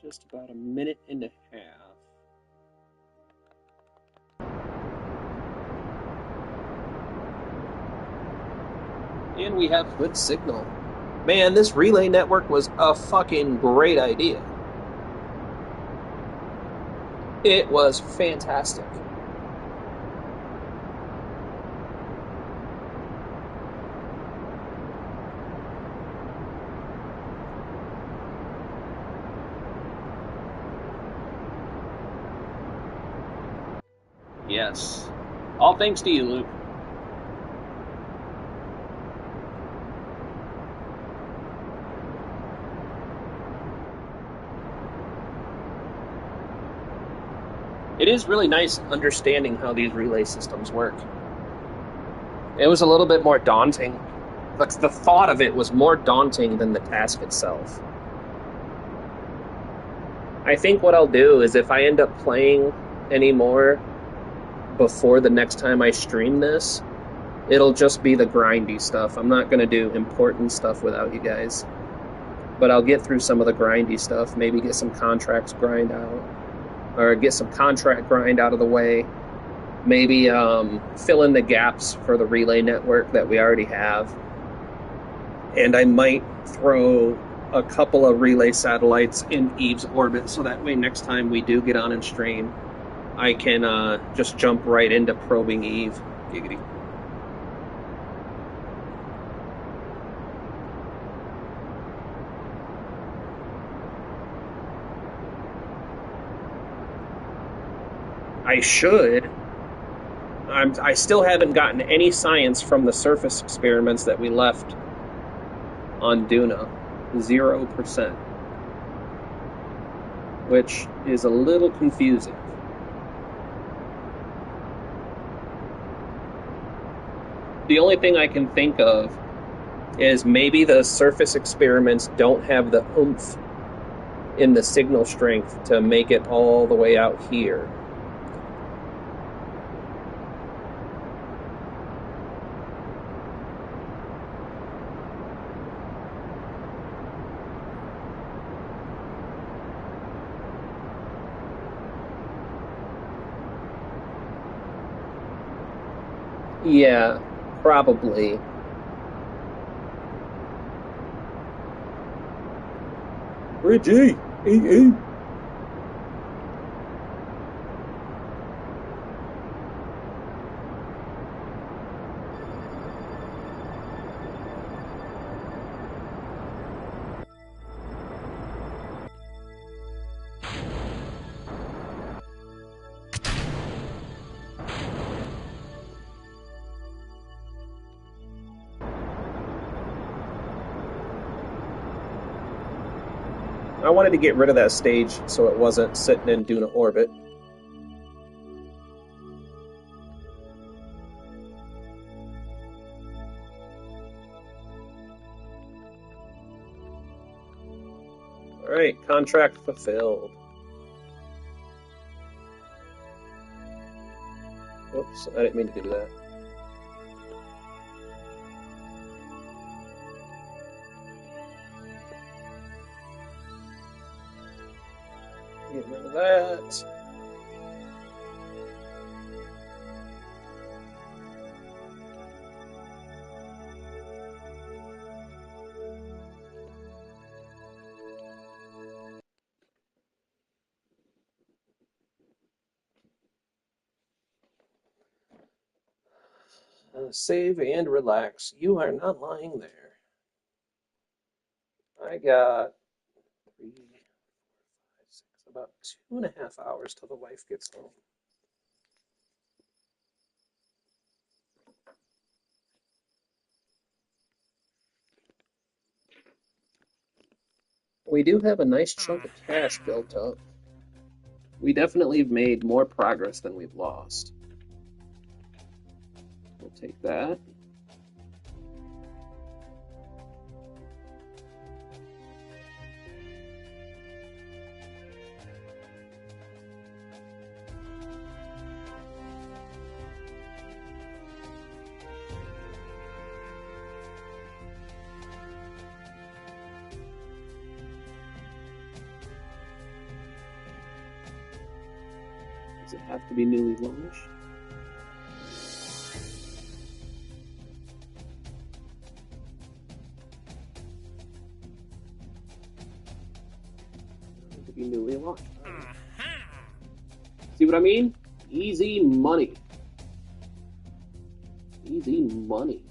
Just about a minute and a half. And we have good signal. Man, this relay network was a fucking great idea. It was fantastic. Yes. All thanks to you, Luke. It is really nice understanding how these relay systems work. It was a little bit more daunting. The thought of it was more daunting than the task itself. I think what I'll do is if I end up playing any more before the next time I stream this, it'll just be the grindy stuff. I'm not going to do important stuff without you guys. But I'll get through some of the grindy stuff, maybe get some contracts grind out, or get some contract grind out of the way. Maybe fill in the gaps for the relay network that we already have. And I might throw a couple of relay satellites in Eve's orbit so that way next time we do get on and stream, I can just jump right into probing Eve. Giggity. I should. I still haven't gotten any science from the surface experiments that we left on Duna. 0%. Which is a little confusing. The only thing I can think of is maybe the surface experiments don't have the oomph in the signal strength to make it all the way out here. Yeah, probably. Bridgie, EE. I wanted to get rid of that stage so it wasn't sitting in Duna orbit. Alright, contract fulfilled. Oops, I didn't mean to do that. Get rid of that. Save and relax. You are not lying there. I got 3, 4, 5, 6, about 2.5 hours till the wife gets home. We do have a nice chunk of cash built up. We definitely have made more progress than we've lost. We'll take that. Does it have to be newly launched? To be newly launched. See what I mean? Easy money. Easy money.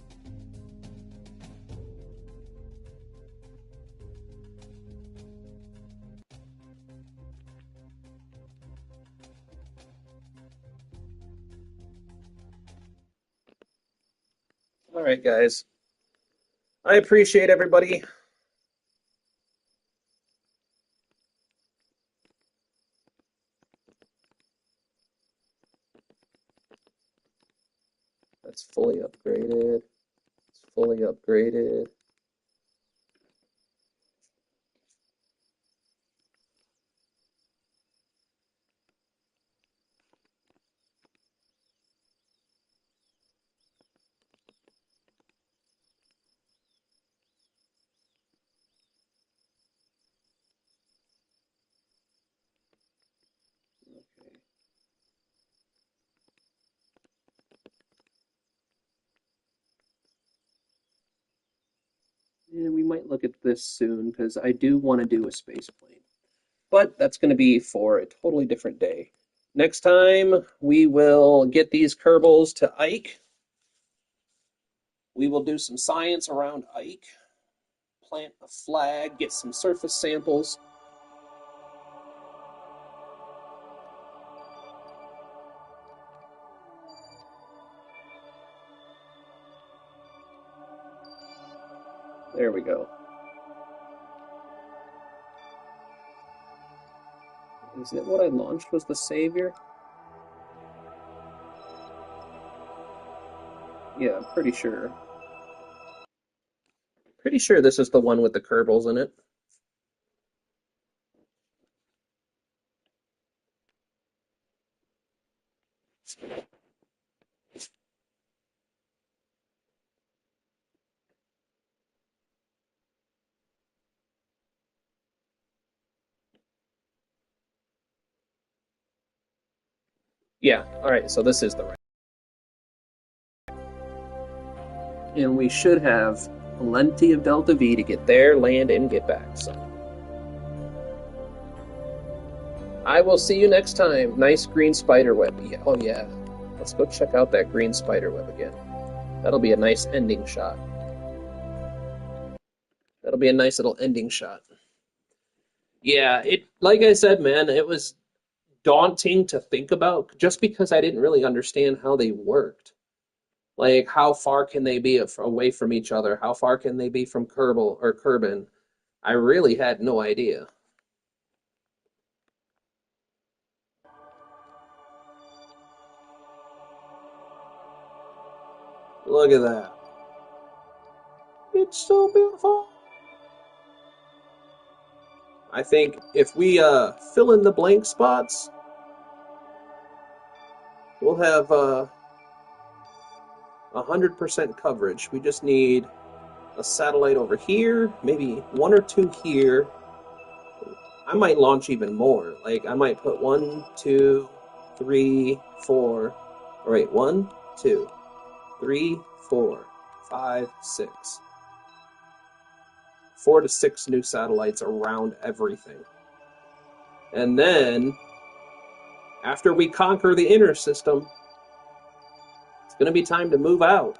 All right, guys. I appreciate everybody. That's fully upgraded. It's fully upgraded. Okay. And we might look at this soon because I do want to do a space plane. But that's going to be for a totally different day. Next time, we will get these Kerbals to Ike. We will do some science around Ike, plant a flag, get some surface samples. There we go. Is it what I launched was the savior? Yeah, I'm pretty sure. Pretty sure this is the one with the Kerbals in it. Yeah, alright, so this is the right. And we should have plenty of Delta V to get there, land, and get back, so. I will see you next time. Nice green spider web. Yeah, oh yeah. Let's go check out that green spider web again. That'll be a nice ending shot. That'll be a nice little ending shot. Yeah, like I said, man, it was daunting to think about just because I didn't really understand how they worked. Like, how far can they be away from each other? How far can they be from Kerbal or Kerbin? I really had no idea. Look at that. It's so beautiful. I think if we fill in the blank spots, we'll have 100% coverage. We just need a satellite over here, maybe one or two here. I might launch even more. Like, I might put 1, 2, 3, 4. All right, 1, 2, 3, 4, 5, 6. 4 to 6 new satellites around everything. And then, after we conquer the inner system, it's going to be time to move out.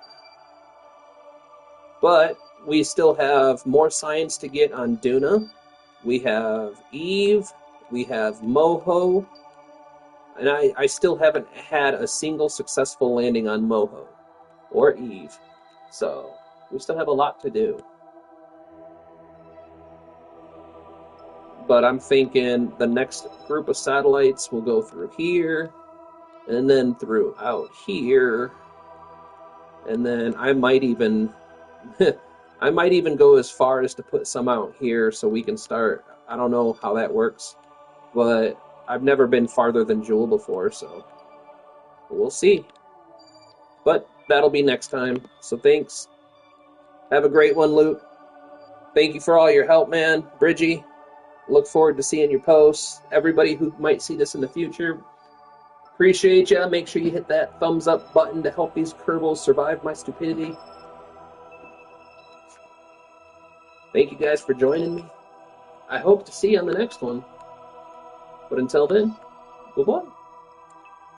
But we still have more science to get on Duna. We have Eve. We have Moho. And I still haven't had a single successful landing on Moho or Eve. So we still have a lot to do. But I'm thinking the next group of satellites will go through here, and then through out here, and then I might even I might even go as far as to put some out here so we can start. I don't know how that works, but I've never been farther than Jewel before, so we'll see. But that'll be next time. So thanks. Have a great one, Luke. Thank you for all your help, man. Bridgie, look forward to seeing your posts. Everybody who might see this in the future, appreciate ya. Make sure you hit that thumbs up button to help these Kerbals survive my stupidity. Thank you guys for joining me. I hope to see you on the next one. But until then, goodbye.